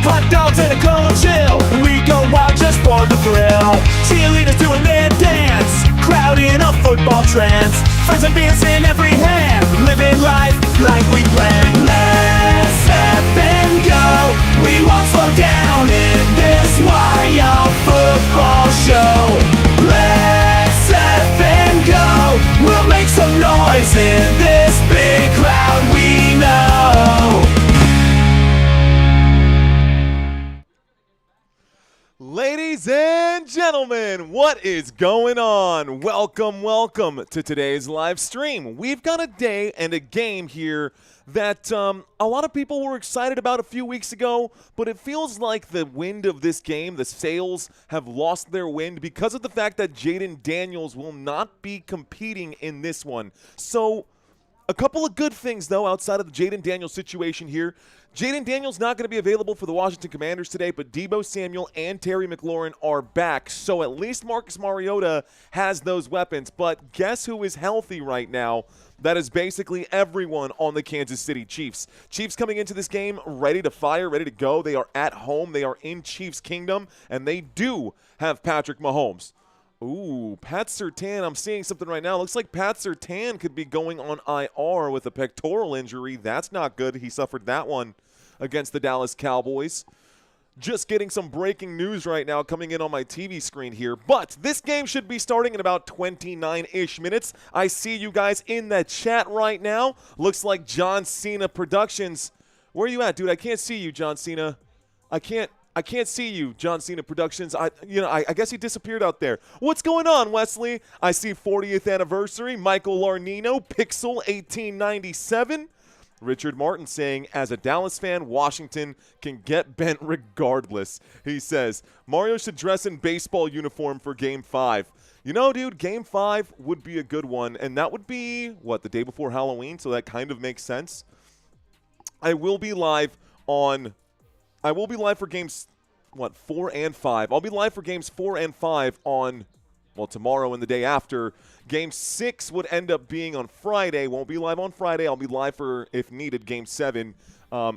Hot dogs and a cold chill. We go wild just for the thrill. Cheerleaders doing their dance. Crowd in a football trance. Friends and beers in every hand. Living life like we planned. Let's up and go. We won't slow down in this wild football show. Let's up and go. We'll make some noise in this big crowd we know. Ladies and gentlemen, what is going on? Welcome to today's live stream. We've got a day and a game here that a lot of people were excited about a few weeks ago, but it feels like the wind of this game, the sails have lost their wind because of the fact that Jayden Daniels will not be competing in this one. So a couple of good things, though, outside of the Jayden Daniels situation here. Jayden Daniels not going to be available for the Washington Commanders today, but Deebo Samuel and Terry McLaurin are back. So at least Marcus Mariota has those weapons. But guess who is healthy right now? That is basically everyone on the Kansas City Chiefs. Chiefs coming into this game ready to fire, ready to go. They are at home. They are in Chiefs Kingdom, and they do have Patrick Mahomes. Ooh, Pat Surtain, I'm seeing something right now. Looks like Pat Surtain could be going on IR with a pectoral injury. That's not good. He suffered that one against the Dallas Cowboys. Just getting some breaking news right now coming in on my TV screen here. But this game should be starting in about 29-ish minutes. I see you guys in the chat right now. Looks like John Cena Productions. Where are you at, dude? I can't see you, John Cena. I can't see you, John Cena Productions. I guess he disappeared out there. What's going on, Wesley? I see 40th anniversary. Michael Larnino, Pixel 1897. Richard Martin saying, as a Dallas fan, Washington can get bent regardless. He says, Mario should dress in baseball uniform for Game 5. You know, dude, Game 5 would be a good one, and that would be, what, the day before Halloween? So that kind of makes sense. I will be live for games, 4 and 5. I'll be live for games 4 and 5 on, tomorrow and the day after. Game 6 would end up being on Friday. Won't be live on Friday. I'll be live for, if needed, Game 7.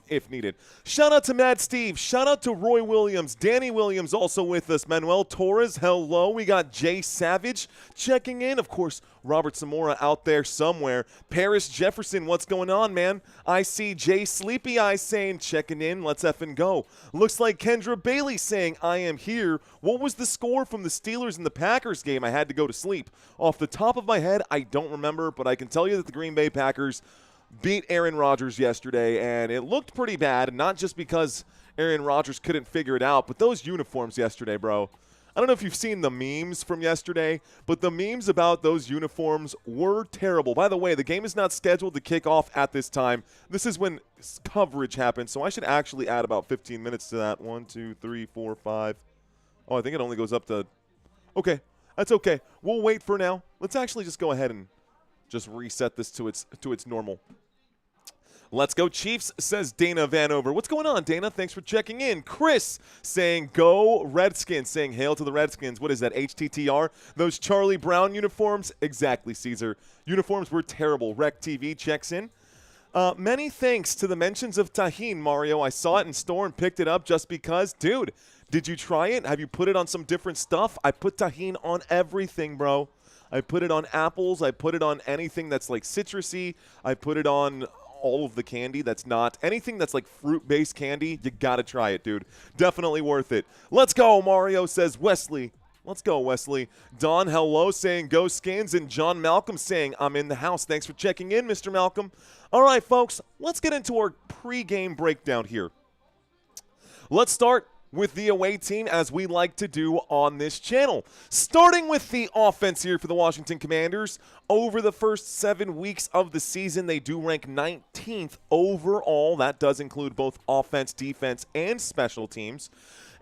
If needed. Shout out to Mad Steve. Shout out to Roy Williams. Danny Williams also with us. Manuel Torres, hello. We got Jay Savage checking in. Of course, Robert Zamora out there somewhere. Paris Jefferson, what's going on, man? I see Jay Sleepy Eyes saying, checking in. Let's effing go. Looks like Kendra Bailey saying, I am here. What was the score from the Steelers and the Packers game? I had to go to sleep. Off the top of my head, I don't remember, but I can tell you that the Green Bay Packers beat Aaron Rodgers yesterday, and it looked pretty bad, not just because Aaron Rodgers couldn't figure it out, but those uniforms yesterday, bro. I don't know if you've seen the memes from yesterday, but the memes about those uniforms were terrible. By the way, the game is not scheduled to kick off at this time. This is when coverage happens, so I should actually add about 15 minutes to that. 1, 2, 3, 4, 5. Oh, I think it only goes up to – okay, that's okay. We'll wait for now. Let's actually just go ahead and just reset this to its normal. Let's go Chiefs, says Dana Vanover. What's going on, Dana? Thanks for checking in. Chris saying, go Redskins, saying hail to the Redskins. What is that, HTTR? Those Charlie Brown uniforms? Exactly, Caesar. Uniforms were terrible. Rec TV checks in. Many thanks to the mentions of Tajín, Mario. I saw it in store and picked it up just because. Dude, did you try it? Have you put it on some different stuff? I put Tajín on everything, bro. I put it on apples. I put it on anything that's like citrusy. I put it on all of the candy that's not anything that's like fruit-based candy. You got to try it, dude. Definitely worth it. Let's go, Mario, says Wesley. Let's go, Wesley. Don, hello, saying go Skins. And John Malcolm saying I'm in the house. Thanks for checking in, Mr. Malcolm. All right, folks, let's get into our pregame breakdown here. Let's start with the away team, as we like to do on this channel. Starting with the offense here for the Washington Commanders. Over the first 7 weeks of the season, they do rank 19th overall. That does include both offense, defense, and special teams.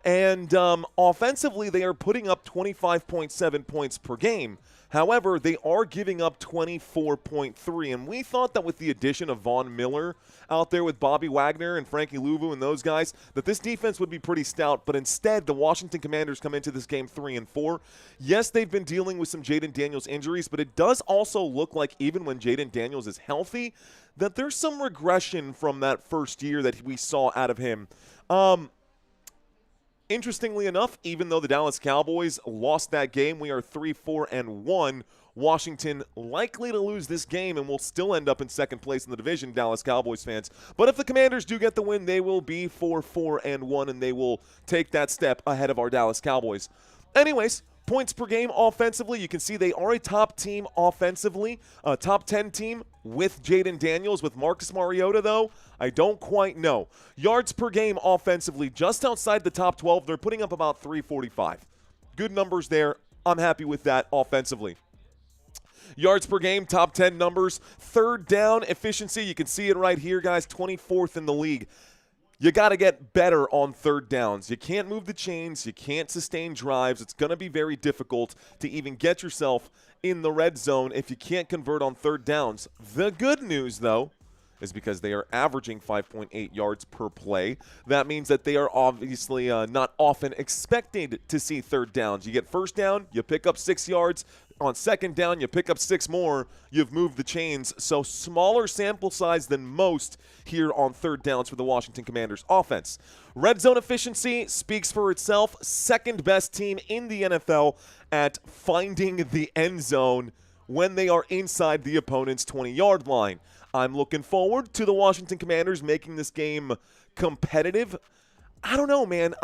And offensively, they are putting up 25.7 points per game. However, they are giving up 24.3, and we thought that with the addition of Von Miller out there with Bobby Wagner and Frankie Louvu and those guys, that this defense would be pretty stout, but instead the Washington Commanders come into this game 3-4. Yes, they've been dealing with some Jaden Daniels injuries, but it does also look like even when Jaden Daniels is healthy, that there's some regression from that first year that we saw out of him. Interestingly enough, even though the Dallas Cowboys lost that game, we are 3-4-1. Washington likely to lose this game and will still end up in second place in the division, Dallas Cowboys fans. But if the Commanders do get the win, they will be 4-4-1, and they will take that step ahead of our Dallas Cowboys. Anyways, points per game offensively, you can see they are a top team offensively, a top 10 team with Jaden Daniels. With Marcus Mariota, though, I don't quite know. Yards per game offensively, just outside the top 12. They're putting up about 345. Good numbers there. I'm happy with that offensively. Yards per game, top 10 numbers. Third down efficiency, you can see it right here, guys, 24th in the league. You got to get better on third downs. You can't move the chains. You can't sustain drives. It's going to be very difficult to even get yourself in the red zone if you can't convert on third downs. The good news, though, is because they are averaging 5.8 yards per play. That means that they are obviously not often expected to see third downs. You get first down, you pick up 6 yards. On second down, you pick up 6 more. You've moved the chains. So smaller sample size than most here on third downs for the Washington Commanders offense. Red zone efficiency speaks for itself. Second best team in the NFL at finding the end zone when they are inside the opponent's 20-yard line. I'm looking forward to the Washington Commanders making this game competitive. I don't know, man.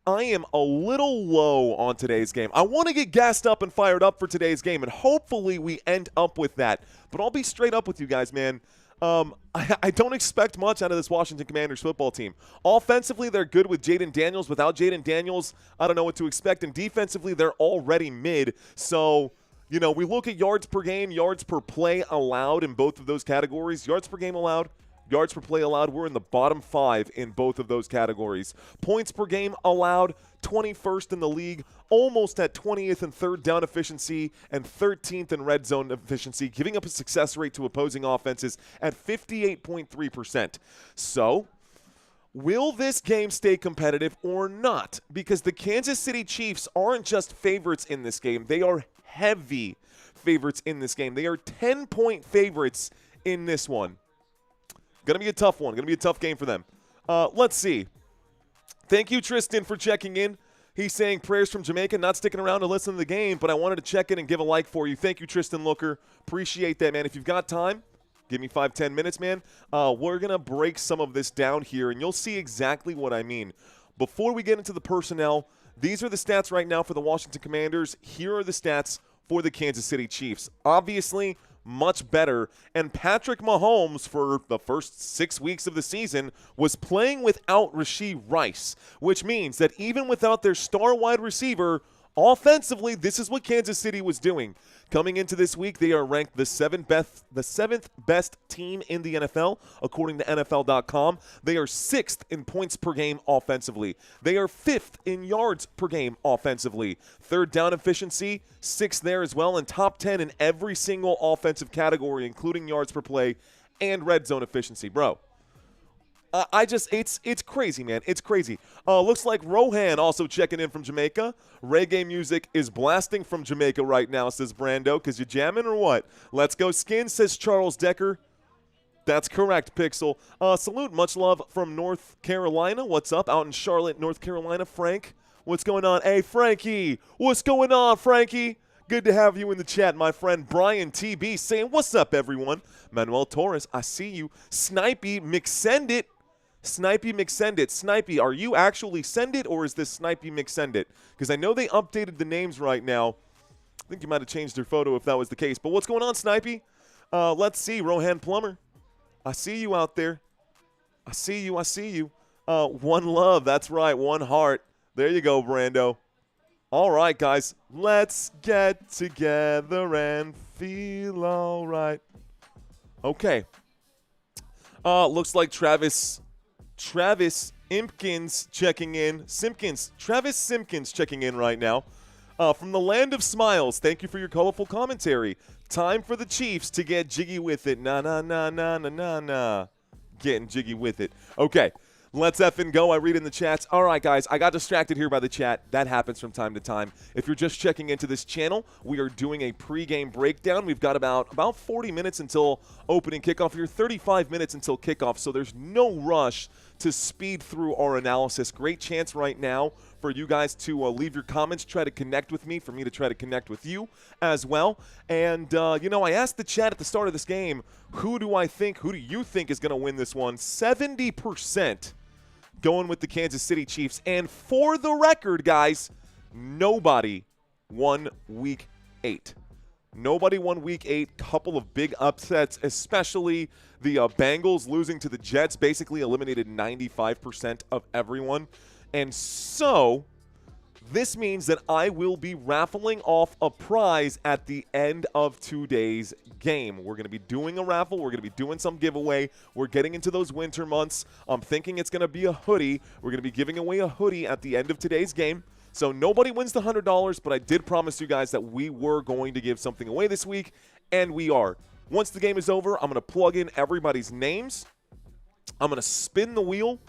I am a little low on today's game. I want to get gassed up and fired up for today's game, and hopefully we end up with that. But I'll be straight up with you guys, man. I don't expect much out of this Washington Commanders football team. Offensively, they're good with Jaden Daniels. Without Jaden Daniels, I don't know what to expect. And defensively, they're already mid. So, you know, we look at yards per game, yards per play allowed in both of those categories. Yards per game allowed, yards per play allowed, we're in the bottom 5 in both of those categories. Points per game allowed, 21st in the league, almost at 20th in third down efficiency and 13th in red zone efficiency, giving up a success rate to opposing offenses at 58.3%. So, will this game stay competitive or not? Because the Kansas City Chiefs aren't just favorites in this game. They are heavy favorites in this game. They are 10-point favorites in this one. Going to be a tough one. Going to be a tough game for them. Let's see. Thank you, Tristan, for checking in. He's saying prayers from Jamaica, not sticking around to listen to the game, but I wanted to check in and give a like for you. Thank you, Tristan Looker. Appreciate that, man. If you've got time, give me 5-10 minutes, man. We're going to break some of this down here, and you'll see exactly what I mean. Before we get into the personnel, these are the stats right now for the Washington Commanders. Here are the stats for the Kansas City Chiefs. Obviously, much better. And Patrick Mahomes, for the first 6 weeks of the season, was playing without Rashee Rice, which means that even without their star wide receiver, offensively, this is what Kansas City was doing. Coming into this week, they are ranked the seventh best team in the NFL, according to NFL.com. They are 6th in points per game offensively. They are 5th in yards per game offensively. Third down efficiency, 6th there as well, and top 10 in every single offensive category, including yards per play and red zone efficiency. Bro, it's crazy, man. It's crazy. Looks like Rohan also checking in from Jamaica. Reggae music is blasting from Jamaica right now, says Brando. Because you jamming or what? Let's go Skin, says Charles Decker. That's correct, Pixel. Salute, much love from North Carolina. What's up? Out in Charlotte, North Carolina. Frank, what's going on? Hey, Frankie. What's going on, Frankie? Good to have you in the chat, my friend. Brian TB saying, what's up, everyone? Manuel Torres, I see you. Snipey McSendit. Snipey McSendit. Snipey, are you actually Sendit, or is this Snipey McSendit? Because I know they updated the names right now. I think you might have changed their photo if that was the case. But what's going on, Snipey? Let's see. Rohan Plummer. I see you out there. I see you. I see you. One love. That's right. One heart. There you go, Brando. All right, guys. Let's get together and feel all right. Okay. Looks like Travis Impkins checking in. Travis Simpkins checking in right now. From the land of smiles, thank you for your colorful commentary. Time for the Chiefs to get jiggy with it. Na, na, na, na, na, na, na. Getting jiggy with it. Okay. Let's effing go. I read in the chats. All right, guys, I got distracted here by the chat. That happens from time to time. If you're just checking into this channel, we are doing a pregame breakdown. We've got about 40 minutes until opening kickoff here, 35 minutes until kickoff, so there's no rush to speed through our analysis. Great chance right now for you guys to leave your comments, try to connect with me, for me to try to connect with you as well. And, I asked the chat at the start of this game, who do you think is going to win this one? 70% going with the Kansas City Chiefs. And for the record, guys, nobody won Week 8. Nobody won Week 8. Couple of big upsets, especially the Bengals losing to the Jets, basically eliminated 95% of everyone. And so this means that I will be raffling off a prize at the end of today's game. We're going to be doing a raffle. We're going to be doing some giveaway. We're getting into those winter months. I'm thinking it's going to be a hoodie. We're going to be giving away a hoodie at the end of today's game. So nobody wins the $100, but I did promise you guys that we were going to give something away this week, and we are. Once the game is over, I'm going to plug in everybody's names. I'm going to spin the wheel,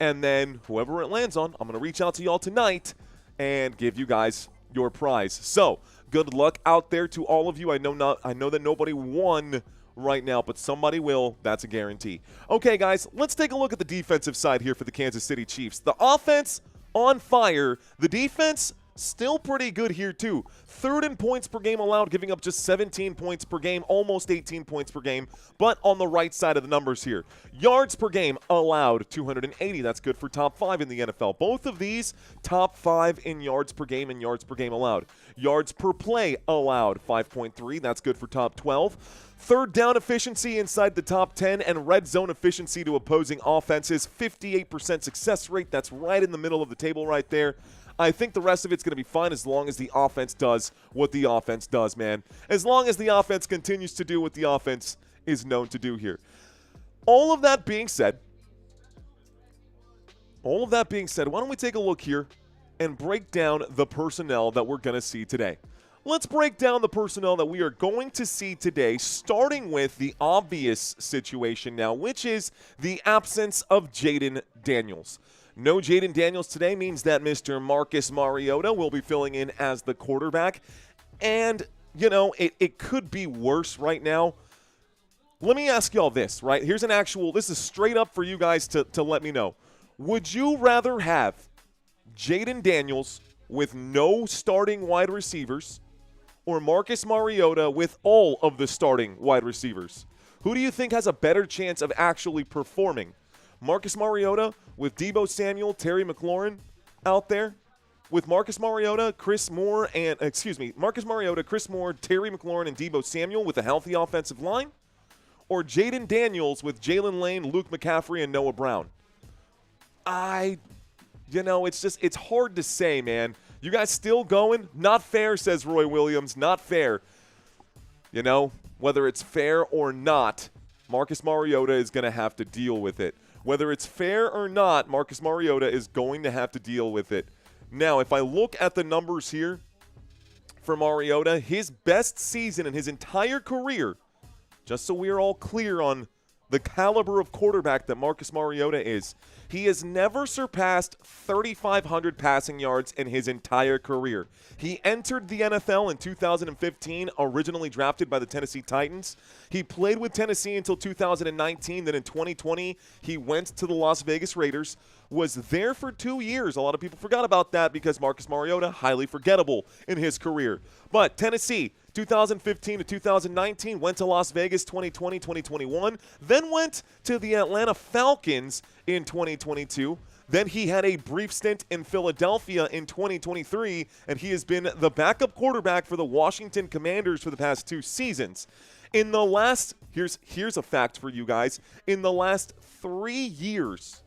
and then whoever it lands on, I'm going to reach out to y'all tonight and give you guys your prize. So good luck out there to all of you. I know that nobody won right now, but somebody will. That's a guarantee. Okay, guys, let's take a look at the defensive side here for the Kansas City Chiefs. The offense on fire. The defense still pretty good here too. Third in points per game allowed, giving up just 17 points per game, almost 18 points per game, but on the right side of the numbers here. Yards per game allowed, 280. That's good for top 5 in the NFL. Both of these, top 5 in yards per game and yards per game allowed. Yards per play allowed, 5.3. That's good for top 12. Third down efficiency inside the top 10, and red zone efficiency to opposing offenses, 58% success rate. That's right in the middle of the table right there. I think the rest of it's going to be fine as long as the offense does what the offense does, man. As long as the offense continues to do what the offense is known to do here. All of that being said, why don't we take a look here and break down the personnel that we're going to see today. Let's break down the personnel that we are going to see today, starting with the obvious situation now, which is the absence of Jayden Daniels. No Jayden Daniels today means that Mr. Marcus Mariota will be filling in as the quarterback. And, it could be worse right now. Let me ask y'all this, right? This is straight up for you guys to let me know. Would you rather have Jayden Daniels with no starting wide receivers or Marcus Mariota with all of the starting wide receivers? Who do you think has a better chance of actually performing? Marcus Mariota with Deebo Samuel, Terry McLaurin out there? With Marcus Mariota, Chris Moore, Terry McLaurin, and Deebo Samuel with a healthy offensive line? Or Jayden Daniels with Jalen Lane, Luke McCaffrey, and Noah Brown? It's hard to say, man. You guys still going? Not fair, says Roy Williams. Not fair. Whether it's fair or not, Marcus Mariota is going to have to deal with it. Whether it's fair or not, Marcus Mariota is going to have to deal with it. Now, if I look at the numbers here for Mariota, his best season in his entire career, just so we're all clear on the caliber of quarterback that Marcus Mariota is, he has never surpassed 3,500 passing yards in his entire career. He entered the NFL in 2015, originally drafted by the Tennessee Titans. He played with Tennessee until 2019. Then in 2020, he went to the Las Vegas Raiders, was there for 2 years. A lot of people forgot about that because Marcus Mariota, highly forgettable in his career. But Tennessee, 2015 to 2019, went to Las Vegas 2020, 2021, then went to the Atlanta Falcons in 2022. Then he had a brief stint in Philadelphia in 2023, and he has been the backup quarterback for the Washington Commanders for the past 2 seasons. In the last, here's a fact for you guys, in the last 3 years,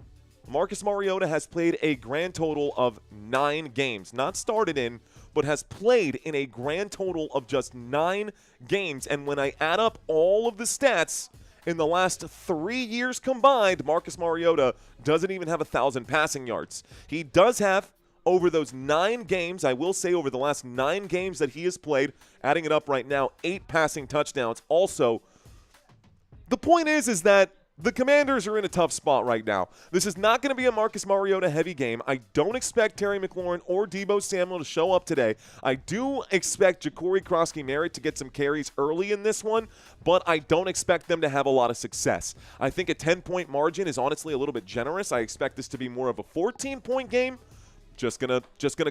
Marcus Mariota has played a grand total of 9 games. Not started in, but has played in a grand total of just 9 games. And when I add up all of the stats in the last 3 years combined, Marcus Mariota doesn't even have 1,000 passing yards. He does have over those 9 games, I will say over the last 9 games that he has played, adding it up right now, 8 passing touchdowns. Also, the point is that the Commanders are in a tough spot right now. This is not going to be a Marcus Mariota heavy game. I don't expect Terry McLaurin or Deebo Samuel to show up today. I do expect Ja'Cory Krosky-Merritt to get some carries early in this one, but I don't expect them to have a lot of success. I think a 10-point margin is honestly a little bit generous. I expect this to be more of a 14-point game. Just gonna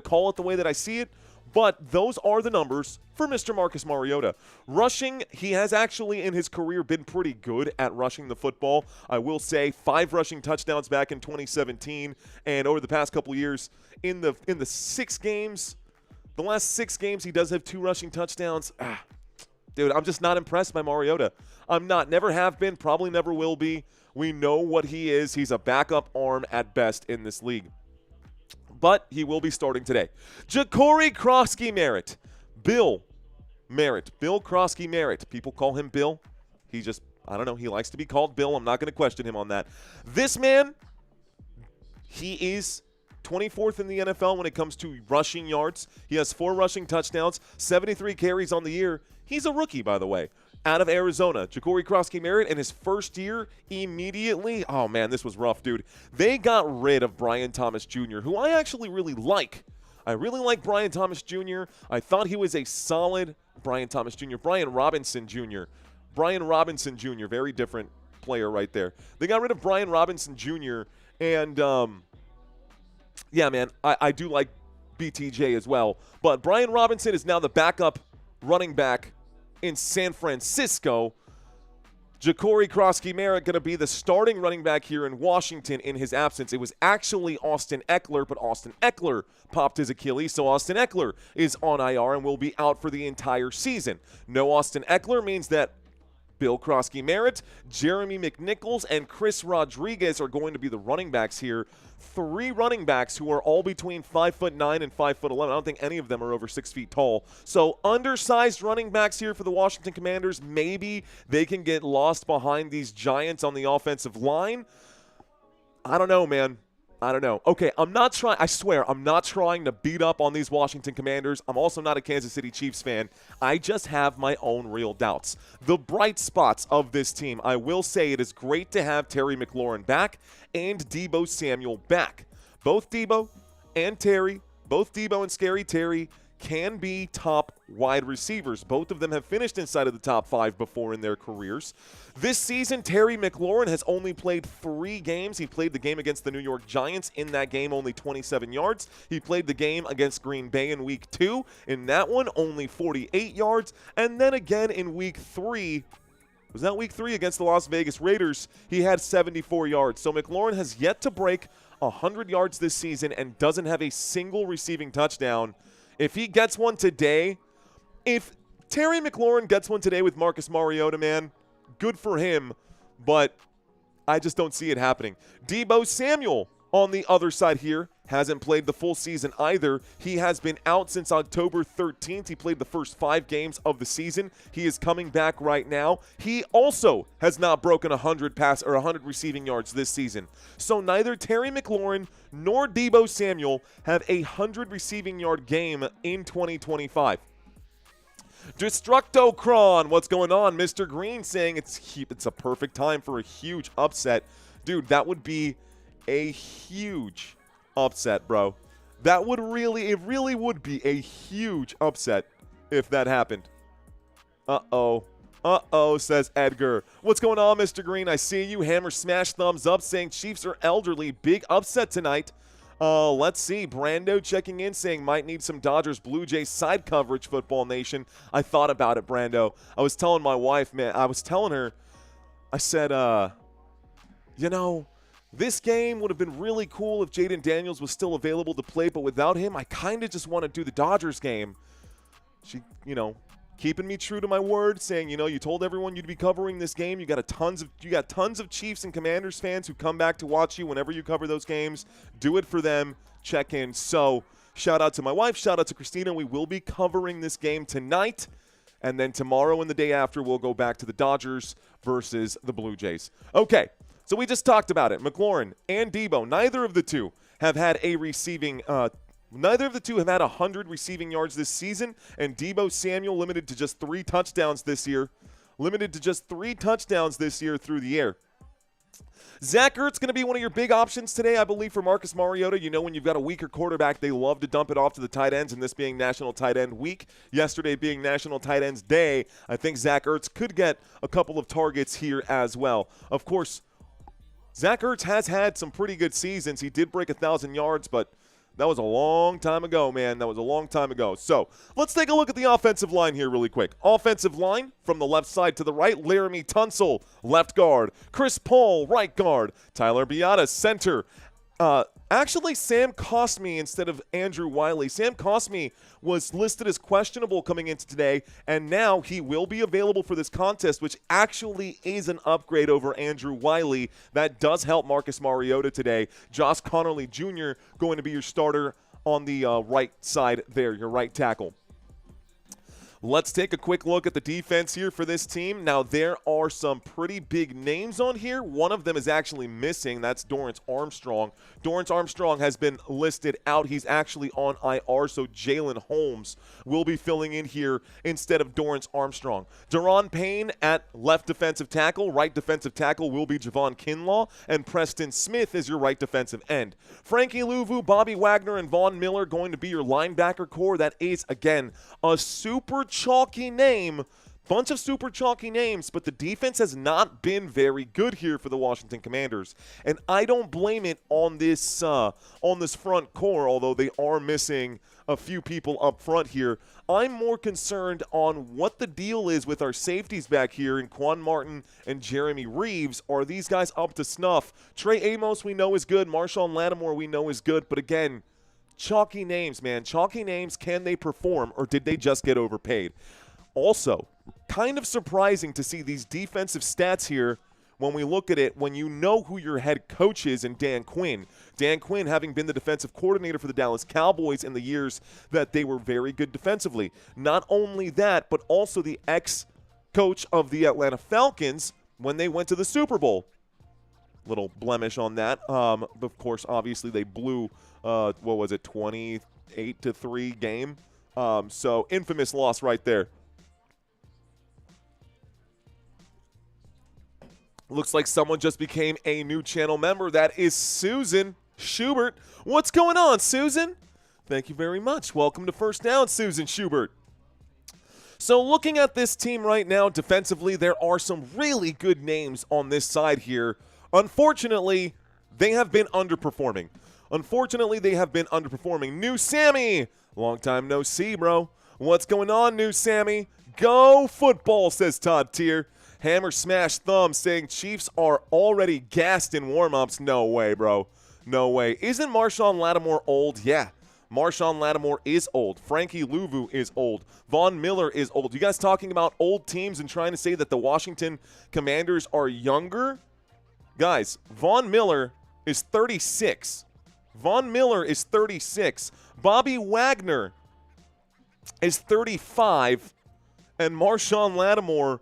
call it the way that I see it. But those are the numbers for Mr. Marcus Mariota. Rushing, he has actually in his career been pretty good at rushing the football. I will say 5 rushing touchdowns back in 2017, and over the past couple of years, in the 6 games, the last 6 games, he does have 2 rushing touchdowns. Dude, I'm just not impressed by Mariota. I'm not. Never have been, probably never will be. We know what he is. He's a backup arm at best in this league. But he will be starting today. Ja'Cory Krosky-Merritt. Bill Krosky-Merritt. People call him Bill. He just, I don't know, he likes to be called Bill. I'm not going to question him on that. This man, he is 24th in the NFL when it comes to rushing yards. He has 4 rushing touchdowns, 73 carries on the year. He's a rookie, by the way. Out of Arizona, Ja'Cory Krosky-Merritt in his first year immediately. Oh, man, this was rough, dude. They got rid of Brian Thomas Jr., who I actually really like. I really like Brian Thomas Jr. I thought he was a solid Brian Robinson Jr. Very different player right there. They got rid of Brian Robinson Jr., and, yeah, man, I do like BTJ as well. But Brian Robinson is now the backup running back in San Francisco. Ja'Cory Krosky-Merritt going to be the starting running back here in Washington in his absence. It was actually Austin Eckler, but Austin Eckler popped his Achilles, so Austin Eckler is on IR and will be out for the entire season. No Austin Eckler means that Bill Krosky-Merritt, Jeremy McNichols, and Chris Rodriguez are going to be the running backs here. 3 running backs who are all between 5'9" and 5'11". I don't think any of them are over 6 feet tall. So undersized running backs here for the Washington Commanders. Maybe they can get lost behind these giants on the offensive line. I don't know, man. I don't know. Okay, I swear, I'm not trying to beat up on these Washington Commanders. I'm also not a Kansas City Chiefs fan. I just have my own real doubts. The bright spots of this team, I will say it is great to have Terry McLaurin back and Deebo Samuel back. Both Deebo and Scary Terry can be top wide receivers. Both of them have finished inside of the top 5 before in their careers. This season, Terry McLaurin has only played 3 games. He played the game against the New York Giants. In that game, only 27 yards. He played the game against Green Bay in Week 2. In that one, only 48 yards. And then again in Week 3, was that Week 3 against the Las Vegas Raiders? He had 74 yards. So McLaurin has yet to break 100 yards this season and doesn't have a single receiving touchdown. If he gets one today, if Terry McLaurin gets one today with Marcus Mariota, man, good for him, but I just don't see it happening. Deebo Samuel on the other side here hasn't played the full season either. He has been out since October 13th. He played the first 5 games of the season. He is coming back right now. He also has not broken 100 receiving yards this season. So neither Terry McLaurin nor Deebo Samuel have a 100 receiving yard game in 2025. Destructocron, what's going on? Mr. Green saying it's a perfect time for a huge upset. Dude, that would be a huge upset, bro. It really would be a huge upset if that happened. Uh-oh, says Edgar. What's going on, Mr. Green? I see you. Hammer smash thumbs up saying Chiefs are elderly. Big upset tonight. Let's see. Brando checking in saying might need some Dodgers Blue Jays side coverage, Football Nation. I thought about it, Brando. I was telling my wife, man, I said, this game would have been really cool if Jaden Daniels was still available to play, but without him, I kind of just want to do the Dodgers game. She, keeping me true to my word, saying, you told everyone you'd be covering this game. You got tons of Chiefs and Commanders fans who come back to watch you whenever you cover those games. Do it for them. Check in. So, shout out to my wife. Shout out to Christina. We will be covering this game tonight. And then tomorrow and the day after, we'll go back to the Dodgers versus the Blue Jays. Okay. So we just talked about it. McLaurin and Deebo, neither of the two have had a receiving Neither of the two have had 100 receiving yards this season, and Deebo Samuel limited to just 3 touchdowns this year. Limited to just 3 touchdowns this year through the air. Zach Ertz going to be one of your big options today, I believe, for Marcus Mariota. You know, when you've got a weaker quarterback, they love to dump it off to the tight ends, and this being National Tight End Week, yesterday being National Tight Ends Day, I think Zach Ertz could get a couple of targets here as well. Of course, Zach Ertz has had some pretty good seasons. He did break 1,000 yards, but that was a long time ago, man. That was a long time ago. So let's take a look at the offensive line here really quick. Offensive line from the left side to the right. Laramie Tunsil, left guard. Chris Paul, right guard. Tyler Biadasz, center. Actually, Sam Cosmi instead of Andrew Wiley. Sam Cosmi was listed as questionable coming into today, and now he will be available for this contest, which actually is an upgrade over Andrew Wiley. That does help Marcus Mariota today. Josh Connerly Jr. going to be your starter on the right side there, your right tackle. Let's take a quick look at the defense here for this team. Now, there are some pretty big names on here. One of them is actually missing. That's Dorrance Armstrong. Dorrance Armstrong has been listed out. He's actually on IR, so Jalen Holmes will be filling in here instead of Dorrance Armstrong. Daron Payne at left defensive tackle. Right defensive tackle will be Javon Kinlaw, and Preston Smith is your right defensive end. Frankie Louvu, Bobby Wagner, and Von Miller going to be your linebacker core. That is, again, a super chalky name, bunch of super chalky names, but the defense has not been very good here for the Washington Commanders, and I don't blame it on this front core, although they are missing a few people up front here. I'm more concerned on what the deal is with our safeties back here in Quan Martin and Jeremy Reeves. Are these guys up to snuff? Trey Amos we know is good, Marshawn Lattimore we know is good, but again, chalky names, man. Chalky names, can they perform, or did they just get overpaid? Also, kind of surprising to see these defensive stats here when we look at it, when you know who your head coach is in Dan Quinn. Dan Quinn having been the defensive coordinator for the Dallas Cowboys in the years that they were very good defensively. Not only that, but also the ex-coach of the Atlanta Falcons when they went to the Super Bowl. Little blemish on that. Of course, obviously, they blew, 28-3 game. So, infamous loss right there. Looks like someone just became a new channel member. That is Susan Schubert. What's going on, Susan? Thank you very much. Welcome to First Down, Susan Schubert. So looking at this team right now, defensively, there are some really good names on this side here. Unfortunately, they have been underperforming. New Sammy. Long time no see, bro. What's going on, New Sammy? Go football, says Todd Tier. Hammer smash thumb saying Chiefs are already gassed in warm-ups. No way, bro. No way. Isn't Marshawn Lattimore old? Yeah. Marshawn Lattimore is old. Frankie Louvu is old. Von Miller is old. You guys talking about old teams and trying to say that the Washington Commanders are younger? Guys, Von Miller is 36. Bobby Wagner is 35. And Marshawn Lattimore,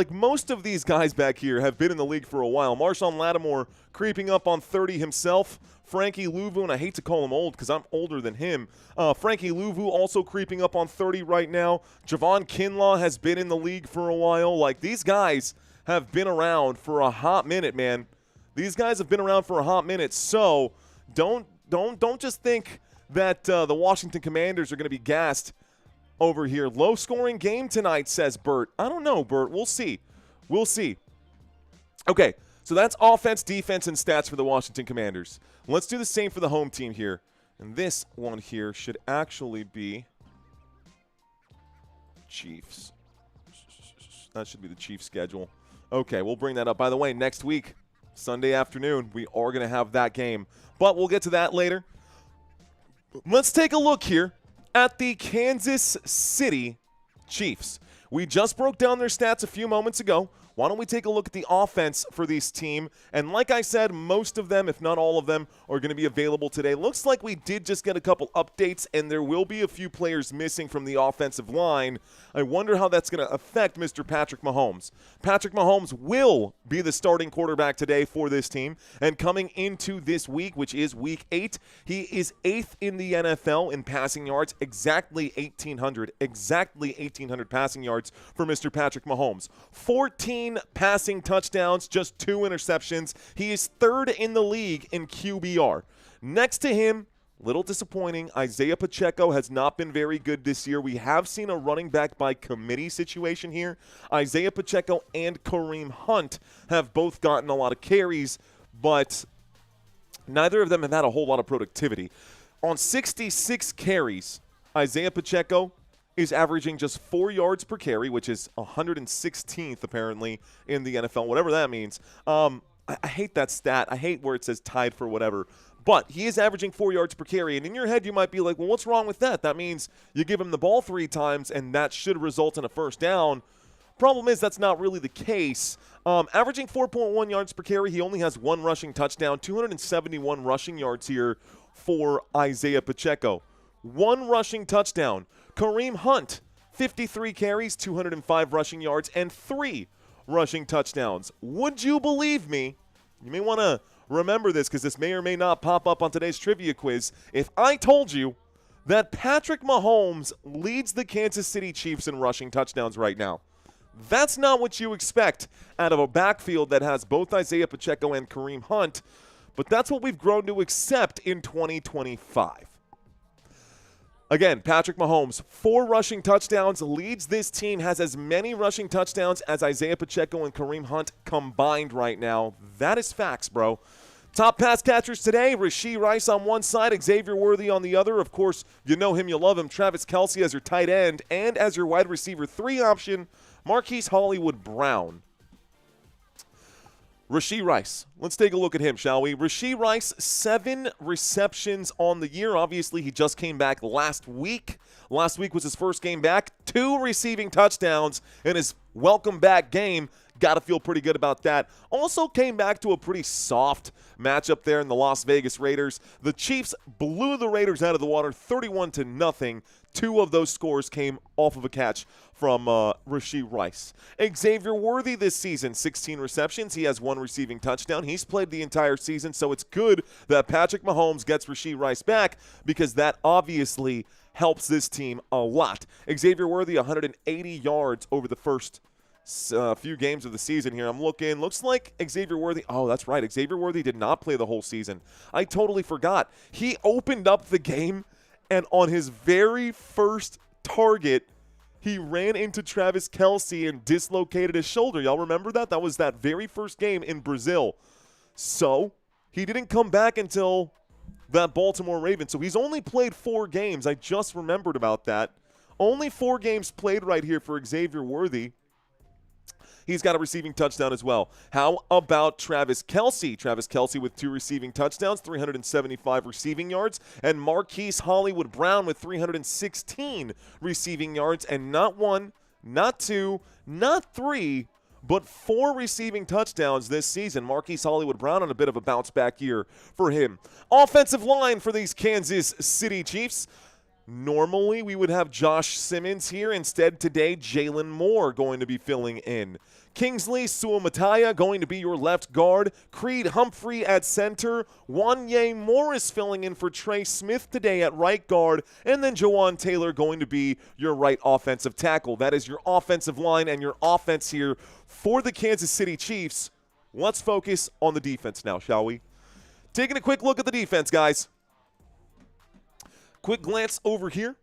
most of these guys back here have been in the league for a while. Marshawn Lattimore creeping up on 30 himself. Frankie Louvu, and I hate to call him old because I'm older than him. Frankie Louvu also creeping up on 30 right now. Javon Kinlaw has been in the league for a while. These guys have been around for a hot minute, man. So don't just think that the Washington Commanders are going to be gassed over here. Low-scoring game tonight, says Bert. I don't know, Bert. We'll see. Okay, so that's offense, defense, and stats for the Washington Commanders. Let's do the same for the home team here. And this one here should actually be Chiefs. That should be the Chiefs schedule. Okay, we'll bring that up. By the way, next week, Sunday afternoon, we are going to have that game. But we'll get to that later. Let's take a look here at the Kansas City Chiefs. We just broke down their stats a few moments ago. Why don't we take a look at the offense for this team? And like I said, most of them, if not all of them, are going to be available today. Looks like we did just get a couple updates, and there will be a few players missing from the offensive line. I wonder how that's going to affect Mr. Patrick Mahomes. Patrick Mahomes will be the starting quarterback today for this team. And coming into this week, which is week 8, he is 8th in the NFL in passing yards, exactly 1,800 passing yards for Mr. Patrick Mahomes. 14 passing touchdowns, just 2 interceptions. He is 3rd in the league in QBR. Next to him, little disappointing, Isiah Pacheco has not been very good this year. We have seen a running back by committee situation here. Isiah Pacheco and Kareem Hunt have both gotten a lot of carries, but neither of them have had a whole lot of productivity. On 66 carries, Isiah Pacheco is averaging just 4 yards per carry, which is 116th apparently in the NFL, whatever that means. I hate that stat. I hate where it says tied for whatever. But he is averaging 4 yards per carry, and in your head you might be like, well, what's wrong with that? That means you give him the ball 3 times, and that should result in a first down. Problem is that's not really the case. Averaging 4.1 yards per carry, he only has 1 rushing touchdown, 271 rushing yards here for Isiah Pacheco. 1 rushing touchdown. Kareem Hunt, 53 carries, 205 rushing yards, and 3 rushing touchdowns. Would you believe me? You may want to remember this because this may or may not pop up on today's trivia quiz. If I told you that Patrick Mahomes leads the Kansas City Chiefs in rushing touchdowns right now, that's not what you expect out of a backfield that has both Isiah Pacheco and Kareem Hunt, but that's what we've grown to accept in 2025. Again, Patrick Mahomes, 4 rushing touchdowns, leads this team, has as many rushing touchdowns as Isiah Pacheco and Kareem Hunt combined right now. That is facts, bro. Top pass catchers today, Rashee Rice on one side, Xavier Worthy on the other. Of course, you know him, you love him. Travis Kelce as your tight end, and as your wide receiver 3 option, Marquise Hollywood Brown. Rashee Rice. Let's take a look at him, shall we? Rashee Rice, 7 receptions on the year. Obviously, he just came back last week. Last week was his first game back. 2 receiving touchdowns in his welcome back game. Got to feel pretty good about that. Also came back to a pretty soft matchup there in the Las Vegas Raiders. The Chiefs blew the Raiders out of the water 31-0. 2 of those scores came off of a catch from Rashee Rice. Xavier Worthy this season, 16 receptions. He has 1 receiving touchdown. He's played the entire season, so it's good that Patrick Mahomes gets Rashee Rice back because that obviously helps this team a lot. Xavier Worthy, 180 yards over the first few games of the season here. I'm looking. Looks like Xavier Worthy. Oh, that's right. Xavier Worthy did not play the whole season. I totally forgot. He opened up the game, and on his very first target, he ran into Travis Kelce and dislocated his shoulder. Y'all remember that? That was that very first game in Brazil. So he didn't come back until that Baltimore Ravens. So he's only played 4 games. I just remembered about that. Only 4 games played right here for Xavier Worthy. He's got a receiving touchdown as well. How about Travis Kelce? Travis Kelce with 2 receiving touchdowns, 375 receiving yards, and Marquise Hollywood Brown with 316 receiving yards, and not 1, not 2, not 3, but 4 receiving touchdowns this season. Marquise Hollywood Brown on a bit of a bounce-back year for him. Offensive line for these Kansas City Chiefs. Normally, we would have Josh Simmons here. Instead, today, Jalen Moore going to be filling in. Kingsley Suamataia going to be your left guard. Creed Humphrey at center. Wanye Morris filling in for Trey Smith today at right guard. And then Jawan Taylor going to be your right offensive tackle. That is your offensive line and your offense here for the Kansas City Chiefs. Let's focus on the defense now, shall we? Taking a quick look at the defense, guys. Quick glance over here.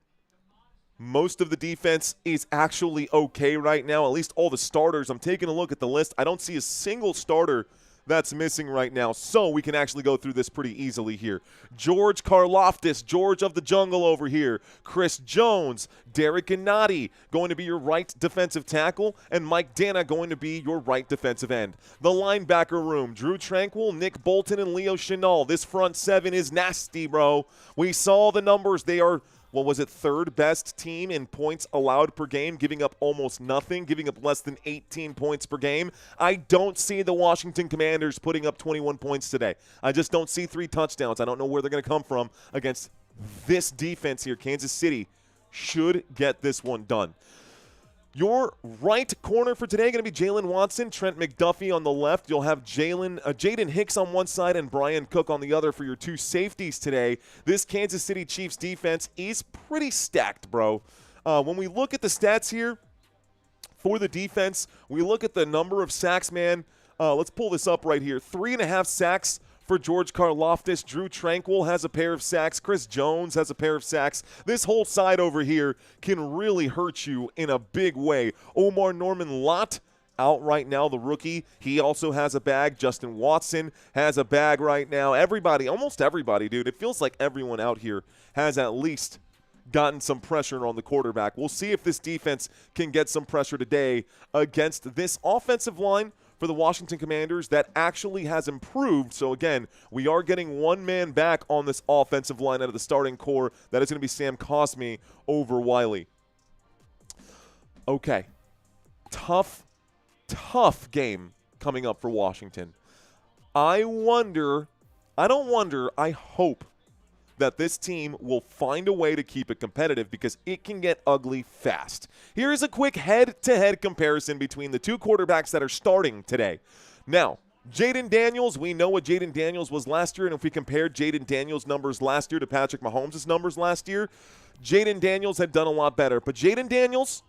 Most of the defense is actually okay right now, at least all the starters. I'm taking a look at the list. I don't see a single starter that's missing right now, so we can actually go through this pretty easily here. George Karlaftis, George of the Jungle over here. Chris Jones, Derek Gennady going to be your right defensive tackle, and Mike Dana going to be your right defensive end. The linebacker room, Drew Tranquil, Nick Bolton, and Leo Chenal. This front 7 is nasty, bro. We saw the numbers. They are what was it, third best team in points allowed per game, giving up almost nothing, giving up less than 18 points per game. I don't see the Washington Commanders putting up 21 points today. I just don't see 3 touchdowns. I don't know where they're going to come from against this defense here. Kansas City should get this one done. Your right corner for today going to be Jalen Watson, Trent McDuffie on the left. You'll have Jaden Hicks on one side and Brian Cook on the other for your 2 safeties today. This Kansas City Chiefs defense is pretty stacked, bro. When we look at the stats here for the defense, we look at the number of sacks, man. Let's pull this up right here. 3.5 sacks for George Karlaftis. Drew Tranquil has a pair of sacks. Chris Jones has a pair of sacks. This whole side over here can really hurt you in a big way. Omar Norman Lott out right now, the rookie. He also has a bag. Justin Watson has a bag right now. Everybody, almost everybody, dude. It feels like everyone out here has at least gotten some pressure on the quarterback. We'll see if this defense can get some pressure today against this offensive line for the Washington Commanders that actually has improved. So, again, we are getting one man back on this offensive line out of the starting core. That is going to be Sam Cosmi over Wiley. Okay. Tough game coming up for Washington. I hope that this team will find a way to keep it competitive because it can get ugly fast. Here's a quick head-to-head comparison between the 2 quarterbacks that are starting today. Now, Jaden Daniels, we know what Jaden Daniels was last year, and if we compared Jaden Daniels' numbers last year to Patrick Mahomes' numbers last year, Jaden Daniels had done a lot better. But Jaden Daniels,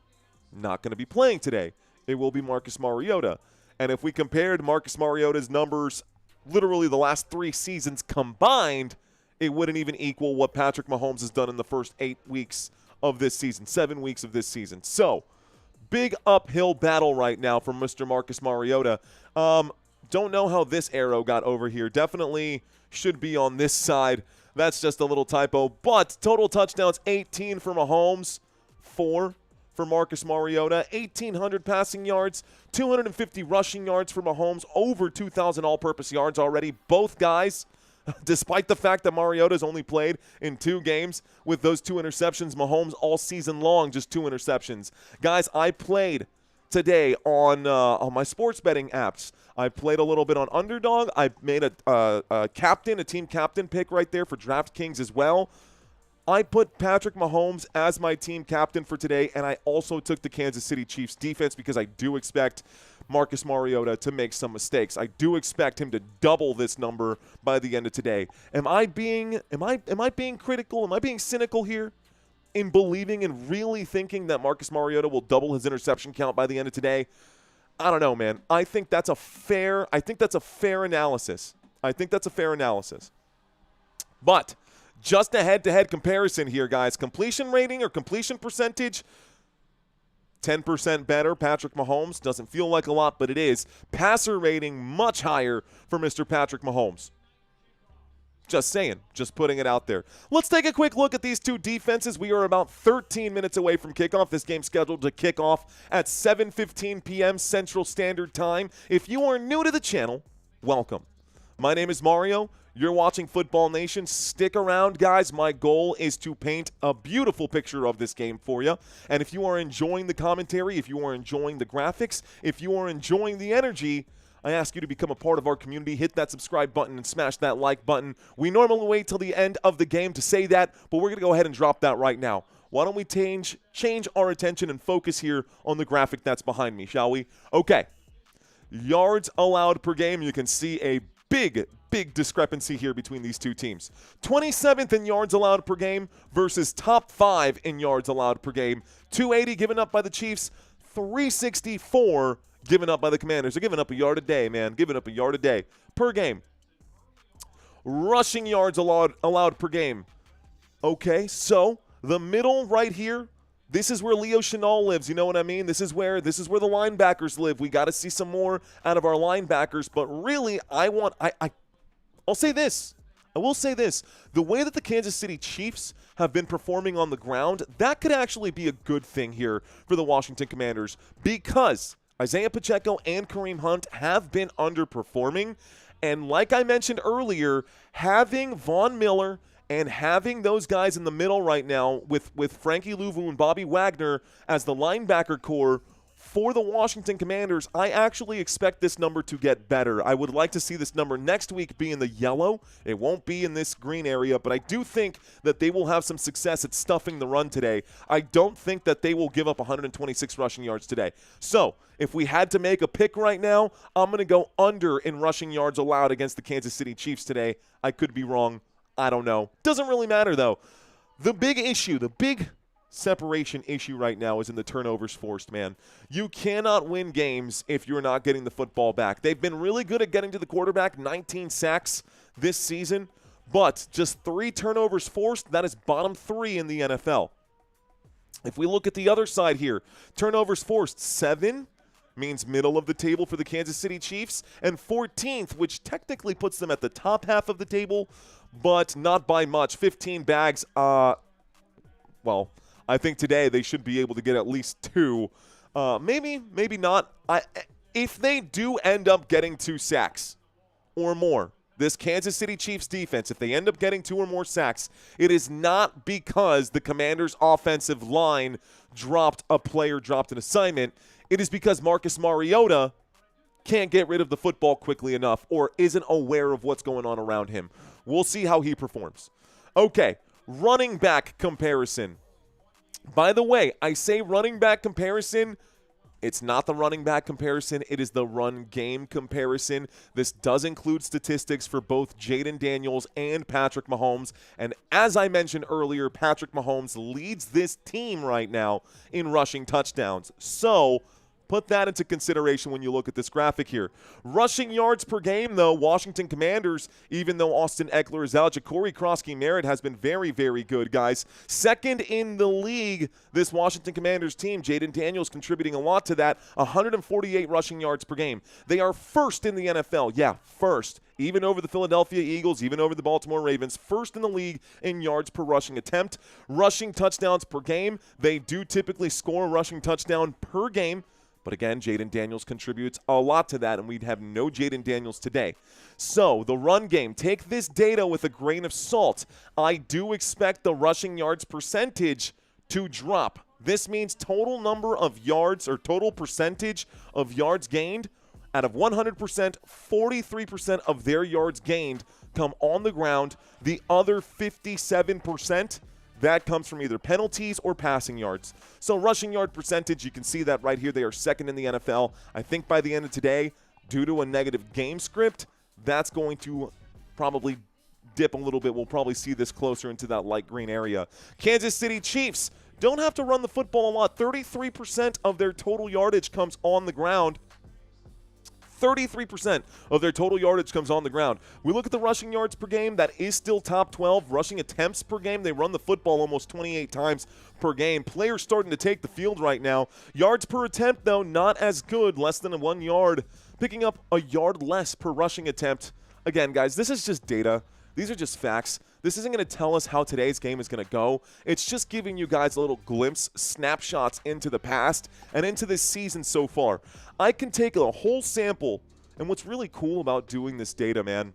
not going to be playing today. It will be Marcus Mariota. And if we compared Marcus Mariota's numbers literally the last 3 seasons combined, it wouldn't even equal what Patrick Mahomes has done in the first 8 weeks of this season, 7 weeks of this season. So, big uphill battle right now for Mr. Marcus Mariota. Don't know how this arrow got over here. Definitely should be on this side. That's just a little typo. But total touchdowns, 18 for Mahomes, 4 for Marcus Mariota, 1,800 passing yards, 250 rushing yards for Mahomes, over 2,000 all-purpose yards already. Both guys, despite the fact that Mariota's only played in 2 games with those 2 interceptions, Mahomes all season long, just 2 interceptions. Guys, I played today on my sports betting apps. I played a little bit on Underdog. I made a team captain pick right there for DraftKings as well. I put Patrick Mahomes as my team captain for today, and I also took the Kansas City Chiefs defense because I do expect Marcus Mariota to make some mistakes. I do expect him to double this number by the end of today. Am I being critical? Am I being cynical here in believing and really thinking that Marcus Mariota will double his interception count by the end of today? I don't know, man. I think that's a fair analysis. But just a head-to-head comparison here, guys. Completion rating or completion percentage, 10% better. Patrick Mahomes doesn't feel like a lot, but it is. Passer rating, much higher for Mr. Patrick Mahomes. Just saying. Just putting it out there. Let's take a quick look at these 2 defenses. We are about 13 minutes away from kickoff. This game's scheduled to kick off at 7:15 p.m. Central Standard Time. If you are new to the channel, welcome. My name is Mario. You're watching Football Nation. Stick around, guys. My goal is to paint a beautiful picture of this game for you. And if you are enjoying the commentary, if you are enjoying the graphics, if you are enjoying the energy, I ask you to become a part of our community. Hit that subscribe button and smash that like button. We normally wait till the end of the game to say that, but we're going to go ahead and drop that right now. Why don't we change our attention and focus here on the graphic that's behind me, shall we? Okay. Yards allowed per game. You can see a big discrepancy here between these 2 teams. 27th in yards allowed per game versus top 5 in yards allowed per game. 280 given up by the Chiefs, 364 given up by the Commanders. They're giving up a yard a day, man. Giving up a yard a day per game. Rushing yards allowed per game. Okay, so the middle right here, this is where Leo Chenal lives. You know what I mean? This is where the linebackers live. We got to see some more out of our linebackers. But really, I'll say this. I will say this. The way that the Kansas City Chiefs have been performing on the ground, that could actually be a good thing here for the Washington Commanders because Isiah Pacheco and Kareem Hunt have been underperforming. And like I mentioned earlier, having Von Miller And having those guys in the middle right now with Frankie Louvu and Bobby Wagner as the linebacker core for the Washington Commanders, I actually expect this number to get better. I would like to see this number next week be in the yellow. It won't be in this green area, but I do think that they will have some success at stuffing the run today. I don't think that they will give up 126 rushing yards today. So if we had to make a pick right now, I'm going to go under in rushing yards allowed against the Kansas City Chiefs today. I could be wrong. I don't know. Doesn't really matter, though. The big issue, the big separation issue right now is in the turnovers forced, man. You cannot win games if you're not getting the football back. They've been really good at getting to the quarterback, 19 sacks this season, but just 3 turnovers forced, that is bottom 3 in the NFL. If we look at the other side here, turnovers forced, 7 means middle of the table for the Kansas City Chiefs, and 14th, which technically puts them at the top half of the table, but not by much. 15 bags, well, I think today they should be able to get at least 2. Maybe not. If they do end up getting 2 sacks or more, this Kansas City Chiefs defense, if they end up getting 2 or more sacks, it is not because the Commanders' offensive line dropped an assignment. It is because Marcus Mariota can't get rid of the football quickly enough or isn't aware of what's going on around him. We'll see how he performs. Okay, running back comparison. By the way, I say running back comparison. It's not the running back comparison. It is the run game comparison. This does include statistics for both Jaden Daniels and Patrick Mahomes. And as I mentioned earlier, Patrick Mahomes leads this team right now in rushing touchdowns. So put that into consideration when you look at this graphic here. Rushing yards per game, though, Washington Commanders, even though Austin Eckler is out, Ja'Cory Krosky-Merritt has been very, very good, guys. Second in the league, this Washington Commanders team. Jaden Daniels contributing a lot to that, 148 rushing yards per game. They are first in the NFL. Yeah, first. Even over the Philadelphia Eagles, even over the Baltimore Ravens, first in the league in yards per rushing attempt. Rushing touchdowns per game, they do typically score a rushing touchdown per game. But again, Jaden Daniels contributes a lot to that, and we'd have no Jaden Daniels today. So the run game, take this data with a grain of salt. I do expect the rushing yards percentage to drop. This means total number of yards or total percentage of yards gained. Out of 100%, 43% of their yards gained come on the ground. The other 57%, that comes from either penalties or passing yards. So rushing yard percentage, you can see that right here. They are second in the NFL. I think by the end of today, due to a negative game script, that's going to probably dip a little bit. We'll probably see this closer into that light green area. Kansas City Chiefs don't have to run the football a lot. 33% of their total yardage comes on the ground. 33% of their total yardage comes on the ground. We look at the rushing yards per game. That is still top 12. Rushing attempts per game. They run the football almost 28 times per game. Players starting to take the field right now. Yards per attempt, though, not as good. Less than 1 yard. Picking up a yard less per rushing attempt. Again, guys, this is just data. These are just facts. This isn't going to tell us how today's game is going to go. It's just giving you guys a little glimpse, snapshots into the past and into this season so far. I can take a whole sample, and what's really cool about doing this data, man,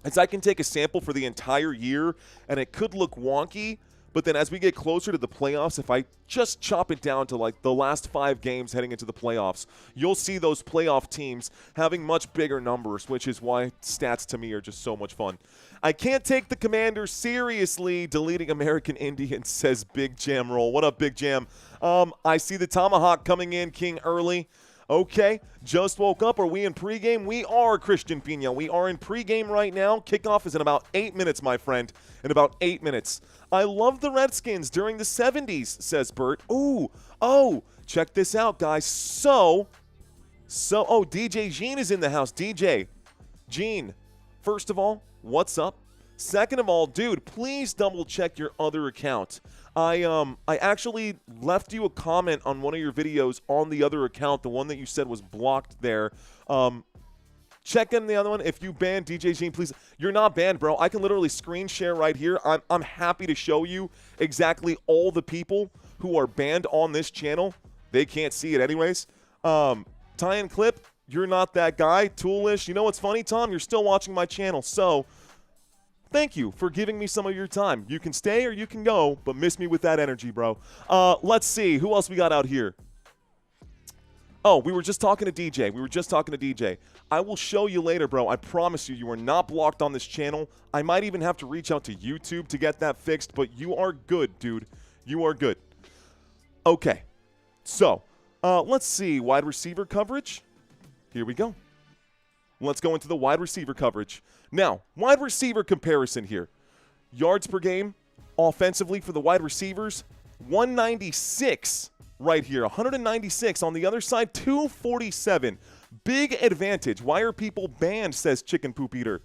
is I can take a sample for the entire year, and it could look wonky, but then as we get closer to the playoffs, if I just chop it down to like the last 5 games heading into the playoffs, you'll see those playoff teams having much bigger numbers, which is why stats to me are just so much fun. I can't take the Commanders seriously. Deleting American Indians, says Big Jam Roll. What up, Big Jam? I see the Tomahawk coming in, King early. Okay, just woke up. Are we in pregame? We are, Christian Pina. We are in pregame right now. Kickoff is in about 8 minutes, my friend. In about 8 minutes. I love the Redskins during the 70s, says Bert. Oh, check this out, guys. So, DJ Jean is in the house. DJ, Jean, first of all, what's up? Second of all, dude, please double check your other account. I actually left you a comment on one of your videos on the other account, the one that you said was blocked there. Check in the other one. If you banned DJ Jean, please. You're not banned, bro. I can literally screen share right here. I'm happy to show you exactly all the people who are banned on this channel. They can't see it anyways. Tie-in clip, you're not that guy. Toolish. You know what's funny, Tom? You're still watching my channel. So thank you for giving me some of your time. You can stay or you can go, but miss me with that energy, bro. Let's see. Who else we got out here? Oh, we were just talking to DJ. I will show you later, bro. I promise you, you are not blocked on this channel. I might even have to reach out to YouTube to get that fixed, but you are good, dude. You are good. Okay. So, let's see. Wide receiver coverage. Here we go. Let's go into the wide receiver coverage. Now, wide receiver comparison here. Yards per game, offensively for the wide receivers, 196 right here. 196 on the other side, 247. Big advantage. Why are people banned, says Chicken Poop Eater.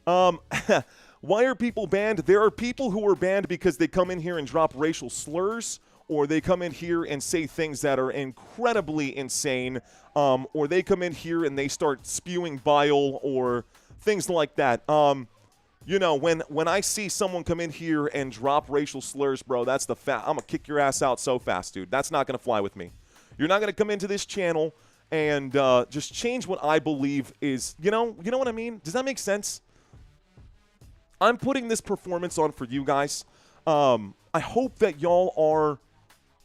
Why are people banned? There are people who are banned because they come in here and drop racial slurs, or they come in here and say things that are incredibly insane, or they come in here and they start spewing bile or things like that. You know, when I see someone come in here and drop racial slurs, bro, that's the I'm going to kick your ass out so fast, dude. That's not going to fly with me. You're not going to come into this channel and just change what I believe is, you know what I mean? Does that make sense? I'm putting this performance on for you guys. I hope that y'all are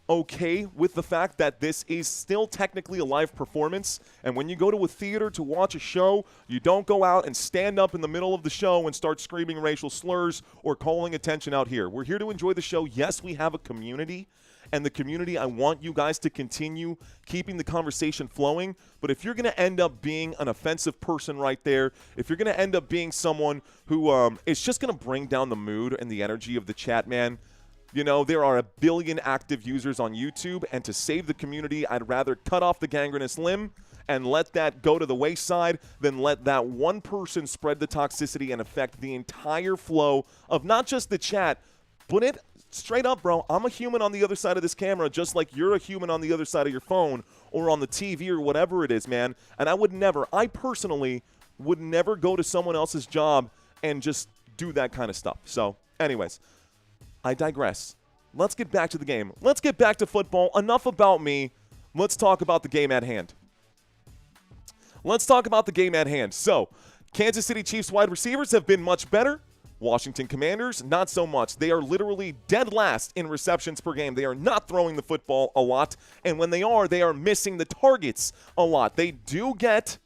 okay with the fact that this is still technically a live performance, and when you go to a theater to watch a show, you don't go out and stand up in the middle of the show and start screaming racial slurs or calling attention out here. We're here to enjoy the show. Yes, we have a community, and the community, I want you guys to continue keeping the conversation flowing, but if you're going to end up being an offensive person right there, if you're going to end up being someone who is just going to bring down the mood and the energy of the chat, man, you know, there are 1 billion active users on YouTube, and to save the community, I'd rather cut off the gangrenous limb and let that go to the wayside than let that one person spread the toxicity and affect the entire flow of not just the chat, but it straight up, bro. I'm a human on the other side of this camera, just like you're a human on the other side of your phone or on the TV or whatever it is, man. And I personally would never go to someone else's job and just do that kind of stuff. So, anyways, I digress. Let's get back to the game. Let's get back to football. Enough about me. Let's talk about the game at hand. So, Kansas City Chiefs wide receivers have been much better. Washington Commanders, not so much. They are literally dead last in receptions per game. They are not throwing the football a lot. And when they are missing the targets a lot. They do get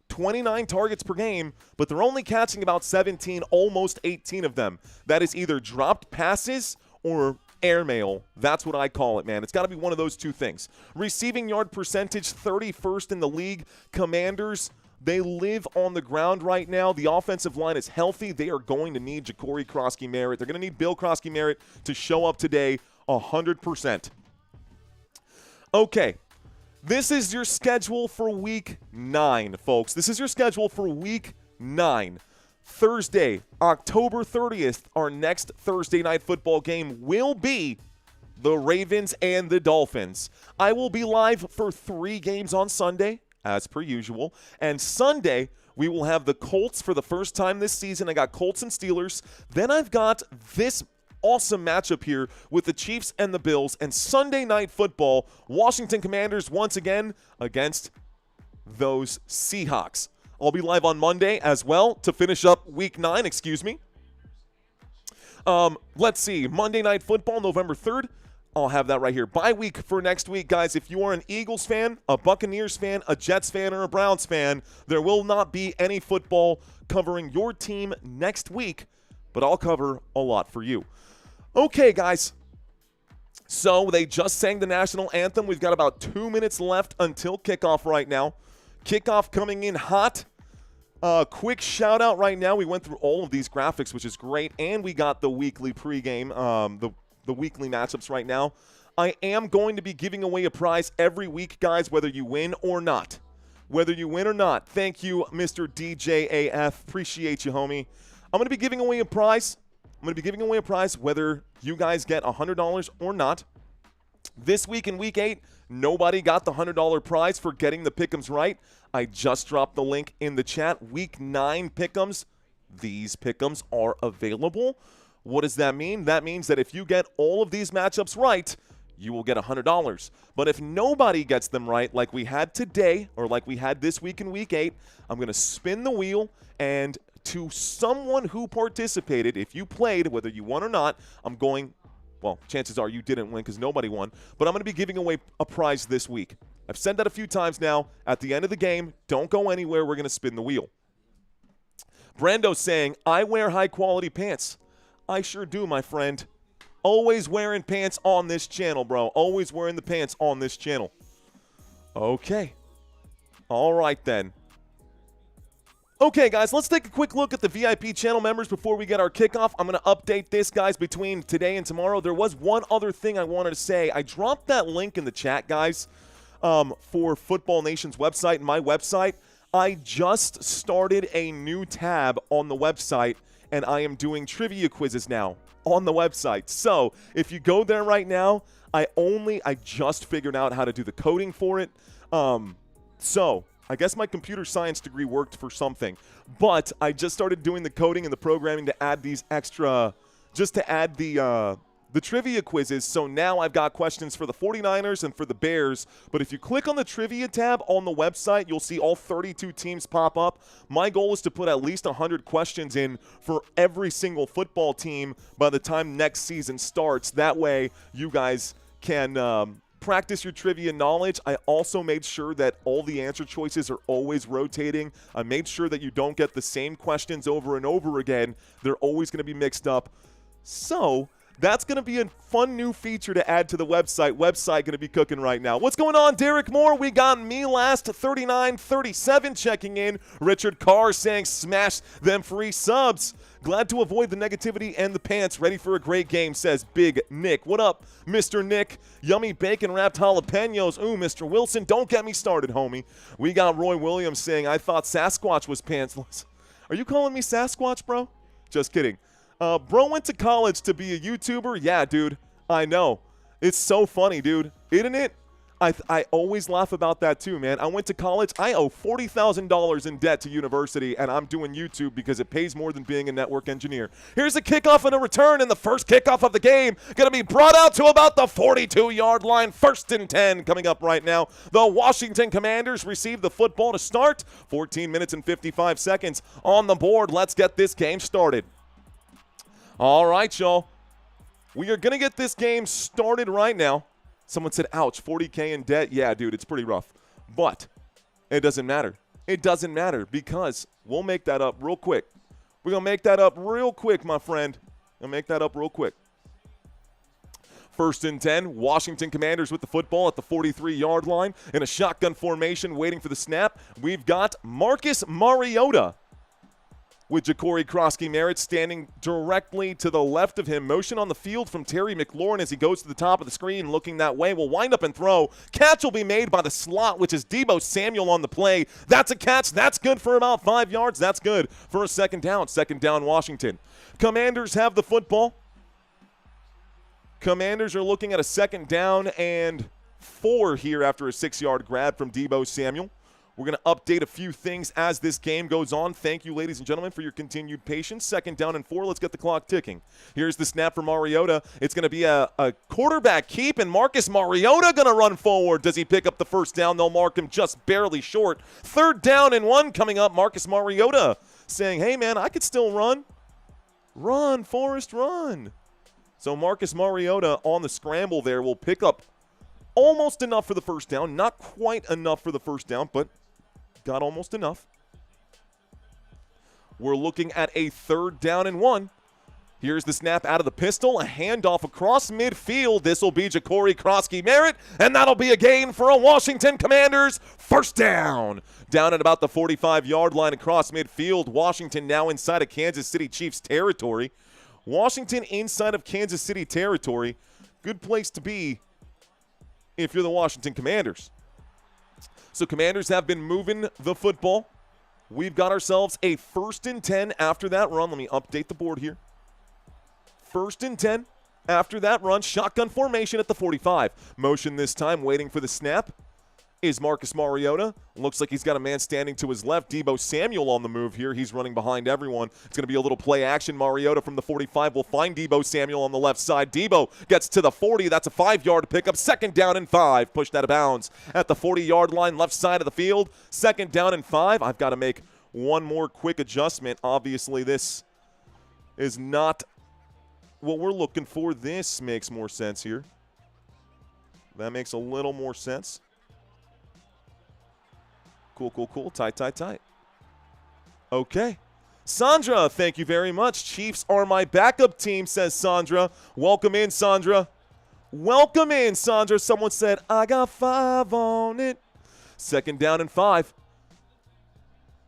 29 targets per game, but they're only catching about 17, almost 18 of them. That is either dropped passes or airmail. That's what I call it, man. It's got to be one of those two things. Receiving yard percentage, 31st in the league. Commanders, they live on the ground right now. The offensive line is healthy. They are going to need Ja'Cory Crosky-Merritt. They're going to need Bill Crosky-Merritt to show up today 100%. Okay. This is your schedule for Week 9, folks. This is your schedule for Week 9. Thursday, October 30th, our next Thursday night football game will be the Ravens and the Dolphins. I will be live for 3 games on Sunday, as per usual. And Sunday, we will have the Colts for the first time this season. I got Colts and Steelers. Then I've got this awesome matchup here with the Chiefs and the Bills. And Sunday night football, Washington Commanders once again against those Seahawks. I'll be live on Monday as well to finish up Week 9, Let's see. Monday night football, November 3rd. I'll have that right here. Bye week for next week, guys. If you are an Eagles fan, a Buccaneers fan, a Jets fan, or a Browns fan, there will not be any football covering your team next week, but I'll cover a lot for you. Okay, guys. So they just sang the national anthem. We've got about 2 minutes left until kickoff right now. Kickoff coming in hot. Quick shout out right now. We went through all of these graphics, which is great, and we got the weekly pregame, the weekly matchups right now. I am going to be giving away a prize every week, guys, whether you win or not. Whether you win or not. Thank you, Mr. DJAF. Appreciate you, homie. I'm going to be giving away a prize. Whether you guys get $100 or not. This week in Week 8, nobody got the $100 prize for getting the pick'ems right. I just dropped the link in the chat. Week 9 pick'ems. These pick'ems are available. What does that mean? That means that if you get all of these matchups right, you will get $100. But if nobody gets them right, like we had today or like we had this week in Week 8, I'm going to spin the wheel, and to someone who participated, if you played, whether you won or not, I'm going – well, chances are you didn't win because nobody won, but I'm going to be giving away a prize this week. I've said that a few times now. At the end of the game, don't go anywhere. We're going to spin the wheel. Brando's saying, I wear high-quality pants. I sure do, my friend. Always wearing pants on this channel, bro. Always wearing the pants on this channel. Okay. All right, then. Okay, guys, let's take a quick look at the VIP channel members before we get our kickoff. I'm going to update this, guys, between today and tomorrow. There was one other thing I wanted to say. I dropped that link in the chat, guys, for Football Nation's website and my website. I just started a new tab on the website, and I am doing trivia quizzes now on the website. So if you go there right now, I just figured out how to do the coding for it. So I guess my computer science degree worked for something, but I just started doing the coding and the programming to add these extra, just to add the trivia quizzes. So now I've got questions for the 49ers and for the Bears, but if you click on the trivia tab on the website, you'll see all 32 teams pop up. My goal is to put at least 100 questions in for every single football team by the time next season starts. That way you guys can practice your trivia knowledge. I also made sure that all the answer choices are always rotating. I made sure that you don't get the same questions over and over again. They're always going to be mixed up. So that's going to be a fun new feature to add to the website. Website going to be cooking right now. What's going on, Derek Moore? We got me last 3937 checking in. Richard Carr saying smash them free subs. Glad to avoid the negativity and the pants. Ready for a great game, says Big Nick. What up, Mr. Nick? Yummy bacon wrapped jalapenos. Ooh, Mr. Wilson, don't get me started, homie. We got Roy Williams saying, I thought Sasquatch was pantsless. Are you calling me Sasquatch, bro? Just kidding. Bro went to college to be a YouTuber? Yeah, dude. I know. It's so funny, dude. Isn't it? I always laugh about that too, man. I went to college. I owe $40,000 in debt to university, and I'm doing YouTube because it pays more than being a network engineer. Here's a kickoff and a return, and the first kickoff of the game going to be brought out to about the 42-yard line. 1st and 10 coming up right now. The Washington Commanders receive the football to start. 14 minutes and 55 seconds on the board. Let's get this game started. All right, y'all. We are going to get this game started right now. Someone said, ouch, 40K in debt. Yeah, dude, it's pretty rough. But it doesn't matter. It doesn't matter because we'll make that up real quick. We're going to make that up real quick, my friend. We'll make that up real quick. 1st and 10, Washington Commanders with the football at the 43-yard line in a shotgun formation waiting for the snap. We've got Marcus Mariota with Ja'Cory Krosky-Merritt standing directly to the left of him. Motion on the field from Terry McLaurin as he goes to the top of the screen looking that way. Will wind up and throw. Catch will be made by the slot, which is Deebo Samuel on the play. That's a catch. That's good for about 5 yards. That's good for a 2nd down. 2nd down, Washington. Commanders have the football. Commanders are looking at a 2nd down and 4 here after a 6-yard grab from Deebo Samuel. We're going to update a few things as this game goes on. Thank you, ladies and gentlemen, for your continued patience. 2nd down and 4. Let's get the clock ticking. Here's the snap for Mariota. It's going to be a quarterback keep, and Marcus Mariota going to run forward. Does he pick up the 1st down? They'll mark him just barely short. 3rd down and 1 coming up. Marcus Mariota saying, hey, man, I could still run. Run, Forrest, run. So Marcus Mariota on the scramble there will pick up almost enough for the 1st down. Not quite enough for the 1st down, but got almost enough. We're looking at a 3rd down and 1. Here's the snap out of the pistol. A handoff across midfield. This will be Ja'Cory Krosky-Merritt, and that'll be a gain for a Washington Commanders 1st down. Down at about the 45-yard line across midfield. Washington now inside of Kansas City Chiefs territory. Washington inside of Kansas City territory. Good place to be if you're the Washington Commanders. So Commanders have been moving the football. We've got ourselves a 1st and 10 after that run. Let me update the board here. 1st and 10 after that run. Shotgun formation at the 45. Motion this time, waiting for the snap. is Marcus Mariota. Looks like he's got a man standing to his left. Deebo Samuel on the move here. He's running behind everyone. It's going to be a little play action. Mariota from the 45 will find Deebo Samuel on the left side. Deebo gets to the 40. That's a 5-yard pickup. 2nd down and 5. Pushed out of bounds at the 40-yard line, left side of the field. 2nd down and 5. I've got to make one more quick adjustment. Obviously, this is not what we're looking for. This makes more sense here. That makes a little more sense. Cool. Tight. Okay. Sandra, thank you very much. Chiefs are my backup team, says Sandra. Welcome in, Sandra. Someone said, I got 5 on it. 2nd down and 5.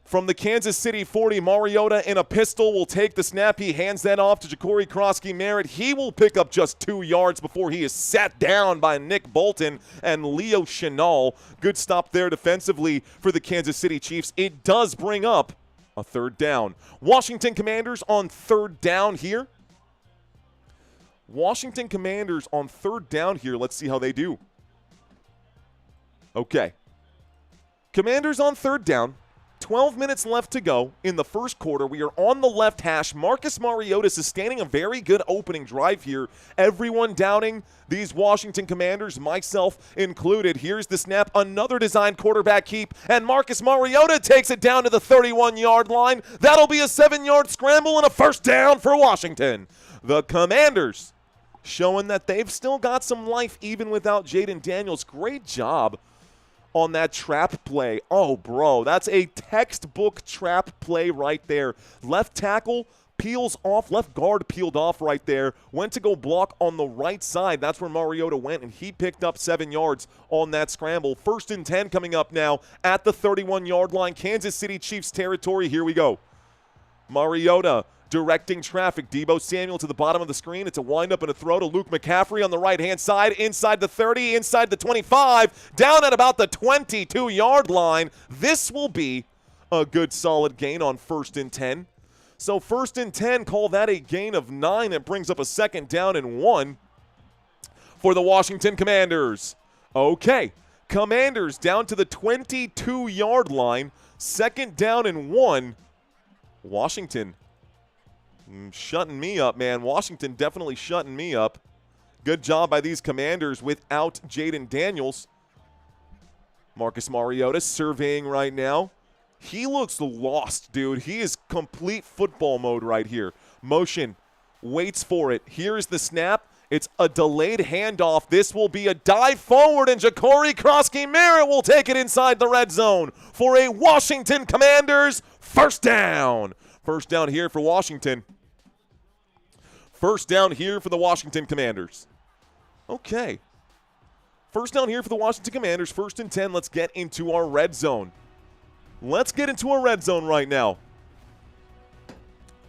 From the Kansas City 40, Mariota in a pistol will take the snap. He hands that off to Ja'Cory Krosky-Merritt. He will pick up just 2 yards before he is sat down by Nick Bolton and Leo Chenal. Good stop there defensively for the Kansas City Chiefs. It does bring up a 3rd down. Washington Commanders on 3rd down here. Let's see how they do. Okay. Commanders on 3rd down. 12 minutes left to go in the first quarter. We are on the left hash. Marcus Mariota sustaining a very good opening drive here. Everyone doubting these Washington Commanders, myself included. Here's the snap, another designed quarterback keep, and Marcus Mariota takes it down to the 31-yard line. That'll be a 7-yard scramble and a 1st down for Washington. The Commanders showing that they've still got some life even without Jaden Daniels. Great job on that trap play. Oh, bro, that's a textbook trap play right there. Left tackle peels off, left guard peeled off right there. Went to go block on the right side. That's where Mariota went, and he picked up 7 yards on that scramble. 1st and 10 coming up now at the 31-yard line. Kansas City Chiefs territory. Here we go. Mariota directing traffic. Deebo Samuel to the bottom of the screen. It's a windup and a throw to Luke McCaffrey on the right-hand side, inside the 30, inside the 25, down at about the 22-yard line. This will be a good solid gain on 1st and 10. So 1st and 10, call that a gain of 9. It brings up a 2nd down and 1 for the Washington Commanders. Okay, Commanders down to the 22-yard line. 2nd down and 1. Washington shutting me up, man. Washington definitely shutting me up. Good job by these Commanders without Jaden Daniels. Marcus Mariota surveying right now. He looks lost, dude. He is complete football mode right here. Motion, waits for it. Here's the snap. It's a delayed handoff. This will be a dive forward, and Ja'Cory Krosky-Merritt will take it inside the red zone for a Washington Commanders 1st down. 1st down here for Washington. 1st down here for the Washington Commanders. Okay. 1st down here for the Washington Commanders. 1st and 10. Let's get into our red zone. Let's get into our red zone right now.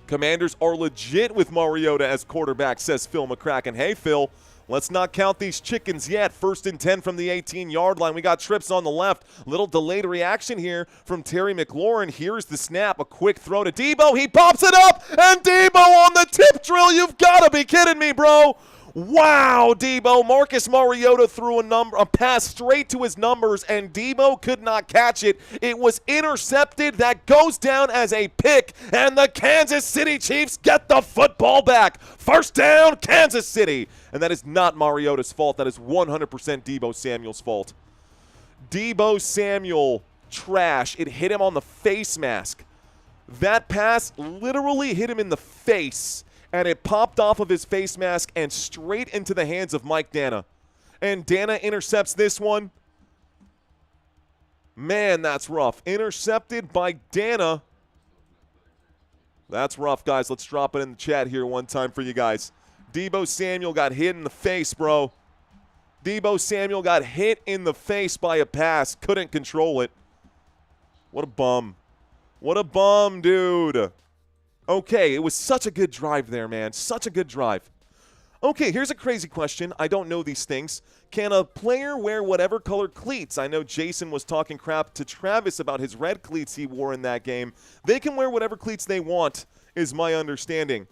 Commanders are legit with Mariota as quarterback, says Phil McCracken. Hey, Phil, let's not count these chickens yet. 1st and 10 from the 18-yard line. We got trips on the left. Little delayed reaction here from Terry McLaurin. Here's the snap. A quick throw to Deebo. He pops it up, and Deebo on the tip drill. You've got to be kidding me, bro. Wow, Deebo. Marcus Mariota threw a pass straight to his numbers, and Deebo could not catch it. It was intercepted. That goes down as a pick, and the Kansas City Chiefs get the football back. 1st down, Kansas City. And that is not Mariota's fault. That is 100% Deebo Samuel's fault. Deebo Samuel, trash. It hit him on the face mask. That pass literally hit him in the face, and it popped off of his face mask and straight into the hands of Mike Dana. And Dana intercepts this one. Man, that's rough. Intercepted by Dana. That's rough, guys. Let's drop it in the chat here one time for you guys. Deebo Samuel got hit in the face, bro. Deebo Samuel got hit in the face by a pass. Couldn't control it. What a bum. What a bum, dude. Okay, it was such a good drive there, man. Such a good drive. Okay, here's a crazy question. I don't know these things. Can a player wear whatever color cleats? I know Jason was talking crap to Travis about his red cleats he wore in that game. They can wear whatever cleats they want, is my understanding.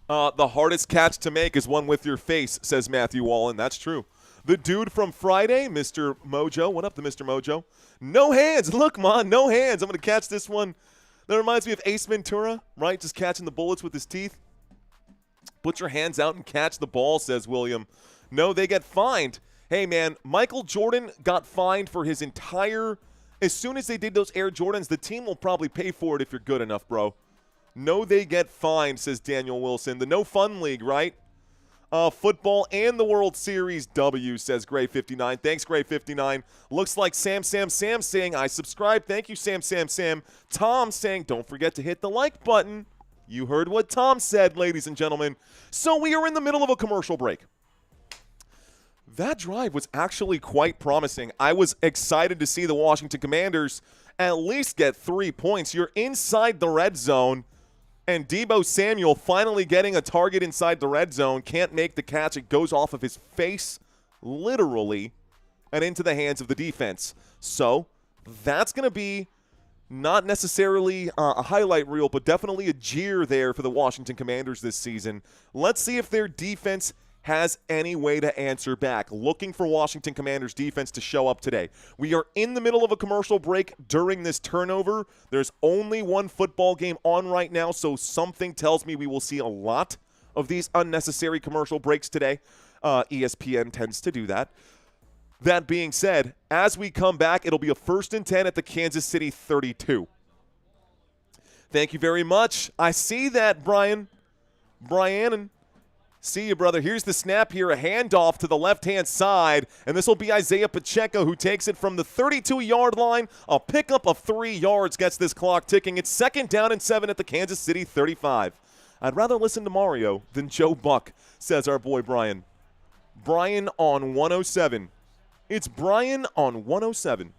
The hardest catch to make is one with your face, says Matthew Wallen. That's true. The dude from Friday, Mr. Mojo. What up to Mr. Mojo? No hands. Look, man, no hands. I'm going to catch this one. That reminds me of Ace Ventura, right? Just catching the bullets with his teeth. Put your hands out and catch the ball, says William. No, they get fined. Hey, man, Michael Jordan got fined for his entire – as soon as they did those Air Jordans, the team will probably pay for it if you're good enough, bro. No, they get fined, says Daniel Wilson. The No Fun League, right? Football and the World Series W, says Gray59. Thanks, Gray59. Looks like Sam saying, I subscribe. Thank you, Sam. Tom saying, don't forget to hit the like button. You heard what Tom said, ladies and gentlemen. So we are in the middle of a commercial break. That drive was actually quite promising. I was excited to see the Washington Commanders at least get 3 points. You're inside the red zone. And Deebo Samuel finally getting a target inside the red zone. Can't make the catch. It goes off of his face, literally, and into the hands of the defense. So that's going to be not necessarily a highlight reel, but definitely a jeer there for the Washington Commanders this season. Let's see if their defense has any way to answer back. Looking for Washington Commanders defense to show up today. We are in the middle of a commercial break during this turnover. There's only one football game on right now, so something tells me we will see a lot of these unnecessary commercial breaks today. ESPN tends to do that. That being said, as we come back, it'll be a 1st and 10 at the Kansas City 32. Thank you very much. I see that, Brian. See you, brother. Here's the snap here, a handoff to the left-hand side, and this will be Isiah Pacheco who takes it from the 32-yard line. A pickup of 3 yards gets this clock ticking. It's 2nd down and 7 at the Kansas City 35. I'd rather listen to Mario than Joe Buck, says our boy Brian. Brian on 107. It's Brian on 107.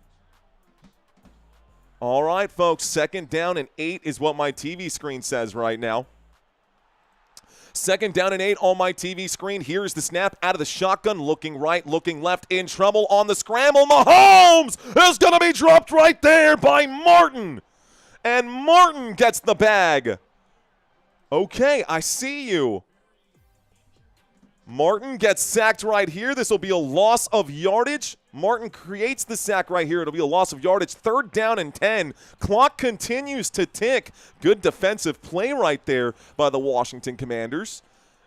All right, folks, 2nd down and 8 is what my TV screen says right now. 2nd down and 8 on my TV screen. Here's the snap out of the shotgun. Looking right, looking left. In trouble on the scramble. Mahomes is going to be dropped right there by Martin. And Martin gets the bag. Okay, I see you. Martin gets sacked right here. This will be a loss of yardage. Martin creates the sack right here. It'll be a loss of yardage. 3rd down and 10. Clock continues to tick. Good defensive play right there by the Washington Commanders.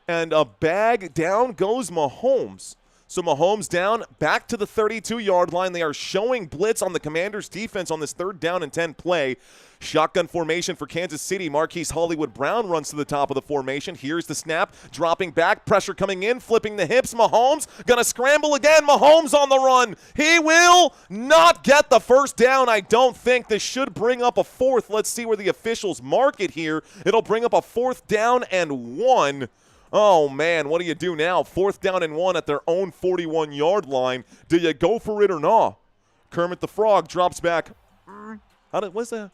And a bag down goes Mahomes. So Mahomes down, back to the 32-yard line. They are showing blitz on the Commanders' defense on this 3rd down and 10 play. Shotgun formation for Kansas City. Marquise Hollywood-Brown runs to the top of the formation. Here's the snap, dropping back, pressure coming in, flipping the hips. Mahomes gonna scramble again. Mahomes on the run. He will not get the 1st down, I don't think. This should bring up a 4th. Let's see where the officials mark it here. It'll bring up a 4th down and 1. Oh, man, what do you do now? 4th down and 1 at their own 41-yard line. Do you go for it or not? Kermit the Frog drops back. What's that?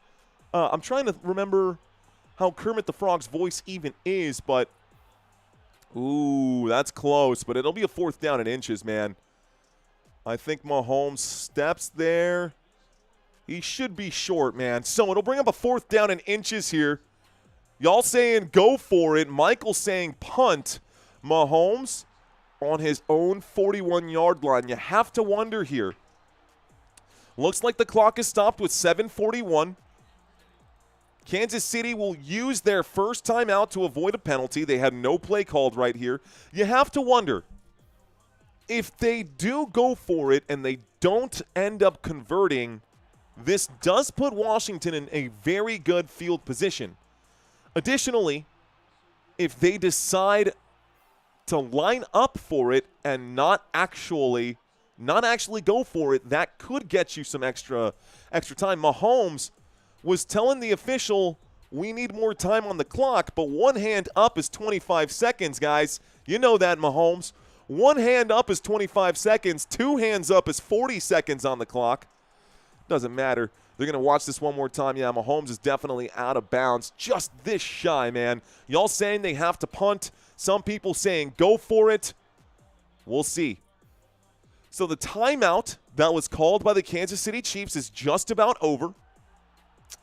I'm trying to remember how Kermit the Frog's voice even is, but ooh, that's close. But it'll be a 4th down and inches, man. I think Mahomes steps there. He should be short, man. So it'll bring up a 4th down and inches here. Y'all saying go for it. Michael saying punt. Mahomes on his own 41-yard line. You have to wonder here. Looks like the clock is stopped with 7:41. Kansas City will use their first timeout to avoid a penalty. They had no play called right here. You have to wonder, if they do go for it and they don't end up converting, this does put Washington in a very good field position. Additionally, if they decide to line up for it and not actually go for it, that could get you some extra time. Mahomes was telling the official, we need more time on the clock, but one hand up is 25 seconds, guys. You know that, Mahomes. One hand up is 25 seconds. 2 hands up is 40 seconds on the clock. Doesn't matter. They're going to watch this one more time. Yeah, Mahomes is definitely out of bounds. Just this shy, man. Y'all saying they have to punt. Some people saying go for it. We'll see. So the timeout that was called by the Kansas City Chiefs is just about over.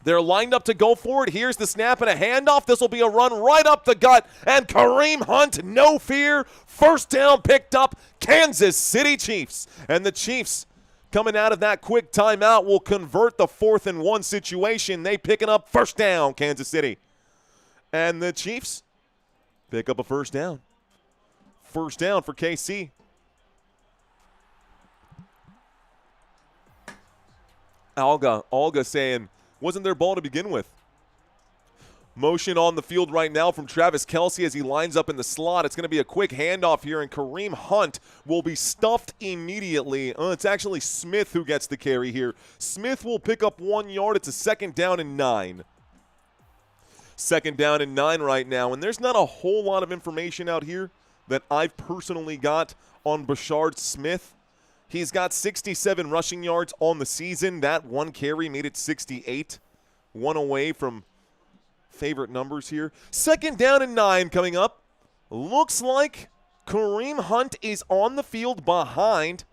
They're lined up to go for it. Here's the snap and a handoff. This will be a run right up the gut. And Kareem Hunt, no fear. First down picked up. Kansas City Chiefs. And the Chiefs, coming out of that quick timeout, will convert the 4th and 1 situation. They picking up first down, Kansas City. And the Chiefs pick up a first down. First down for KC. Olga saying, wasn't their ball to begin with. Motion on the field right now from Travis Kelce as he lines up in the slot. It's going to be a quick handoff here, and Kareem Hunt will be stuffed immediately. It's actually Smith who gets the carry here. Smith will pick up 1 yard. It's a 2nd down and 9. 2nd down and 9 right now, and there's not a whole lot of information out here that I've personally got on Bashard Smith. He's got 67 rushing yards on the season. That 1 carry made it 68. 1 away from favorite numbers here. 2nd down and 9 coming up. Looks like Kareem Hunt is on the field behind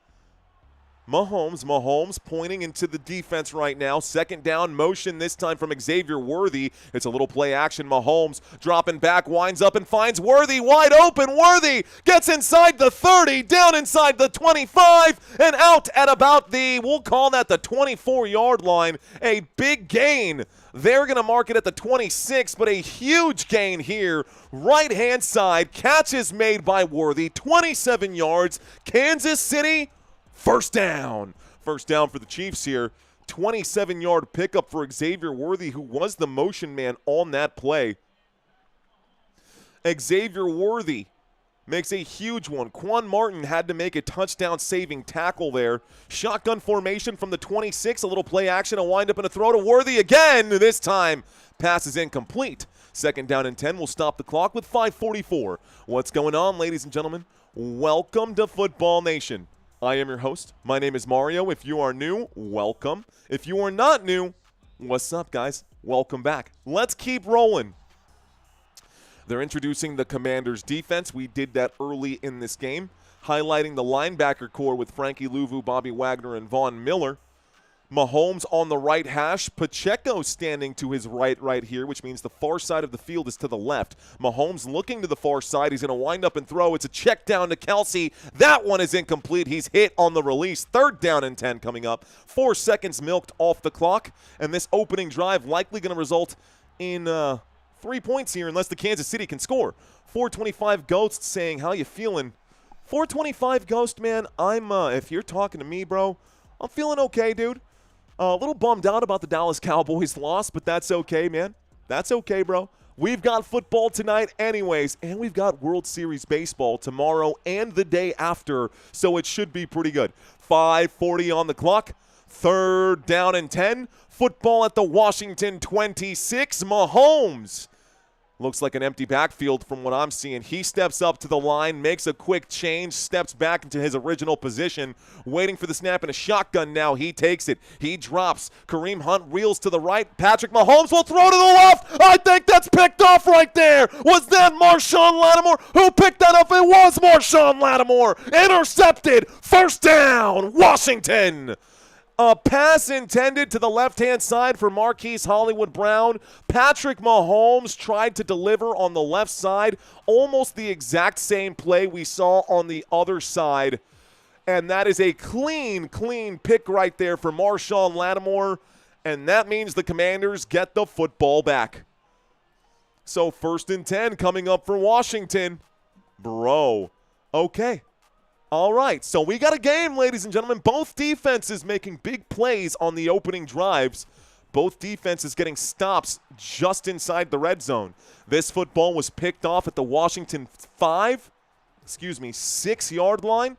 Mahomes. Mahomes pointing into the defense right now. 2nd down motion, this time from Xavier Worthy. It's a little play action. Mahomes dropping back, winds up and finds Worthy wide open. Worthy gets inside the 30, down inside the 25, and out at about we'll call that the 24-yard line. A big gain. They're going to mark it at the 26, but a huge gain here. Right-hand side, catch is made by Worthy. 27 yards. Kansas City, first down. First down for the Chiefs here. 27-yard pickup for Xavier Worthy, who was the motion man on that play. Xavier Worthy makes a huge one. Quan Martin had to make a touchdown-saving tackle there. Shotgun formation from the 26, a little play action, a wind-up and a throw to Worthy again. This time, pass is incomplete. 2nd down and 10 will stop the clock with 5:44. What's going on, ladies and gentlemen? Welcome to Football Nation. I am your host. My name is Mario. If you are new, welcome. If you are not new, what's up, guys? Welcome back. Let's keep rolling. They're introducing the Commanders' defense. We did that early in this game, highlighting the linebacker core with Frankie Louvu, Bobby Wagner, and Von Miller. Mahomes on the right hash. Pacheco standing to his right here, which means the far side of the field is to the left. Mahomes looking to the far side. He's going to wind up and throw. It's a check down to Kelce. That one is incomplete. He's hit on the release. 3rd down and 10 coming up. 4 seconds milked off the clock. And this opening drive likely going to result in 3 points here unless the Kansas City can score. 425 Ghost saying, how you feeling? 425 Ghost, man, if you're talking to me, bro, I'm feeling okay, dude. A little bummed out about the Dallas Cowboys loss, but that's okay, man. That's okay, bro. We've got football tonight anyways, and we've got World Series baseball tomorrow and the day after, so it should be pretty good. 5:40 on the clock. 3rd down and 10. Football at the Washington 26. Mahomes. Looks like an empty backfield from what I'm seeing. He steps up to the line, makes a quick change, steps back into his original position, waiting for the snap in a shotgun now. He takes it. He drops. Kareem Hunt reels to the right. Patrick Mahomes will throw to the left. I think that's picked off right there. Was that Marshawn Lattimore? Who picked that up? It was Marshawn Lattimore. Intercepted. First down, Washington. A pass intended to the left-hand side for Marquise Hollywood Brown. Patrick Mahomes tried to deliver on the left side. Almost the exact same play we saw on the other side. And that is a clean pick right there for Marshawn Lattimore. And that means the Commanders get the football back. So 1st and 10 coming up for Washington. Bro. Okay. All right, so we got a game, ladies and gentlemen. Both defenses making big plays on the opening drives. Both defenses getting stops just inside the red zone. This football was picked off at the Washington 6-yard line.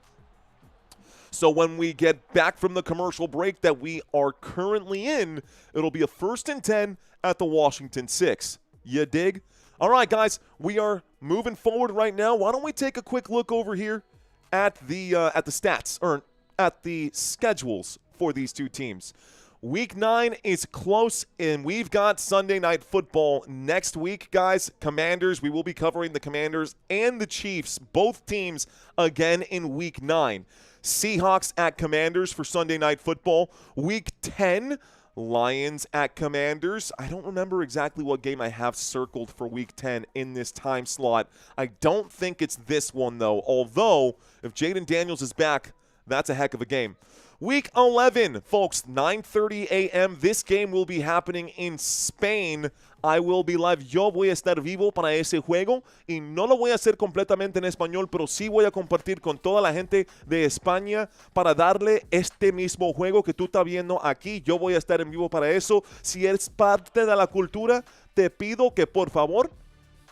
So when we get back from the commercial break that we are currently in, it'll be a 1st and 10 at the Washington 6. You dig? All right, guys, we are moving forward right now. Why don't we take a quick look over here at the stats, or at the schedules for these two teams. Week 9 is close, and we've got Sunday Night Football next week, guys. Commanders, we will be covering the Commanders and the Chiefs, both teams, again in Week 9. Seahawks at Commanders for Sunday Night Football. Week 10, Lions at Commanders. I don't remember exactly what game I have circled for Week 10 in this time slot. I don't think it's this one, though, although if Jaden Daniels is back, that's a heck of a game. Week 11, folks, 9:30 a.m. This game will be happening in Spain. I will be live. Yo voy a estar vivo para ese juego y no lo voy a hacer completamente en español, pero sí voy a compartir con toda la gente de España para darle este mismo juego que tú estás viendo aquí. Yo voy a estar en vivo para eso. Si eres parte de la cultura, te pido que por favor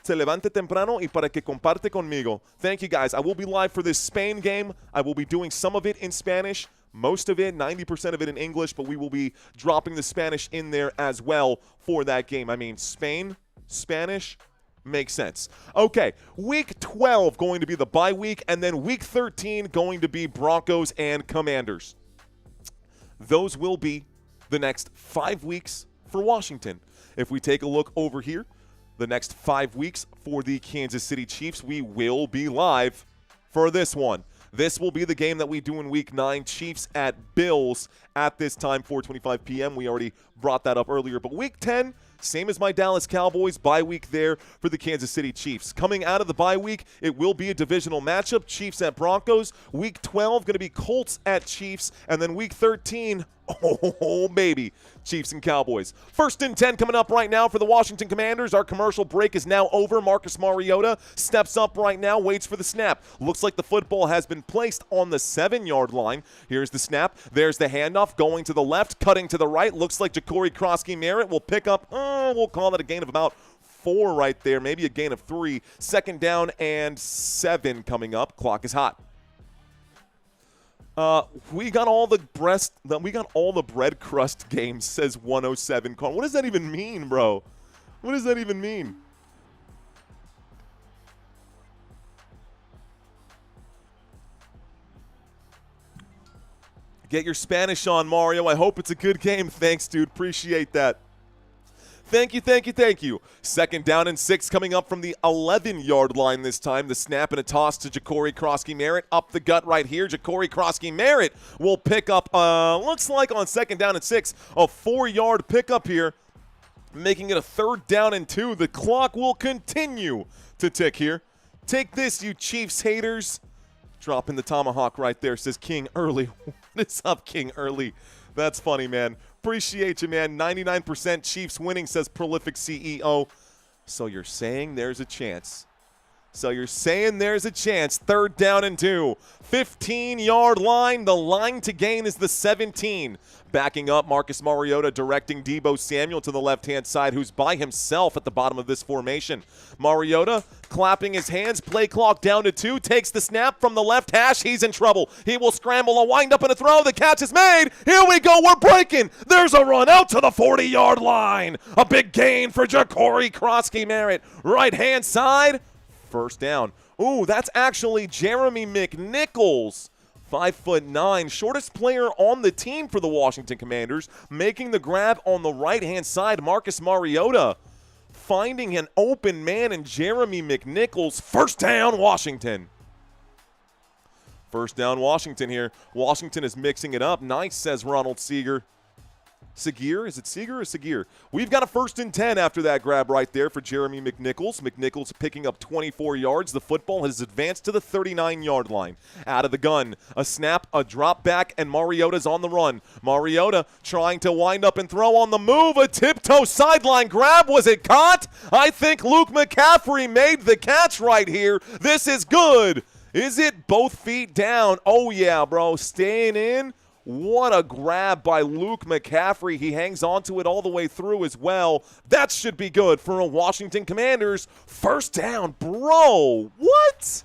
se levante temprano y para que comparte conmigo. Thank you, guys. I will be live for this Spain game. I will be doing some of it in Spanish. Most of it, 90% of it in English, but we will be dropping the Spanish in there as well for that game. I mean, Spain, Spanish, makes sense. Okay, Week 12 going to be the bye week, and then Week 13 going to be Broncos and Commanders. Those will be the next 5 weeks for Washington. If we take a look over here, the next 5 weeks for the Kansas City Chiefs, we will be live for this one. This will be the game that we do in Week 9, Chiefs at Bills at this time, 4:25 p.m. We already brought that up earlier. But Week 10, same as my Dallas Cowboys, bye week there for the Kansas City Chiefs. Coming out of the bye week, it will be a divisional matchup, Chiefs at Broncos. Week 12, going to be Colts at Chiefs. And then Week 13, oh, baby, Chiefs and Cowboys. 1st and 10 coming up right now for the Washington Commanders. Our commercial break is now over. Marcus Mariota steps up right now, waits for the snap. Looks like the football has been placed on the 7-yard line. Here's the snap. There's the handoff going to the left, cutting to the right. Looks like Ja'Cory Crosky-Merritt will pick up, we'll call it a gain of about 4 right there, maybe a gain of 3. 2nd down and 7 coming up. Clock is hot. We got all the bread crust games, says 107. What does that even mean, bro? What does that even mean? Get your Spanish on, Mario. I hope it's a good game. Thanks, dude. Appreciate that. Thank you, thank you, thank you. 2nd down and 6 coming up from the 11-yard line this time. The snap and a toss to Ja'Cory Crosky-Merritt. Up the gut right here. Ja'Cory Crosky-Merritt will pick up, looks like on 2nd down and 6, a 4-yard pickup here, making it a 3rd down and 2. The clock will continue to tick here. Take this, you Chiefs haters. Dropping the tomahawk right there, says King Early. What is up, King Early? That's funny, man. Appreciate you, man. 99% Chiefs winning, says Prolific CEO. So you're saying there's a chance. 3rd down and 2. 15-yard line. The line to gain is the 17. Backing up, Marcus Mariota directing Deebo Samuel to the left-hand side, who's by himself at the bottom of this formation. Mariota clapping his hands. Play clock down to 2. Takes the snap from the left hash. He's in trouble. He will scramble, a wind up and a throw. The catch is made. Here we go. We're breaking. There's a run out to the 40-yard line. A big gain for Ja'Cory Crosky-Merritt. Right-hand side. 1st down. Ooh, that's actually Jeremy McNichols. 5'9", shortest player on the team for the Washington Commanders, making the grab on the right-hand side. Marcus Mariota finding an open man in Jeremy McNichols. 1st down, Washington. 1st down, Washington here. Washington is mixing it up. Nice, says Ronald Seeger. Segier? Is it Seeger or Segier? We've got a 1st and 10 after that grab right there for Jeremy McNichols. McNichols picking up 24 yards. The football has advanced to the 39-yard line. Out of the gun. A snap, a drop back, and Mariota's on the run. Mariota trying to wind up and throw on the move. A tiptoe sideline grab. Was it caught? I think Luke McCaffrey made the catch right here. This is good. Is it both feet down? Oh, yeah, bro. Staying in. What a grab by Luke McCaffrey. He hangs on to it all the way through as well. That should be good for a Washington Commanders 1st down. Bro, what?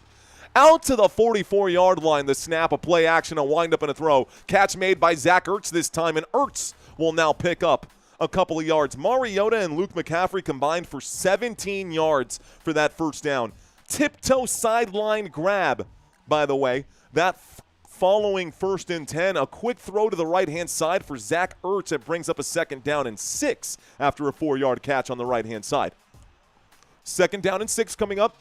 Out to the 44-yard line. The snap, a play action, a windup, and a throw. Catch made by Zach Ertz this time, and Ertz will now pick up a couple of yards. Mariota and Luke McCaffrey combined for 17 yards for that 1st down. Tiptoe sideline grab, by the way. That following 1st and 10, a quick throw to the right-hand side for Zach Ertz that brings up a 2nd down and 6 after a 4-yard catch on the right-hand side. 2nd down and 6 coming up.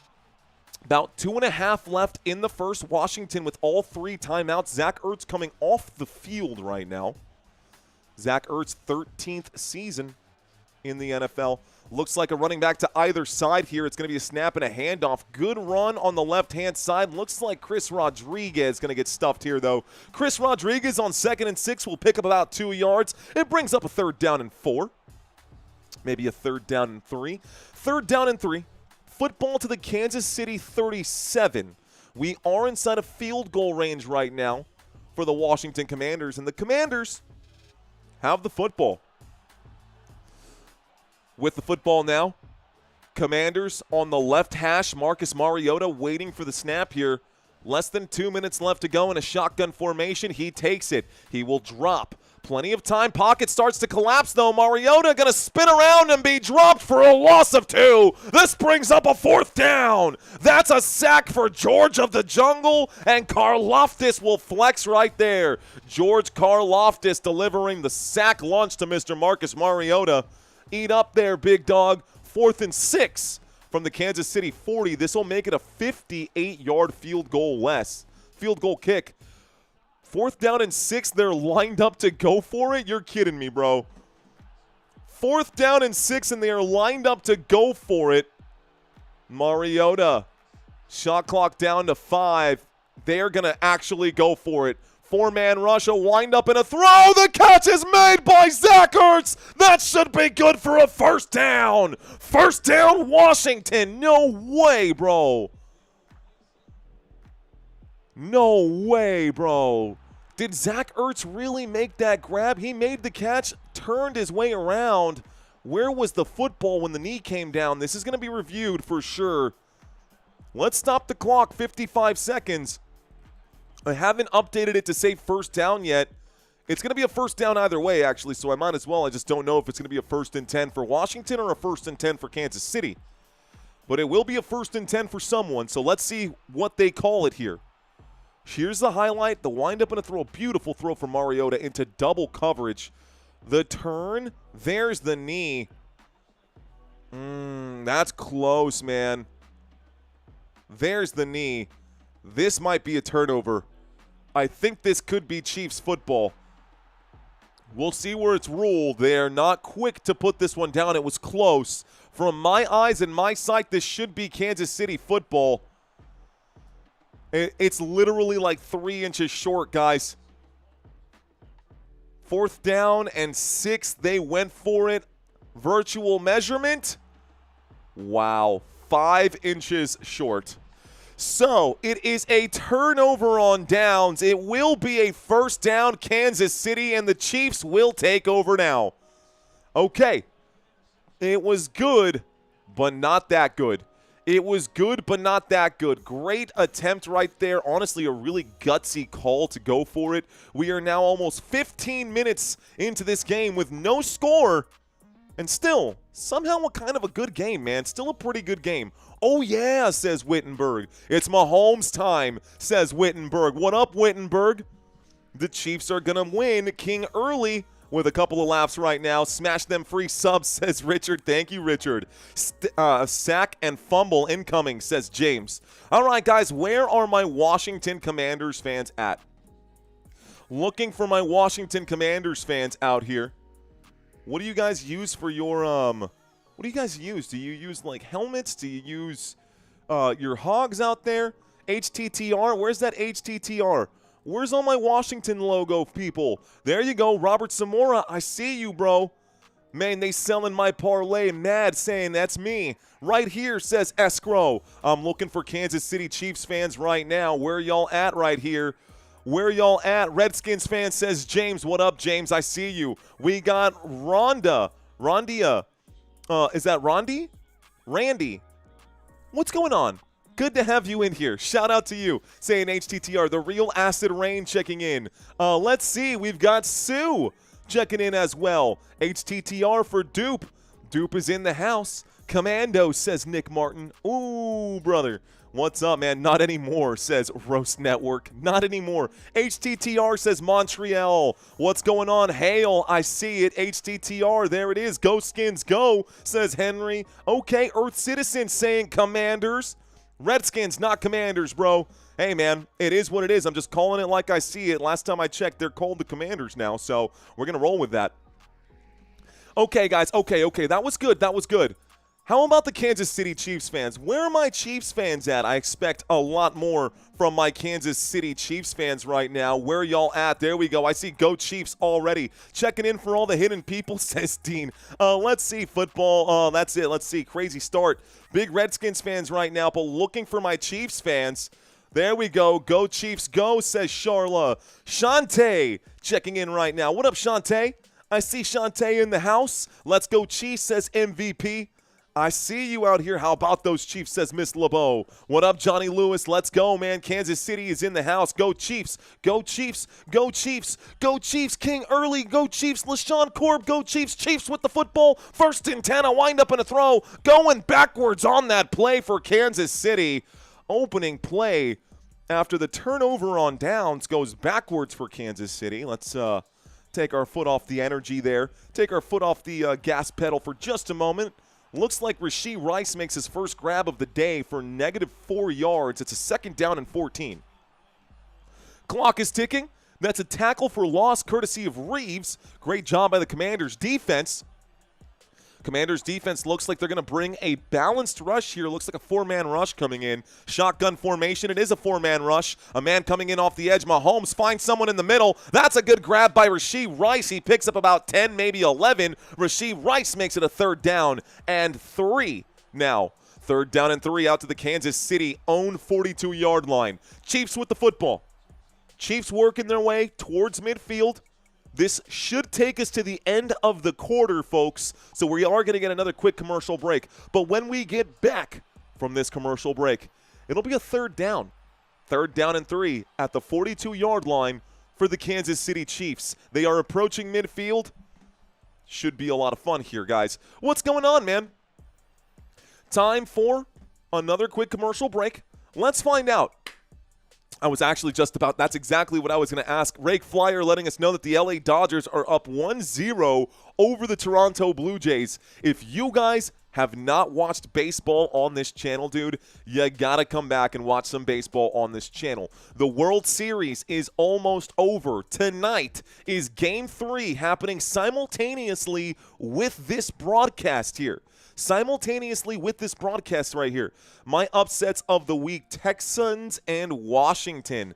About 2.5 left in the first. Washington with all 3 timeouts. Zach Ertz coming off the field right now. Zach Ertz, 13th season in the NFL. Looks like a running back to either side here. It's going to be a snap and a handoff. Good run on the left-hand side. Looks like Chris Rodriguez going to get stuffed here, though. Chris Rodriguez on 2nd and 6 will pick up about 2 yards. It brings up a 3rd down and 4. Maybe a 3rd down and 3. 3rd down and 3. Football to the Kansas City 37. We are inside of field goal range right now for the Washington Commanders, and the Commanders have the football. With the football now, Commanders on the left hash. Marcus Mariota waiting for the snap here. Less than 2 minutes left to go in a shotgun formation. He takes it. He will drop. Plenty of time. Pocket starts to collapse, though. Mariota going to spin around and be dropped for a loss of 2. This brings up a 4th down. That's a sack for George of the Jungle, and Karlaftis will flex right there. George Karlaftis delivering the sack lunch to Mr. Marcus Mariota. Eat up there, big dog. 4th and 6 from the Kansas City 40. This will make it a 58-yard field goal kick. 4th down and 6, they're lined up to go for it? You're kidding me, bro. 4th down and 6, and they are lined up to go for it. Mariota, shot clock down to 5. They're going to actually go for it. 4-man rush, a wind up and a throw. The catch is made by Zach Ertz. That should be good for a 1st down. 1st down, Washington. No way, bro. No way, bro. Did Zach Ertz really make that grab? He made the catch, turned his way around. Where was the football when the knee came down? This is going to be reviewed for sure. Let's stop the clock, 55 seconds. I haven't updated it to say 1st down yet. It's going to be a 1st down either way, actually, so I might as well. I just don't know if it's going to be a 1st and 10 for Washington or a 1st and 10 for Kansas City. But it will be a 1st and 10 for someone, so let's see what they call it here. Here's the highlight, the wind-up and a throw. Beautiful throw from Mariota into double coverage. The turn, there's the knee. That's close, man. There's the knee. This might be a turnover. I think this could be Chiefs football. We'll see where it's ruled. They're not quick to put this one down. It was close. From my eyes and my sight, this should be Kansas City football. It's literally like 3 inches short, guys. 4th down and 6. They went for it. Virtual measurement. Wow. 5 inches short. So, it is a turnover on downs. It will be a 1st down, Kansas City, and the Chiefs will take over now. Okay. It was good, but not that good. It was good, but not that good. Great attempt right there. Honestly, a really gutsy call to go for it. We are now almost 15 minutes into this game with no score. And still, somehow kind of a good game, man. Still a pretty good game. Oh, yeah, says Wittenberg. It's Mahomes time, says Wittenberg. What up, Wittenberg? The Chiefs are going to win King early with a couple of laps right now. Smash them free subs, says Richard. Thank you, Richard. Sack and fumble incoming, says James. All right, guys, where are my Washington Commanders fans at? Looking for my Washington Commanders fans out here. What do you guys use for your, what do you guys use? Do you use, like, helmets? Do you use your hogs out there? HTTR? Where's that HTTR? Where's all my Washington logo, people? There you go, Robert Zamora. I see you, bro. Man, they selling my parlay. Mad saying that's me. Right here, says Escrow. I'm looking for Kansas City Chiefs fans right now. Where y'all at right here? Where y'all at? Redskins fan, says James. What up, James? I see you. We got Rhonda. Rondia. Is that Rondi? Randy. What's going on? Good to have you in here. Shout out to you. Saying HTTR. The real Acid Rain checking in. Let's see. We've got Sue checking in as well. HTTR for Dupe. Dupe is in the house. Commando, says Nick Martin. Ooh, brother. What's up, man? Not anymore, says Roast Network. Not anymore. HTTR says Montreal. What's going on? Hail, I see it. HTTR, there it is. Go Skins, go, says Henry. Okay, Earth Citizen saying Commanders. Redskins, not Commanders, bro. Hey, man, it is what it is. I'm just calling it like I see it. Last time I checked, they're called the Commanders now, so we're going to roll with that. Okay, guys. Okay. That was good. How about the Kansas City Chiefs fans? Where are my Chiefs fans at? I expect a lot more from my Kansas City Chiefs fans right now. Where y'all at? There we go. I see Go Chiefs already. Checking in for all the hidden people, says Dean. Let's see. Football. That's it. Let's see. Crazy start. Big Redskins fans right now, but looking for my Chiefs fans. There we go. Go Chiefs, go, says Charla. Shantae checking in right now. What up, Shantae? I see Shantae in the house. Let's go Chiefs, says MVP. I see you out here. How about those Chiefs, says Miss LeBeau. What up, Johnny Lewis? Let's go, man. Kansas City is in the house. Go Chiefs. Go Chiefs. Go Chiefs. Go Chiefs. King early. Go Chiefs. LaShawn Korb. Go Chiefs. Chiefs with the football. 1st and 10. A wind up and a throw. Going backwards on that play for Kansas City. Opening play after the turnover on downs goes backwards for Kansas City. Let's take our foot off the energy there. Take our foot off the gas pedal for just a moment. Looks like Rashee Rice makes his first grab of the day for -4 yards. It's a 2nd down and 14. Clock is ticking. That's a tackle for loss courtesy of Reeves. Great job by the Commanders' defense. Commanders' defense looks like they're going to bring a balanced rush here. Looks like a 4-man rush coming in. Shotgun formation. It is a 4-man rush. A man coming in off the edge. Mahomes finds someone in the middle. That's a good grab by Rashee Rice. He picks up about 10, maybe 11. Rashee Rice makes it a 3rd down and 3 now. 3rd down and 3 out to the Kansas City own 42-yard line. Chiefs with the football. Chiefs working their way towards midfield. This should take us to the end of the quarter, folks, so we are going to get another quick commercial break. But when we get back from this commercial break, it'll be a 3rd down. 3rd down and 3 at the 42-yard line for the Kansas City Chiefs. They are approaching midfield. Should be a lot of fun here, guys. What's going on, man? Time for another quick commercial break. Let's find out. I was actually just about – that's exactly what I was going to ask. Rake Flyer letting us know that the LA Dodgers are up 1-0 over the Toronto Blue Jays. If you guys have not watched baseball on this channel, dude, you got to come back and watch some baseball on this channel. The World Series is almost over. Tonight is Game 3 happening simultaneously with this broadcast here. Simultaneously with this broadcast right here. My upsets of the week, Texans and Washington.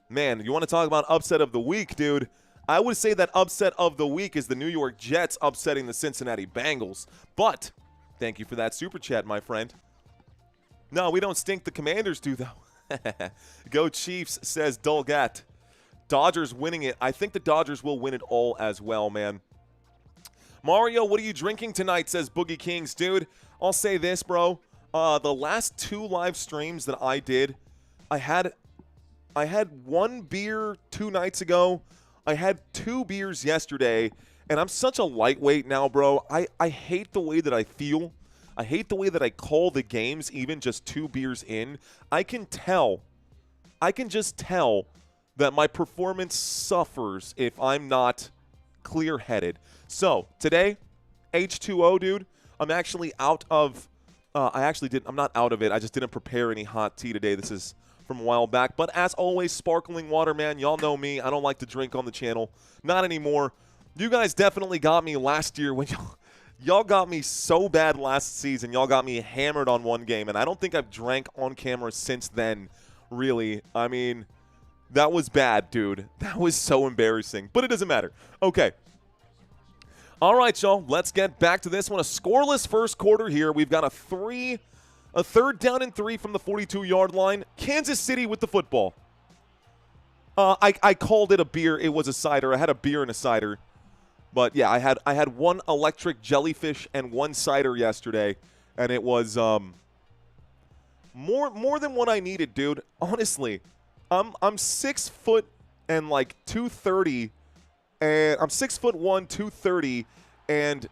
Man, you want to talk about upset of the week, dude? I would say that upset of the week is the New York Jets upsetting the Cincinnati Bengals. But thank you for that super chat, my friend. No, we don't stink. The Commanders do, though. Go Chiefs, says Dolgat. Dodgers winning it. I think the Dodgers will win it all as well, man. Mario, what are you drinking tonight, says Boogie Kings. Dude, I'll say this, bro. The last 2 live streams that I did, I had 1 beer 2 nights ago. I had 2 beers yesterday, and I'm such a lightweight now, bro. I hate the way that I feel. I hate the way that I call the games even just 2 beers in. I can just tell that my performance suffers if I'm not clear-headed. So, today, H2O, dude, I'm actually out of I'm not out of it. I just didn't prepare any hot tea today. This is from a while back. But as always, sparkling water, man. Y'all know me. I don't like to drink on the channel. Not anymore. You guys definitely got me last year when y'all got me so bad last season. Y'all got me hammered on one game. And I don't think I've drank on camera since then, really. I mean, that was bad, dude. That was so embarrassing. But it doesn't matter. Okay. All right, y'all, let's get back to this one. A scoreless first quarter here. We've got a 3rd down and 3 from the 42-yard line. Kansas City with the football. I called it a beer. It was a cider. I had a beer and a cider. But, yeah, I had 1 electric jellyfish and 1 cider yesterday, and it was more than what I needed, dude. Honestly, I'm 6 foot and like 230. And I'm 6'1", 230, and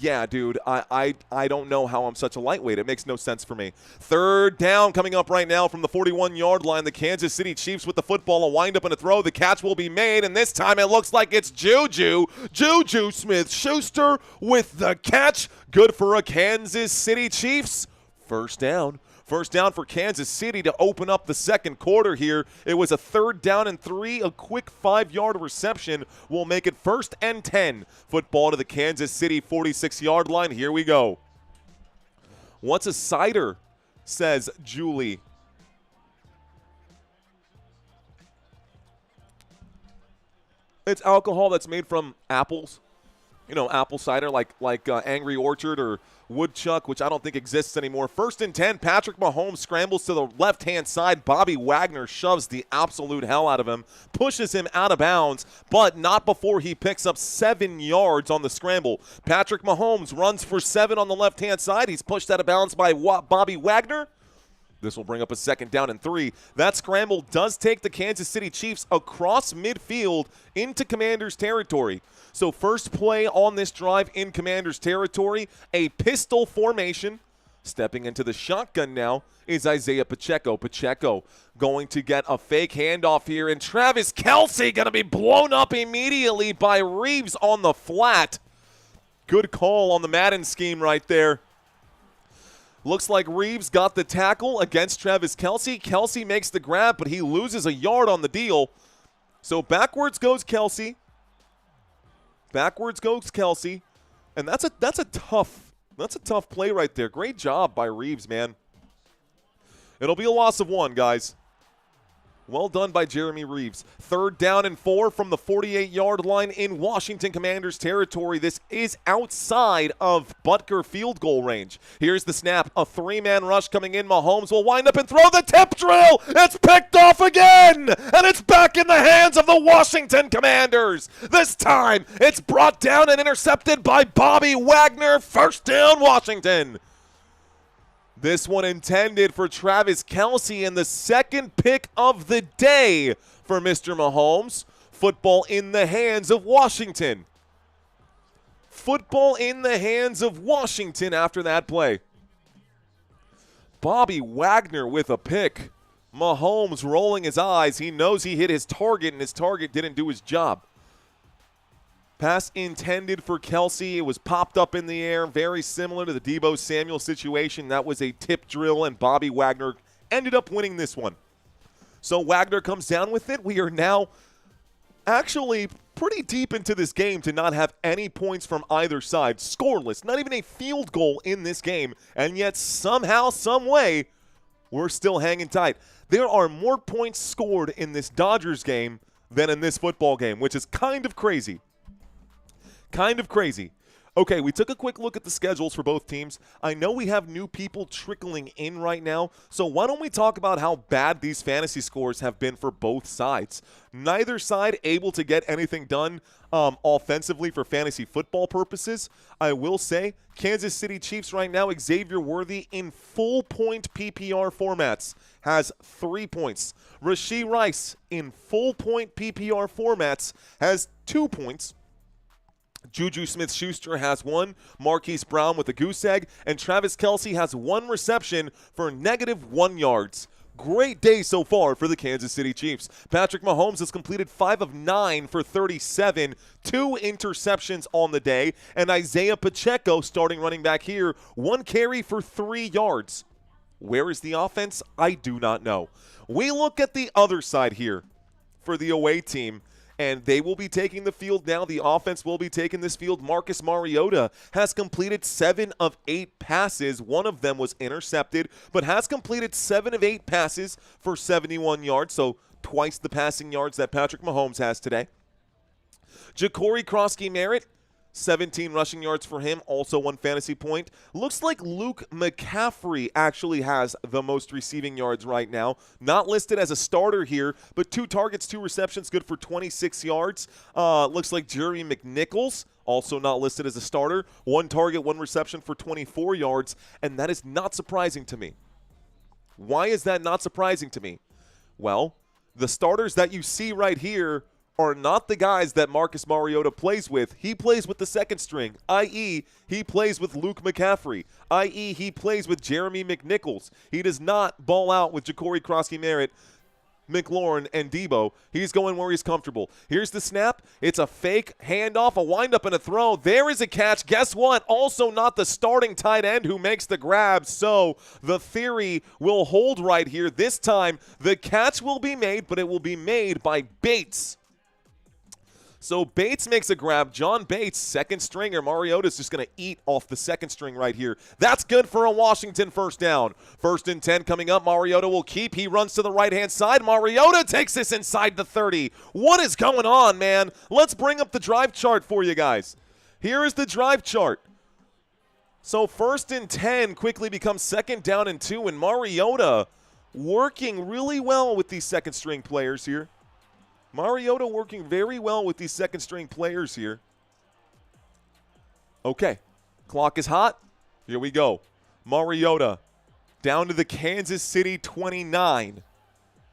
yeah, dude, I don't know how I'm such a lightweight. It makes no sense for me. 3rd down coming up right now from the 41-yard line. The Kansas City Chiefs with the football, a wind-up and a throw. The catch will be made, and this time it looks like it's Juju Smith-Schuster with the catch. Good for a Kansas City Chiefs. 1st down First down for Kansas City to open up the second quarter here. It was a 3rd down and 3. A quick 5-yard reception will make it 1st and 10. Football to the Kansas City 46-yard line. Here we go. What's a cider, says Julie. It's alcohol that's made from apples. You know, apple cider like Angry Orchard or Woodchuck, which I don't think exists anymore. 1st and 10, Patrick Mahomes scrambles to the left-hand side. Bobby Wagner shoves the absolute hell out of him, pushes him out of bounds, but not before he picks up 7 yards on the scramble. Patrick Mahomes runs for 7 on the left-hand side. He's pushed out of bounds by Bobby Wagner. This will bring up a 2nd down and 3. That scramble does take the Kansas City Chiefs across midfield into Commanders territory. So first play on this drive in Commanders territory, a pistol formation. Stepping into the shotgun now is Isiah Pacheco. Pacheco going to get a fake handoff here, and Travis Kelce going to be blown up immediately by Reeves on the flat. Good call on the Madden scheme right there. Looks like Reeves got the tackle against Travis Kelce. Kelce makes the grab, but he loses a yard on the deal. So backwards goes Kelce. Backwards goes Kelce. And that's a tough play right there. Great job by Reeves, man. It'll be a loss of 1, guys. Well done by Jeremy Reeves. 3rd down and 4 from the 48-yard line in Washington Commanders territory. This is outside of Butker field goal range. Here's the snap. A 3-man rush coming in. Mahomes will wind up and throw the tip drill. It's picked off again, and it's back in the hands of the Washington Commanders. This time, it's brought down and intercepted by Bobby Wagner. 1st down, Washington. This one intended for Travis Kelce, and the 2nd pick of the day for Mr. Mahomes. Football in the hands of Washington. Football in the hands of Washington after that play. Bobby Wagner with a pick. Mahomes rolling his eyes. He knows he hit his target, and his target didn't do his job. Pass intended for Kelce. It was popped up in the air, very similar to the Deebo Samuel situation. That was a tip drill, and Bobby Wagner ended up winning this one. So Wagner comes down with it. We are now actually pretty deep into this game to not have any points from either side. Scoreless, not even a field goal in this game, and yet somehow, some way, we're still hanging tight. There are more points scored in this Dodgers game than in this football game, which is kind of crazy. Kind of crazy. Okay, we took a quick look at the schedules for both teams. I know we have new people trickling in right now, so why don't we talk about how bad these fantasy scores have been for both sides. Neither side able to get anything done offensively for fantasy football purposes. I will say, Kansas City Chiefs right now, Xavier Worthy in full-point PPR formats has 3 points. Rashee Rice in full-point PPR formats has 2 points. Juju Smith-Schuster has 1, Marquise Brown with a goose egg, and Travis Kelce has 1 reception for -1 yards. Great day so far for the Kansas City Chiefs. Patrick Mahomes has completed 5 of 9 for 37, 2 interceptions on the day, and Isiah Pacheco, starting running back here, 1 carry for 3 yards. Where is the offense? I do not know. We look at the other side here for the away team, and they will be taking the field now. The offense will be taking this field. Marcus Mariota has completed 7 of 8 passes. 1 of them was intercepted, but has completed 7 of 8 passes for 71 yards, so twice the passing yards that Patrick Mahomes has today. Ja'Cory Krosky-Merritt, 17 rushing yards for him, also 1 fantasy point. Looks like Luke McCaffrey actually has the most receiving yards right now. Not listed as a starter here, but 2 targets, 2 receptions, good for 26 yards. Looks like Jerry McNichols, also not listed as a starter. 1 target, 1 reception for 24 yards, and that is not surprising to me. Why is that not surprising to me? Well, the starters that you see right here are not the guys that Marcus Mariota plays with. He plays with the second string, i.e., he plays with Luke McCaffrey, i.e., he plays with Jeremy McNichols. He does not ball out with Ja'Cory Krosky-Merritt. McLaurin, and Debo. He's going where he's comfortable. Here's the snap. It's a fake handoff, a windup, and a throw. There is a catch. Guess what? Also not the starting tight end who makes the grab. So the theory will hold right here. This time, the catch will be made, but it will be made by Bates. So Bates makes a grab. John Bates, second stringer. Mariota's just going to eat off the second string right here. That's good for a Washington first down. 1st and 10 coming up. Mariota will keep. He runs to the right-hand side. Mariota takes this inside the 30. What is going on, man? Let's bring up the drive chart for you guys. Here is the drive chart. So 1st and 10 quickly becomes 2nd down and 2, and Mariota working really well with these second-string players here. Mariota working very well with these second-string players here. Okay, clock is hot. Here we go. Mariota down to the Kansas City 29.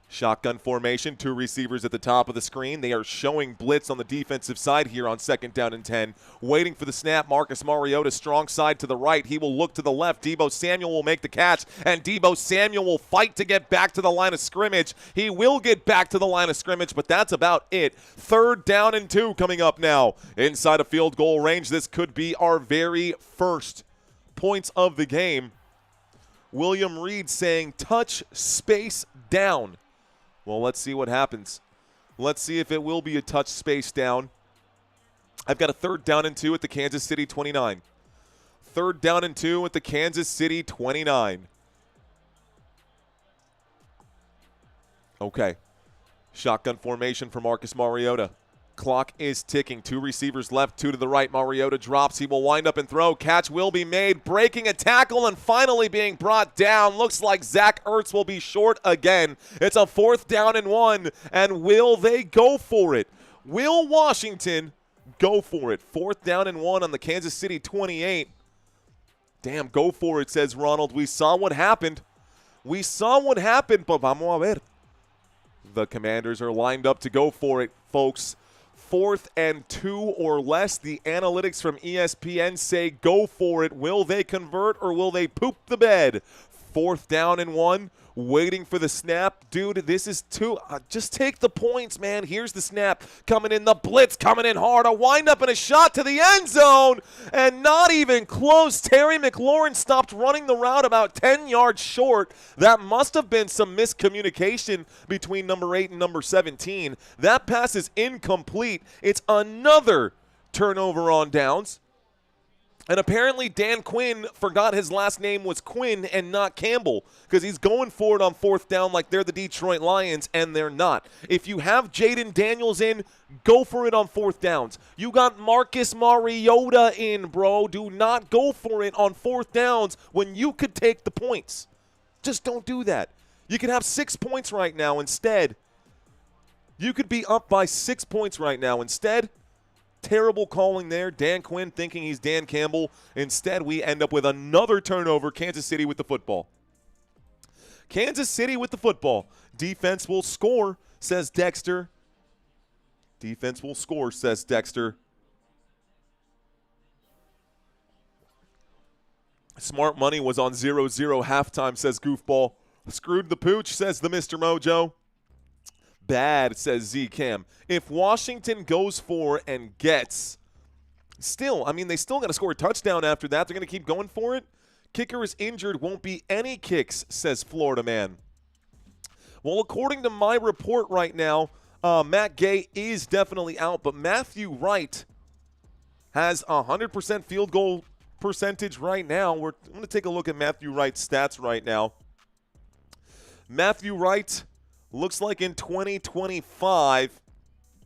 Shotgun formation, 2 receivers at the top of the screen. They are showing blitz on the defensive side here on 2nd down and 10. Waiting for the snap, Marcus Mariota, strong side to the right. He will look to the left. Debo Samuel will make the catch, and Debo Samuel will fight to get back to the line of scrimmage. He will get back to the line of scrimmage, but that's about it. 3rd down and 2 coming up now. Inside of field goal range, this could be our very first points of the game. William Reed saying touch space down. Well, let's see what happens. Let's see if it will be a touch space down. I've got a 3rd down and 2 at the Kansas City 29. 3rd down and 2 at the Kansas City 29. Okay. Shotgun formation for Marcus Mariota. Clock is ticking. 2 receivers left, 2 to the right. Mariota drops. He will wind up and throw. Catch will be made. Breaking a tackle and finally being brought down. Looks like Zach Ertz will be short again. It's a 4th down and 1. And will they go for it? Will Washington go for it? 4th down and 1 on the Kansas City 28. Damn, go for it, says Ronald. We saw what happened. We saw what happened, but vamos a ver. The Commanders are lined up to go for it, folks. 4th and 2 or less. The analytics from ESPN say go for it. Will they convert or will they poop the bed? 4th down and 1. Waiting for the snap. Dude, this is too just take the points, man. Here's the snap coming in. The blitz coming in hard. A windup and a shot to the end zone. And not even close. Terry McLaurin stopped running the route about 10 yards short. That must have been some miscommunication between number 8 and number 17. That pass is incomplete. It's another turnover on downs. And apparently Dan Quinn forgot his last name was Quinn and not Campbell, because he's going for it on 4th down like they're the Detroit Lions, and they're not. If you have Jaden Daniels in, go for it on 4th downs. You got Marcus Mariota in, bro. Do not go for it on 4th downs when you could take the points. Just don't do that. You could have 6 points right now instead. You could be up by 6 points right now instead. Terrible calling there. Dan Quinn thinking he's Dan Campbell. Instead, we end up with another turnover. Kansas City with the football. Kansas City with the football. Defense will score, says Dexter. Defense will score, says Dexter. Smart money was on 0-0 halftime, says Goofball. Screwed the pooch, says the Mr. Mojo. Bad, says Z-Cam. If Washington goes for and gets, still, I mean, they still got to score a touchdown after that. They're going to keep going for it. Kicker is injured. Won't be any kicks, says Florida Man. Well, according to my report right now, Matt Gay is definitely out, but Matthew Wright has 100% field goal percentage right now. I'm going to take a look at Matthew Wright's stats right now. Matthew Wright looks like in 2025,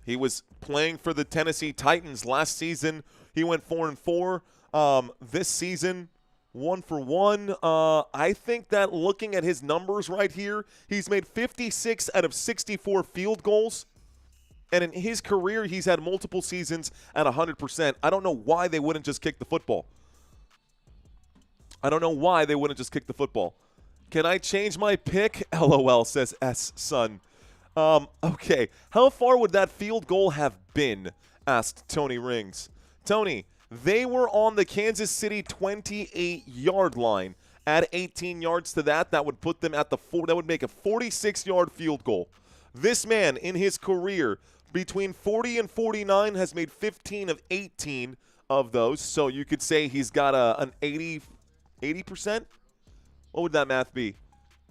he was playing for the Tennessee Titans last season. He went 4-4. This season, 1 for 1. I think that looking at his numbers right here, he's made 56 out of 64 field goals. And in his career, he's had multiple seasons at 100%. I don't know why they wouldn't just kick the football. Can I change my pick? LOL, says S-Son. Okay. How far would that field goal have been? Asked Tony Rings. Tony, they were on the Kansas City 28-yard line. Add 18 yards to that. That would put them at the that would make a 46-yard field goal. This man in his career between 40 and 49 has made 15 of 18 of those. So you could say he's got an 80%? What would that math be?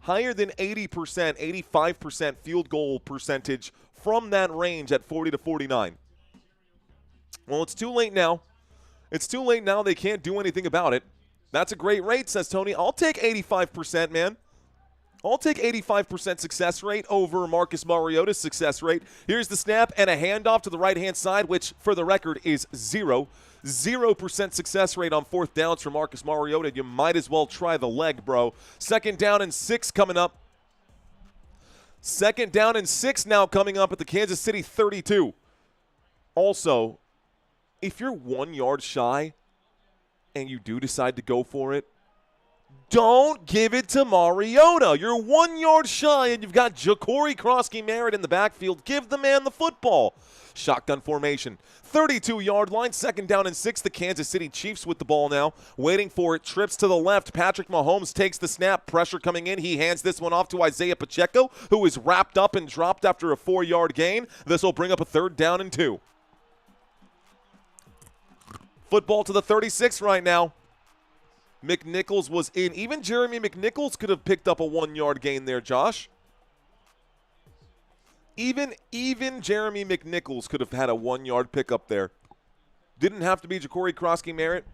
Higher than 80%, 85% field goal percentage from that range at 40 to 49. Well, it's too late now. It's too late now. They can't do anything about it. That's a great rate, says Tony. I'll take 85%, man. I'll take 85% success rate over Marcus Mariota's success rate. Here's the snap and a handoff to the right-hand side, which, for the record, is 0%. 0% success rate on fourth downs for Marcus Mariota. You might as well try the leg, bro. 2nd down and 6 coming up. 2nd down and 6 now coming up at the Kansas City 32. Also, if you're 1 yard shy and you do decide to go for it, don't give it to Mariota. You're 1 yard shy and you've got Ja'Cory Krosky-Merritt in the backfield. Give the man the football. Shotgun formation. 32-yard line, 2nd down and 6. The Kansas City Chiefs with the ball now. Waiting for it. Trips to the left. Patrick Mahomes takes the snap. Pressure coming in. He hands this one off to Isiah Pacheco, who is wrapped up and dropped after a 4-yard gain. This will bring up a 3rd down and 2. Football to the 36 right now. McNichols was in. Even Jeremy McNichols could have picked up a 1-yard gain there, Josh. Even Jeremy McNichols could have had a 1-yard pickup there. Didn't have to be Ja'Cory Krosky-Merritt.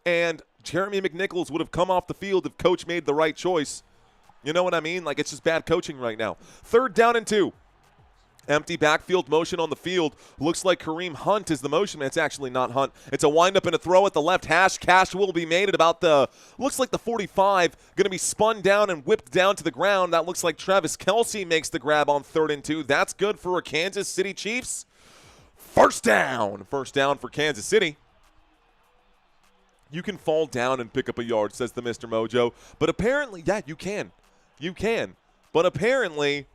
And Jeremy McNichols would have come off the field if coach made the right choice. You know what I mean? Like, it's just bad coaching right now. 3rd down and 2. Empty backfield motion on the field. Looks like Kareem Hunt is the motion man. It's actually not Hunt. It's a windup and a throw at the left hash. Cash will be made at about the, looks like the 45. Going to be spun down and whipped down to the ground. That looks like Travis Kelce makes the grab on 3rd and 2. That's good for a Kansas City Chiefs. 1st down. 1st down for Kansas City. You can fall down and pick up a yard, says the Mr. Mojo. But apparently, yeah, you can. You can. But apparently,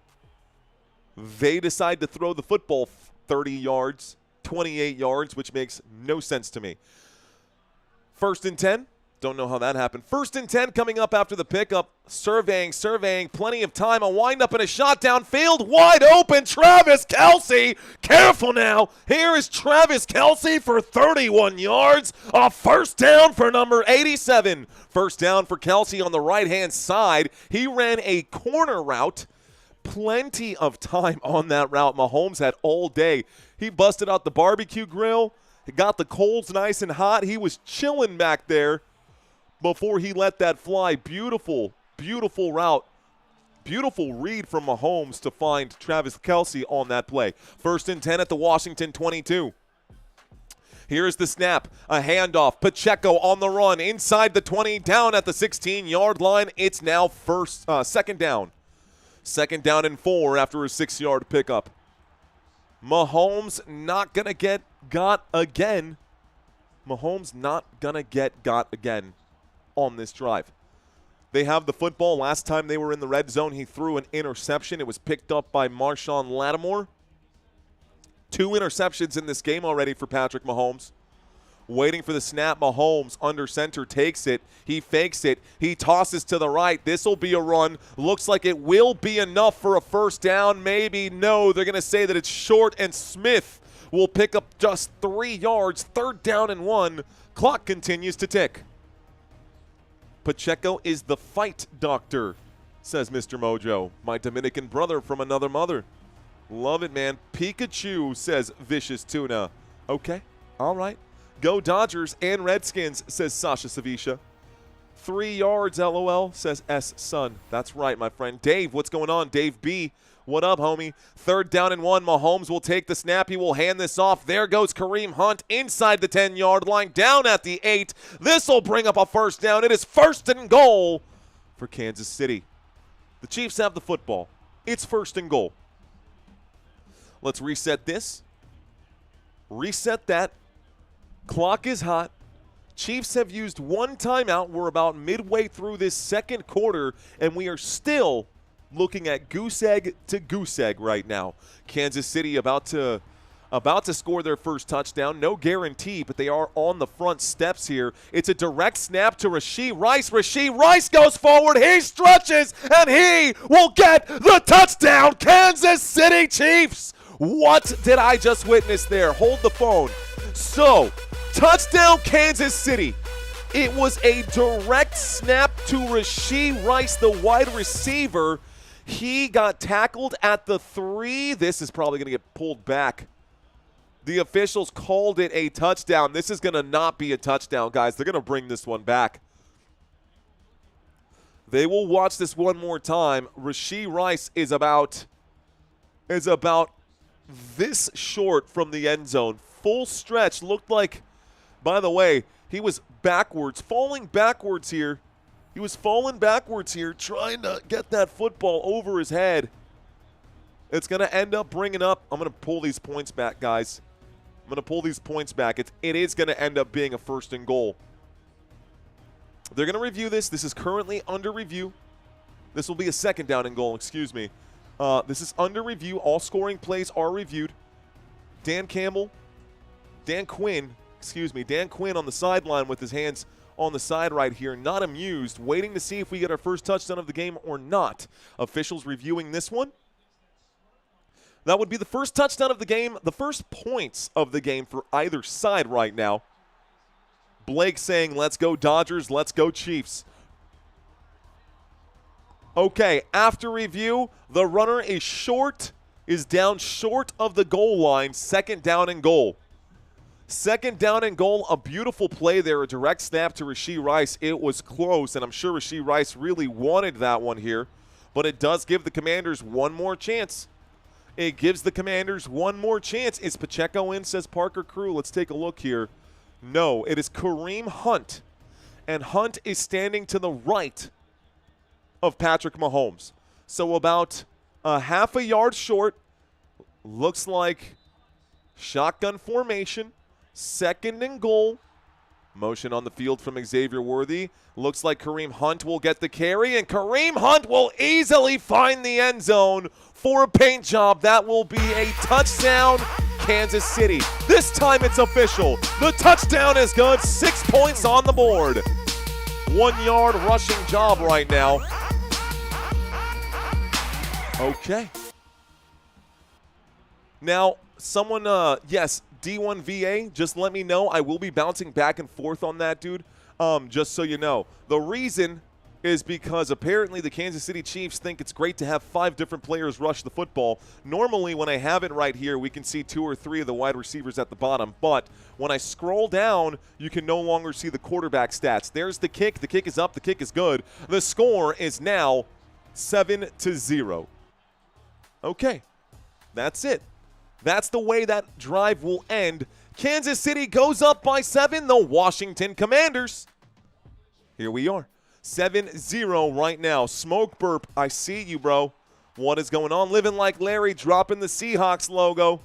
they decide to throw the football 30 yards, 28 yards, which makes no sense to me. 1st and 10. Don't know how that happened. 1st and 10 coming up after the pickup. Surveying. Plenty of time. A windup and a shot downfield. Wide open. Travis Kelce. Careful now. Here is Travis Kelce for 31 yards. A 1st down for number 87. 1st down for Kelce on the right-hand side. He ran a corner route. Plenty of time on that route. Mahomes had all day. He busted out the barbecue grill. He got the coals nice and hot. He was chilling back there before he let that fly. Beautiful, beautiful route. Beautiful read from Mahomes to find Travis Kelce on that play. 1st and 10 at the Washington 22. Here's the snap, a handoff. Pacheco on the run inside the 20, down at the 16-yard line. It's now 2nd down. 2nd down and 4 after a 6-yard pickup. Mahomes not going to get got again. Mahomes not going to get got again on this drive. They have the football. Last time they were in the red zone, he threw an interception. It was picked up by Marshawn Lattimore. 2 interceptions in this game already for Patrick Mahomes. Waiting for the snap. Mahomes under center takes it. He fakes it. He tosses to the right. This will be a run. Looks like it will be enough for a 1st down. Maybe no. They're going to say that it's short, and Smith will pick up just 3 yards. 3rd down and 1. Clock continues to tick. Pacheco is the fight doctor, says Mr. Mojo. My Dominican brother from another mother. Love it, man. Pikachu, says Vicious Tuna. Okay. All right. Go Dodgers and Redskins, says Sasha Savisha. 3 yards, LOL, says S. Son. That's right, my friend. Dave, what's going on? Dave B. What up, homie? 3rd down and 1. Mahomes will take the snap. He will hand this off. There goes Kareem Hunt inside the 10-yard line, down at the 8. This will bring up a 1st down. It is 1st and goal for Kansas City. The Chiefs have the football. It's 1st and goal. Let's reset this. Reset that. Clock is hot. Chiefs have used 1 timeout. We're about midway through this 2nd quarter, and we are still looking at goose egg to goose egg right now. Kansas City about to about to score their first touchdown. No guarantee, but they are on the front steps here. It's a direct snap to Rashee Rice. Rashee Rice goes forward. He stretches, and he will get the touchdown. Kansas City Chiefs. What did I just witness there? Hold the phone. So, touchdown Kansas City. It was a direct snap to Rashee Rice, the wide receiver. He got tackled at the 3. This is probably going to get pulled back. The officials called it a touchdown. This is going to not be a touchdown, guys. They're going to bring this one back. They will watch this one more time. Rashee Rice is about this short from the end zone. Full stretch. Looked like, by the way, he was backwards, falling backwards here. He was falling backwards here, trying to get that football over his head. It's going to end up bringing up. I'm going to pull these points back, guys. I'm going to pull these points back. It is going to end up being a 1st and goal. They're going to review this. This is currently under review. This will be a 2nd down and goal, excuse me. This is under review. All scoring plays are reviewed. Dan Quinn on the sideline with his hands on the side right here, not amused, waiting to see if we get our first touchdown of the game or not. Officials reviewing this one. That would be the first touchdown of the game, the first points of the game for either side right now. Blake saying, let's go Dodgers, let's go Chiefs. Okay, after review, the runner is down short of the goal line, 2nd down and goal. 2nd down and goal, a beautiful play there, a direct snap to Rashee Rice. It was close, and I'm sure Rashee Rice really wanted that one here, but it does give the Commanders one more chance. It gives the Commanders one more chance. Is Pacheco in, says Parker Crew. Let's take a look here. No, it is Kareem Hunt, and Hunt is standing to the right of Patrick Mahomes. So about a half a yard short. Looks like shotgun formation. 2nd and goal. Motion on the field from Xavier Worthy. Looks like Kareem Hunt will get the carry, and Kareem Hunt will easily find the end zone for a paint job. That will be a touchdown, Kansas City. This time it's official. The touchdown is good. 6 points on the board. 1 yard rushing job right now. Okay. Now, someone, yes, D1VA, just let me know. I will be bouncing back and forth on that, dude, just so you know. The reason is because apparently the Kansas City Chiefs think it's great to have 5 different players rush the football. Normally, when I have it right here, we can see 2 or 3 of the wide receivers at the bottom. But when I scroll down, you can no longer see the quarterback stats. There's the kick. The kick is up. The kick is good. The score is now 7-0. Okay, that's it. That's the way that drive will end. Kansas City goes up by 7. The Washington Commanders. Here we are. 7-0 right now. Smoke burp. I see you, bro. What is going on? Living like Larry, dropping the Seahawks logo.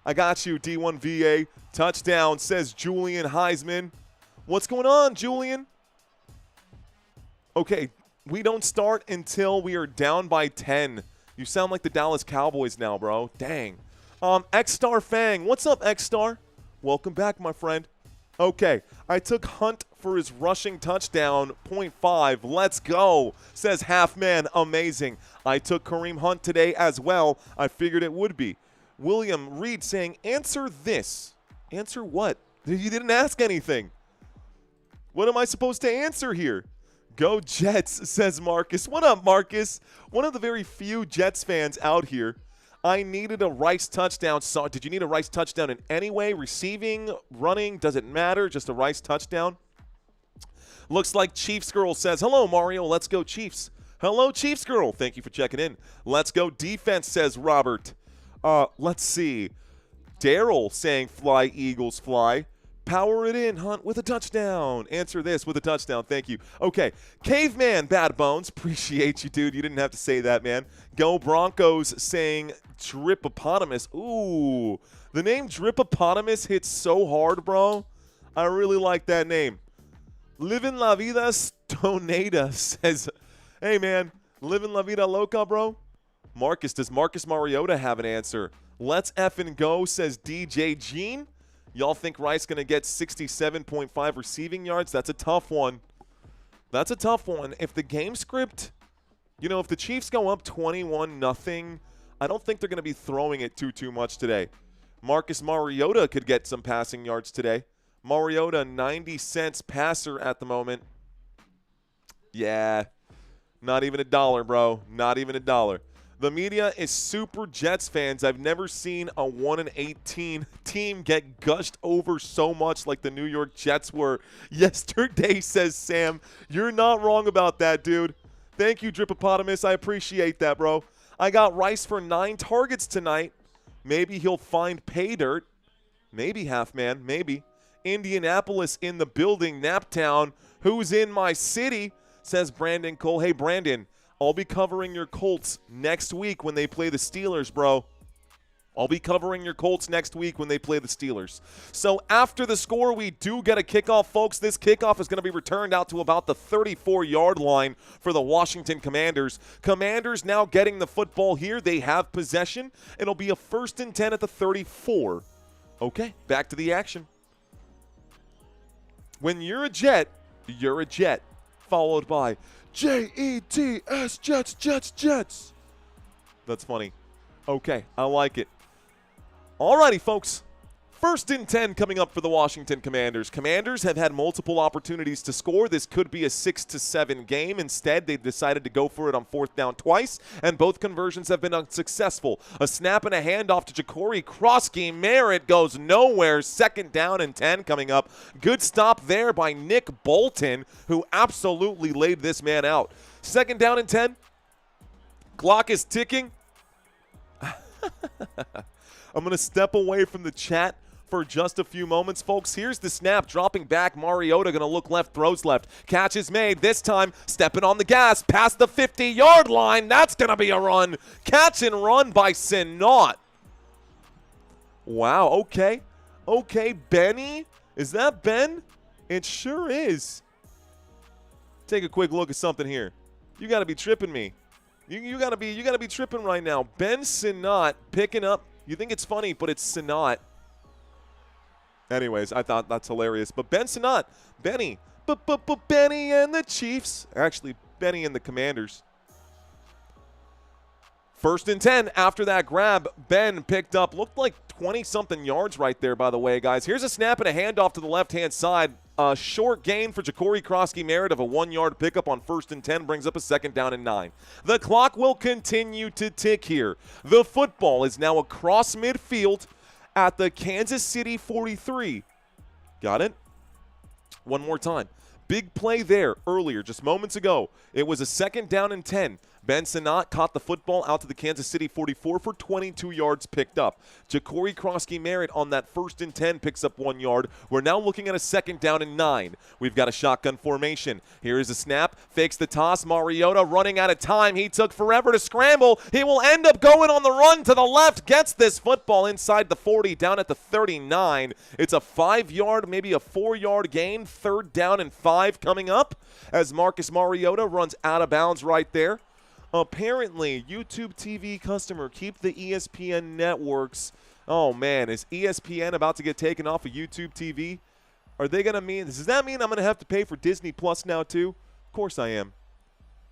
I got you, D1VA. Touchdown, says Julian Heisman. What's going on, Julian? Okay, we don't start until we are down by 10. You sound like the Dallas Cowboys now, bro. Dang. X-Star Fang. What's up, X-Star? Welcome back, my friend. Okay, I took Hunt for his rushing touchdown, 0.5. Let's go, says Halfman. Amazing. I took Kareem Hunt today as well. I figured it would be. William Reed saying, answer this. Answer what? You didn't ask anything. What am I supposed to answer here? Go Jets, says Marcus. What up, Marcus? One of the very few Jets fans out here. I needed a Rice touchdown. So, did you need a Rice touchdown in any way? Receiving, running, doesn't matter. Just a Rice touchdown. Looks like Chiefs Girl says, hello, Mario. Let's go, Chiefs. Hello, Chiefs Girl. Thank you for checking in. Let's go defense, says Robert. Let's see. Daryl saying fly, Eagles, fly. Power it in, Hunt, with a touchdown. Answer this with a touchdown. Thank you. Okay. Caveman, Bad Bones. Appreciate you, dude. You didn't have to say that, man. Go Broncos saying Dripopotamus. Ooh. The name Dripopotamus hits so hard, bro. I really like that name. Livin' La Vida Stonada says, hey, man, livin' La Vida Loca, bro. Marcus, does Marcus Mariota have an answer? Let's effing go, says DJ Gene. Y'all think Rice going to get 67.5 receiving yards? That's a tough one. That's a tough one. If the game script, if the Chiefs go up 21-0, I don't think they're going to be throwing it too much today. Marcus Mariota could get some passing yards today. Mariota, 90 cents passer at the moment. Yeah, not even $1, bro. Not even $1. The media is super Jets fans. I've never seen a 1-18 team get gushed over so much like the New York Jets were yesterday, says Sam. You're not wrong about that, dude. Thank you, Dripopotamus. I appreciate that, bro. I got Rice for 9 targets tonight. Maybe he'll find pay dirt. Maybe, Half-Man. Maybe. Indianapolis in the building. Naptown. Who's in my city? Says Brandon Cole. Hey, Brandon. I'll be covering your Colts next week when they play the Steelers, bro. I'll be covering your Colts next week when they play the Steelers. So after the score, we do get a kickoff, folks. This kickoff is going to be returned out to about the 34-yard line for the Washington Commanders. Commanders now getting the football here. They have possession. It'll be a 1st and 10 at the 34. Okay, back to the action. When you're a Jet, you're a Jet. Followed by Jets, Jets, Jets, Jets. That's funny. Okay, I like it. Alrighty, folks. 1st and 10 coming up for the Washington Commanders. Commanders have had multiple opportunities to score. This could be a 6-7 game. Instead, they decided to go for it on 4th down twice, and both conversions have been unsuccessful. A snap and a handoff to Ja'Cory Krosky Merritt goes nowhere. 2nd down and 10 coming up. Good stop there by Nick Bolton, who absolutely laid this man out. 2nd down and 10. Clock is ticking. I'm going to step away from the chat for just a few moments, folks. Here's the snap, dropping back. Mariota going to look left, throws left. Catch is made. This time, stepping on the gas, past the 50-yard line. That's going to be a run. Catch and run by Sinot. Wow, okay. Okay, Benny. Is that Ben? It sure is. Take a quick look at something here. You got to be tripping me. You got to be tripping right now. Ben Sinot picking up. You think it's funny, but it's Sinot. Anyways, I thought that's hilarious. But Ben Sinot, Benny, Benny and the Chiefs. Actually, Benny and the Commanders. 1st and 10 after that grab. Ben picked up, looked like 20-something yards right there, by the way, guys. Here's a snap and a handoff to the left-hand side. A short gain for Ja'Cory Krosky Merritt of a 1-yard pickup on 1st and 10 brings up a 2nd down and 9. The clock will continue to tick here. The football is now across midfield at the Kansas City 43. Got it? One more time. Big play there earlier, just moments ago. It was a 2nd down and 10. Ben Sinot caught the football out to the Kansas City 44 for 22 yards picked up. Ja'Cory Krosky Merritt on that 1st and 10 picks up 1 yard. We're now looking at a 2nd down and 9. We've got a shotgun formation. Here is a snap, fakes the toss. Mariota running out of time. He took forever to scramble. He will end up going on the run to the left. Gets this football inside the 40, down at the 39. It's a 5-yard, maybe a 4-yard gain. 3rd down and 5 coming up as Marcus Mariota runs out of bounds right there. Apparently, YouTube TV customer, keep the ESPN networks. Oh, man, is ESPN about to get taken off of YouTube TV? Are they going to mean – does that mean I'm going to have to pay for Disney Plus now too? Of course I am.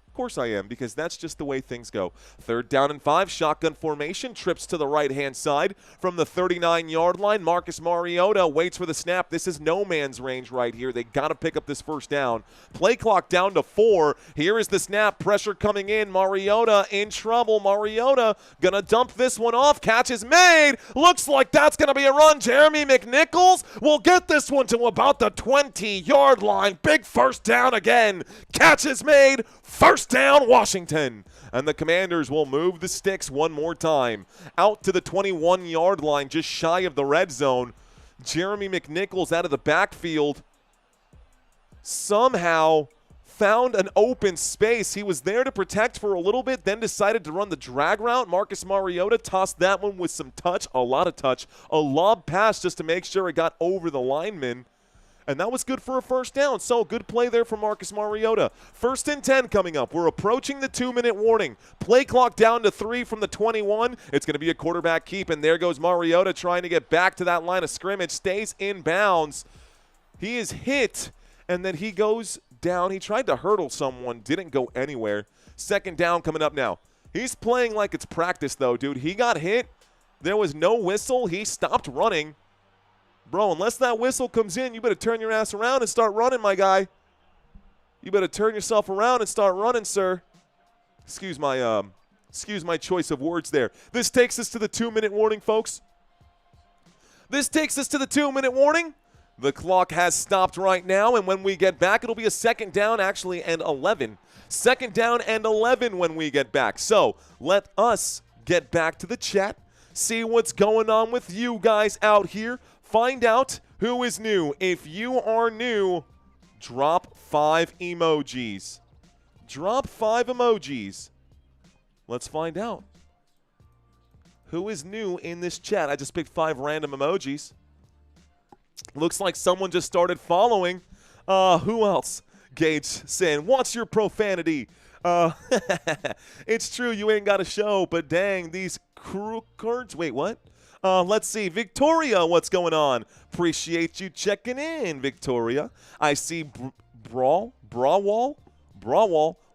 Of course I am, because that's just the way things go. 3rd down and 5, shotgun formation, trips to the right-hand side from the 39-yard line. Marcus Mariota waits for the snap. This is no man's range right here. They got to pick up this 1st down. Play clock down to 4. Here is the snap. Pressure coming in. Mariota in trouble. Mariota going to dump this one off. Catch is made. Looks like that's going to be a run. Jeremy McNichols will get this one to about the 20-yard line. Big 1st down again. Catch is made. 1st down, Washington. And the Commanders will move the sticks one more time. Out to the 21-yard line, just shy of the red zone. Jeremy McNichols out of the backfield somehow found an open space. He was there to protect for a little bit, then decided to run the drag route. Marcus Mariota tossed that one with some touch, a lot of touch. A lob pass just to make sure it got over the lineman. And that was good for a first down. So good play there from Marcus Mariota. 1st and 10 coming up. We're approaching the 2-minute warning. Play clock down to 3 from the 21. It's going to be a quarterback keep, and there goes Mariota trying to get back to that line of scrimmage. Stays in bounds. He is hit, and then he goes down. He tried to hurdle someone. Didn't go anywhere. 2nd down coming up now. He's playing like it's practice, though, dude. He got hit. There was no whistle. He stopped running. Bro, unless that whistle comes in, you better turn your ass around and start running, my guy. You better turn yourself around and start running, sir. Excuse my choice of words there. This takes us to the 2-minute warning, folks. This takes us to the 2-minute warning. The clock has stopped right now, and when we get back, it'll be a 2nd down, actually, and 11. 2nd down and 11 when we get back. So let us get back to the chat, see what's going on with you guys out here. Find out who is new. If you are new, drop 5 emojis. Drop 5 emojis. Let's find out who is new in this chat. I just picked 5 random emojis. Looks like someone just started following. Who else? Gage saying, "What's your profanity?" It's true, you ain't got a show, but dang, these crew cards. Wait, what? Let's see. Victoria, what's going on? Appreciate you checking in, Victoria. I see Brawwall.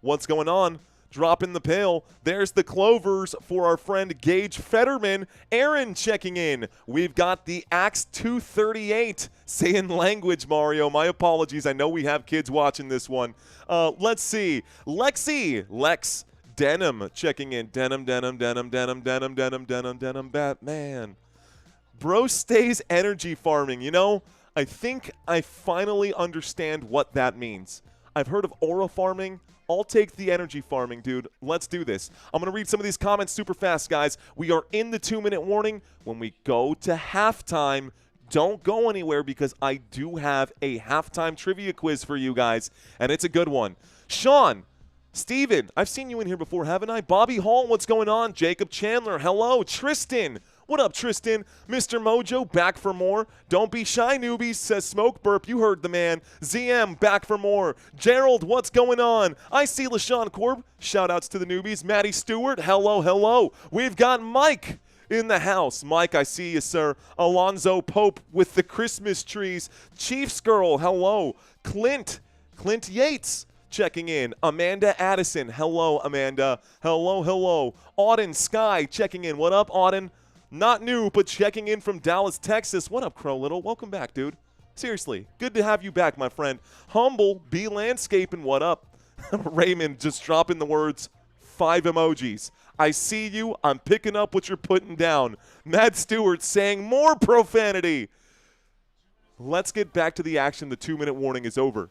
What's going on? Dropping the pail. There's the Clovers for our friend Gage Fetterman. Aaron checking in. We've got the Axe 238 saying language, Mario. My apologies. I know we have kids watching this one. Let's see. Lex Denim checking in. Denim, Batman. Bro stays energy farming. You know, I think I finally understand what that means. I've heard of aura farming. I'll take the energy farming, dude. Let's do this. I'm going to read some of these comments super fast, guys. We are in the 2-minute warning. When we go to halftime, don't go anywhere because I do have a halftime trivia quiz for you guys, and it's a good one. Sean, Steven, I've seen you in here before, haven't I? Bobby Hall, what's going on? Jacob Chandler, hello. Tristan, what up, Tristan? Mr. Mojo, back for more. Don't be shy, newbies, says Smoke Burp. You heard the man. ZM, back for more. Gerald, what's going on? I see LaShawn Korb. Shout-outs to the newbies. Maddie Stewart, hello. We've got Mike in the house. Mike, I see you, sir. Alonzo Pope with the Christmas trees. Chiefs Girl, hello. Clint Yates checking in. Amanda Addison, hello, Amanda. Hello. Auden Sky checking in. What up, Auden? Not new, but checking in from Dallas, Texas. What up, Crow Little? Welcome back, dude. Seriously, good to have you back, my friend. Humble, B Landscaping, what up? Raymond just dropping the words, 5 emojis. I see you. I'm picking up what you're putting down. Matt Stewart saying more profanity. Let's get back to the action. The 2-minute warning is over.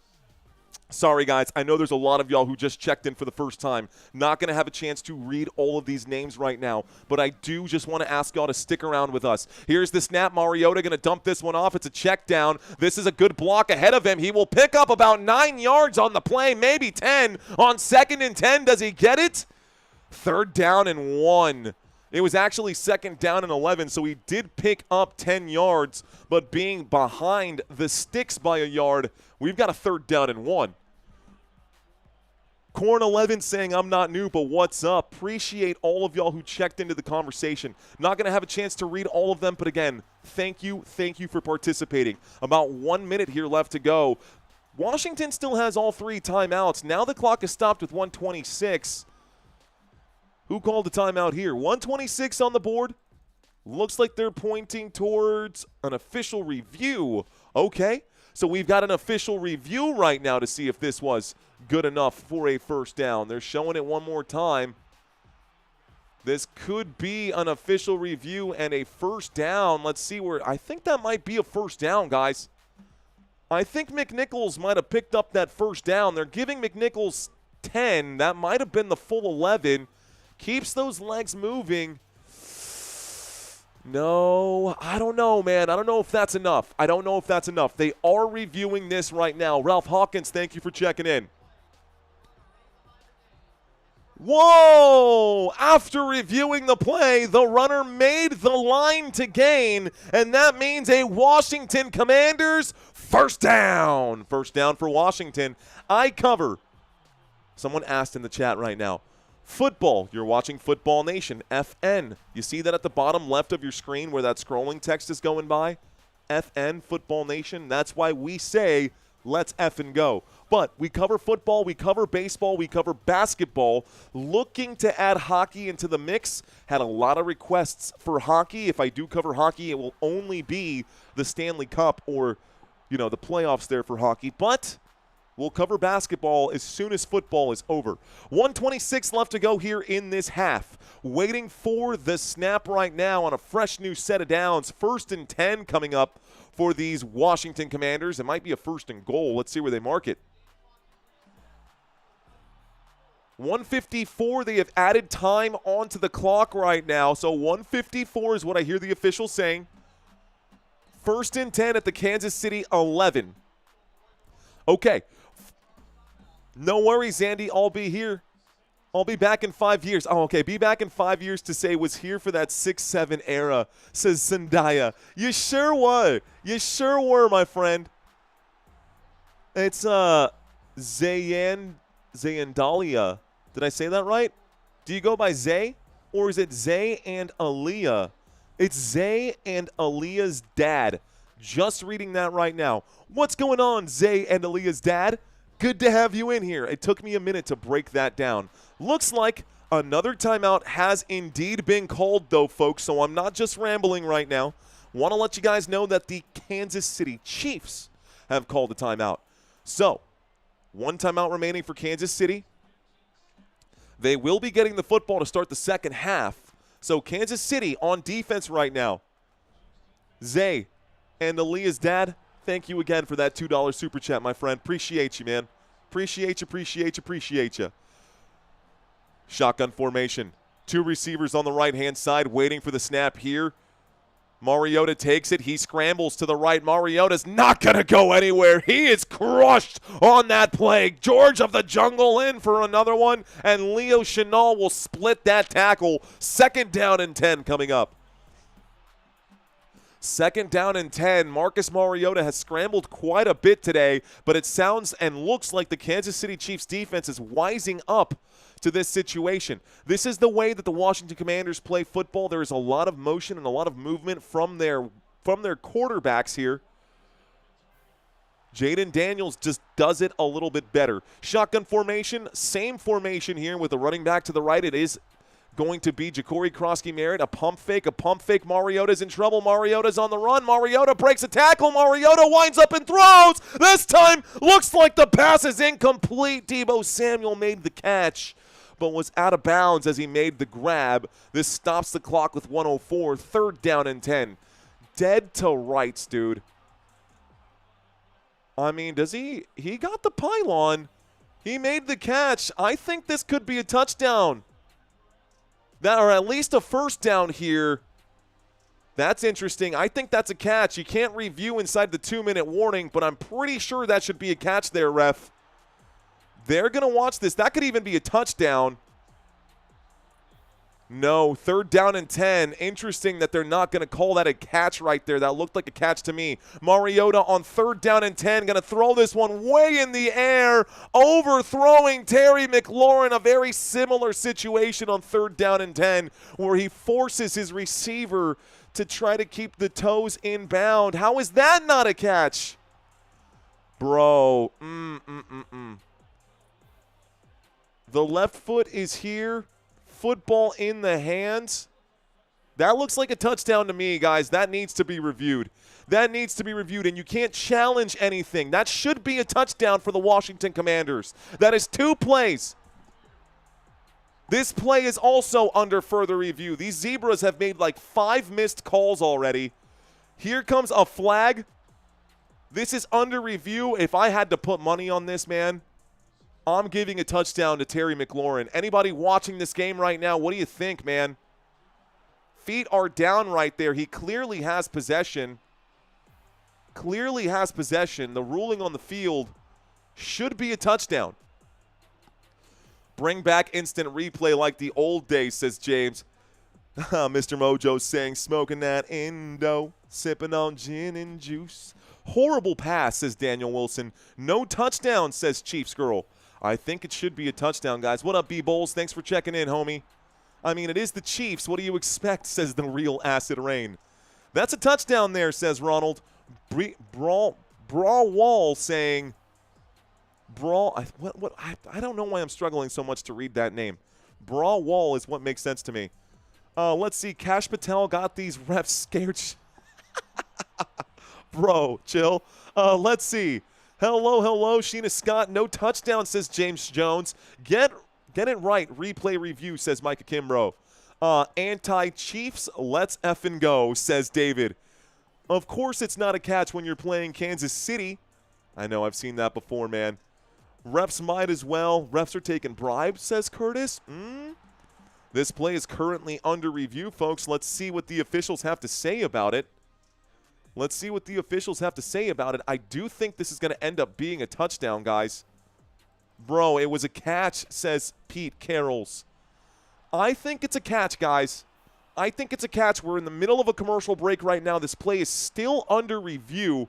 Sorry, guys. I know there's a lot of y'all who just checked in for the first time. Not going to have a chance to read all of these names right now, but I do just want to ask y'all to stick around with us. Here's the snap. Mariota going to dump this one off. It's a check down. This is a good block ahead of him. He will pick up about 9 yards on the play, maybe 10. On 2nd and 10, does he get it? 3rd down and 1. It was actually 2nd down and 11, so he did pick up 10 yards, but being behind the sticks by a yard, we've got a 3rd down and 1. Corn 11 saying, I'm not new, but what's up? Appreciate all of y'all who checked into the conversation. Not going to have a chance to read all of them, but again, thank you for participating. About 1 minute here left to go. Washington still has all 3 timeouts. Now the clock is stopped with 1:26. Who called the timeout here? 1:26 on the board. Looks like they're pointing towards an official review. Okay, so we've got an official review right now to see if this was good enough for a first down. They're showing it one more time. This could be an official review and a first down. Let's see where – I think that might be a first down, guys. I think McNichols might have picked up that first down. They're giving McNichols 10. That might have been the full 11. Keeps those legs moving. No, I don't know, man. I don't know if that's enough. They are reviewing this right now. Ralph Hawkins, thank you for checking in. Whoa! After reviewing the play, the runner made the line to gain, and that means a Washington Commanders First down. First down for Washington. I cover. Someone asked in the chat right now. Football. You're watching Football Nation. FN. You see that at the bottom left of your screen where that scrolling text is going by? FN, Football Nation. That's why we say, let's effing go. But we cover football, we cover baseball, we cover basketball. Looking to add hockey into the mix. Had a lot of requests for hockey. If I do cover hockey, it will only be the Stanley Cup or, the playoffs there for hockey. But we'll cover basketball as soon as football is over. 1:26 left to go here in this half. Waiting for the snap right now on a fresh new set of downs. 1st and 10 coming up for these Washington Commanders. It might be a 1st and goal. Let's see where they mark it. 1:54, they have added time onto the clock right now. So 1:54 is what I hear the officials saying. 1st and 10 at the Kansas City 11. Okay. No worries, Andy. I'll be here. I'll be back in 5 years. Oh, okay. Be back in 5 years to say was here for that 6-7 era, says Zendaya. You sure were. You sure were, my friend. It's Zayandalia. Did I say that right? Do you go by Zay? Or is it Zay and Aaliyah? It's Zay and Aaliyah's dad. Just reading that right now. What's going on, Zay and Aaliyah's dad? Good to have you in here. It took me a minute to break that down. Looks like another timeout has indeed been called, though, folks, so I'm not just rambling right now. Want to let you guys know that the Kansas City Chiefs have called a timeout. So, 1 timeout remaining for Kansas City. They will be getting the football to start the second half. So, Kansas City on defense right now. Zay and Aaliyah's dad, thank you again for that $2 super chat, my friend. Appreciate you, man. Appreciate you. Shotgun formation. 2 receivers on the right-hand side waiting for the snap here. Mariota takes it. He scrambles to the right. Mariota's not going to go anywhere. He is crushed on that play. George of the Jungle in for another one, and Leo Chenal will split that tackle. 2nd down and 10 coming up. 2nd down and 10. Marcus Mariota has scrambled quite a bit today, but it sounds and looks like the Kansas City Chiefs defense is wising up to this situation. This is the way that the Washington Commanders play football. There is a lot of motion and a lot of movement from their quarterbacks here. Jaden Daniels just does it a little bit better. Shotgun formation, same formation here with the running back to the right. It is going to be Ja'Cory Krosky-Merritt. A pump fake. Mariota's in trouble. Mariota's on the run. Mariota breaks a tackle. Mariota winds up and throws. This time looks like the pass is incomplete. Deebo Samuel made the catch, but was out of bounds as he made the grab. This stops the clock with 1:04. 3rd down and 10. Dead to rights, dude. I mean, does he got the pylon. He made the catch. I think this could be a touchdown. That, or at least a 1st down here. That's interesting. I think that's a catch. You can't review inside the 2-minute warning, but I'm pretty sure that should be a catch there, ref. They're going to watch this. That could even be a touchdown. No, 3rd down and 10. Interesting that they're not going to call that a catch right there. That looked like a catch to me. Mariota on 3rd down and 10. Going to throw this one way in the air. Overthrowing Terry McLaurin. A very similar situation on 3rd down and 10 where he forces his receiver to try to keep the toes inbound. How is that not a catch? Bro. The left foot is here. Football in the hands. That looks like a touchdown to me, guys. That needs to be reviewed. And you can't challenge anything. That should be a touchdown for the Washington Commanders. That is 2 plays. This play is also under further review. These Zebras have made like 5 missed calls already. Here comes a flag. This is under review. If I had to put money on this, man, I'm giving a touchdown to Terry McLaurin. Anybody watching this game right now, what do you think, man? Feet are down right there. He clearly has possession. The ruling on the field should be a touchdown. Bring back instant replay like the old days, says James. Mr. Mojo saying, smoking that Indo, sipping on gin and juice. Horrible pass, says Daniel Wilson. No touchdown, says Chiefs Girl. I think it should be a touchdown, guys. What up, B-Bowls? Thanks for checking in, homie. I mean, it is the Chiefs. What do you expect, says the real Acid Rain. That's a touchdown there, says Ronald. Brawl Wall saying, I don't know why I'm struggling so much to read that name. Brawl Wall is what makes sense to me. Let's see. Cash Patel got these refs scared. Bro, chill. Let's see. Hello, Sheena Scott. No touchdown, says James Jones. Get it right. Replay review, says Micah Kimbrough. Anti-Chiefs, let's effing go, says David. Of course it's not a catch when you're playing Kansas City. I know, I've seen that before, man. Refs might as well. Refs are taking bribes, says Curtis. This play is currently under review, folks. Let's see what the officials have to say about it. I do think this is going to end up being a touchdown, guys. Bro, it was a catch, says Pete Carrolls. I think it's a catch, guys. I think it's a catch. We're in the middle of a commercial break right now. This play is still under review.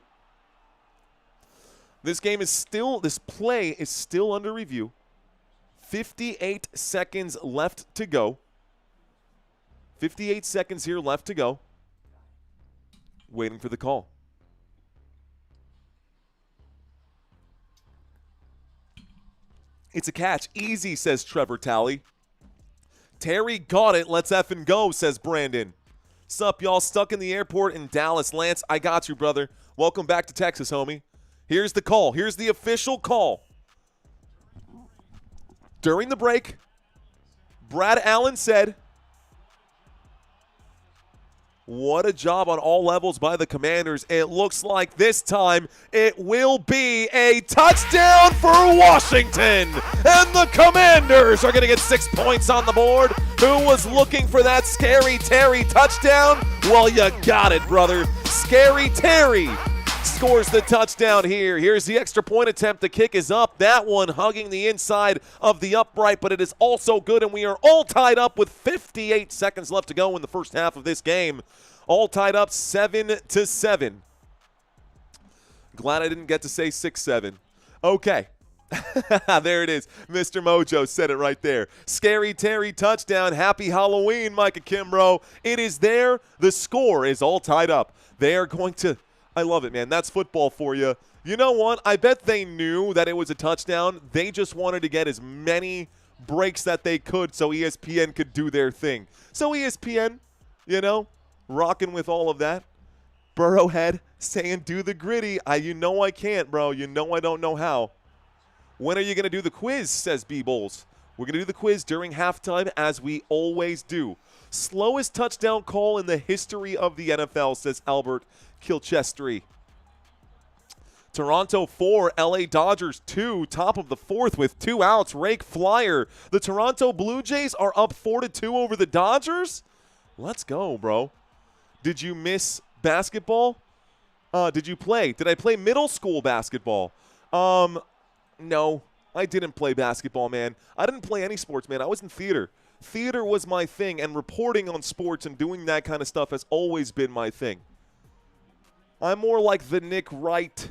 This play is still under review. 58 seconds left to go. 58 seconds here left to go. Waiting for the call. It's a catch. Easy, says Trevor Talley. Terry got it. Let's effing go, says Brandon. Sup, y'all? Stuck in the airport in Dallas. Lance, I got you, brother. Welcome back to Texas, homie. Here's the call. Here's the official call. During the break, Brad Allen said, what a job on all levels by the Commanders. It looks like this time it will be a touchdown for Washington. And the Commanders are going to get 6 points on the board. Who was looking for that Scary Terry touchdown? Well, you got it, brother. Scary Terry scores the touchdown here. Here's the extra point attempt. The kick is up. That one hugging the inside of the upright, but it is also good, and we are all tied up with 58 seconds left to go in the first half of this game. All tied up 7-7. Glad I didn't get to say 6-7. Okay. There it is. Mr. Mojo said it right there. Scary Terry touchdown. Happy Halloween, Micah Kimbrough. It is there. The score is all tied up. They are going to – I love it, man. That's football for you. You know what? I bet they knew that it was a touchdown. They just wanted to get as many breaks that they could so ESPN could do their thing. So ESPN, you know, rocking with all of that. Burrowhead saying, do the gritty. You know I can't, bro. You know I don't know how. When are you going to do the quiz, says B-Bowls. We're going to do the quiz during halftime, as we always do. Slowest touchdown call in the history of the NFL, says Albert Kilchestry. Toronto 4, LA Dodgers 2, top of the fourth with 2 outs. Rake flyer. The Toronto Blue Jays are up 4-2 over the Dodgers? Let's go, bro. Did you miss basketball? Did you play? Did I play middle school basketball? No, I didn't play basketball, man. I didn't play any sports, man. I was in theater. Theater was my thing, and reporting on sports and doing that kind of stuff has always been my thing. I'm more like the Nick Wright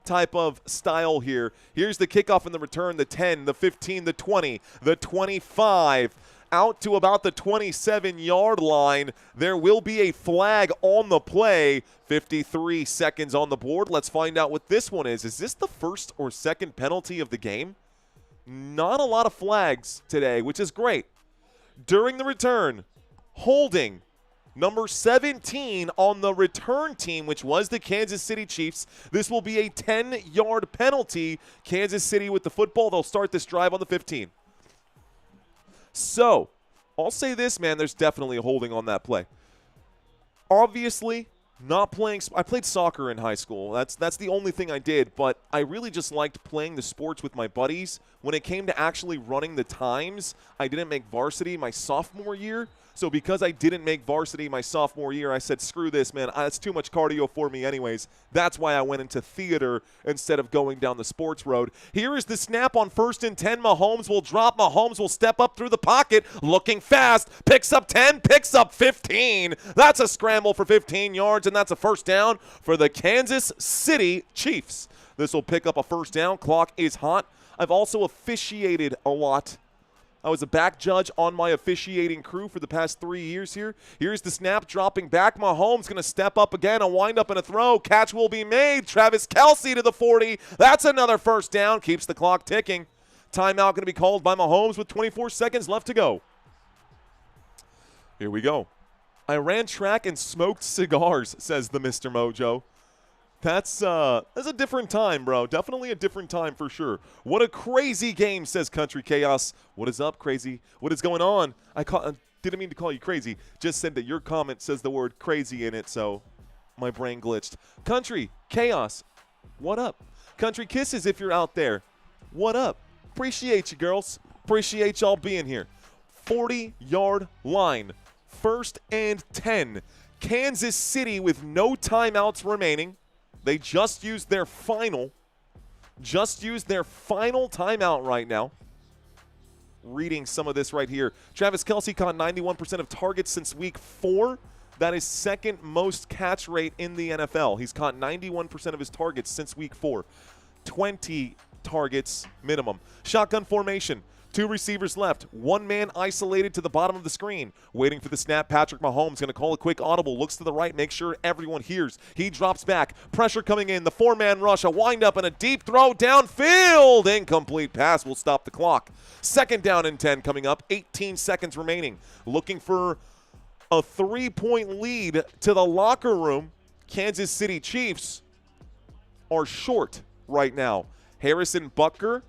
type of style here. Here's the kickoff and the return, the 10, the 15, the 20, the 25, out to about the 27-yard line. There will be a flag on the play. 53 seconds on the board. Let's find out what this one is. Is this the first or second penalty of the game? Not a lot of flags today, which is great. During the return, holding number 17 on the return team, which was the Kansas City Chiefs. This will be a 10-yard penalty. Kansas City with the football. They'll start this drive on the 15. So, I'll say this, man. There's definitely a holding on that play. Obviously, not playing – I played soccer in high school. That's the only thing I did, but I really just liked playing the sports with my buddies. When it came to actually running the times, I didn't make varsity my sophomore year, So because I didn't make varsity my sophomore year, I said, screw this, man. It's too much cardio for me anyways. That's why I went into theater instead of going down the sports road. Here is the snap on 1st and 10. Mahomes will drop. Mahomes will step up through the pocket, looking fast. Picks up 10, picks up 15. That's a scramble for 15 yards, and that's a first down for the Kansas City Chiefs. This will pick up a first down. Clock is hot. I've also officiated a lot. I was a back judge on my officiating crew for the past 3 years here. Here's the snap, dropping back. Mahomes going to step up again, a wind-up and a throw. Catch will be made. Travis Kelce to the 40. That's another first down. Keeps the clock ticking. Timeout going to be called by Mahomes with 24 seconds left to go. Here we go. I ran track and smoked cigars, says the Mr. Mojo. That's a different time, bro. Definitely a different time for sure. What a crazy game, says Country Chaos. What is up, crazy? What is going on? I didn't mean to call you crazy. Just said that your comment says the word crazy in it, so my brain glitched. Country Chaos, what up? Country Kisses if you're out there. What up? Appreciate you, girls. Appreciate y'all being here. 40-yard line. 1st and 10. Kansas City with no timeouts remaining. They just used their final timeout right now. Reading some of this right here. Travis Kelce caught 91% of targets since week 4. That is second most catch rate in the NFL. He's caught 91% of his targets since week 4. 20 targets minimum. Shotgun formation. 2 receivers left. 1 man isolated to the bottom of the screen. Waiting for the snap, Patrick Mahomes going to call a quick audible. Looks to the right, make sure everyone hears. He drops back. Pressure coming in. The 4-man rush. A wind-up and a deep throw downfield. Incomplete pass will stop the clock. 2nd down and 10 coming up. 18 seconds remaining. Looking for a 3-point lead to the locker room. Kansas City Chiefs are short right now. Harrison Butker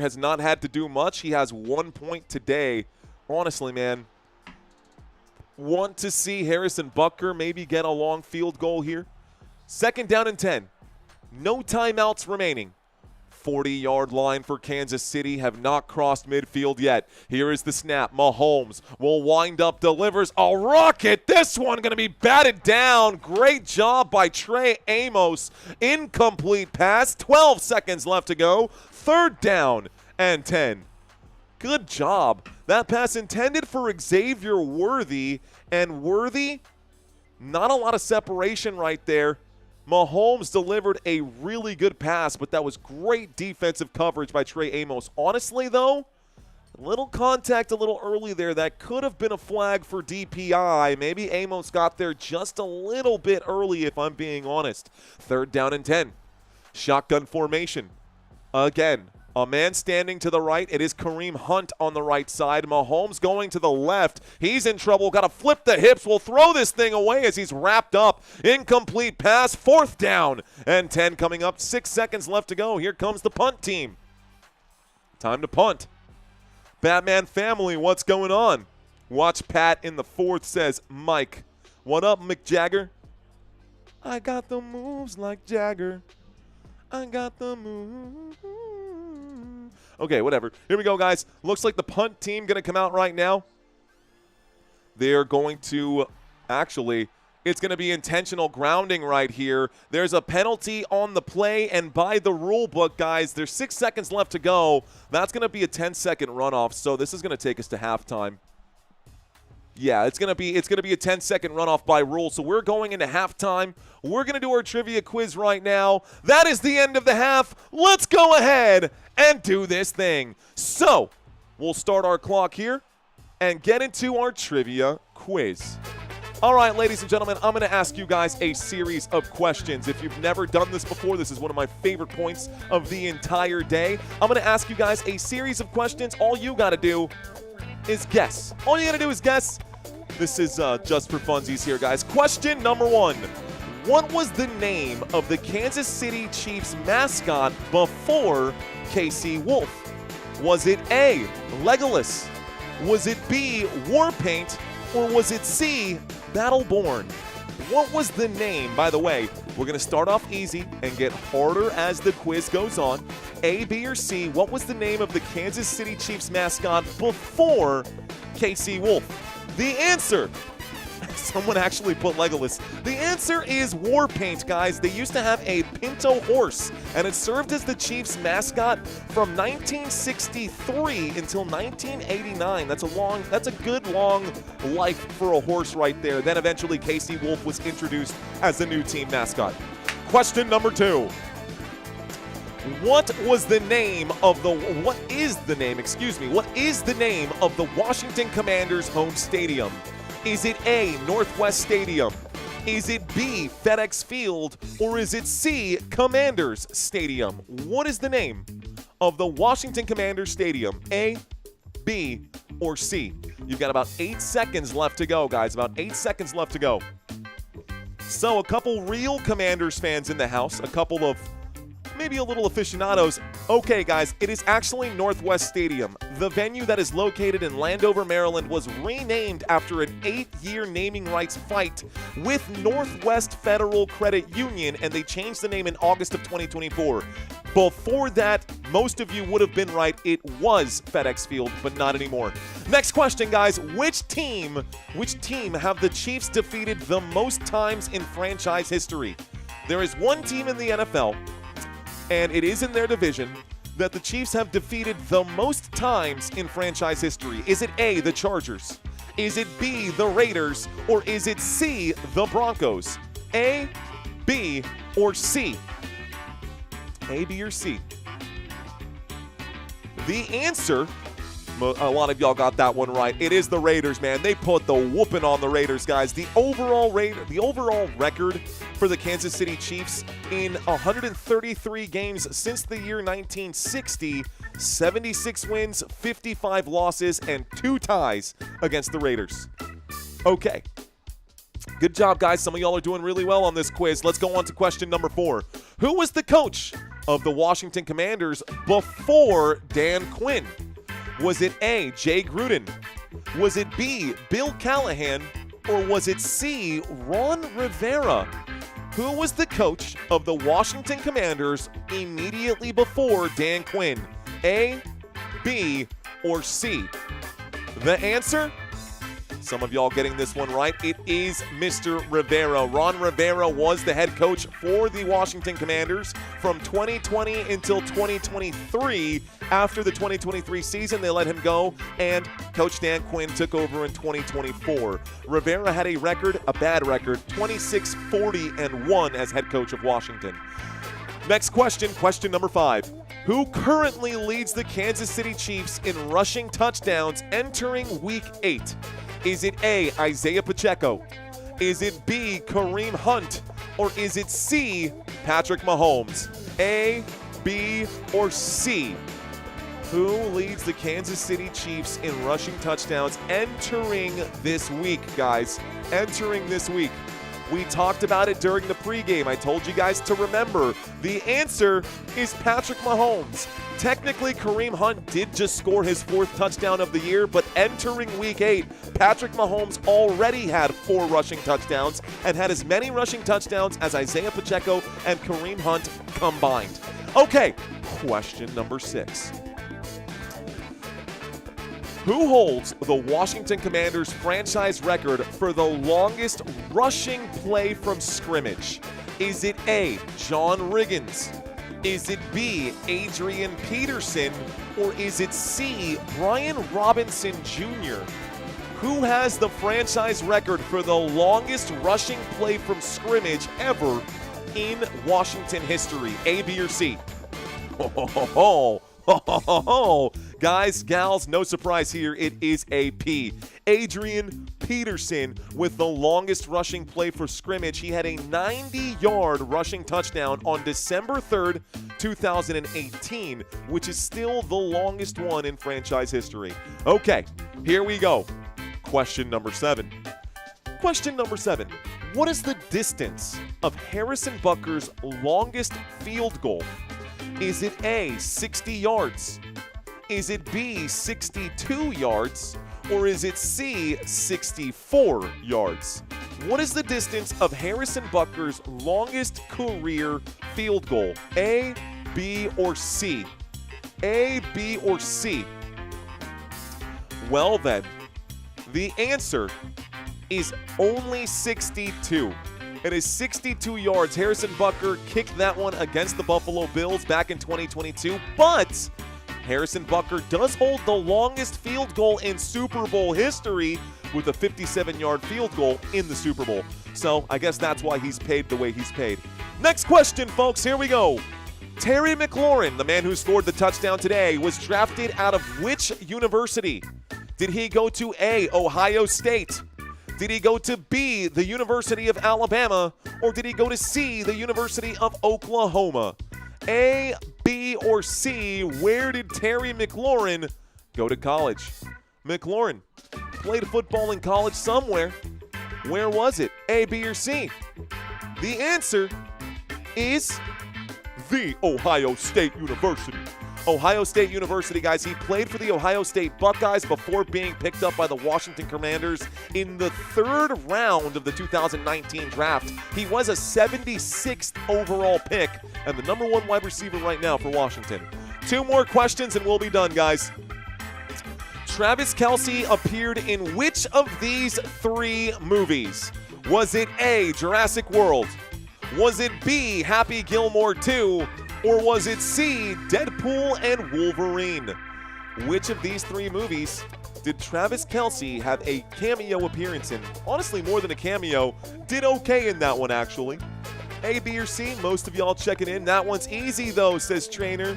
has not had to do much. He has 1 point today. Honestly, man, want to see Harrison Butker maybe get a long field goal here. 2nd down and 10. No timeouts remaining. 40-yard line for Kansas City, have not crossed midfield yet. Here is the snap. Mahomes will wind up, delivers a rocket. This one going to be batted down. Great job by Trey Amos. Incomplete pass. 12 seconds left to go. 3rd down and 10. Good job. That pass intended for Xavier Worthy, and Worthy, not a lot of separation right there. Mahomes delivered a really good pass, but that was great defensive coverage by Trey Amos. Honestly, though, a little contact a little early there. That could have been a flag for DPI. Maybe Amos got there just a little bit early, if I'm being honest. 3rd down and 10. Shotgun formation. Again, a man standing to the right. It is Kareem Hunt on the right side. Mahomes going to the left. He's in trouble. Got to flip the hips. Will throw this thing away as he's wrapped up. Incomplete pass. 4th down and 10 coming up. 6 seconds left to go. Here comes the punt team. Time to punt. Batman family, what's going on? Watch Pat in the 4th, says Mike. What up, Mick Jagger? I got the moves like Jagger. I got the moves. Okay, whatever. Here we go, guys. Looks like the punt team going to come out right now. They're going to actually, it's going to be intentional grounding right here. There's a penalty on the play, and by the rule book, guys, there's 6 seconds left to go. That's going to be a 10-second runoff, so this is going to take us to halftime. Yeah, it's gonna be a 10-second runoff by rule. So we're going into halftime. We're gonna do our trivia quiz right now. That is the end of the half. Let's go ahead and do this thing. So we'll start our clock here and get into our trivia quiz. All right, ladies and gentlemen, I'm gonna ask you guys a series of questions. If you've never done this before, this is one of my favorite points of the entire day. I'm gonna ask you guys a series of questions. All you gotta do is guess. All you gotta do is guess. This is just for funsies here, guys. Question number 1. What was the name of the Kansas City Chiefs mascot before KC Wolf? Was it A, Legolas? Was it B, Warpaint? Or was it C, Battleborn? What was the name, by the way, We're going to start off easy and get harder as the quiz goes on. A, B, or C, what was the name of the Kansas City Chiefs mascot before KC Wolf? The answer, someone actually put Legolas. The answer is war paint, guys. They used to have a Pinto horse, and it served as the Chiefs mascot from 1963 until 1989. That's a good long life for a horse right there. Then eventually KC Wolf was introduced as the new team mascot. Question number 2. What is the name of the Washington Commanders home stadium? Is it A, Northwest Stadium? Is it B, FedEx Field? Or is it C, Commanders Stadium? What is the name of the Washington Commanders Stadium? A, B, or C? You've got about 8 seconds left to go, guys. About 8 seconds left to go. So a couple real Commanders fans in the house, a couple of maybe a little aficionados. Okay, guys, it is actually Northwest Stadium. The venue that is located in Landover, Maryland was renamed after an 8-year naming rights fight with Northwest Federal Credit Union, and they changed the name in August of 2024. Before that, most of you would have been right. It was FedEx Field, but not anymore. Next question, guys. Which team have the Chiefs defeated the most times in franchise history? There is one team in the NFL, and it is in their division, that the Chiefs have defeated the most times in franchise history. Is it A, the Chargers? Is it B, the Raiders? Or is it C, the Broncos? A, B, or C? A, B, or C? The answer, a lot of y'all got that one right. It is the Raiders, man. They put the whooping on the Raiders, guys. The overall record for the Kansas City Chiefs in 133 games since the year 1960, 76 wins, 55 losses, and 2 ties against the Raiders. Okay. Good job, guys. Some of y'all are doing really well on this quiz. Let's go on to question number 4. Who was the coach of the Washington Commanders before Dan Quinn? Was it A, Jay Gruden? Was it B, Bill Callahan? Or was it C, Ron Rivera? Who was the coach of the Washington Commanders immediately before Dan Quinn? A, B, or C? The answer? Some of y'all getting this one right. It is Mr. Rivera. Ron Rivera was the head coach for the Washington Commanders from 2020 until 2023. After the 2023 season, they let him go, and Coach Dan Quinn took over in 2024. Rivera had a bad record, 26-40-1 as head coach of Washington. Next question, question number 5. Who currently leads the Kansas City Chiefs in rushing touchdowns entering Week 8? Is it A, Isiah Pacheco? Is it B, Kareem Hunt? Or is it C, Patrick Mahomes? A, B, or C? Who leads the Kansas City Chiefs in rushing touchdowns entering this week, guys? Entering this week. We talked about it during the pregame. I told you guys to remember. The answer is Patrick Mahomes. Technically, Kareem Hunt did just score his 4th touchdown of the year, but entering Week 8, Patrick Mahomes already had 4 rushing touchdowns and had as many rushing touchdowns as Isiah Pacheco and Kareem Hunt combined. Okay, question number 6. Who holds the Washington Commanders franchise record for the longest rushing play from scrimmage? Is it A, John Riggins? Is it B, Adrian Peterson? Or is it C, Brian Robinson Jr.? Who has the franchise record for the longest rushing play from scrimmage ever in Washington history? A, B, or C? Guys, gals, no surprise here. It is a P. Adrian Peterson with the longest rushing play for scrimmage. He had a 90-yard rushing touchdown on December 3rd, 2018, which is still the longest one in franchise history. Okay, here we go. Question number 7. Question number 7. What is the distance of Harrison Butker's longest field goal? Is it A, 60 yards? Is it B, 62 yards? Or is it C, 64 yards? What is the distance of Harrison Butker's longest career field goal? A, B, or C? A, B, or C? Well then, the answer is only 62. It is 62 yards. Harrison Butker kicked that one against the Buffalo Bills back in 2022, but Harrison Butker does hold the longest field goal in Super Bowl history with a 57-yard field goal in the Super Bowl. So I guess that's why he's paid the way he's paid. Next question, folks. Here we go. Terry McLaurin, the man who scored the touchdown today, was drafted out of which university? Did he go to A, Ohio State? Did he go to B, the University of Alabama? Or did he go to C, the University of Oklahoma? A, B, or C, where did Terry McLaurin go to college? McLaurin played football in college somewhere. Where was it? A, B, or C? The answer is the Ohio State University. Ohio State University, guys. He played for the Ohio State Buckeyes before being picked up by the Washington Commanders in the 3rd round of the 2019 draft. He was a 76th overall pick and the number 1 wide receiver right now for Washington. 2 more questions and we'll be done, guys. Travis Kelce appeared in which of these 3 movies? Was it A, Jurassic World? Was it B, Happy Gilmore 2? Or was it C, Deadpool and Wolverine? Which of these 3 movies did Travis Kelce have a cameo appearance in? Honestly, more than a cameo. Did okay in that one, actually. A, B, or C? Most of y'all checking in. That one's easy, though, says Trainer.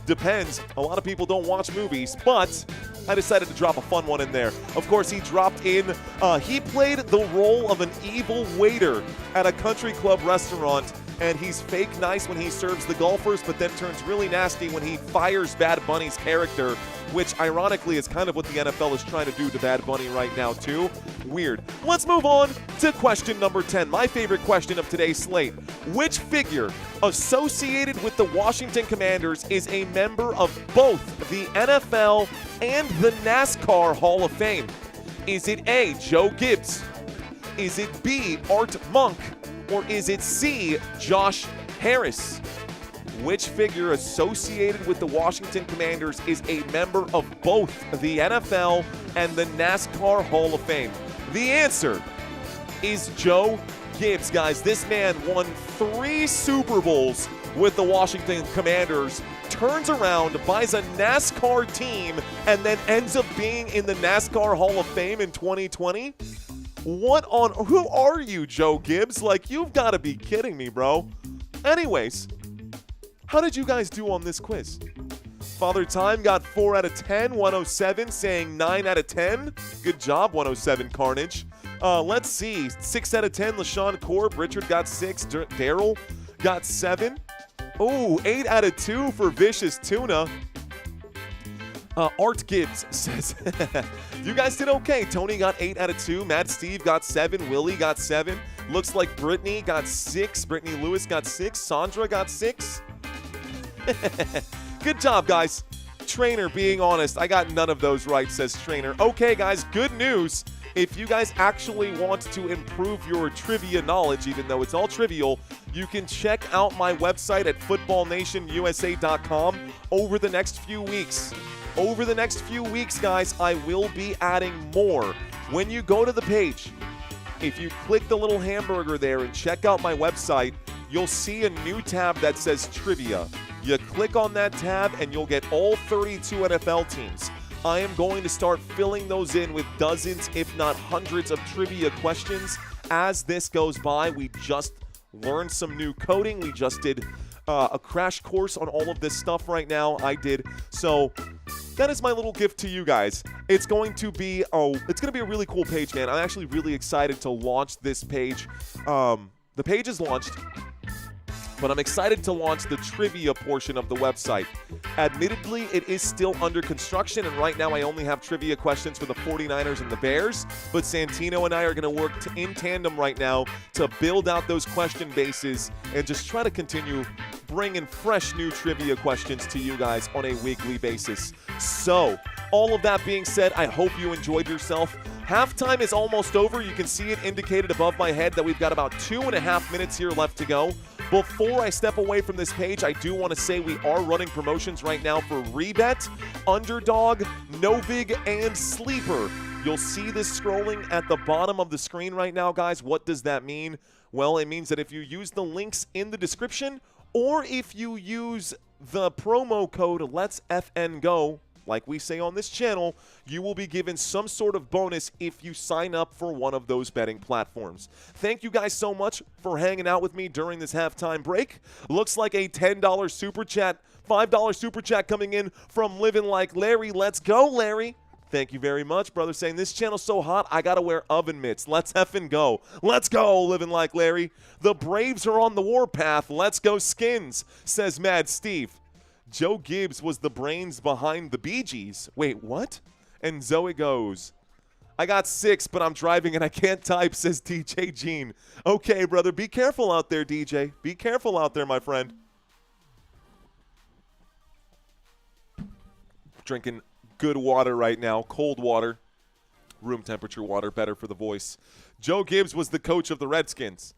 Depends. A lot of people don't watch movies, but I decided to drop a fun one in there. Of course, he dropped in, he played the role of an evil waiter at a country club restaurant, and he's fake nice when he serves the golfers, but then turns really nasty when he fires Bad Bunny's character, which ironically is kind of what the NFL is trying to do to Bad Bunny right now too. Weird. Let's move on to question number 10, my favorite question of today's slate. Which figure associated with the Washington Commanders is a member of both the NFL and the NASCAR Hall of Fame? Is it A, Joe Gibbs? Is it B, Art Monk? Or is it C, Josh Harris? Which figure associated with the Washington Commanders is a member of both the NFL and the NASCAR Hall of Fame? The answer is Joe Gibbs, guys. This man won 3 Super Bowls with the Washington Commanders, turns around, buys a NASCAR team, and then ends up being in the NASCAR Hall of Fame in 2020? Who are you, Joe Gibbs? Like, you've got to be kidding me, bro. Anyways, how did you guys do on this quiz? Father Time got 4 out of 10, 107 saying 9 out of 10. Good job, 107 Carnage. Let's see, 6 out of 10, LaShawn Corb. Richard got 6, Daryl got 7. Oh, 8 out of 2 for Vicious Tuna. Art Gibbs says, you guys did okay. Tony got 8 out of 2. Mad Steve got 7. Willie got 7. Looks like Brittany got 6. Brittany Lewis got 6. Sandra got 6. Good job, guys. Trainer being honest. I got none of those right, says Trainer. Okay, guys, good news. If you guys actually want to improve your trivia knowledge, even though it's all trivial, you can check out my website at footballnationusa.com over the next few weeks. Over the next few weeks, guys, I will be adding more. When you go to the page, if you click the little hamburger there and check out my website, you'll see a new tab that says Trivia. You click on that tab and you'll get all 32 NFL teams. I am going to start filling those in with dozens, if not hundreds, of trivia questions as this goes by. We just learned some new coding. We just did a crash course on all of this stuff right now. I did. So that is my little gift to you guys. It's going to be a really cool page, man. I'm actually really excited to launch this page. The page is launched, but I'm excited to launch the trivia portion of the website. Admittedly, it is still under construction, and right now I only have trivia questions for the 49ers and the Bears, but Santino and I are going to work in tandem right now to build out those question bases and just try to continue bringing fresh new trivia questions to you guys on a weekly basis. So, all of that being said, I hope you enjoyed yourself. Halftime is almost over. You can see it indicated above my head that we've got about 2.5 minutes here left to go. Before I step away from this page, I do want to say we are running promotions right now for Rebet, Underdog, Novig, and Sleeper. You'll see this scrolling at the bottom of the screen right now, guys. What does that mean? Well, it means that if you use the links in the description or if you use the promo code LetsFNGo, like we say on this channel, you will be given some sort of bonus if you sign up for one of those betting platforms. Thank you guys so much for hanging out with me during this halftime break. Looks like a $10 super chat, $5 super chat coming in from Living Like Larry. Let's go, Larry. Thank you very much, brother, saying this channel's so hot, I got to wear oven mitts. Let's effing go. Let's go, Living Like Larry. The Braves are on the warpath. Let's go Skins, says Mad Steve. Joe Gibbs was the brains behind the Bee Gees. Wait, what? And Zoe goes, I got 6, but I'm driving and I can't type, says DJ Gene. Okay, brother, be careful out there, DJ. Be careful out there, my friend. Drinking good water right now, cold water. Room temperature water, better for the voice. Joe Gibbs was the coach of the Redskins.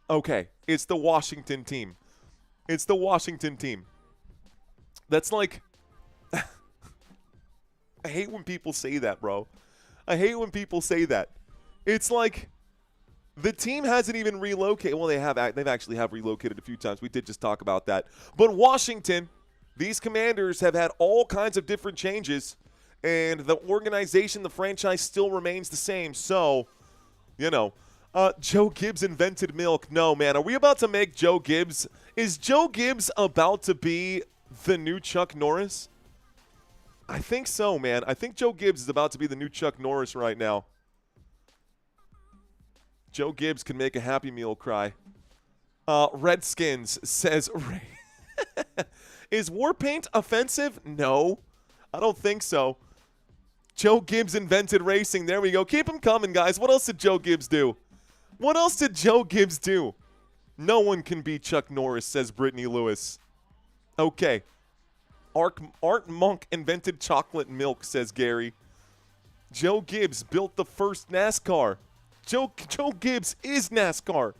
Okay, it's the Washington team. It's the Washington team. That's like, I hate when people say that, bro. I hate when people say that. It's like the team hasn't even relocated. Well, they've actually relocated a few times. We did just talk about that. But Washington, these Commanders have had all kinds of different changes, and the organization, the franchise still remains the same. So, you know, Joe Gibbs invented milk. No, man. Are we about to make Joe Gibbs? Is Joe Gibbs about to be the new Chuck Norris? I think so, man. I think Joe Gibbs is about to be the new Chuck Norris right now. Joe Gibbs can make a Happy Meal cry. Redskins says, is war paint offensive? No, I don't think so. Joe Gibbs invented racing. There we go. Keep him coming, guys. What else did Joe Gibbs do? What else did Joe Gibbs do? No one can beat Chuck Norris, says Brittany Lewis. Okay. Art Monk invented chocolate milk, says Gary. Joe Gibbs built the first NASCAR. Joe Gibbs is NASCAR.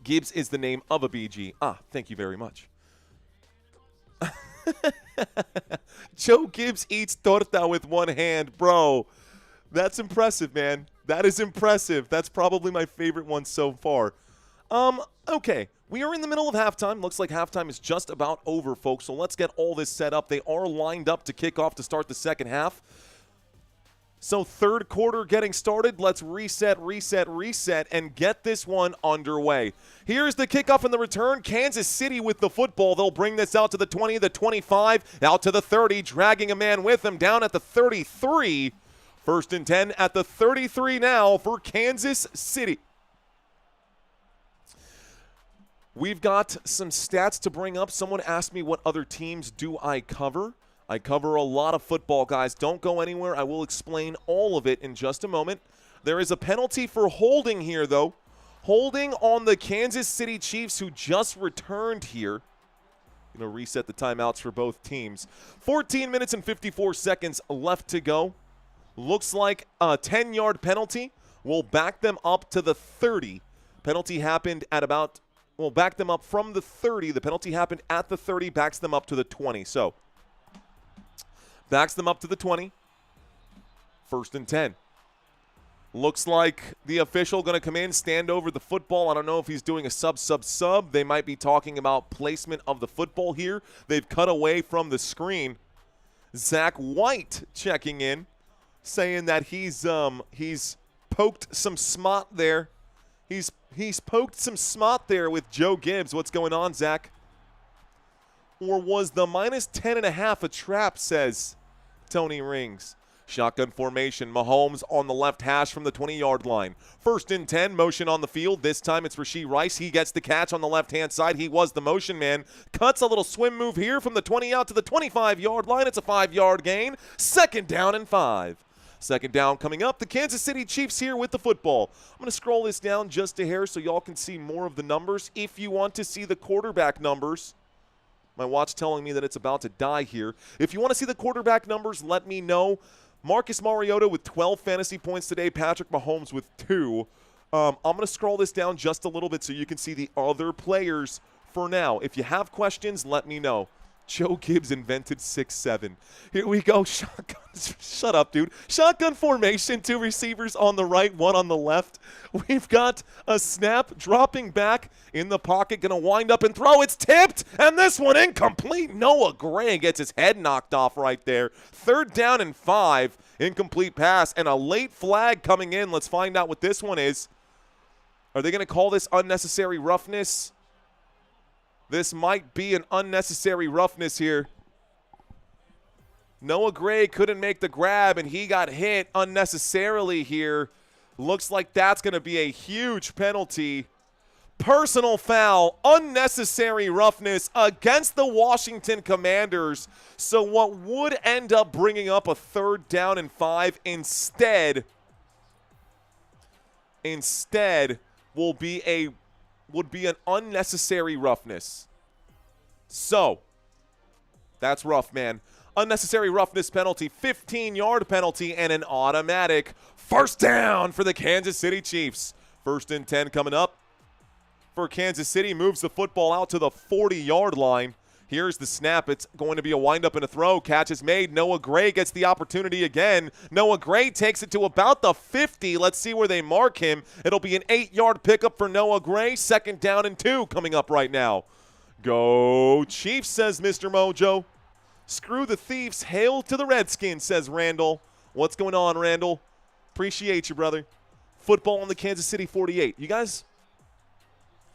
Gibbs is the name of a BG. Thank you very much. Joe Gibbs eats torta with one hand. Bro, that's impressive, man. That is impressive. That's probably my favorite one so far. Okay. We are in the middle of halftime. Looks like halftime is just about over, folks. So let's get all this set up. They are lined up to kick off to start the second half. So third quarter getting started. Let's reset, and get this one underway. Here's the kickoff and the return. Kansas City with the football. They'll bring this out to the 20, the 25, out to the 30, dragging a man with them down at the 33. First and 10 at the 33 now for Kansas City. We've got some stats to bring up. Someone asked me what other teams do I cover. I cover a lot of football, guys. Don't go anywhere. I will explain all of it in just a moment. There is a penalty for holding here, though. Holding on the Kansas City Chiefs, who just returned here. Going to reset the timeouts for both teams. 14 minutes and 54 seconds left to go. Looks like a 10-yard penalty will back them up to the 30. Penalty happened at about... We'll back them up from the 30. The penalty happened at the 30, backs them up to the 20. So, backs them up to the 20. First and 10. Looks like the official going to come in, stand over the football. I don't know if he's doing a sub. They might be talking about placement of the football here. They've cut away from the screen. Zach White checking in, saying that he's poked some smut there. He's poked some smut there with Joe Gibbs. What's going on, Zach? Or was the minus 10.5 a trap, says Tony Rings. Shotgun formation. Mahomes on the left hash from the 20-yard line. First and 10, motion on the field. This time it's Rashee Rice. He gets the catch on the left-hand side. He was the motion man. Cuts a little swim move here from the 20 out to the 25-yard line. It's a 5-yard gain. Second down and 5. Second down coming up. The Kansas City Chiefs here with the football. I'm going to scroll this down just a hair so y'all can see more of the numbers. If you want to see the quarterback numbers, my watch telling me that it's about to die here. If you want to see the quarterback numbers, let me know. Marcus Mariota with 12 fantasy points today. Patrick Mahomes with 2. I'm going to scroll this down just a little bit so you can see the other players for now. If you have questions, let me know. Joe Gibbs invented 6-7. Here we go. Shotgun. Shut up, dude. Shotgun formation. 2 receivers on the right, 1 on the left. We've got a snap dropping back in the pocket. Going to wind up and throw. It's tipped. And this one incomplete. Noah Gray gets his head knocked off right there. 3rd down and 5. Incomplete pass. And a late flag coming in. Let's find out what this one is. Are they going to call this unnecessary roughness? This might be an unnecessary roughness here. Noah Gray couldn't make the grab, and he got hit unnecessarily here. Looks like that's going to be a huge penalty. Personal foul, unnecessary roughness against the Washington Commanders. So what would end up bringing up a 3rd down and 5 instead would be an unnecessary roughness. So, that's rough, man. Unnecessary roughness penalty, 15-yard penalty, and an automatic 1st down for the Kansas City Chiefs. 1st and 10 coming up for Kansas City. Moves the football out to the 40-yard line. Here's the snap. It's going to be a windup and a throw. Catch is made. Noah Gray gets the opportunity again. Noah Gray takes it to about the 50. Let's see where they mark him. It'll be an 8-yard pickup for Noah Gray. 2nd down and 2 coming up right now. Go Chiefs, says Mr. Mojo. Screw the Thieves. Hail to the Redskins, says Randall. What's going on, Randall? Appreciate you, brother. Football on the Kansas City 48. You guys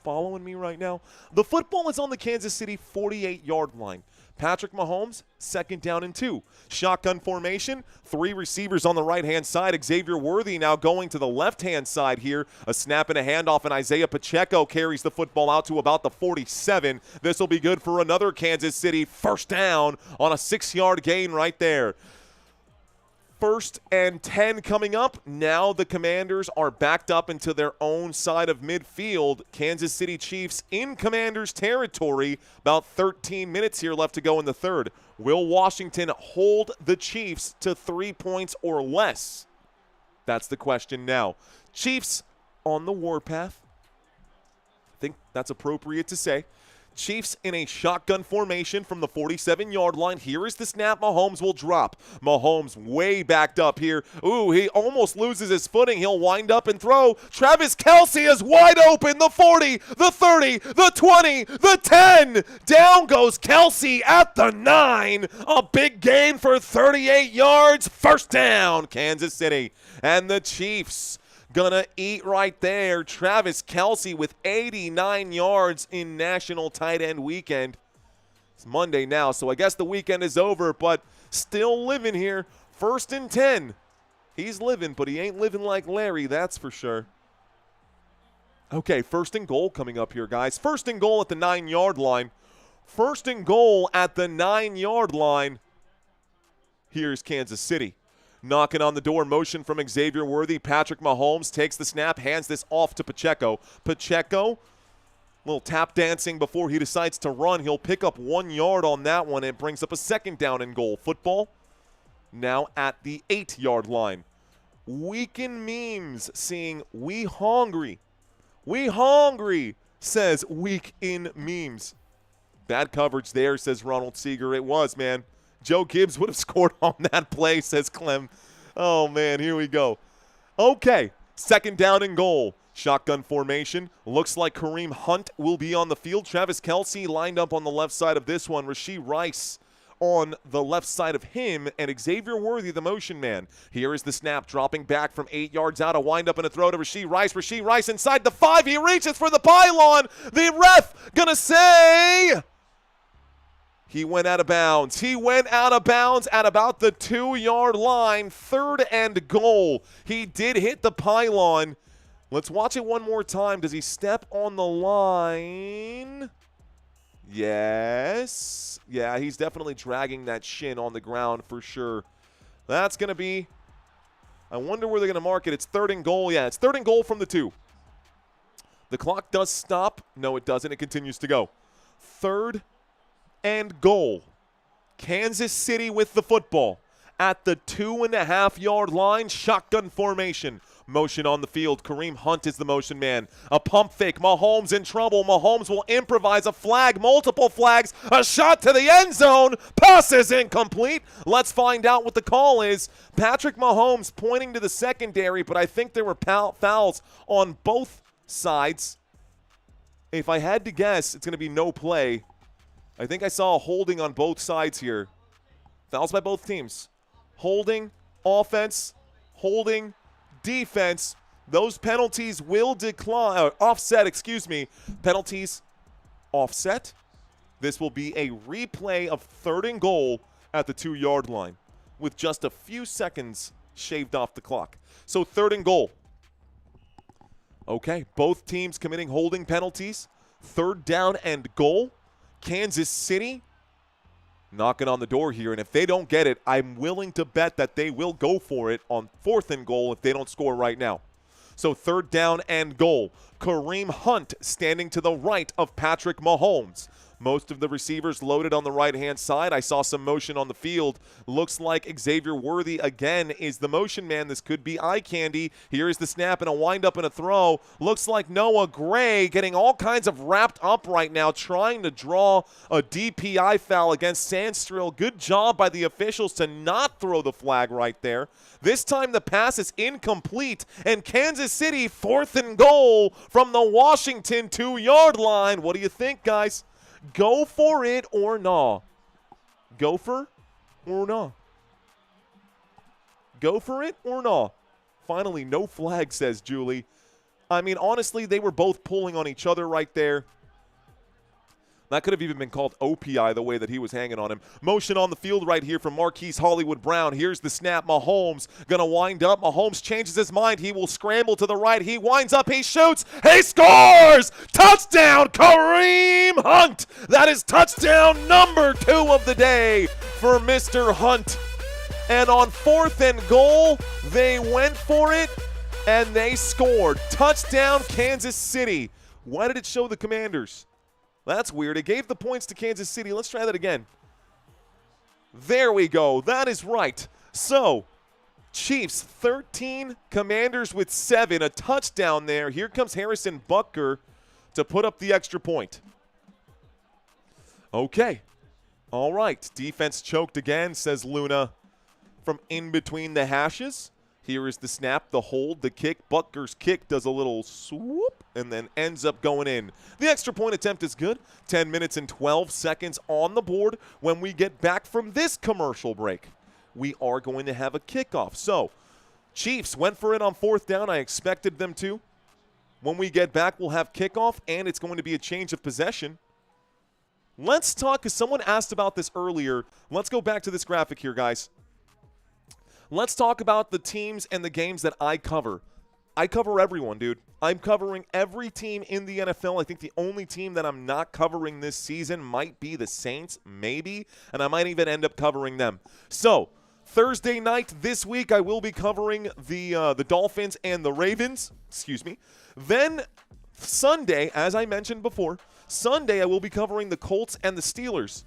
following me right now? The football is on the Kansas City 48-yard line. Patrick Mahomes, 2nd down and 2. Shotgun formation, 3 receivers on the right-hand side. Xavier Worthy now going to the left-hand side here. A snap and a handoff, and Isiah Pacheco carries the football out to about the 47. This will be good for another Kansas City 1st down on a 6-yard gain right there. 1st and 10 coming up. Now the Commanders are backed up into their own side of midfield. Kansas City Chiefs in Commanders territory. About 13 minutes here left to go in the 3rd. Will Washington hold the Chiefs to 3 points or less? That's the question now. Chiefs on the warpath. I think that's appropriate to say. Chiefs in a shotgun formation from the 47-yard line. Here is the snap. Mahomes will drop. Mahomes way backed up here. Ooh, he almost loses his footing. He'll wind up and throw. Travis Kelce is wide open. The 40, the 30, the 20, the 10. Down goes Kelce at the 9. A big gain for 38 yards. 1st down, Kansas City. And the Chiefs gonna eat right there. Travis Kelce with 89 yards in National Tight End Weekend. It's Monday now, so I guess the weekend is over, but still living here. 1st and 10. He's living, but he ain't living like Larry, that's for sure. Okay, 1st and goal coming up here, guys. 1st and goal at the 9-yard line. 1st and goal at the 9-yard line. Here's Kansas City. Knocking on the door, motion from Xavier Worthy. Patrick Mahomes takes the snap, hands this off to Pacheco. Pacheco, little tap dancing before he decides to run. He'll pick up 1 yard on that one. It brings up a 2nd down and goal. Football now at the 8-yard line. Weekend memes seeing we hungry. We hungry, says Week in Memes. Bad coverage there, says Ronald Seeger. It was, man. Joe Gibbs would have scored on that play, says Clem. Oh, man, here we go. Okay, 2nd down and goal. Shotgun formation. Looks like Kareem Hunt will be on the field. Travis Kelce lined up on the left side of this one. Rashee Rice on the left side of him, and Xavier Worthy, the motion man. Here is the snap, dropping back from 8 yards out. A wind-up and a throw to Rashee Rice. Rashee Rice inside the 5. He reaches for the pylon. The ref gonna say he went out of bounds. He went out of bounds at about the 2-yard line. 3rd and goal. He did hit the pylon. Let's watch it one more time. Does he step on the line? Yes. Yeah, he's definitely dragging that shin on the ground for sure. That's going to be, I wonder where they're going to mark it. It's 3rd and goal. Yeah, it's 3rd and goal from the 2. The clock does stop. No, it doesn't. It continues to go. 3rd and goal. Kansas City with the football at the 2.5-yard line. Shotgun formation. Motion on the field. Kareem Hunt is the motion man. A pump fake. Mahomes in trouble. Mahomes will improvise a flag. Multiple flags. A shot to the end zone. Pass is incomplete. Let's find out what the call is. Patrick Mahomes pointing to the secondary, but I think there were fouls on both sides. If I had to guess, it's going to be no play. I think I saw a holding on both sides here. Fouls by both teams. Holding, offense, holding, defense. Those penalties will decline. Offset, excuse me. Penalties offset. This will be a replay of 3rd and goal at the 2-yard line with just a few seconds shaved off the clock. So 3rd and goal. Okay, both teams committing holding penalties. 3rd down and goal. Kansas City knocking on the door here, and if they don't get it, I'm willing to bet that they will go for it on 4th and goal if they don't score right now. So 3rd down and goal. Kareem Hunt standing to the right of Patrick Mahomes. Most of the receivers loaded on the right-hand side. I saw some motion on the field. Looks like Xavier Worthy again is the motion man. This could be eye candy. Here is the snap and a wind-up and a throw. Looks like Noah Gray getting all kinds of wrapped up right now, trying to draw a DPI foul against Sandstrill. Good job by the officials to not throw the flag right there. This time the pass is incomplete, and Kansas City 4th and goal from the Washington 2-yard line. What do you think, guys? Go for it or nah? Gopher or nah? Go for it or nah? Finally, no flag, says Julie. I mean, honestly, they were both pulling on each other right there. That could have even been called OPI the way that he was hanging on him. Motion on the field right here from Marquise Hollywood Brown. Here's the snap. Mahomes going to wind up. Mahomes changes his mind. He will scramble to the right. He winds up. He shoots. He scores! Touchdown, Kareem Hunt! That is touchdown number 2 of the day for Mr. Hunt. And on 4th and goal, they went for it, and they scored. Touchdown, Kansas City. Why did it show the Commanders? That's weird. It gave the points to Kansas City. Let's try that again. There we go. That is right. So, Chiefs 13, Commanders with 7. A touchdown there. Here comes Harrison Butker to put up the extra point. Okay. All right. Defense choked again, says Luna from in between the hashes. Here is the snap, the hold, the kick. Butker's kick does a little swoop and then ends up going in. The extra point attempt is good. 10 minutes and 12 seconds on the board. When we get back from this commercial break, we are going to have a kickoff. So, Chiefs went for it on 4th down. I expected them to. When we get back, we'll have kickoff, and it's going to be a change of possession. Let's talk, because someone asked about this earlier. Let's go back to this graphic here, guys. Let's talk about the teams and the games that I cover. I cover everyone, dude. I'm covering every team in the NFL. I think the only team that I'm not covering this season might be the Saints, maybe, and I might even end up covering them. So, Thursday night this week, I will be covering the Dolphins and the Ravens. Excuse me. Then Sunday, as I mentioned before, Sunday I will be covering the Colts and the Steelers.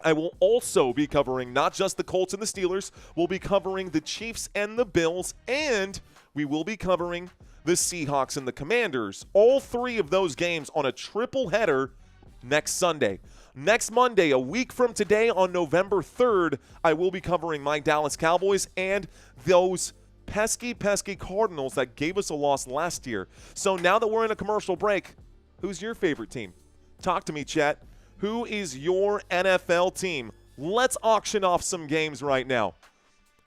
I will also be covering not just the Colts and the Steelers, we'll be covering the Chiefs and the Bills, and we will be covering the Seahawks and the Commanders. All 3 of those games on a triple header next Sunday. Next Monday, a week from today on November 3rd, I will be covering my Dallas Cowboys and those pesky Cardinals that gave us a loss last year. So now that we're in a commercial break, who's your favorite team? Talk to me, chat. Who is your NFL team? Let's auction off some games right now.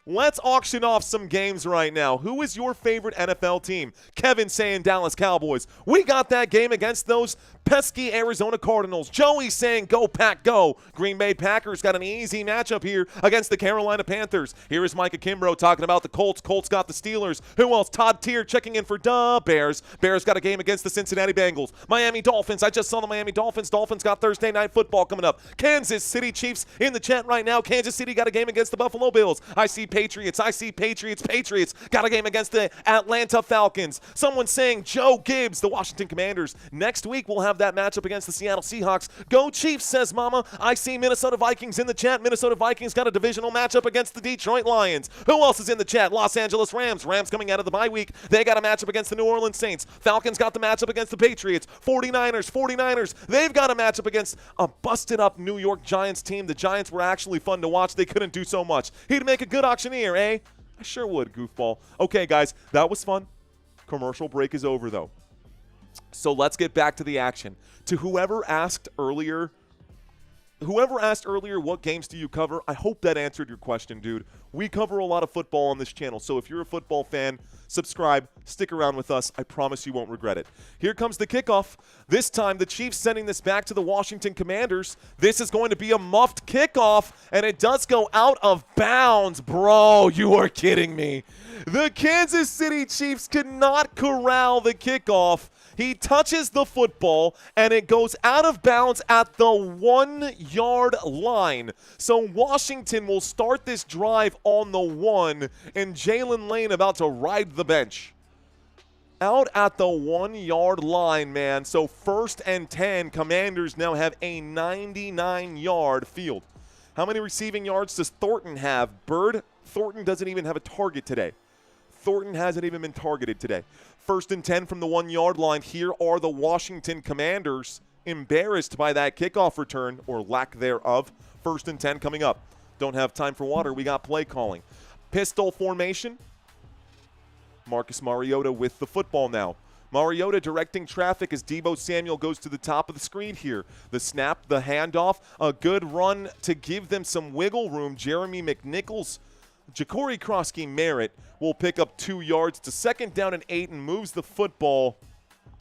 Let's auction off some games right now. Who is your favorite NFL team? Kevin saying Dallas Cowboys. We got that game against those pesky Arizona Cardinals. Joey saying go Pack go. Green Bay Packers got an easy matchup here against the Carolina Panthers. Here is Micah Kimbrough talking about the Colts. Colts got the Steelers. Who else? Todd Tier checking in for Bears. Bears got a game against the Cincinnati Bengals. Miami Dolphins. I just saw the Miami Dolphins. Dolphins got Thursday Night Football coming up. Kansas City Chiefs in the chat right now. Kansas City got a game against the Buffalo Bills. I see Patriots. I see Patriots. Patriots got a game against the Atlanta Falcons. Someone saying Joe Gibbs, the Washington Commanders. Next week, we'll have that matchup against the Seattle Seahawks. Go Chiefs, says Mama. I see Minnesota Vikings in the chat. Minnesota Vikings got a divisional matchup against the Detroit Lions. Who else is in the chat? Los Angeles Rams. Rams coming out of the bye week. They got a matchup against the New Orleans Saints. Falcons got the matchup against the Patriots. 49ers. They've got a matchup against a busted-up New York Giants team. The Giants were actually fun to watch. They couldn't do so much. He'd make a good auctioneer, eh? I sure would, goofball. Okay, guys, that was fun. Commercial break is over, though. So let's get back to the action. To whoever asked earlier what games do you cover, I hope that answered your question, dude. We cover a lot of football on this channel, so if you're a football fan, subscribe, stick around with us. I promise you won't regret it. Here comes the kickoff. This time, the Chiefs sending this back to the Washington Commanders. This is going to be a muffed kickoff, and it does go out of bounds. Bro, you are kidding me. The Kansas City Chiefs could not corral the kickoff. He touches the football, and it goes out of bounds at the 1-yard line. So Washington will start this drive on the 1, and Jalen Lane about to ride the bench. Out at the 1-yard line, man. So 1st and 10, Commanders now have a 99-yard field. How many receiving yards does Thornton have? Thornton doesn't even have a target today. Thornton hasn't even been targeted today. 1st and 10 from the 1-yard line. Here are the Washington Commanders, embarrassed by that kickoff return, or lack thereof. 1st and 10 coming up. Don't have time for water. We got play calling. Pistol formation. Marcus Mariota with the football now. Mariota directing traffic as Deebo Samuel goes to the top of the screen here. The snap, the handoff, a good run to give them some wiggle room. Jeremy McNichols, Ja'Cory Krosky-Merritt will pick up 2 yards to 2nd down and 8 and moves the football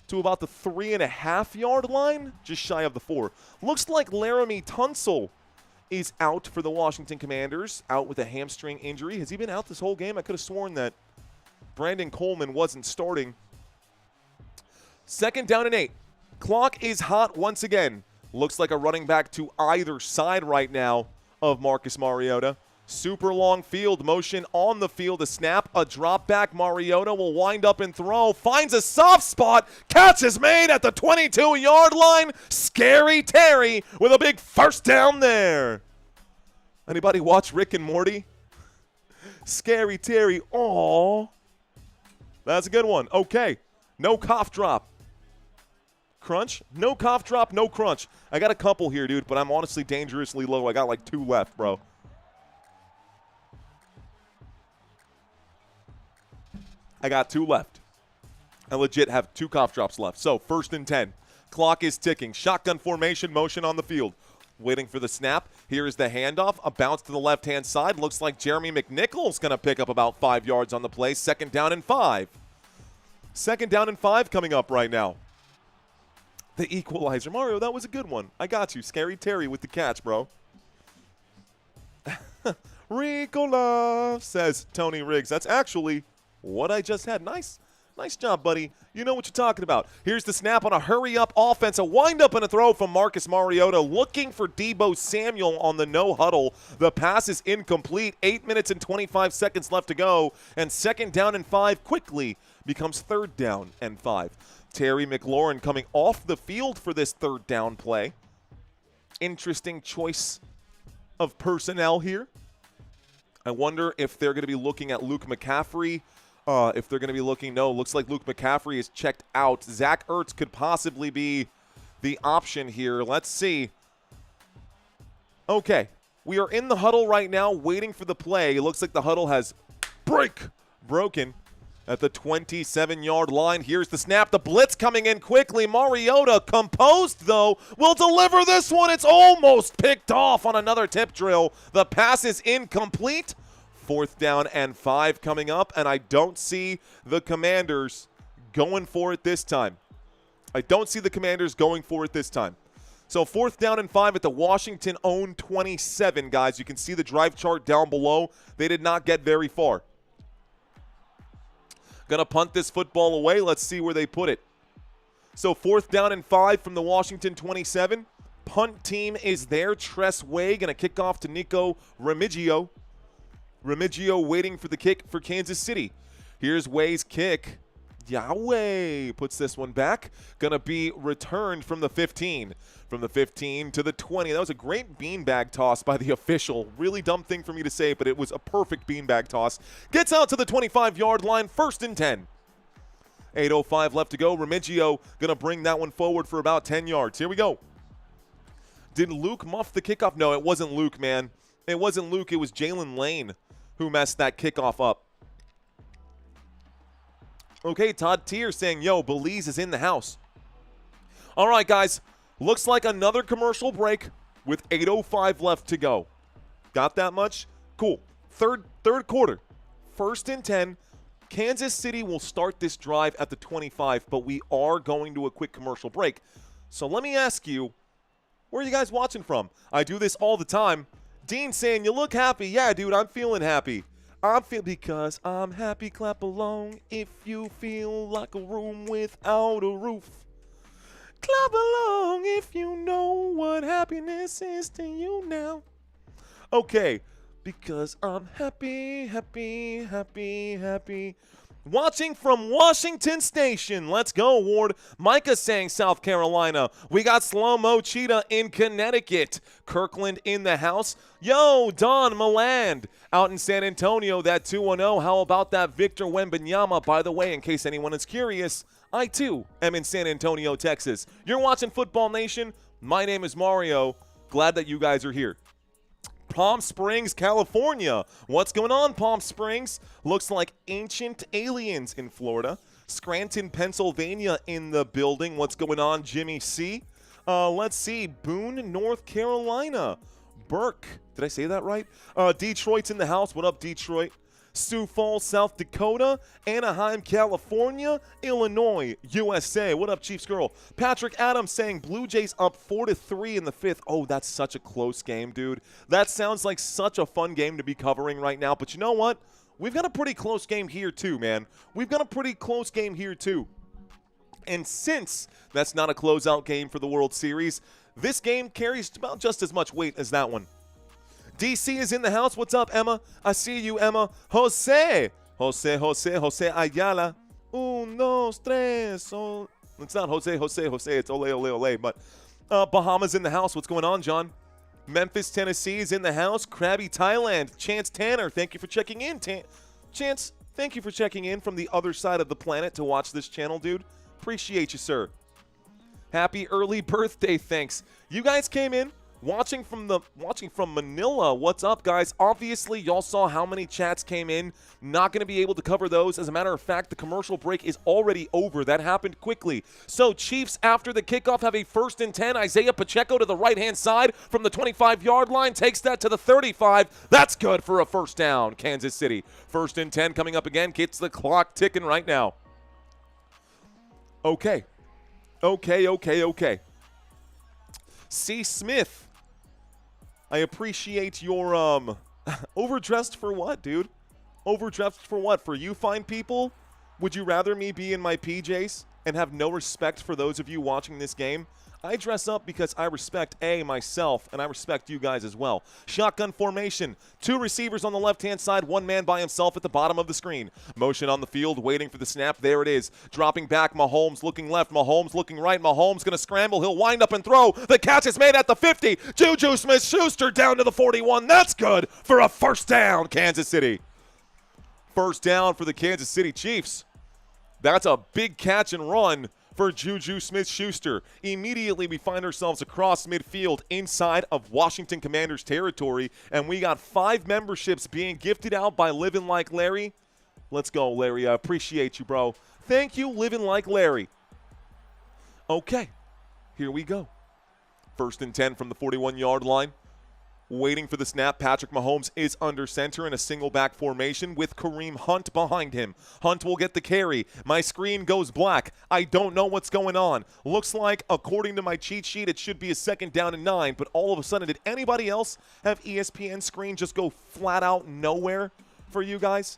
to about the 3.5-yard line, just shy of the 4. Looks like Laramie Tunsil is out for the Washington Commanders, out with a hamstring injury. Has he been out this whole game? I could have sworn that Brandon Coleman wasn't starting. 2nd down and 8. Clock is hot once again. Looks like a running back to either side right now of Marcus Mariota. Super long field motion on the field. A snap, a drop back. Mariota will wind up and throw. Finds a soft spot. Catch is made at the 22-yard line. Scary Terry with a big 1st down there. Anybody watch Rick and Morty? Scary Terry. Aww. That's a good one. Okay. No cough drop. Crunch? No cough drop, no crunch. I got a couple here, dude, but I'm honestly dangerously low. I got like 2 left, bro. I got 2 left. I legit have 2 cough drops left. So 1st and 10. Clock is ticking. Shotgun formation, motion on the field. Waiting for the snap. Here is the handoff. A bounce to the left-hand side. Looks like Jeremy McNichols going to pick up about 5 yards on the play. 2nd down and 5. 2nd down and 5 coming up right now. The equalizer. Mario, that was a good one. I got you. Scary Terry with the catch, bro. Rico Love, says Tony Riggs. That's actually what I just had. Nice job, buddy. You know what you're talking about. Here's the snap on a hurry-up offense. A wind-up and a throw from Marcus Mariota looking for Deebo Samuel on the no-huddle. The pass is incomplete. 8 minutes and 25 seconds left to go. And 2nd down and 5 quickly becomes 3rd down and 5. Terry McLaurin coming off the field for this 3rd down play. Interesting choice of personnel here. I wonder if they're going to be looking at Luke McCaffrey. If they're going to be looking, no, looks like Luke McCaffrey is checked out. Zach Ertz could possibly be the option here. Let's see. Okay, we are in the huddle right now waiting for the play. It looks like the huddle has broken at the 27-yard line. Here's the snap. The blitz coming in quickly. Mariota, composed, though, will deliver this one. It's almost picked off on another tip drill. The pass is incomplete. 4th down and 5 coming up, and I don't see the Commanders going for it this time. So 4th down and 5 at the Washington-owned 27, guys. You can see the drive chart down below. They did not get very far. Gonna punt this football away. Let's see where they put it. So 4th down and 5 from the Washington 27. Punt team is there. Tress Way gonna kick off to Nico Remigio. Remigio waiting for the kick for Kansas City. Here's Way's kick. Yahweh puts this one back. Going to be returned from the 15. From the 15 to the 20. That was a great beanbag toss by the official. Really dumb thing for me to say, but it was a perfect beanbag toss. Gets out to the 25-yard line, 1st and 10. 8:05 left to go. Remigio going to bring that one forward for about 10 yards. Here we go. Did Luke muff the kickoff? No, it wasn't Luke, man. It wasn't Luke. It was Jalen Lane who messed that kickoff up. Okay, Todd Tier saying, yo, Belize is in the house. All right, guys. Looks like another commercial break with 8:05 left to go. Got that much? Cool. Third quarter. 1st and 10. Kansas City will start this drive at the 25, but we are going to a quick commercial break. So let me ask you, where are you guys watching from? I do this all the time. Dean saying, you look happy. Yeah, dude, I'm feeling happy. Because I'm happy. Clap along if you feel like a room without a roof. Clap along if you know what happiness is to you now. Okay, because I'm happy, happy, happy, happy. Watching from Washington Station. Let's go, Ward. Micah saying South Carolina. We got Slow-Mo Cheetah in Connecticut. Kirkland in the house. Yo, Don Milland out in San Antonio. That 2-1-0. How about that Victor Wembanyama? By the way, in case anyone is curious, I, too, am in San Antonio, Texas. You're watching Football Nation. My name is Mario. Glad that you guys are here. Palm Springs, California. What's going on, Palm Springs? Looks like ancient aliens in Florida. Scranton, Pennsylvania in the building. What's going on, Jimmy C? Let's see. Boone, North Carolina. Burke. Did I say that right? Detroit's in the house. What up, Detroit? Sioux Falls, South Dakota, Anaheim, California, Illinois, USA. What up, Chiefs girl? Patrick Adams saying Blue Jays up 4-3 in the 5th. Oh, that's such a close game, dude. That sounds like such a fun game to be covering right now. But you know what? We've got a pretty close game here too, man. We've got a pretty close game here too. And since that's not a closeout game for the World Series, this game carries about just as much weight as that one. DC is in the house. What's up, Emma? I see you, Emma. Jose Ayala. 1, 2, 3. Oh, it's not Jose. It's ole. But Bahamas in the house. What's going on, John? Memphis, Tennessee is in the house. Krabby, Thailand. Chance Tanner, thank you for checking in. Chance, thank you for checking in from the other side of the planet to watch this channel, dude. Appreciate you, sir. Happy early birthday, thanks. You guys came in. Watching from Manila. What's up, guys? Obviously, y'all saw how many chats came in. Not going to be able to cover those. As a matter of fact, the commercial break is already over. That happened quickly. So, Chiefs, after the kickoff, have a 1st and 10. Isiah Pacheco to the right-hand side from the 25-yard line. Takes that to the 35. That's good for a 1st down, Kansas City. 1st and 10 coming up again. Gets the clock ticking right now. Okay. C. Smith. I appreciate your, overdressed for what, dude? Overdressed for what? For you fine people? Would you rather me be in my PJs and have no respect for those of you watching this game? I dress up because I respect, myself, and I respect you guys as well. Shotgun formation. 2 receivers on the left-hand side, 1 man by himself at the bottom of the screen. Motion on the field, waiting for the snap. There it is. Dropping back, Mahomes looking left, Mahomes looking right. Mahomes going to scramble. He'll wind up and throw. The catch is made at the 50. Juju Smith-Schuster down to the 41. That's good for a 1st down, Kansas City. 1st down for the Kansas City Chiefs. That's a big catch and run for Juju Smith-Schuster. Immediately, we find ourselves across midfield inside of Washington Commanders territory, and we got 5 memberships being gifted out by Living Like Larry. Let's go, Larry. I appreciate you, bro. Thank you, Living Like Larry. Okay, here we go. 1st and 10 from the 41-yard line. Waiting for the snap, Patrick Mahomes is under center in a single back formation with Kareem Hunt behind him. Hunt will get the carry. My screen goes black. I don't know what's going on. Looks like, according to my cheat sheet, it should be a 2nd down and 9, but all of a sudden, did anybody else have ESPN screen just go flat out nowhere for you guys?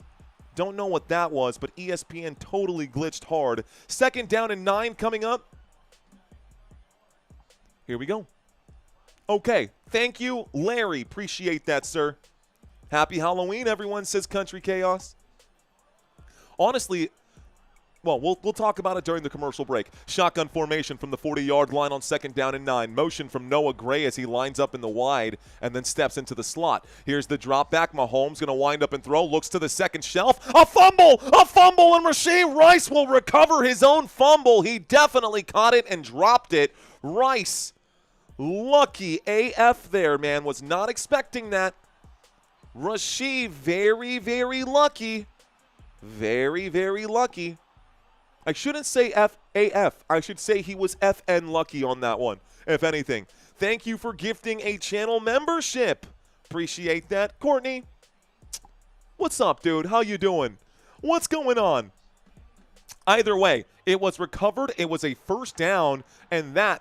Don't know what that was, but ESPN totally glitched hard. 2nd down and 9 coming up. Here we go. Okay, thank you, Larry. Appreciate that, sir. Happy Halloween, everyone, says Country Chaos. Honestly, well, we'll talk about it during the commercial break. Shotgun formation from the 40-yard line on 2nd down and 9. Motion from Noah Gray as he lines up in the wide and then steps into the slot. Here's the drop back. Mahomes going to wind up and throw. Looks to the second shelf. A fumble, and Rashee Rice will recover his own fumble. He definitely caught it and dropped it. Rice, lucky AF there, man. Was not expecting that. Rashee, very, very lucky. Very, very lucky. I shouldn't say AF. I should say he was FN lucky on that one, if anything. Thank you for gifting a channel membership. Appreciate that. Courtney, what's up, dude? How you doing? What's going on? Either way, it was recovered. It was a first down, and that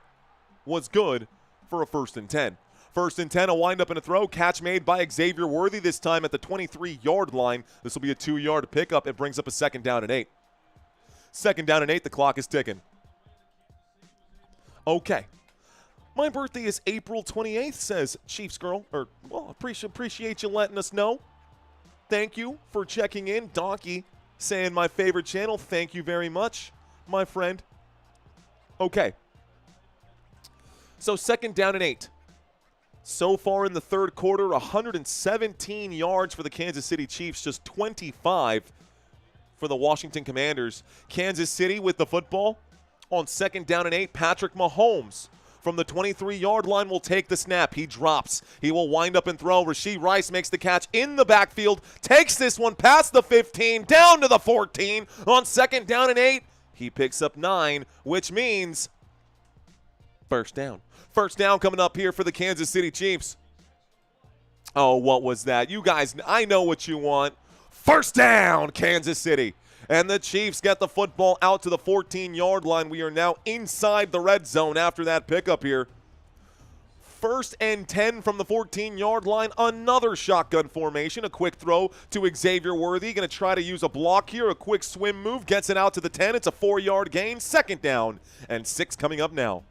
was good for a 1st and 10. 1st and 10, a wind-up and a throw. Catch made by Xavier Worthy, this time at the 23-yard line. This will be a 2-yard pickup. It brings up a 2nd down and 8. 2nd down and 8, the clock is ticking. Okay. My birthday is April 28th, says Chiefs Girl. Appreciate you letting us know. Thank you for checking in. Donkey saying my favorite channel. Thank you very much, my friend. Okay. So 2nd down and 8. So far in the 3rd quarter, 117 yards for the Kansas City Chiefs, just 25 for the Washington Commanders. Kansas City with the football on 2nd down and 8. Patrick Mahomes from the 23-yard line will take the snap. He drops. He will wind up and throw. Rashee Rice makes the catch in the backfield, takes this one past the 15, down to the 14. On 2nd down and 8, he picks up 9, which means first down. First down coming up here for the Kansas City Chiefs. Oh, what was that? You guys, I know what you want. First down, Kansas City. And the Chiefs get the football out to the 14-yard line. We are now inside the red zone after that pickup here. 1st and 10 from the 14-yard line. Another shotgun formation. A quick throw to Xavier Worthy. Going to try to use a block here. A quick swim move. Gets it out to the 10. It's a 4-yard gain. 2nd down and 6 coming up now.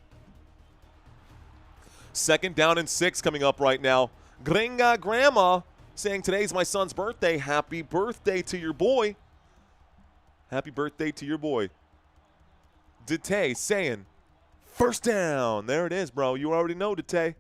2nd down and 6 coming up right now. Gringa Grandma saying today's my son's birthday. Happy birthday to your boy. Happy birthday to your boy. Dete saying first down. There it is, bro. You already know, Dete.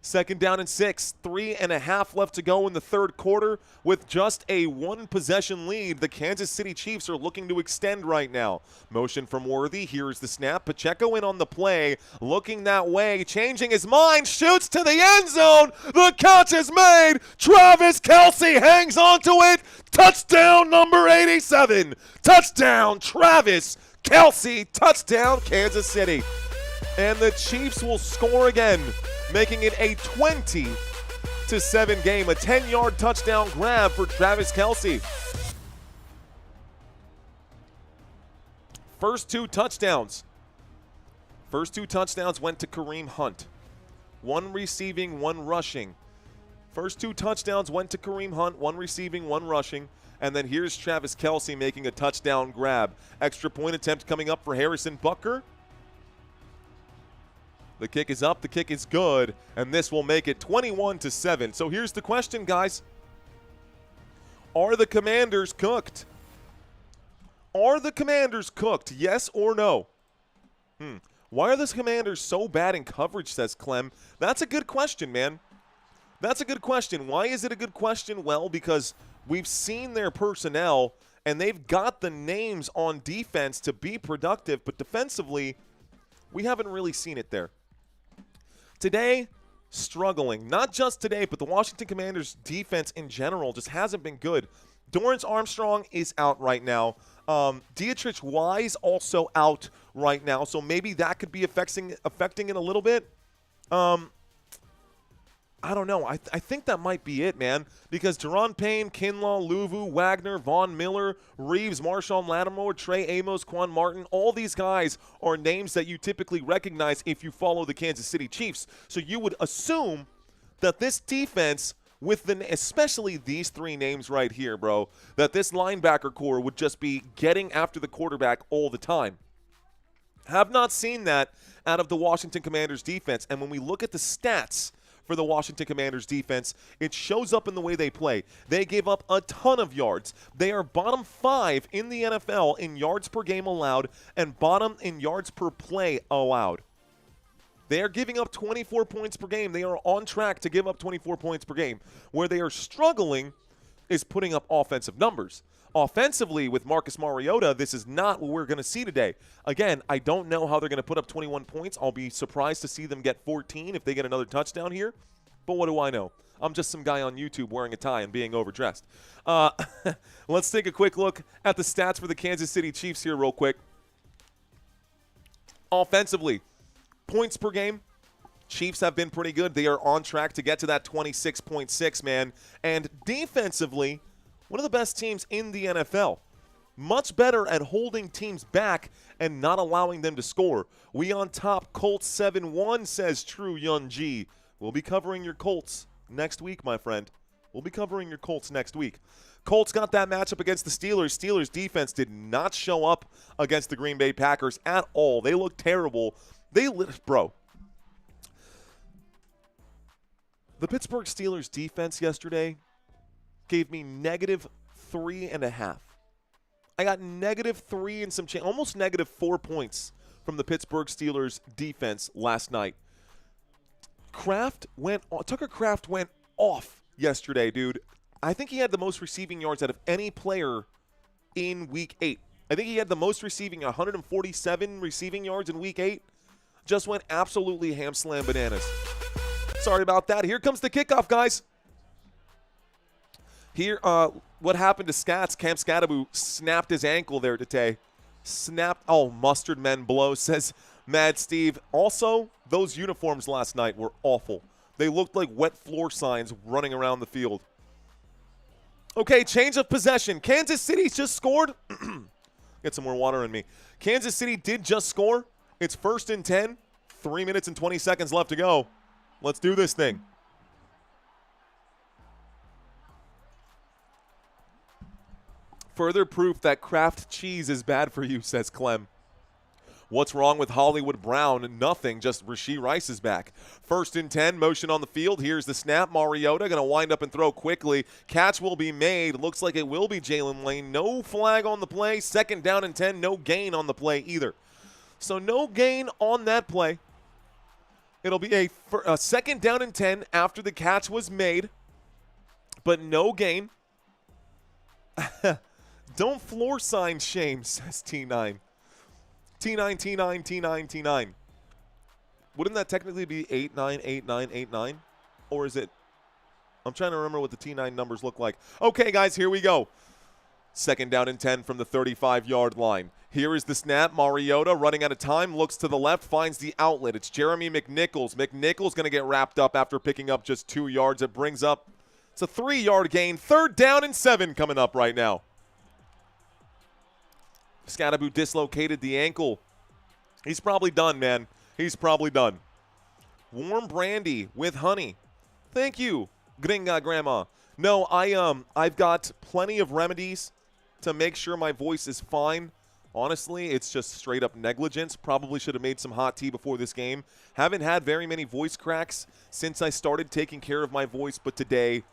2nd down and 6. 3.5 left to go in the 3rd quarter. With just a 1-possession lead, the Kansas City Chiefs are looking to extend right now. Motion from Worthy. Here's the snap. Pacheco in on the play. Looking that way. Changing his mind. Shoots to the end zone. The catch is made. Travis Kelce hangs on to it. Touchdown number 87. Touchdown Travis Kelce. Touchdown Kansas City. And the Chiefs will score again, making it a 20-7 game. A 10-yard touchdown grab for Travis Kelce. First two touchdowns went to Kareem Hunt. 1 receiving, 1 rushing. First 2 touchdowns went to Kareem Hunt, 1 receiving, 1 rushing. And then here's Travis Kelce making a touchdown grab. Extra point attempt coming up for Harrison Butker. The kick is up, the kick is good, and this will make it 21-7. So here's the question, guys. Are the Commanders cooked? Are the Commanders cooked, yes or no? Why are the Commanders so bad in coverage, says Clem? That's a good question, man. That's a good question. Why is it a good question? Well, because we've seen their personnel, and they've got the names on defense to be productive, but defensively, we haven't really seen it there. Today, struggling. Not just today, but the Washington Commanders' defense in general just hasn't been good. Dorrance Armstrong is out right now. Dietrich Wise also out right now, so maybe that could be affecting it a little bit. I don't know. I think that might be it, man, because Deron Payne, Kinlaw, Luvu, Wagner, Von Miller, Reeves, Marshawn Lattimore, Trey Amos, Quan Martin, all these guys are names that you typically recognize if you follow the Kansas City Chiefs. So you would assume that this defense, especially these 3 names right here, bro, that this linebacker core would just be getting after the quarterback all the time. Have not seen that out of the Washington Commanders defense. And when we look at the stats for the Washington Commanders defense. It shows up in the way they play. They gave up a ton of yards. They are bottom 5 in the NFL in yards per game allowed and bottom in yards per play allowed. They are giving up 24 points per game. They are on track to give up 24 points per game. Where they are struggling is putting up offensive numbers. Offensively, with Marcus Mariota, this is not what we're going to see today. Again, I don't know how they're going to put up 21 points. I'll be surprised to see them get 14 if they get another touchdown here. But what do I know? I'm just some guy on YouTube wearing a tie and being overdressed. Let's take a quick look at the stats for the Kansas City Chiefs here real quick. Offensively, points per game, Chiefs have been pretty good. They are on track to get to that 26.6, man. And defensively, one of the best teams in the NFL. Much better at holding teams back and not allowing them to score. We on top, Colts 7-1, says True Yun G. We'll be covering your Colts next week, my friend. We'll be covering your Colts next week. Colts got that matchup against the Steelers. Steelers defense did not show up against the Green Bay Packers at all. They looked terrible. Bro. The Pittsburgh Steelers defense yesterday gave me -3.5. I got -3 and some change, almost -4 points from the Pittsburgh Steelers defense last night. Tucker Kraft went off yesterday, dude. I think he had the most receiving yards out of any player in Week 8. I think he had the most receiving, 147 receiving yards in Week 8. Just went absolutely ham-slam bananas. Sorry about that. Here comes the kickoff, guys. Here, what happened to Scats? Cam Scattaboo snapped his ankle there today. Mustard men blow, says Mad Steve. Also, those uniforms last night were awful. They looked like wet floor signs running around the field. Okay, change of possession. Kansas City just scored. Get some more water in me. Kansas City did just score. It's 1st and 10. 3 minutes and 20 seconds left to go. Let's do this thing. Further proof that Kraft cheese is bad for you, says Clem. What's wrong with Hollywood Brown? Nothing, just Rashee Rice is back. 1st and 10, motion on the field. Here's the snap. Mariota going to wind up and throw quickly. Catch will be made. Looks like it will be Jalen Lane. No flag on the play. 2nd down and 10, no gain on the play either. So no gain on that play. It'll be a 2nd down and 10 after the catch was made, but no gain. Don't floor sign shame, says T9. T9, T9, T9, T9. Wouldn't that technically be 8-9, 8-9, 8-9? Or is it? I'm trying to remember what the T9 numbers look like. Okay, guys, here we go. 2nd down and 10 from the 35-yard line. Here is the snap. Mariota running out of time, looks to the left, finds the outlet. It's Jeremy McNichols. McNichols going to get wrapped up after picking up just 2 yards. It brings up, it's a 3-yard gain. 3rd down and 7 coming up right now. Scattaboo dislocated the ankle. He's probably done, man. He's probably done. Warm brandy with honey. Thank you, Gringa Grandma. No, I've got plenty of remedies to make sure my voice is fine. Honestly, it's just straight up negligence. Probably should have made some hot tea before this game. Haven't had very many voice cracks since I started taking care of my voice, but today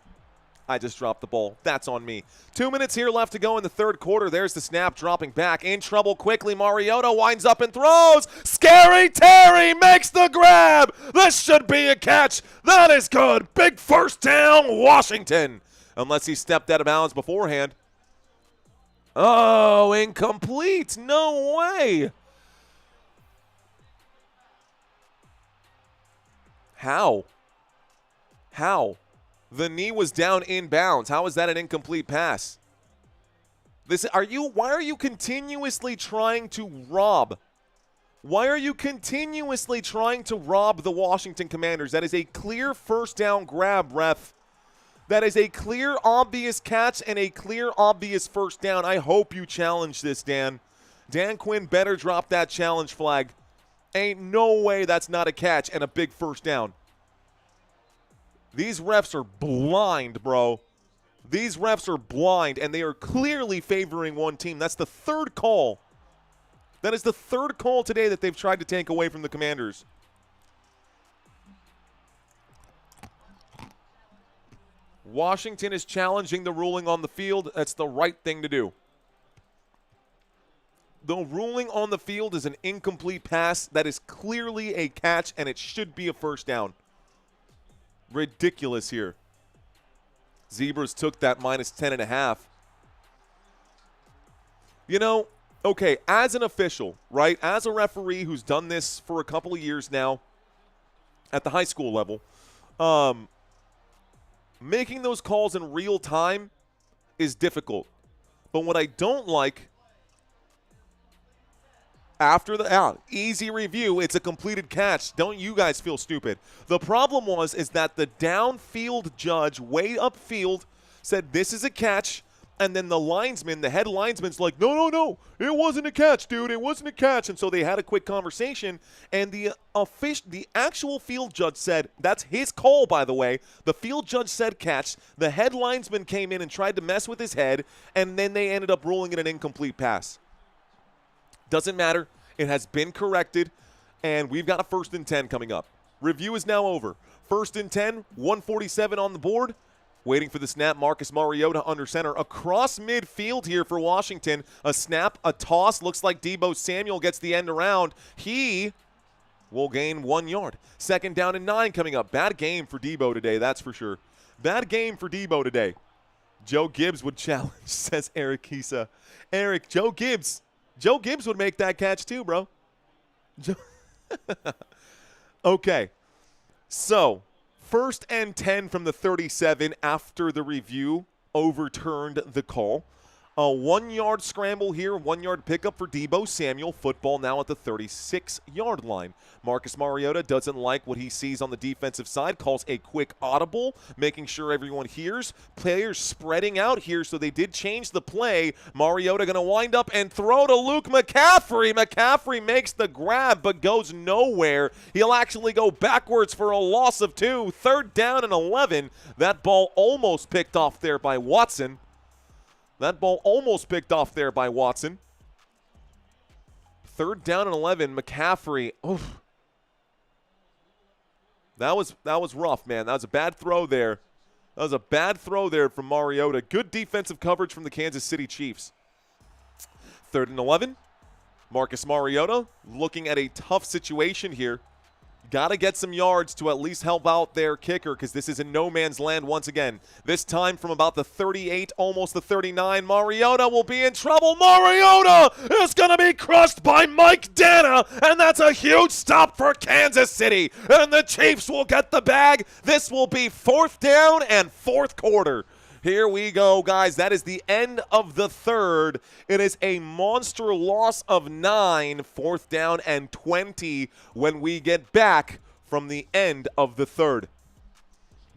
I just dropped the ball. That's on me. 2 minutes here left to go in the 3rd quarter. There's the snap dropping back. In trouble quickly. Mariota winds up and throws. Scary Terry makes the grab. This should be a catch. That is good. Big 1st down, Washington. Unless he stepped out of bounds beforehand. Oh, incomplete. No way. How? The knee was down inbounds. How is that an incomplete pass? Why are you continuously trying to rob? Why are you continuously trying to rob the Washington Commanders? That is a clear 1st down grab, ref. That is a clear, obvious catch and a clear, obvious 1st down. I hope you challenge this, Dan. Dan Quinn better drop that challenge flag. Ain't no way that's not a catch and a big 1st down. These refs are blind, bro. These refs are blind, and they are clearly favoring one team. That's the 3rd call. That is the 3rd call today that they've tried to take away from the Commanders. Washington is challenging the ruling on the field. That's the right thing to do. The ruling on the field is an incomplete pass. That is clearly a catch, and it should be a first down. Ridiculous here. Zebras took that minus 10.5. You know, okay, as an official, right, as a referee who's done this for a couple of years now at the high school level, making those calls in real time is difficult. But what I don't like, after the easy review, it's a completed catch. Don't you guys feel stupid. The problem is that the downfield judge way upfield said this is a catch, and then the linesman, the head linesman's like, no, it wasn't a catch, dude. It wasn't a catch. And so they had a quick conversation, and the actual field judge said, that's his call, by the way. The field judge said catch. The head linesman came in and tried to mess with his head, and then they ended up ruling it an incomplete pass. Doesn't matter. It has been corrected, and we've got a 1st and 10 coming up. Review is now over. 1st and 10, 147 on the board. Waiting for the snap, Marcus Mariota under center. Across midfield here for Washington. A snap, a toss. Looks like Deebo Samuel gets the end around. He will gain 1 yard. 2nd down and 9 coming up. Bad game for Deebo today, that's for sure. Bad game for Deebo today. Joe Gibbs would challenge, says Eric Isiah. Eric, Joe Gibbs would make that catch too, bro. Okay. So, 1st and 10 from the 37 after the review overturned the call. A 1-yard scramble here, 1-yard pickup for Deebo Samuel. Football now at the 36-yard line. Marcus Mariota doesn't like what he sees on the defensive side, calls a quick audible, making sure everyone hears. Players spreading out here, so they did change the play. Mariota going to wind up and throw to Luke McCaffrey. McCaffrey makes the grab but goes nowhere. He'll actually go backwards for a loss of 2. 3rd down and 11. That ball almost picked off there by Watson. That ball almost picked off there by Watson. 3rd down and 11. McCaffrey. Oof. That was rough, man. That was a bad throw there. That was a bad throw there from Mariota. Good defensive coverage from the Kansas City Chiefs. 3rd and 11. Marcus Mariota looking at a tough situation here. Got to get some yards to at least help out their kicker because this is in no man's land once again. This time from about the 38, almost the 39. Mariota will be in trouble. Mariota is going to be crushed by Mike Dana, and that's a huge stop for Kansas City. And the Chiefs will get the bag. This will be 4th down and 4th quarter. Here we go, guys. That is the end of the 3rd. It is a monster loss of 9, 4th down and 20 when we get back from the end of the 3rd.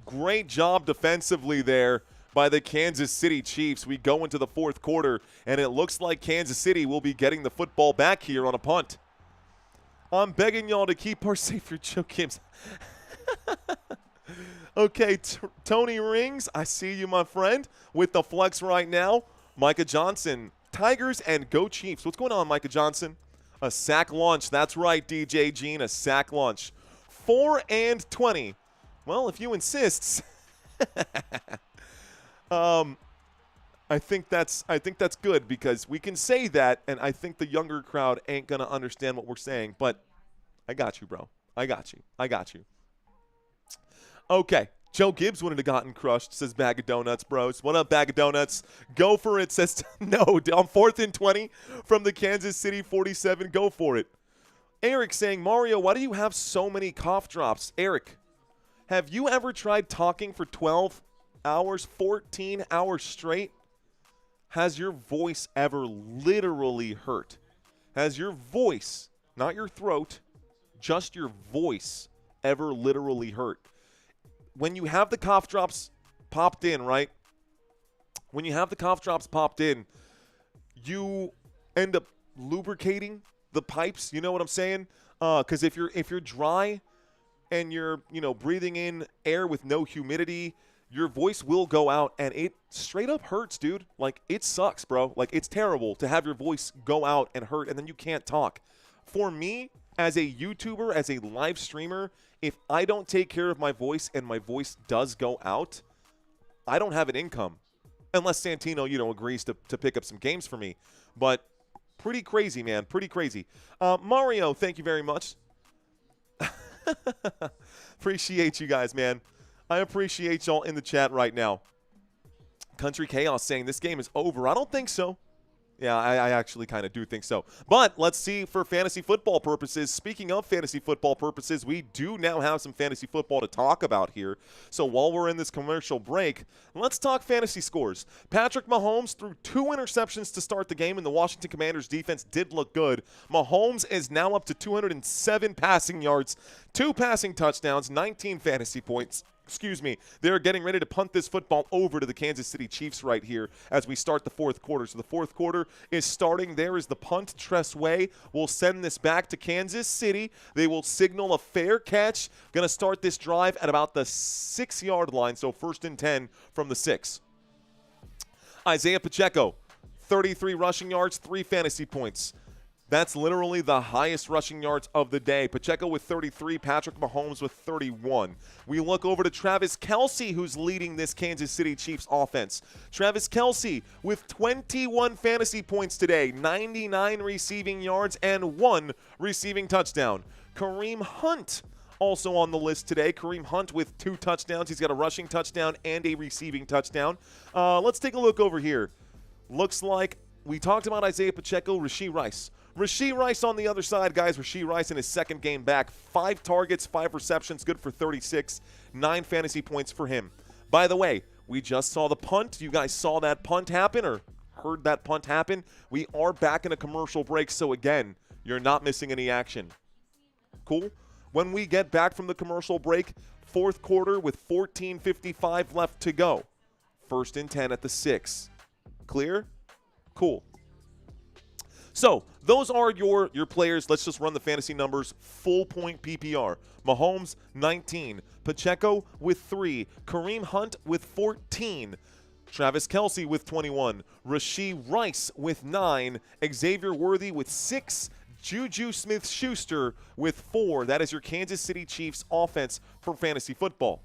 Great job defensively there by the Kansas City Chiefs. We go into the 4th quarter, and it looks like Kansas City will be getting the football back here on a punt. I'm begging y'all to keep our safer Joe Gibbs. Okay, Tony Rings, I see you, my friend, with the flex right now. Micah Johnson, Tigers and go Chiefs. What's going on, Micah Johnson? A sack lunch. That's right, DJ Gene, a sack lunch. 4 and 20. Well, if you insist. I think that's good because we can say that, and I think the younger crowd ain't going to understand what we're saying. But I got you, bro. I got you. Okay, Joe Gibbs wouldn't have gotten crushed, says Bag of Donuts, bros. What up, Bag of Donuts? Go for it, says no. On 4th and 20 from the Kansas City 47. Go for it. Eric saying, Mario, why do you have so many cough drops? Eric, have you ever tried talking for 12 hours, 14 hours straight? Has your voice ever literally hurt? Has your voice, not your throat, just your voice ever literally hurt? When you have the cough drops popped in, right? When you have the cough drops popped in, you end up lubricating the pipes. You know what I'm saying? Because if you're dry and you're breathing in air with no humidity, your voice will go out, and it straight up hurts, dude. Like, it sucks, bro. Like, it's terrible to have your voice go out and hurt, and then you can't talk. For me, as a YouTuber, as a live streamer, if I don't take care of my voice and my voice does go out, I don't have an income unless Santino, agrees to pick up some games for me. But pretty crazy, man. Pretty crazy. Mario, thank you very much. Appreciate you guys, man. I appreciate y'all in the chat right now. Country Chaos saying this game is over. I don't think so. Yeah, I actually kind of do think so. But let's see for fantasy football purposes. Speaking of fantasy football purposes, we do now have some fantasy football to talk about here. So while we're in this commercial break, let's talk fantasy scores. Patrick Mahomes threw 2 interceptions to start the game, and the Washington Commanders defense did look good. Mahomes is now up to 207 passing yards, 2 passing touchdowns, 19 fantasy points. They're getting ready to punt this football over to the Kansas City Chiefs right here as we start the fourth quarter. So the fourth quarter is starting. There is the punt. Tress Way will send this back to Kansas City. They will signal a fair catch. Going to start this drive at about the 6-yard line, so 1st and 10 from the 6. Isiah Pacheco, 33 rushing yards, 3 fantasy points. That's literally the highest rushing yards of the day. Pacheco with 33, Patrick Mahomes with 31. We look over to Travis Kelce, who's leading this Kansas City Chiefs offense. Travis Kelce with 21 fantasy points today, 99 receiving yards, and 1 receiving touchdown. Kareem Hunt also on the list today. Kareem Hunt with 2 touchdowns. He's got a rushing touchdown and a receiving touchdown. Let's take a look over here. Looks like we talked about Isiah Pacheco, Rashee Rice. Rashee Rice on the other side, guys. Rashee Rice in his second game back. 5 targets, 5 receptions, good for 36. 9 fantasy points for him. By the way, we just saw the punt. You guys saw that punt happen or heard that punt happen. We are back in a commercial break, so again, you're not missing any action. Cool? When we get back from the commercial break, fourth quarter with 14:55 left to go. 1st and 10 at the 6. Clear? Cool. So those are your players. Let's just run the fantasy numbers. Full point PPR. Mahomes, 19. Pacheco with 3. Kareem Hunt with 14. Travis Kelce with 21. Rashee Rice with 9. Xavier Worthy with 6. Juju Smith-Schuster with 4. That is your Kansas City Chiefs offense for fantasy football.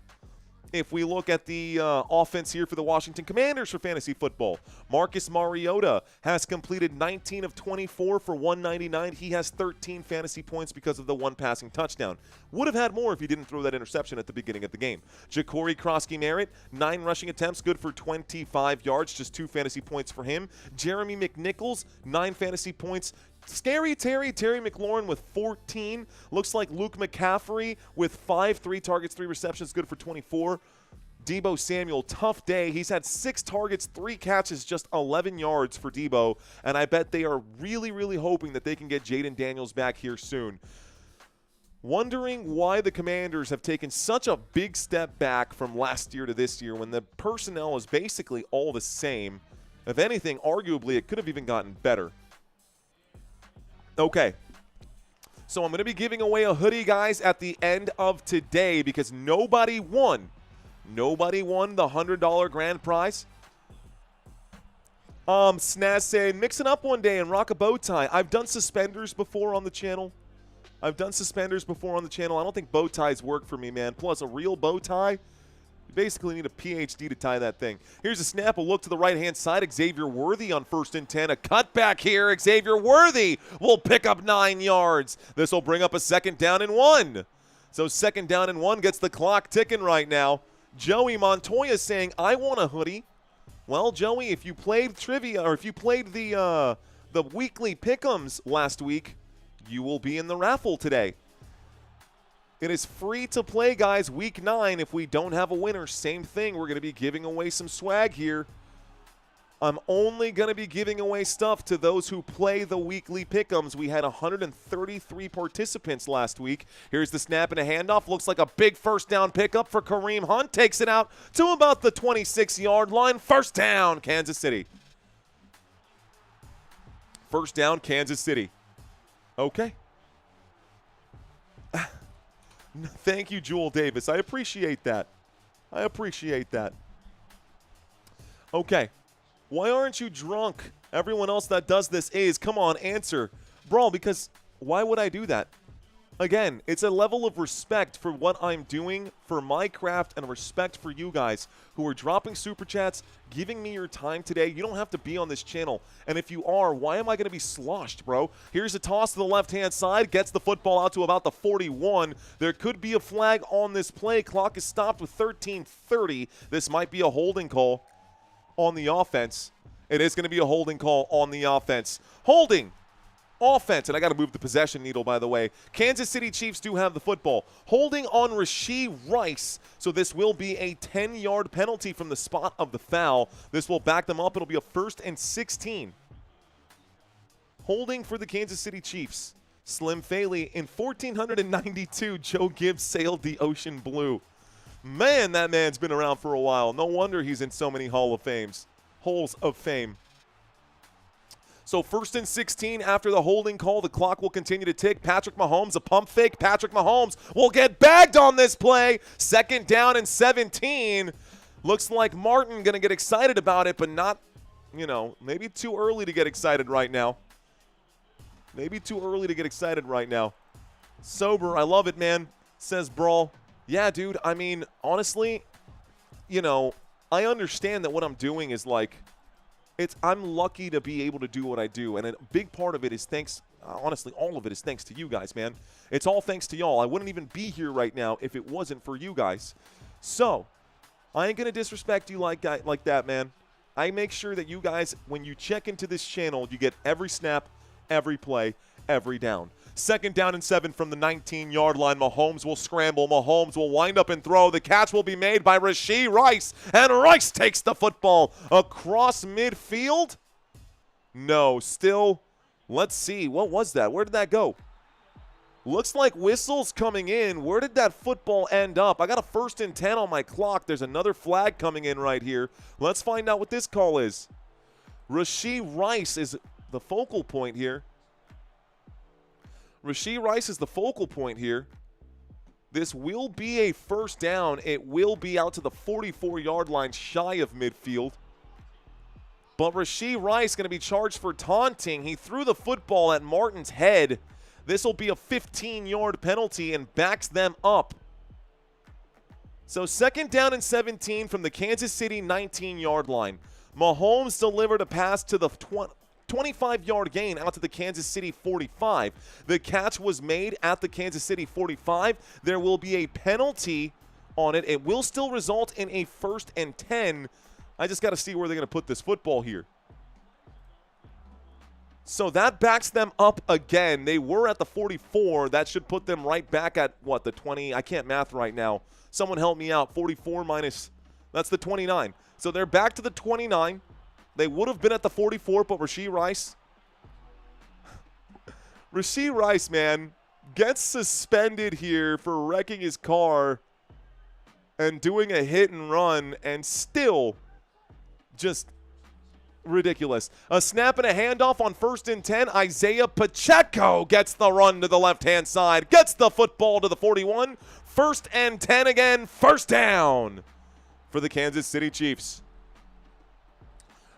If we look at the offense here for the Washington Commanders for fantasy football, Marcus Mariota has completed 19 of 24 for 199. He has 13 fantasy points because of the 1 passing touchdown. Would have had more if he didn't throw that interception at the beginning of the game. Ja'Cory Krosky-Merritt, 9 rushing attempts, good for 25 yards, just 2 fantasy points for him. Jeremy McNichols, 9 fantasy points. Scary Terry McLaurin with 14. Looks like Luke McCaffrey with 5, 3 targets, 3 receptions, good for 24. Deebo Samuel, tough day. He's had 6 targets, 3 catches, just 11 yards for Deebo. And I bet they are really, really hoping that they can get Jaden Daniels back here soon. Wondering why the Commanders have taken such a big step back from last year to this year when the personnel is basically all the same. If anything, arguably, it could have even gotten better. Okay, so I'm going to be giving away a hoodie, guys, at the end of today because nobody won. Nobody won the $100 grand prize. Snaz saying, mix it up one day and rock a bow tie. I've done suspenders before on the channel. I don't think bow ties work for me, man. Plus, a real bow tie, you basically need a PhD to tie that thing. Here's a snap, a look to the right-hand side. Xavier Worthy on 1st and 10. A cutback here. Xavier Worthy will pick up 9 yards. This will bring up a 2nd down and 1. So 2nd down and 1 gets the clock ticking right now. Joey Montoya saying, I want a hoodie. Well, Joey, if you played trivia or if you played the weekly pick'ems last week, you will be in the raffle today. It is free to play, guys, week 9. If we don't have a winner, same thing. We're going to be giving away some swag here. I'm only going to be giving away stuff to those who play the weekly pick'ems. We had 133 participants last week. Here's the snap and a handoff. Looks like a big 1st down pickup for Kareem Hunt. Takes it out to about the 26-yard line. 1st down, Kansas City. 1st down, Kansas City. Okay. Thank you, Jewel Davis. I appreciate that. Okay. Why aren't you drunk? Everyone else that does this is. Come on, answer. Brawl, because why would I do that? Again, it's a level of respect for what I'm doing, for my craft, and respect for you guys who are dropping super chats, giving me your time today. You don't have to be on this channel. And if you are, why am I going to be sloshed, bro? Here's a toss to the left-hand side. Gets the football out to about the 41. There could be a flag on this play. Clock is stopped with 13:30. This might be a holding call on the offense. It is going to be a holding call on the offense. Holding. Offense, and I got to move the possession needle, by the way. Kansas City Chiefs do have the football. Holding on Rashee Rice, so this will be a 10-yard penalty from the spot of the foul. This will back them up. It'll be a 1st and 16. Holding for the Kansas City Chiefs. Slim Faley, in 1492, Joe Gibbs sailed the ocean blue. Man, that man's been around for a while. No wonder he's in so many Halls of Fame. So 1st and 16 after the holding call. The clock will continue to tick. Patrick Mahomes, a pump fake. Patrick Mahomes will get bagged on this play. 2nd down and 17. Looks like Martin going to get excited about it, but not, maybe too early to get excited right now. Maybe too early to get excited right now. Sober, I love it, man, says Brawl. Yeah, dude, I mean, honestly, I understand that what I'm doing is like, I'm lucky to be able to do what I do, and a big part of it is thanks, honestly, all of it is thanks to you guys, man. It's all thanks to y'all. I wouldn't even be here right now if it wasn't for you guys. So, I ain't going to disrespect you like that, man. I make sure that you guys, when you check into this channel, you get every snap, every play, every down. 2nd down and 7 from the 19-yard line. Mahomes will scramble. Mahomes will wind up and throw. The catch will be made by Rashee Rice, and Rice takes the football across midfield. No, still, let's see. What was that? Where did that go? Looks like whistles coming in. Where did that football end up? I got a 1st and 10 on my clock. There's another flag coming in right here. Let's find out what this call is. Rashee Rice is the focal point here. Rashee Rice is the focal point here. This will be a 1st down. It will be out to the 44-yard line, shy of midfield. But Rashee Rice going to be charged for taunting. He threw the football at Martin's head. This will be a 15-yard penalty and backs them up. So 2nd down and 17 from the Kansas City 19-yard line. Mahomes delivered a pass to the 25-yard gain out to the Kansas City 45. The catch was made at the Kansas City 45. There will be a penalty on it. It will still result in a 1st and 10. I just got to see where they're going to put this football here. So that backs them up again. They were at the 44. That should put them right back at, what, the 20? I can't math right now. Someone help me out. 44 minus, that's the 29. So they're back to the 29. They would have been at the 44, but Rashee Rice, man, gets suspended here for wrecking his car and doing a hit and run, and still just ridiculous. A snap and a handoff on 1st and 10. Isiah Pacheco gets the run to the left-hand side, gets the football to the 41. 1st and 10 again, 1st down for the Kansas City Chiefs.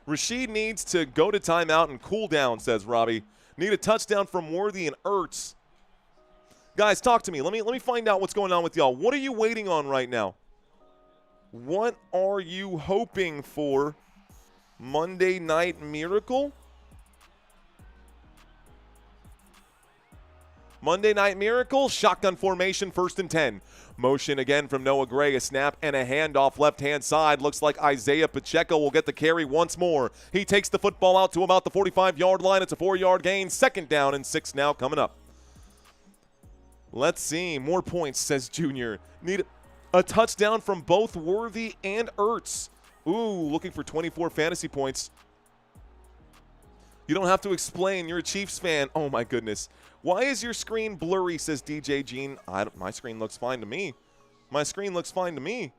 Rashee needs to go to timeout and cool down, says Robbie. Need a touchdown from Worthy and Ertz. Guys, talk to me. Let me find out what's going on with y'all. What are you waiting on right now? What are you hoping for? Monday Night Miracle? Monday Night Miracle, shotgun formation, 1st and 10. Motion again from Noah Gray, a snap and a handoff left-hand side. Looks like Isiah Pacheco will get the carry once more. He takes the football out to about the 45-yard line. It's a 4-yard gain. 2nd down and 6 now coming up. Let's see. More points, says Junior. Need a touchdown from both Worthy and Ertz. Ooh, looking for 24 fantasy points. You don't have to explain. You're a Chiefs fan. Oh, my goodness. Why is your screen blurry, says DJ Gene. My screen looks fine to me. My screen looks fine to me.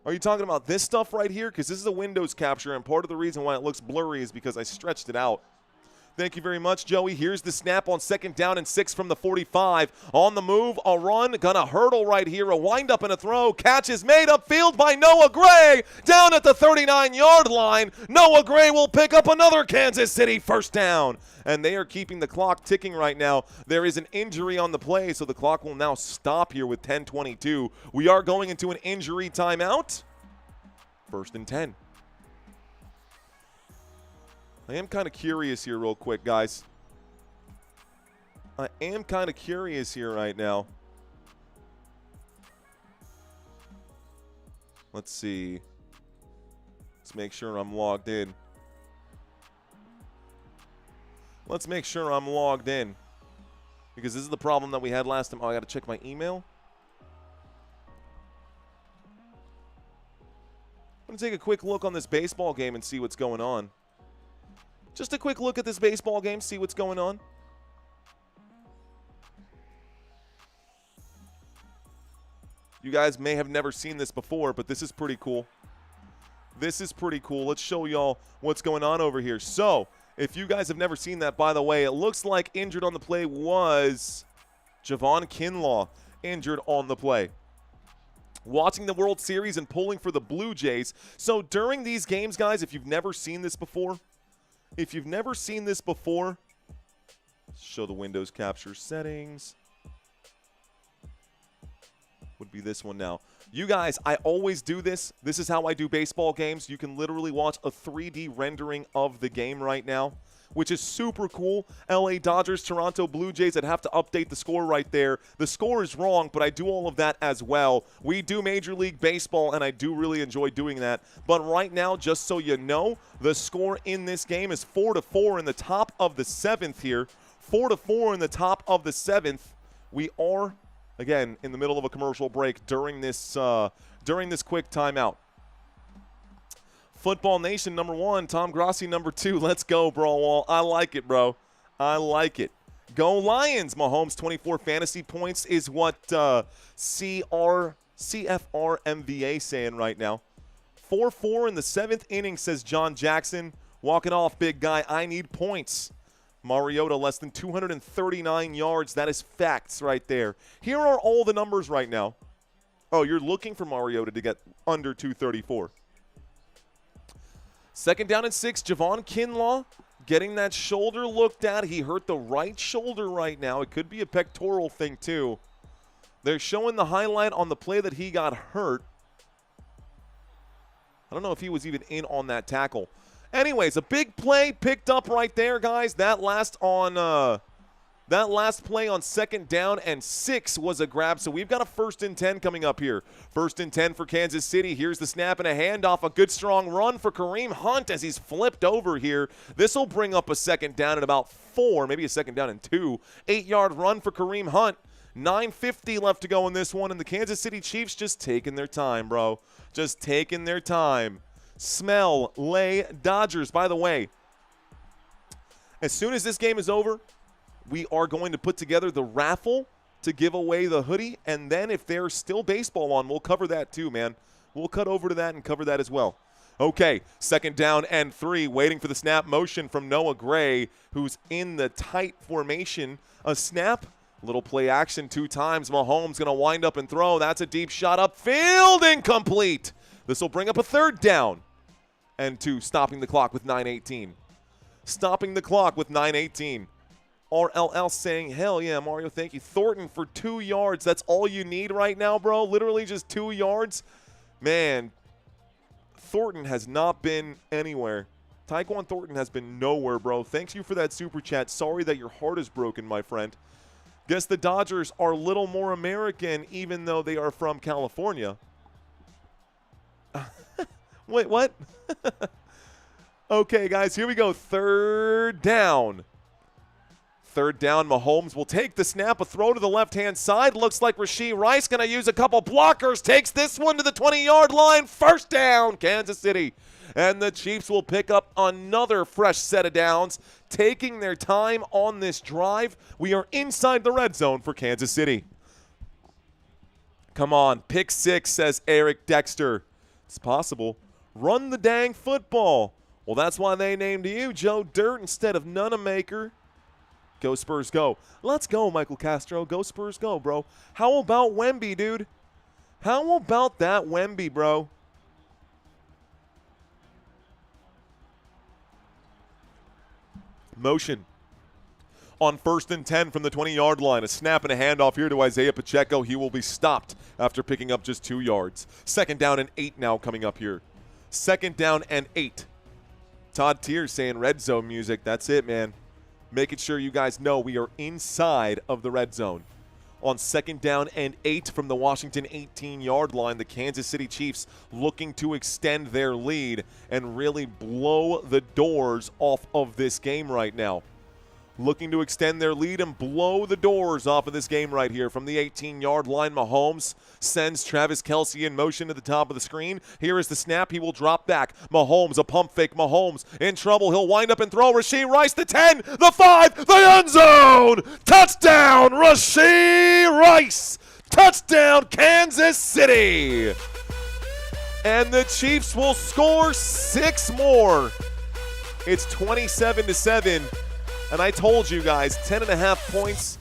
Are you talking about this stuff right here? Because this is a Windows capture, and part of the reason why it looks blurry is because I stretched it out. Thank you very much, Joey. Here's the snap on 2nd down and 6 from the 45. On the move, a run, gonna hurdle right here, a wind-up and a throw. Catch is made upfield by Noah Gray down at the 39-yard line. Noah Gray will pick up another Kansas City first down. And they are keeping the clock ticking right now. There is an injury on the play, so the clock will now stop here with 10:22. We are going into an injury timeout. 1st and 10. I am kind of curious here real quick, guys. I am kind of curious here right now. Let's see. Let's make sure I'm logged in. Let's make sure I'm logged in. Because this is the problem that we had last time. Oh, I got to check my email. I'm going to take a quick look on this baseball game and see what's going on. Just a quick look at this baseball game, see what's going on. You guys may have never seen this before, but this is pretty cool. This is pretty cool. Let's show y'all what's going on over here. So, if you guys have never seen that, by the way, it looks like injured on the play was Javon Kinlaw, injured on the play. Watching the World Series and pulling for the Blue Jays. So, during these games, guys, if you've never seen this before, show the Windows capture settings. Would be this one now. You guys, I always do this. This is how I do baseball games. You can literally watch a 3D rendering of the game right now, which is super cool. LA Dodgers, Toronto Blue Jays. I'd have to update the score right there. The score is wrong, but I do all of that as well. We do Major League Baseball, and I do really enjoy doing that. But right now, just so you know, the score in this game is 4-4 in the top of the 7th here. 4-4 in the top of the 7th. We are, again, in the middle of a commercial break during this quick timeout. Football Nation number 1, Tom Grossi number 2. Let's go, bro. I like it, bro. I like it. Go Lions. Mahomes 24 fantasy points is what CFR MVA saying right now. 4-4 in the 7th inning, says John Jackson. Walking off, big guy. I need points. Mariota less than 239 yards. That is facts right there. Here are all the numbers right now. Oh, you're looking for Mariota to get under 234. 2nd down and 6, Javon Kinlaw getting that shoulder looked at. He hurt the right shoulder right now. It could be a pectoral thing too. They're showing the highlight on the play that he got hurt. I don't know if he was even in on that tackle. Anyways, a big play picked up right there, guys. That last play on 2nd down and 6 was a grab. So we've got a 1st and 10 coming up here. 1st and 10 for Kansas City. Here's the snap and a handoff. A good strong run for Kareem Hunt as he's flipped over here. This will bring up a 2nd down at about 4, maybe a 2nd down and 2. 8-yard run for Kareem Hunt. 9:50 left to go in this one, and the Kansas City Chiefs just taking their time, bro. Just taking their time. Smell, lay, Dodgers. By the way, as soon as this game is over, we are going to put together the raffle to give away the hoodie, and then if there's still baseball on, we'll cover that too, man. We'll cut over to that and cover that as well. Okay, 2nd down and 3, waiting for the snap motion from Noah Gray, who's in the tight formation. A snap, little play action 2 times. Mahomes going to wind up and throw. That's a deep shot upfield, incomplete. This will bring up a 3rd down and 2, stopping the clock with 9:18. Stopping the clock with 9:18. RLL saying, hell yeah, Mario, thank you. Thornton for 2 yards. That's all you need right now, bro? Literally just 2 yards? Man, Thornton has not been anywhere. Tyquan Thornton has been nowhere, bro. Thanks you for that super chat. Sorry that your heart is broken, my friend. Guess the Dodgers are a little more American even though they are from California. Wait, what? Okay, guys, here we go. 3rd down. 3rd down, Mahomes will take the snap, a throw to the left-hand side. Looks like Rashee Rice going to use a couple blockers. Takes this one to the 20-yard line. 1st down, Kansas City. And the Chiefs will pick up another fresh set of downs, taking their time on this drive. We are inside the red zone for Kansas City. Come on, pick 6, says Eric Dexter. It's possible. Run the dang football. Well, that's why they named you Joe Dirt instead of Nunamaker. Go Spurs, go. Let's go, Michael Castro. Go Spurs, go, bro. How about Wemby, dude? How about that Wemby, bro? Motion on 1st and 10 from the 20-yard line. A snap and a handoff here to Isiah Pacheco. He will be stopped after picking up just 2 yards. 2nd down and 8 now coming up here. 2nd down and 8. Todd Tier saying red zone music. That's it, man. Making sure you guys know we are inside of the red zone. On 2nd down and 8 from the Washington 18-yard line, the Kansas City Chiefs looking to extend their lead and really blow the doors off of this game right now. Looking to extend their lead and blow the doors off of this game right here. From the 18-yard line, Mahomes sends Travis Kelce in motion to the top of the screen. Here is the snap. He will drop back. Mahomes, a pump fake. Mahomes in trouble. He'll wind up and throw. Rashee Rice, the 10, the 5, the end zone. Touchdown, Rashee Rice. Touchdown, Kansas City. And the Chiefs will score 6 more. It's 27-7. And I told you guys, 10.5 points,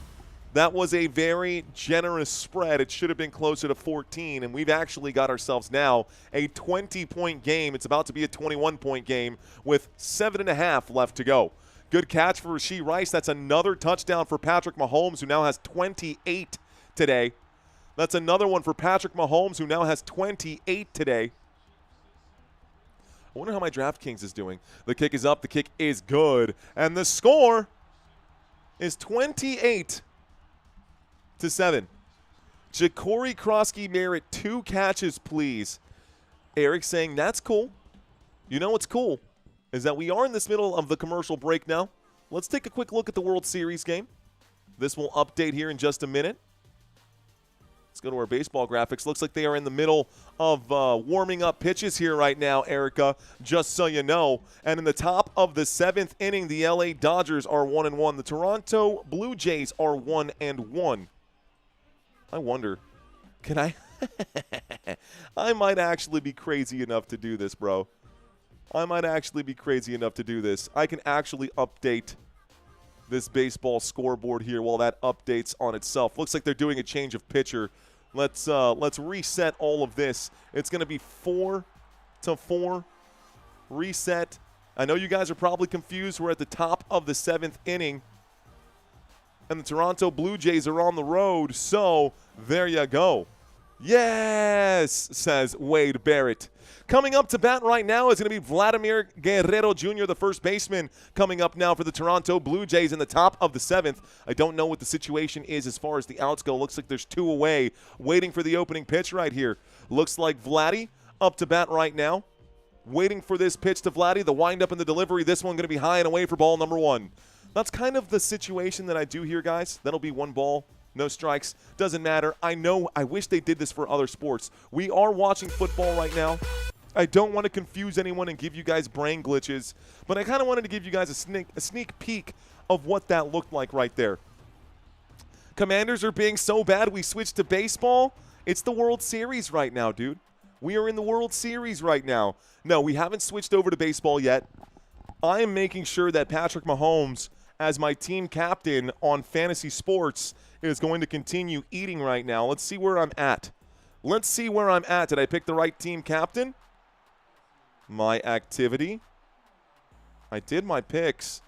that was a very generous spread. It should have been closer to 14, and we've actually got ourselves now a 20-point game. It's about to be a 21-point game with 7.5 left to go. Good catch for Rashee Rice. That's another touchdown for Patrick Mahomes, who now has 28 today. That's another one for Patrick Mahomes, who now has 28 today. I wonder how my DraftKings is doing. The kick is up. The kick is good. And the score is 28-7. Ja'Cory Krosky Merritt, 2 catches, please. Eric saying that's cool. You know what's cool is that we are in this middle of the commercial break now. Let's take a quick look at the World Series game. This will update here in just a minute. Let's go to our baseball graphics. Looks like they are in the middle of warming up pitches here right now, Erica, just so you know. And in the top of the 7th inning, the LA Dodgers are 1-1. The Toronto Blue Jays are 1-1. I wonder, can I? I might actually be crazy enough to do this, bro. I might actually be crazy enough to do this. I can actually update this baseball scoreboard here while that updates on itself. Looks like they're doing a change of pitcher. Let's reset all of this. It's going to be 4-4 reset. I know you guys are probably confused. We're at the top of the 7th inning, and the Toronto Blue Jays are on the road, so there you go. Yes, says Wade Barrett. Coming up to bat right now is going to be Vladimir Guerrero Jr., the first baseman, coming up now for the Toronto Blue Jays in the top of the 7th. I don't know what the situation is as far as the outs go. Looks like there's 2 away, waiting for the opening pitch right here. Looks like Vladdy up to bat right now, waiting for this pitch to Vladdy. The windup and the delivery. This one going to be high and away for ball number 1. That's kind of the situation that I do here, guys. That'll be 1 ball. No strikes. Doesn't matter. I know. I wish they did this for other sports. We are watching football right now. I don't want to confuse anyone and give you guys brain glitches, but I kind of wanted to give you guys a sneak peek of what that looked like right there. Commanders are being so bad we switched to baseball. It's the World Series right now, dude. We are in the World Series right now. No, we haven't switched over to baseball yet. I am making sure that Patrick Mahomes, as my team captain on fantasy sports, is going to continue eating right now. Let's see where I'm at. Let's see where I'm at. Did I pick the right team captain? My activity. I did my picks.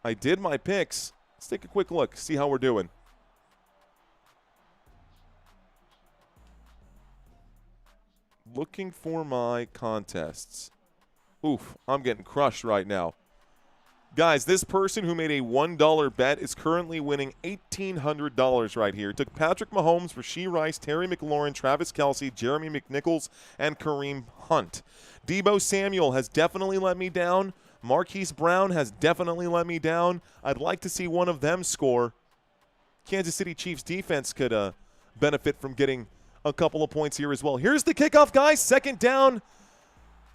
Let's take a quick look, see how we're doing. Looking for my contests. Oof, I'm getting crushed right now. Guys, this person who made a $1 bet is currently winning $1,800 right here. Took Patrick Mahomes, Rashee Rice, Terry McLaurin, Travis Kelce, Jeremy McNichols, and Kareem Hunt. Deebo Samuel has definitely let me down. Marquise Brown has definitely let me down. I'd like to see one of them score. Kansas City Chiefs defense could benefit from getting a couple of points here as well. Here's the kickoff, guys. 2nd down.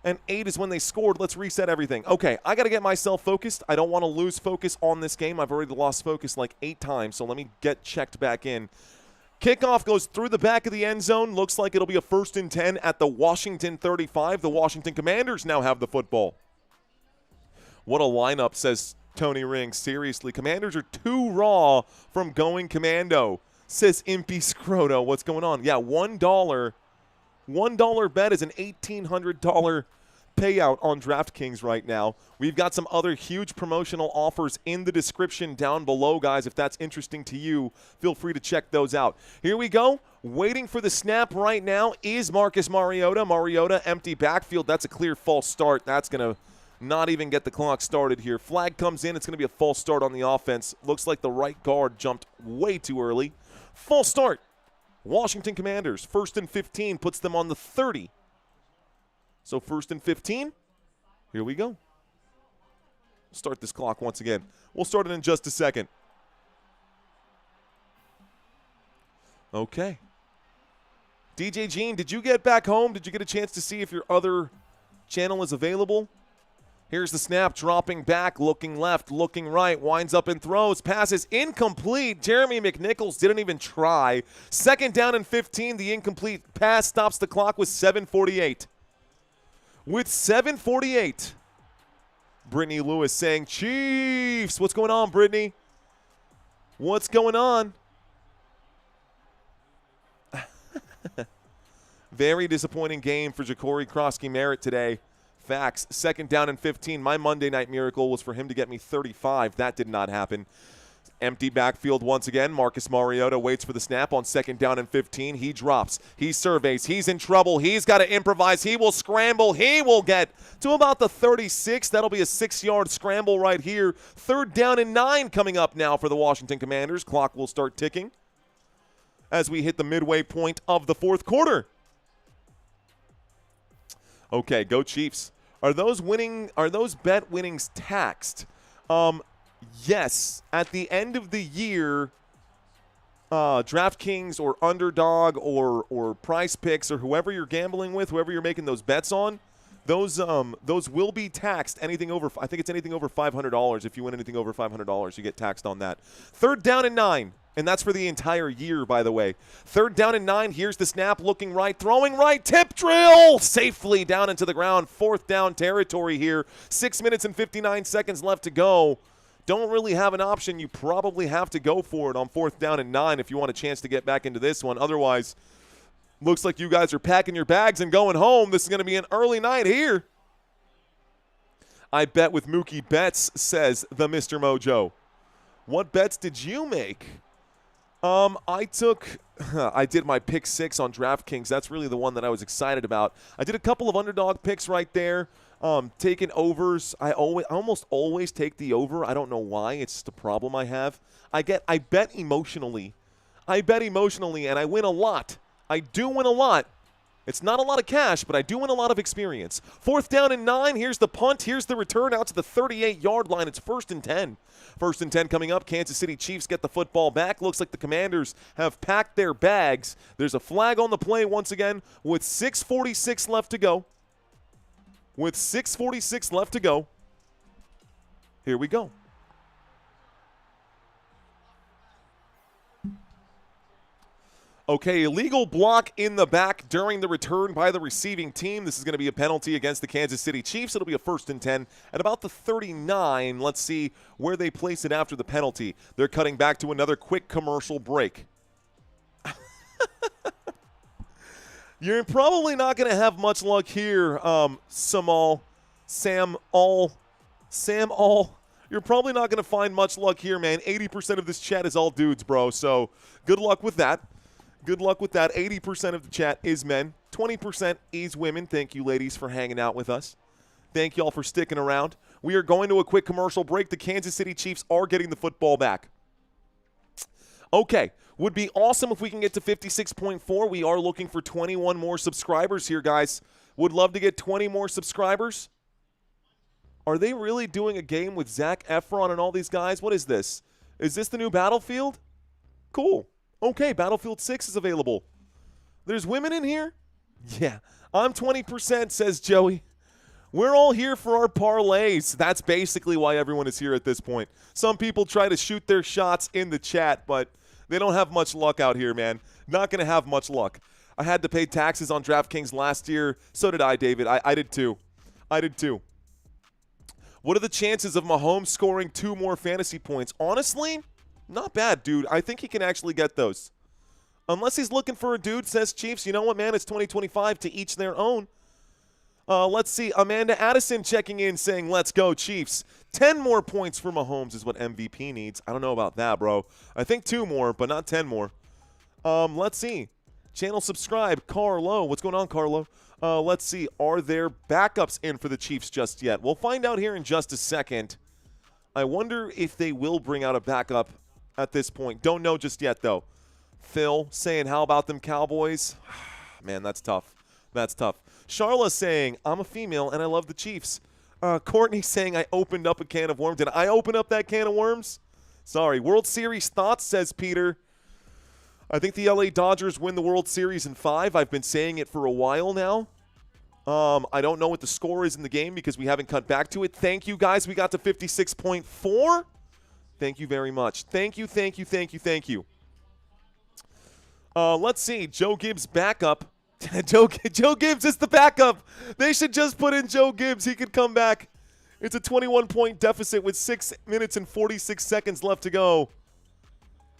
And 8 is when they scored. Let's reset everything. Okay, I got to get myself focused. I don't want to lose focus on this game. I've already lost focus like 8 times, so let me get checked back in. Kickoff goes through the back of the end zone. Looks like it'll be a 1st and 10 at the Washington 35. The Washington Commanders now have the football. What a lineup, says Tony Ring. Seriously, Commanders are too raw from going commando, says Impy Scroto. What's going on? Yeah, $1 bet is an $1,800 payout on DraftKings right now. We've got some other huge promotional offers in the description down below, guys. If that's interesting to you, feel free to check those out. Here we go. Waiting for the snap right now is Marcus Mariota. Mariota, empty backfield. That's a clear false start. That's going to not even get the clock started here. Flag comes in. It's going to be a false start on the offense. Looks like the right guard jumped way too early. False start. Washington Commanders, 1st and 15, puts them on the 30. So 1st and 15, here we go. Start this clock once again. We'll start it in just a second. Okay. DJ Gene, did you get back home? Did you get a chance to see if your other channel is available? Here's the snap, dropping back, looking left, looking right, winds up and throws, passes incomplete. Jeremy McNichols didn't even try. 2nd down and 15, the incomplete pass stops the clock with 7:48. With 7:48, Brittany Lewis saying, Chiefs. What's going on, Brittany? What's going on? Very disappointing game for Ja'Cory Krosky-Merritt today. Facts. 2nd down and 15. My Monday night miracle was for him to get me 35. That did not happen. Empty backfield once again. Marcus Mariota waits for the snap on 2nd down and 15. He drops. He surveys. He's in trouble. He's got to improvise. He will scramble. He will get to about the 36. That'll be a 6-yard scramble right here. 3rd down and 9 coming up now for the Washington Commanders. Clock will start ticking as we hit the midway point of the 4th quarter. Okay, go Chiefs. Are those bet winnings taxed? Yes. At the end of the year, DraftKings or Underdog or Price Picks or whoever you're gambling with, whoever you're making those bets on, those will be taxed. Anything over, I think it's anything over $500. If you win anything over $500, you get taxed on that. 3rd down and 9. And that's for the entire year, by the way. 3rd down and 9. Here's the snap. Looking right. Throwing right. Tip drill. Safely down into the ground. 4th down territory here. 6 minutes and 59 seconds left to go. Don't really have an option. You probably have to go for it on 4th down and 9 if you want a chance to get back into this one. Otherwise, looks like you guys are packing your bags and going home. This is going to be an early night here. I bet with Mookie Betts, says the Mr. Mojo. What bets did you make? I did my pick 6 on DraftKings. That's really the one that I was excited about. I did a couple of underdog picks right there. Taking overs. I almost always take the over. I don't know why. It's just a problem I have. I bet emotionally. And I win a lot. I do win a lot. It's not a lot of cash, but I do win a lot of experience. 4th down and 9. Here's the punt. Here's the return out to the 38-yard line. It's 1st and 10. 1st and 10 coming up. Kansas City Chiefs get the football back. Looks like the Commanders have packed their bags. There's a flag on the play once again with 6:46 left to go. With 6:46 left to go. Here we go. Okay, illegal block in the back during the return by the receiving team. This is going to be a penalty against the Kansas City Chiefs. It'll be a 1st and 10 at about the 39. Let's see where they place it after the penalty. They're cutting back to another quick commercial break. You're probably not going to have much luck here, Sam All. You're probably not going to find much luck here, man. 80% of this chat is all dudes, bro. So good luck with that. 80% of the chat is men. 20% is women. Thank you, ladies, for hanging out with us. Thank you all for sticking around. We are going to a quick commercial break. The Kansas City Chiefs are getting the football back. Okay. Would be awesome if we can get to 56.4. We are looking for 21 more subscribers here, guys. Would love to get 20 more subscribers. Are they really doing a game with Zac Efron and all these guys? What is this? Is this the new Battlefield? Cool. Okay, Battlefield 6 is available. There's women in here? Yeah. I'm 20%, says Joey. We're all here for our parlays. That's basically why everyone is here at this point. Some people try to shoot their shots in the chat, but they don't have much luck out here, man. Not going to have much luck. I had to pay taxes on DraftKings last year. So did I, David. I did too. I did too. What are the chances of Mahomes scoring 2 more fantasy points? Honestly, not bad, dude. I think he can actually get those. Unless he's looking for a dude, says Chiefs. You know what, man? It's 2025, to each their own. Let's see. Amanda Addison checking in saying, let's go, Chiefs. 10 more points for Mahomes is what MVP needs. I don't know about that, bro. I think 2 more, but not 10 more. Let's see. Channel subscribe. Carlo. What's going on, Carlo? Let's see. Are there backups in for the Chiefs just yet? We'll find out here in just a second. I wonder if they will bring out a backup at this point. Don't know just yet, though. Phil saying, how about them Cowboys? Man, that's tough. That's tough. Charla saying, I'm a female and I love the Chiefs. Courtney saying, I opened up a can of worms. Did I open up that can of worms? Sorry. World Series thoughts, says Peter. I think the LA Dodgers win the World Series in 5. I've been saying it for a while now. I don't know what the score is in the game because we haven't cut back to it. Thank you, guys. We got to 56.4. Thank you very much. Thank you, thank you, thank you, thank you. Let's see. Joe Gibbs backup. Joe Gibbs is the backup. They should just put in Joe Gibbs. He could come back. It's a 21-point deficit with 6 minutes and 46 seconds left to go.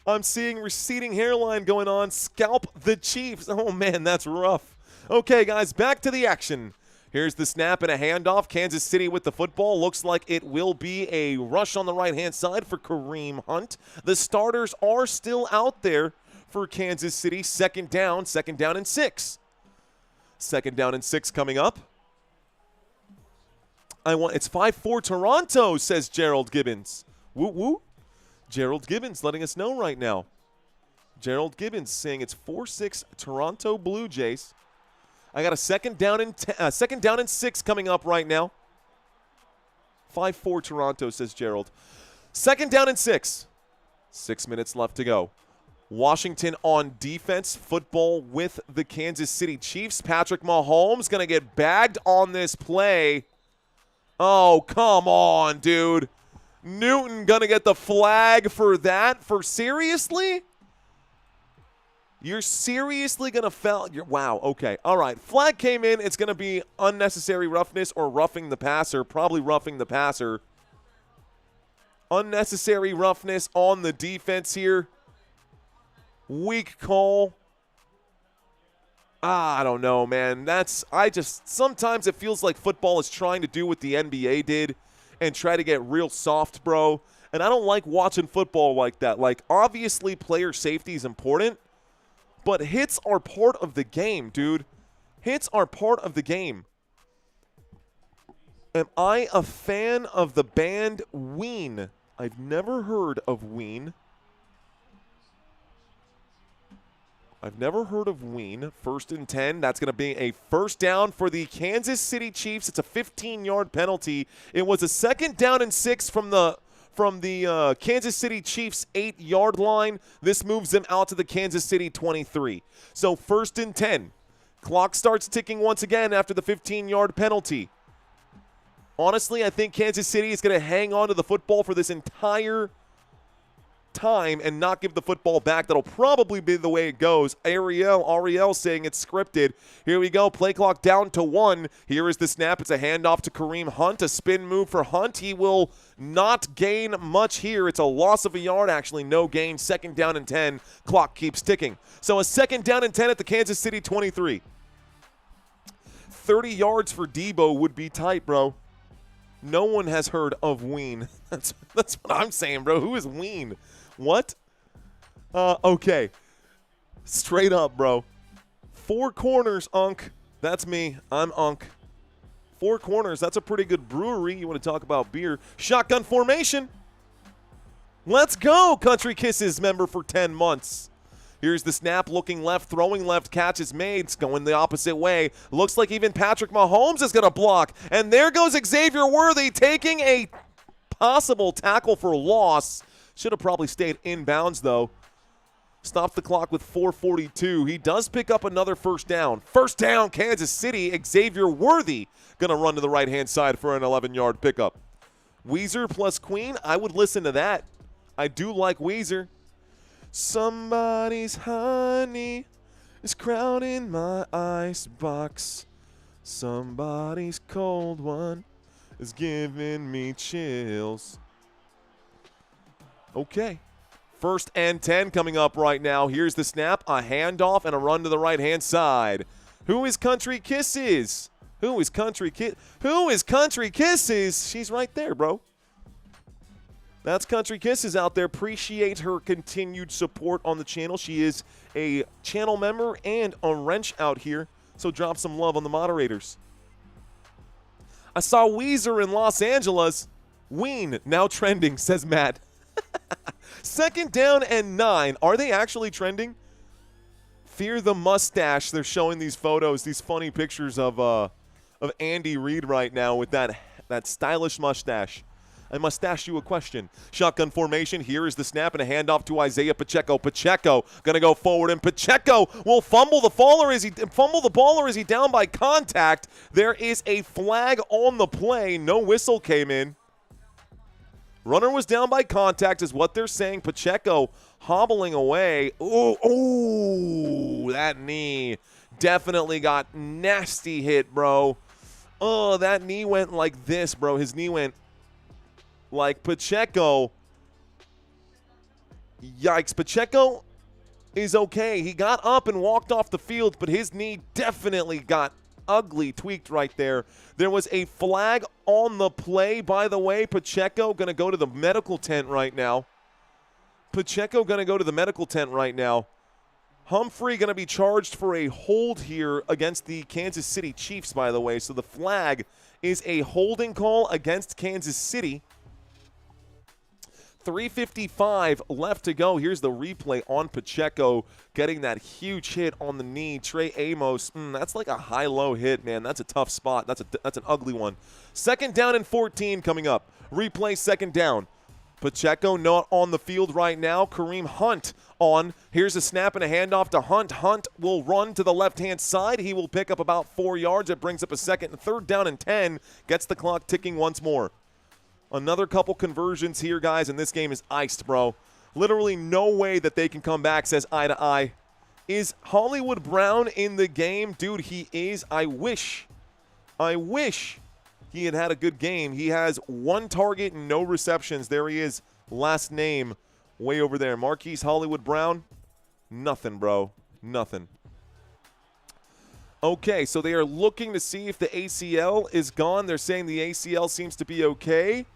I'm seeing receding hairline going on. Scalp the Chiefs. Oh, man, that's rough. Okay, guys, back to the action. Here's the snap and a handoff. Kansas City with the football. Looks like it will be a rush on the right-hand side for Kareem Hunt. The starters are still out there for Kansas City. Second down and 6. Second down and 6 coming up. It's 5-4 Toronto, says Gerald Gibbons. Woo woo. Gerald Gibbons letting us know right now. Gerald Gibbons saying it's 4-6 Toronto Blue Jays. I got a second down and 6 coming up right now. 5-4 Toronto, says Gerald. Second down and 6. 6 minutes left to go. Washington on defense, football with the Kansas City Chiefs. Patrick Mahomes going to get bagged on this play. Oh, come on, dude. Newton going to get the flag for that? For seriously? You're seriously going to foul? Wow, okay. All right, flag came in. It's going to be unnecessary roughness or roughing the passer. Probably roughing the passer. Unnecessary roughness on the defense here. Weak call. I don't know, man. Sometimes it feels like football is trying to do what the NBA did and try to get real soft, bro. And I don't like watching football like that. Like, obviously, player safety is important, but hits are part of the game, dude. Hits are part of the game. Am I a fan of the band Ween? I've never heard of Ween. I've never heard of Ween. 1st and 10. That's going to be a first down for the Kansas City Chiefs. It's a 15-yard penalty. It was a second down and 6 from the Kansas City Chiefs 8-yard line. This moves them out to the Kansas City 23. So 1st and 10. Clock starts ticking once again after the 15-yard penalty. Honestly, I think Kansas City is going to hang on to the football for this entire time and not give the football back. That'll probably be the way it goes. Ariel saying it's scripted. Here we go. Play clock down to 1. Here is the snap. It's a handoff to Kareem Hunt. A spin move for Hunt. He will not gain much here. It's a loss of a yard. Actually, no gain. Second down and 10. Clock keeps ticking. So a second down and 10 at the Kansas City 23. 30 yards for Debo would be tight, bro. No one has heard of Ween. That's what I'm saying, bro. Who is Ween? What? Okay. Straight up, bro. 4 corners, Unk. That's me. I'm Unk. 4 corners. That's a pretty good brewery. You want to talk about beer. Shotgun formation. Let's go, Country Kisses member for 10 months. Here's the snap, looking left, throwing left, catch is made. It's going the opposite way. Looks like even Patrick Mahomes is going to block. And there goes Xavier Worthy taking a possible tackle for loss. Should have probably stayed inbounds, though. Stopped the clock with 4:42. He does pick up another first down. First down, Kansas City. Xavier Worthy going to run to the right-hand side for an 11-yard pickup. Weezer plus Queen, I would listen to that. I do like Weezer. Somebody's honey is crowding my icebox. Somebody's cold one is giving me chills. Okay. 1st and 10 coming up right now. Here's the snap, a handoff, and a run to the right-hand side. Who is Country Kisses? Who is Country Kisses? She's right there, bro. That's Country Kisses out there. Appreciate her continued support on the channel. She is a channel member and a wrench out here, so drop some love on the moderators. I saw Weezer in Los Angeles. Ween, now trending, says Matt. 2nd down and 9. Are they actually trending? Fear the mustache. They're showing these photos, these funny pictures of Andy Reid right now with that stylish mustache. I must ask you a question. Shotgun formation. Here is the snap and a handoff to Isiah Pacheco. Pacheco going to go forward, and Pacheco will fumble the ball, or is he down by contact? There is a flag on the play. No whistle came in. Runner was down by contact is what they're saying. Pacheco hobbling away. Ooh, that knee definitely got nasty hit, bro. Oh, that knee went like this, bro. His knee went like Pacheco. Yikes. Pacheco is okay. He got up and walked off the field, but his knee definitely got ugly, tweaked right there. There was a flag on the play, by the way. Pacheco going to go to the medical tent right now. Humphrey going to be charged for a hold here against the Kansas City Chiefs, by the way. So the flag is a holding call against Kansas City. 3:55 left to go. Here's the replay on Pacheco getting that huge hit on the knee. Trey Amos, that's like a high-low hit, man. That's a tough spot. That's an ugly one. 2nd down and 14 coming up. Replay 2nd down. Pacheco not on the field right now. Kareem Hunt on. Here's a snap and a handoff to Hunt. Hunt will run to the left-hand side. He will pick up about 4 yards. It brings up a 2nd and 3rd down and 10. Gets the clock ticking once more. Another couple conversions here, guys, and this game is iced, bro. Literally no way that they can come back, says Eye to Eye. Is Hollywood Brown in the game? Dude, he is. I wish he had a good game. He has 1 target and no receptions. There he is, last name way over there. Marquise Hollywood Brown, nothing, bro, nothing. Okay, so they are looking to see if the ACL is gone. They're saying the ACL seems to be okay.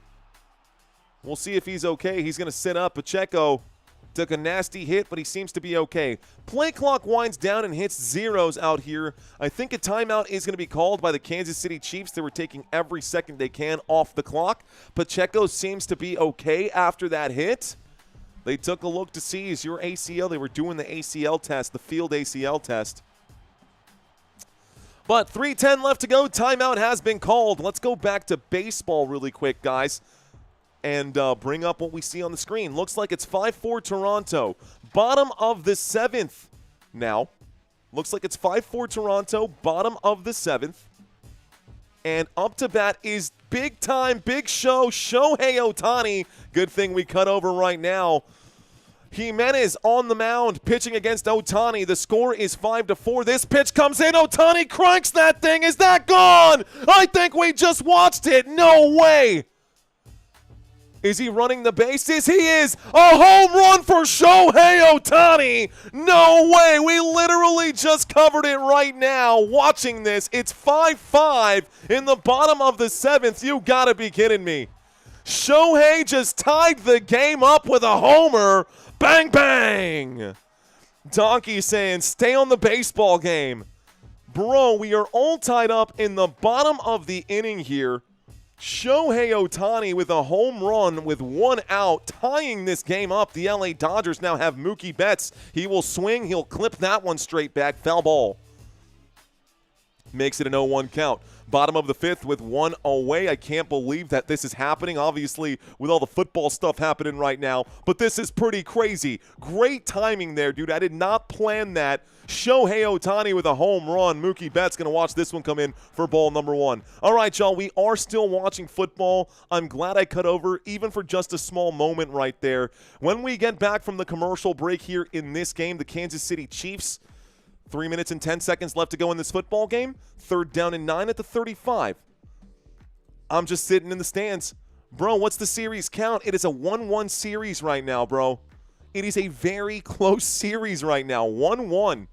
We'll see if he's okay. He's going to sit up. Pacheco took a nasty hit, but he seems to be okay. Play clock winds down and hits zeros out here. I think a timeout is going to be called by the Kansas City Chiefs. They were taking every second they can off the clock. Pacheco seems to be okay after that hit. They took a look to see, is your ACL? They were doing the ACL test, the field ACL test. But 3:10 left to go. Timeout has been called. Let's go back to baseball really quick, guys, and bring up what we see on the screen. Looks like it's 5-4 Toronto. Bottom of the 7th now. Looks like it's 5-4 Toronto, bottom of the 7th. And up to bat is big time, big show, Shohei Ohtani. Good thing we cut over right now. Jimenez on the mound, pitching against Ohtani. The score is 5-4. This pitch comes in. Ohtani cranks that thing. Is that gone? I think we just watched it. No way. Is he running the bases? He is. A home run for Shohei Ohtani. No way. We literally just covered it right now watching this. It's 5-5 in the bottom of the 7th. You got to be kidding me. Shohei just tied the game up with a homer. Bang, bang. Donkey saying, stay on the baseball game. Bro, we are all tied up in the bottom of the inning here. Shohei Ohtani with a home run with 1 out, tying this game up. The LA Dodgers now have Mookie Betts. He will swing. He'll clip that one straight back. Foul ball. Makes it an 0-1 count. Bottom of the 5th with 1 away. I can't believe that this is happening, obviously, with all the football stuff happening right now. But this is pretty crazy. Great timing there, dude. I did not plan that. Shohei Ohtani with a home run. Mookie Betts going to watch this one come in for ball number 1. All right, y'all, we are still watching football. I'm glad I cut over, even for just a small moment right there. When we get back from the commercial break here in this game, the Kansas City Chiefs, 3 minutes and 10 seconds left to go in this football game. 3rd down and 9 at the 35. I'm just sitting in the stands. Bro, what's the series count? It is a 1-1 series right now, bro. It is a very close series right now, 1-1.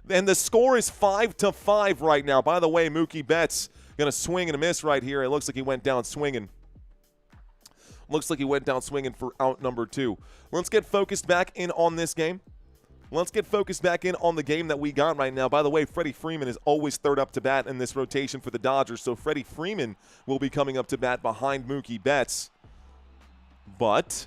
And the score is 5-5 right now. By the way, Mookie Betts going to swing and a miss right here. It looks like he went down swinging. Looks like he went down swinging for out number 2. Let's get focused back in on this game. Let's get focused back in on the game that we got right now. By the way, Freddie Freeman is always third up to bat in this rotation for the Dodgers, so Freddie Freeman will be coming up to bat behind Mookie Betts. But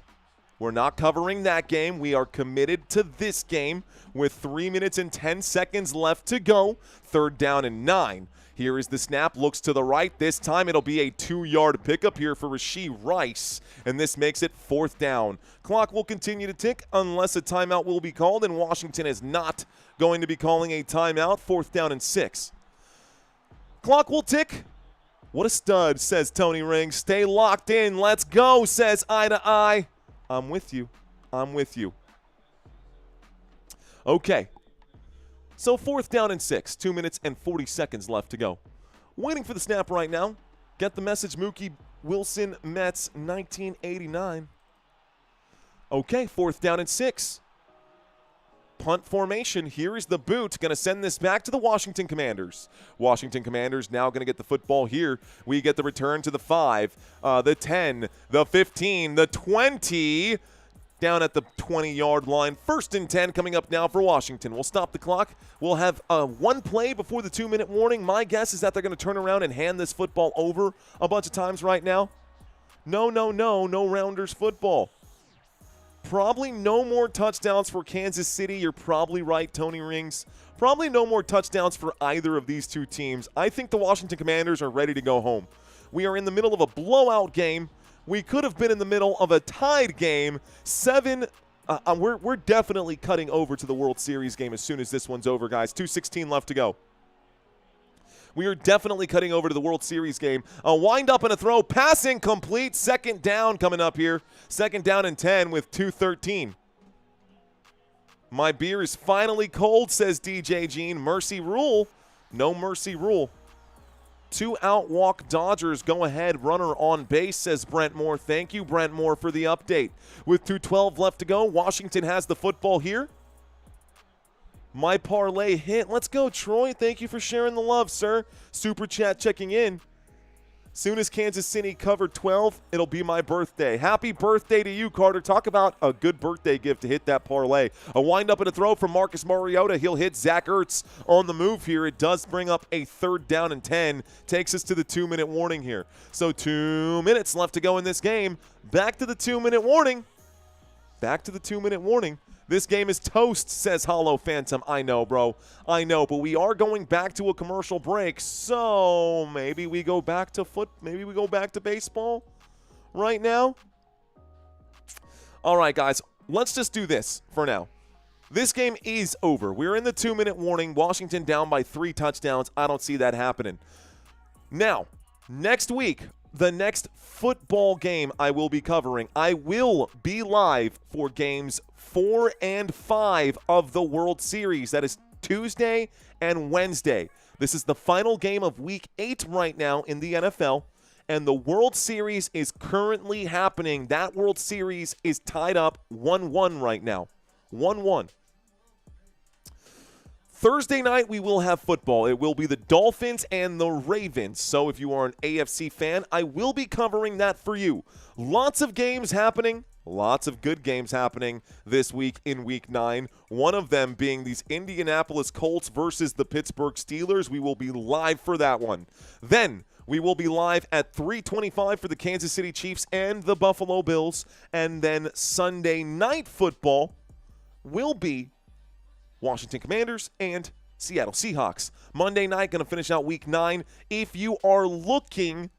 we're not covering that game. We are committed to this game with 3 minutes and 10 seconds left to go. 3rd down and 9. Here is the snap, looks to the right. This time it'll be a 2-yard pickup here for Rashee Rice, and this makes it 4th down. Clock will continue to tick unless a timeout will be called, and Washington is not going to be calling a timeout. 4th down and 6. Clock will tick. What a stud, says Tony Ring. Stay locked in. Let's go, says Eye to Eye. I'm with you. I'm with you. Okay. So 4th down and 6. 2 minutes and 40 seconds left to go. Waiting for the snap right now. Get the message, Mookie Wilson, Mets, 1989. Okay, 4th down and 6. Punt formation. Here is the boot. Going to send this back to the Washington Commanders. Washington Commanders now going to get the football here. We get the return to the 5, the 10, the 15, the 20. Down at the 20-yard line. 1st and 10 coming up now for Washington. We'll stop the clock. We'll have one play before the 2-minute warning. My guess is that they're going to turn around and hand this football over a bunch of times right now. No Rounders football. Probably no more touchdowns for Kansas City. You're probably right, Tony Rings. Probably no more touchdowns for either of these two teams. I think the Washington Commanders are ready to go home. We are in the middle of a blowout game. We could have been in the middle of a tied game. We're definitely cutting over to the World Series game as soon as this one's over, guys. 2:16 left to go. We are definitely cutting over to the World Series game. A wind up and a throw. Passing complete. 2nd down coming up here. 2nd down and 10 with 2:13. My beer is finally cold, says DJ Gene. Mercy rule. No mercy rule. 2-out walk Dodgers. Go ahead. Runner on base, says Brent Moore. Thank you, Brent Moore, for the update. With 2:12 left to go, Washington has the football here. My parlay hit. Let's go, Troy. Thank you for sharing the love, sir. Super chat checking in. Soon as Kansas City covered 12, it'll be my birthday. Happy birthday to you, Carter. Talk about a good birthday gift to hit that parlay. A wind-up and a throw from Marcus Mariota. He'll hit Zach Ertz on the move here. It does bring up a 3rd down and 10. Takes us to the 2-minute warning here. So 2 minutes left to go in this game. Back to the 2-minute warning. Back to the 2-minute warning. This game is toast, says Hollow Phantom. I know, bro. I know, but we are going back to a commercial break, so maybe we go back to maybe we go back to baseball right now. All right, guys, let's just do this for now. This game is over. We're in the 2-minute warning. Washington down by 3 touchdowns. I don't see that happening. Now, next week, the next football game I will be covering, I will be live for games 4 and 5 of the World Series. That is Tuesday and Wednesday. This is the final game of Week 8 right now in the NFL, and the World Series is currently happening. That World Series is tied up 1-1 right now. 1-1. Thursday night, we will have football. It will be the Dolphins and the Ravens. So if you are an AFC fan, I will be covering that for you. Lots of games happening. Lots of good games happening this week in Week 9. One of them being these Indianapolis Colts versus the Pittsburgh Steelers. We will be live for that one. Then we will be live at 3:25 for the Kansas City Chiefs and the Buffalo Bills. And then Sunday Night Football will be Washington Commanders and Seattle Seahawks. Monday night, going to finish out Week 9. If you are looking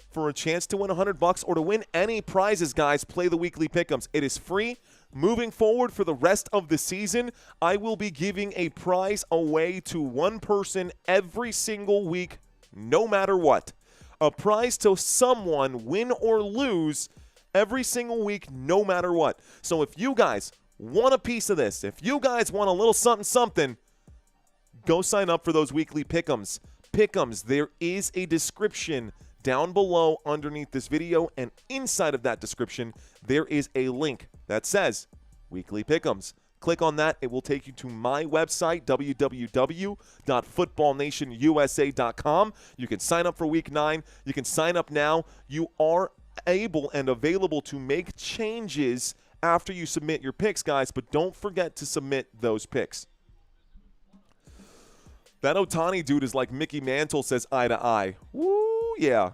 for a chance to win $100 or to win any prizes, guys, play the weekly pick'ems. It is free. Moving forward for the rest of the season, I will be giving a prize away to one person every single week, no matter what. A prize to someone, win or lose, every single week, no matter what. So if you guys want a piece of this, if you guys want a little something, go sign up for those weekly pick'ems. Pick'ems, there is a description down below underneath this video, and inside of that description, there is a link that says Weekly Pick'ems. Click on that. It will take you to my website, www.footballnationusa.com. You can sign up for Week 9. You can sign up now. You are able and available to make changes after you submit your picks, guys, but don't forget to submit those picks. That Otani dude is like Mickey Mantle, says eye to eye. Woo, yeah.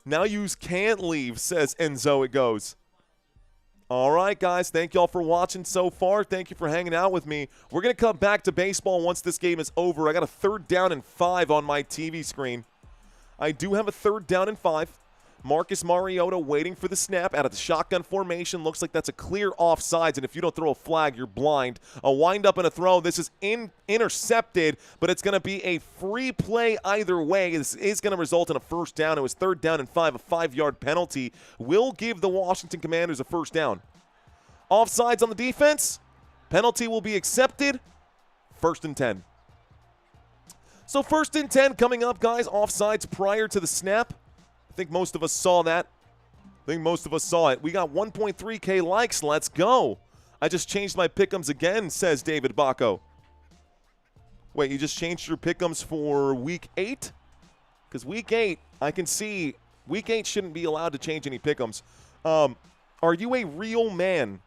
Now you can't leave, says Enzo. It goes. All right, guys. Thank y'all for watching so far. Thank you for hanging out with me. We're going to come back to baseball once this game is over. I got a 3rd down and 5 on my TV screen. I do have a 3rd down and 5. Marcus Mariota waiting for the snap out of the shotgun formation. Looks like that's a clear offsides, and if you don't throw a flag, you're blind. A windup and a throw. This is intercepted, but it's going to be a free play either way. This is going to result in a 1st down. It was 3rd down and 5. A 5-yard penalty will give the Washington Commanders a 1st down. Offsides on the defense. Penalty will be accepted. 1st and 10. So 1st and 10 coming up, guys. Offsides prior to the snap. I think most of us saw that. I think most of us saw it. We got 1.3K likes. Let's go. I just changed my pick'ems again, says David Bacco. Wait, you just changed your pick'ems for Week 8? Because Week 8, I can see Week 8 shouldn't be allowed to change any pick'ems. Are you a real man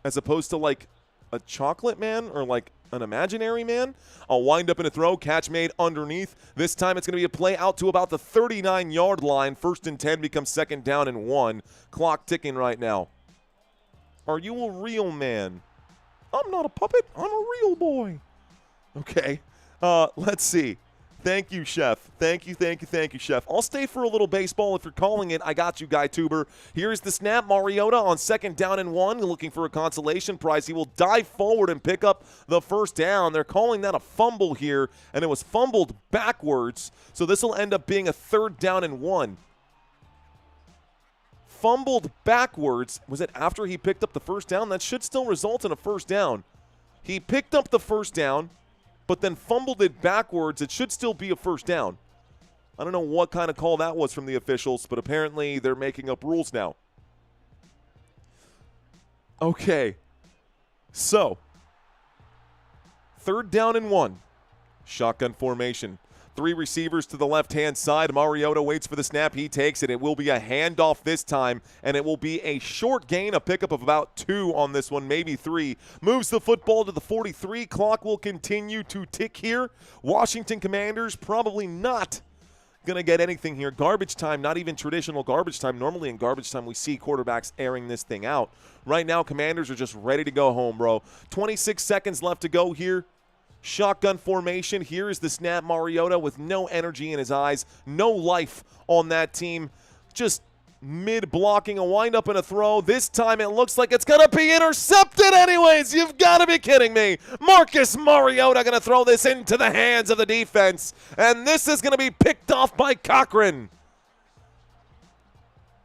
as opposed to like a chocolate man or like an imaginary man? I'll wind up in a throw, catch made underneath. This time it's going to be a play out to about the 39-yard line. 1st and 10 becomes 2nd down and 1. Clock ticking right now. Are you a real man? I'm not a puppet. I'm a real boy. Okay. Let's see. Thank you, Chef. Thank you, Chef. I'll stay for a little baseball if you're calling it. I got you, Guy Tuber. Here's the snap. Mariota on 2nd down and 1, looking for a consolation prize. He will dive forward and pick up the 1st down. They're calling that a fumble here, and it was fumbled backwards, so this will end up being a 3rd down and 1. Fumbled backwards. Was it after he picked up the 1st down? That should still result in a 1st down. He picked up the 1st down, but then fumbled it backwards. It should still be a 1st down. I don't know what kind of call that was from the officials, but apparently they're making up rules now. Okay. So, 3rd down and 1. Shotgun formation. 3 receivers to the left-hand side. Mariota waits for the snap. He takes it. It will be a handoff this time, and it will be a short gain, a pickup of about 2 on this one, maybe 3. Moves the football to the 43. Clock will continue to tick here. Washington Commanders probably not going to get anything here. Garbage time, not even traditional garbage time. Normally in garbage time, we see quarterbacks airing this thing out. Right now, Commanders are just ready to go home, bro. 26 seconds left to go here. Shotgun formation. Here is the snap. Mariota with no energy in his eyes. No life on that team. Just mid-blocking, a windup and a throw. This time it looks like it's going to be intercepted anyways. You've got to be kidding me. Marcus Mariota going to throw this into the hands of the defense. And this is going to be picked off by Cochran.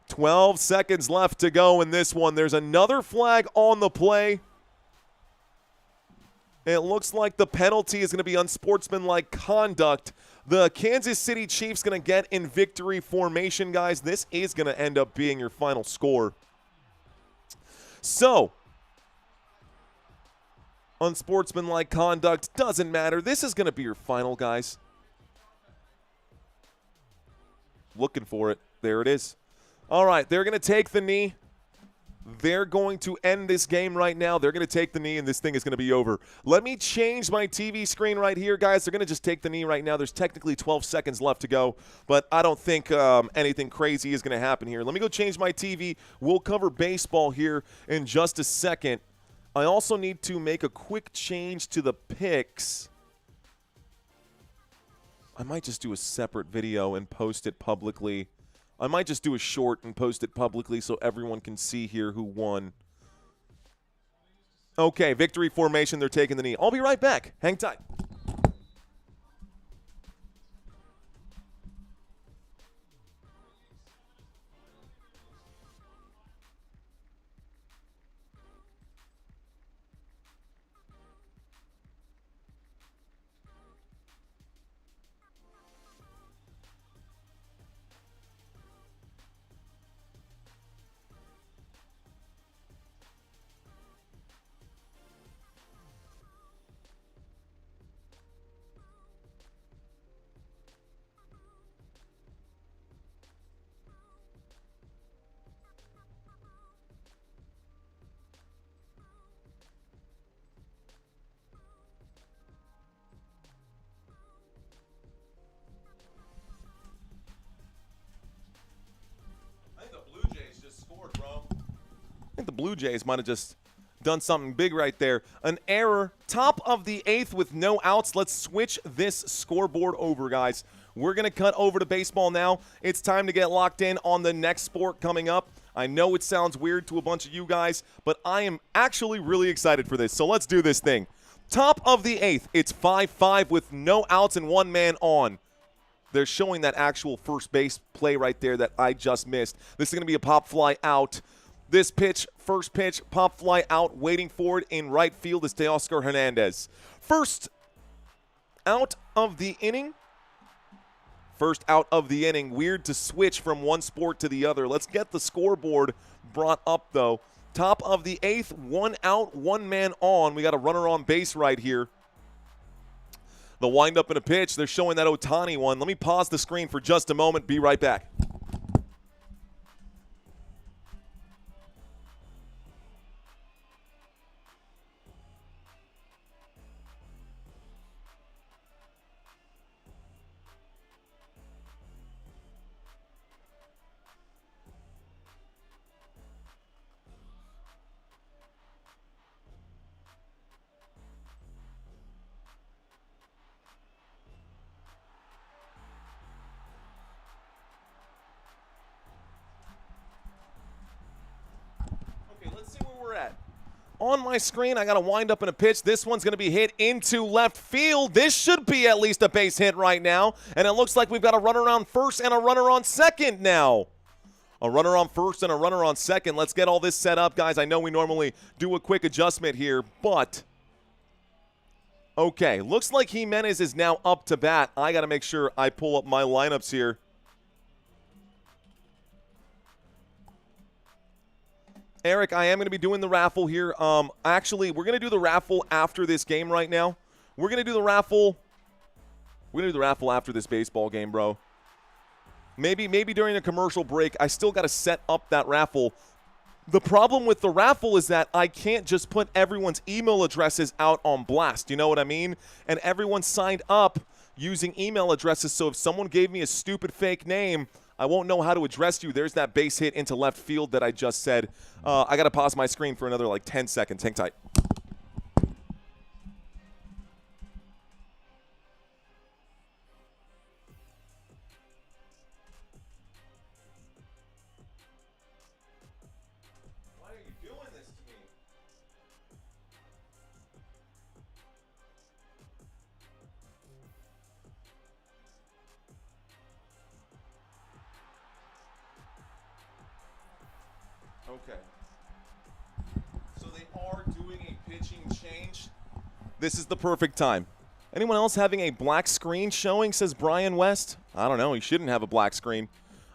12 seconds left to go in this one. There's another flag on the play. It looks like the penalty is going to be unsportsmanlike conduct. The Kansas City Chiefs going to get in victory formation, guys. This is going to end up being your final score. So, unsportsmanlike conduct doesn't matter. This is going to be your final, guys. Looking for it. There it is. All right, they're going to take the knee. They're going to end this game right now. They're going to take the knee, and this thing is going to be over. Let me change my TV screen right here, guys. They're going to just take the knee right now. There's technically 12 seconds left to go, but I don't think anything crazy is going to happen here. Let me go change my TV. We'll cover baseball here in just a second. I also need to make a quick change to the picks. I might just do a separate video and post it publicly. I might just do a short and post it publicly so everyone can see here who won. Okay, victory formation. They're taking the knee. I'll be right back. Hang tight. I think the Blue Jays might have just done something big right there. An error. Top of the 8th with no outs. Let's switch this scoreboard over, guys. We're going to cut over to baseball now. It's time to get locked in on the next sport coming up. I know it sounds weird to a bunch of you guys, but I am actually really excited for this. So let's do this thing. Top of the 8th. It's 5-5 with no outs and one man on. They're showing that actual first base play right there that I just missed. This is going to be a pop fly out. This pitch, first pitch, pop fly out, waiting for it in right field is Teoscar Hernandez. First out of the inning. First out of the inning. Weird to switch from one sport to the other. Let's get the scoreboard brought up, though. Top of the 8th, one out, one man on. We got a runner on base right here. The windup and a pitch. They're showing that Ohtani one. Let me pause the screen for just a moment. Be right back. On my screen, I got to wind up in a pitch. This one's going to be hit into left field. This should be at least a base hit right now. And it looks like we've got a runner on first and a runner on second now. A runner on first and a runner on second. Let's get all this set up, guys. I know we normally do a quick adjustment here, but okay. Looks like Jimenez is now up to bat. I got to make sure I pull up my lineups here. Eric, I am going to be doing the raffle here. Actually, we're going to do the raffle after this game right now. We're going to do the raffle. We're going to do the raffle after this baseball game, bro. Maybe during a commercial break. I still got to set up that raffle. The problem with the raffle is that I can't just put everyone's email addresses out on blast. You know what I mean? And everyone signed up using email addresses. So if someone gave me a stupid fake name, I won't know how to address you. There's that base hit into left field that I just said. I got to pause my screen for another like 10 seconds. Hang tight. Why are you doing this to me? Okay. So they are doing a pitching change. This is the perfect time. Anyone else having a black screen showing, says Brian West? I don't know. He shouldn't have a black screen.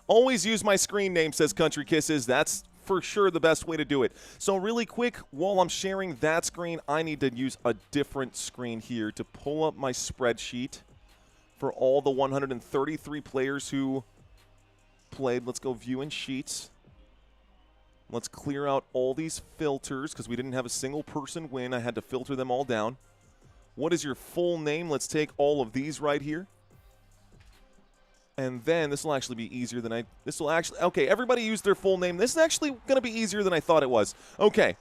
Always use my screen name, says Country Kisses. That's for sure the best way to do it. So really quick, while I'm sharing that screen, I need to use a different screen here to pull up my spreadsheet for all the 133 players who played. Let's go view in sheets. Let's clear out all these filters because we didn't have a single person win. I had to filter them all down. What is your full name? Let's take all of these right here. And then this will actually be easier than okay, everybody use their full name. This is actually going to be easier than I thought it was. Okay,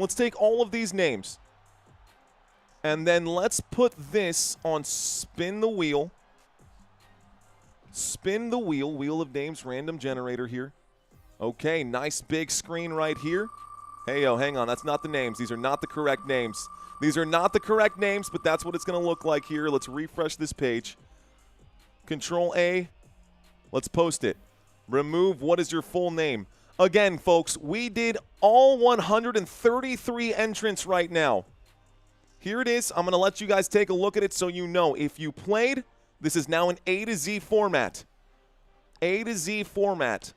Let's take all of these names. And then let's put this on spin the wheel. Spin the wheel. Wheel of names, random generator here. Okay, nice big screen right here. Hey, yo, hang on. That's not the names. These are not the correct names. These are not the correct names, but that's what it's going to look like here. Let's refresh this page. Control A. Let's post it. Remove what is your full name. Again, folks, we did all 133 entrants right now. Here it is. I'm going to let you guys take a look at it so you know. If you played, this is now an A to Z format. A to Z format.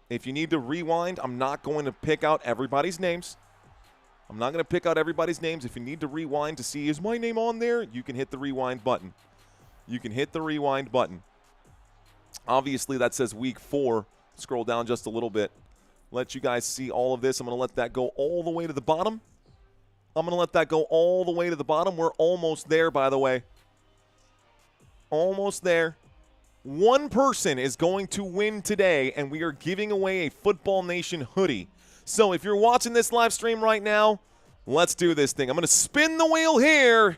If you need to rewind, I'm not going to pick out everybody's names. I'm not going to pick out everybody's names. If you need to rewind to see, is my name on there? You can hit the rewind button. You can hit the rewind button. Obviously, that says week 4. Scroll down just a little bit. Let you guys see all of this. I'm going to let that go all the way to the bottom. I'm going to let that go all the way to the bottom. We're almost there, by the way. Almost there. One person is going to win today, and we are giving away a Football Nation hoodie. So if you're watching this live stream right now, let's do this thing. I'm going to spin the wheel here.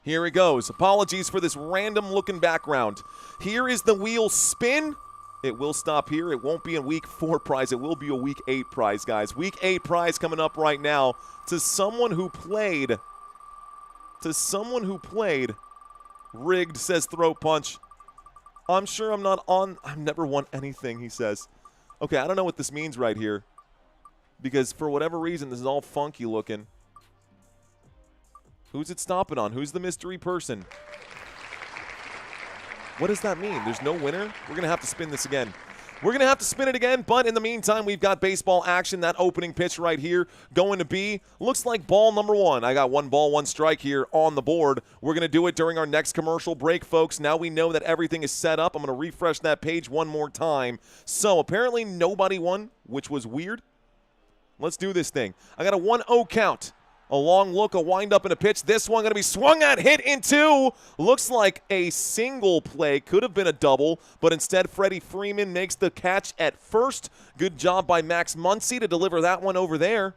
Here it goes. Apologies for this random-looking background. Here is the wheel spin. It will stop here. It won't be a Week 4 prize. It will be a Week 8 prize, guys. Week 8 prize coming up right now to someone who played. Rigged, says Throat Punch. I'm sure I'm not on. I've never won anything, he says. Okay, I don't know what this means right here. Because for whatever reason, this is all funky looking. Who's it stopping on? Who's the mystery person? What does that mean? There's no winner? We're going to have to spin this again. We're going to have to spin it again, but in the meantime, we've got baseball action. That opening pitch right here going to be, looks like ball number 1. I got 1 ball, 1 strike here on the board. We're going to do it during our next commercial break, folks. Now we know that everything is set up. I'm going to refresh that page one more time. So apparently nobody won, which was weird. Let's do this thing. I got a 1-0 count. A long look, a windup, and a pitch. This one going to be swung at, hit into. Looks like a single play. Could have been a double, but instead Freddie Freeman makes the catch at first. Good job by Max Muncy to deliver that one over there.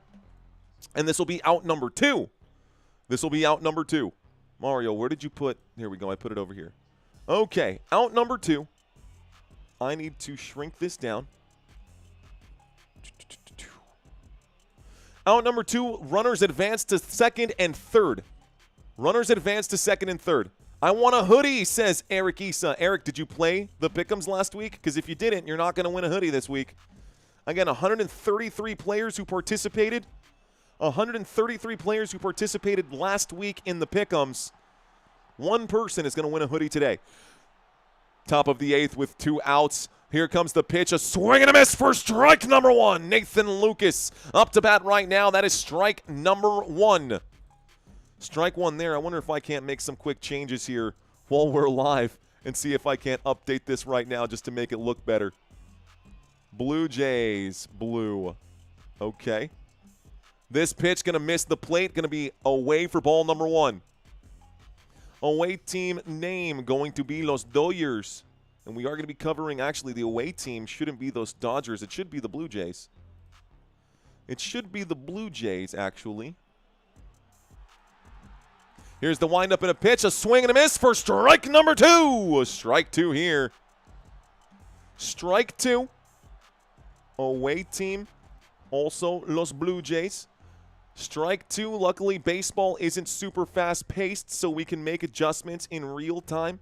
And this will be out number 2. This will be out number 2. Mario, where did you put? Here we go. I put it over here. Okay, out number 2. I need to shrink this down. Out number 2, runners advance to second and third. Runners advance to second and third. I want a hoodie, says Eric Isiah. Eric, did you play the Pick'ems last week? Because if you didn't, you're not going to win a hoodie this week. Again, 133 players who participated. 133 players who participated last week in the Pick'ems. One person is going to win a hoodie today. Top of the 8th with 2 outs. Here comes the pitch, a swing and a miss for strike number 1. Nathan Lucas up to bat right now. That is strike number 1. Strike 1 there. I wonder if I can't make some quick changes here while we're live and see if I can't update this right now just to make it look better. Blue Jays, blue. Okay. This pitch going to miss the plate, going to be away for ball number 1. Away team name going to be Los Dodgers. And we are going to be covering, actually, the away team shouldn't be those Dodgers. It should be the Blue Jays. It should be the Blue Jays, actually. Here's the windup and a pitch. A swing and a miss for strike number 2. Strike 2 here. Strike 2. Away team, also Los Blue Jays. Strike 2. Luckily, baseball isn't super fast-paced, so we can make adjustments in real time.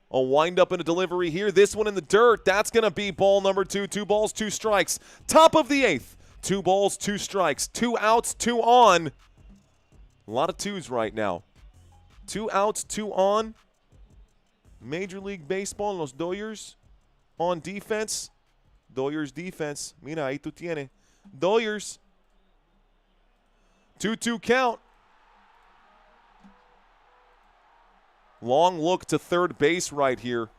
A windup and a delivery here. This one in the dirt. That's going to be ball number 2. 2 balls, 2 strikes. Top of the 8th. 2 balls, 2 strikes. 2 outs, 2 on. A lot of 2s right now. 2 outs, 2 on. Major League Baseball, Los Dodgers on defense. Dodgers defense. Mira, ahí tú tienes. Dodgers. 2-2 count. Long look to third base right here.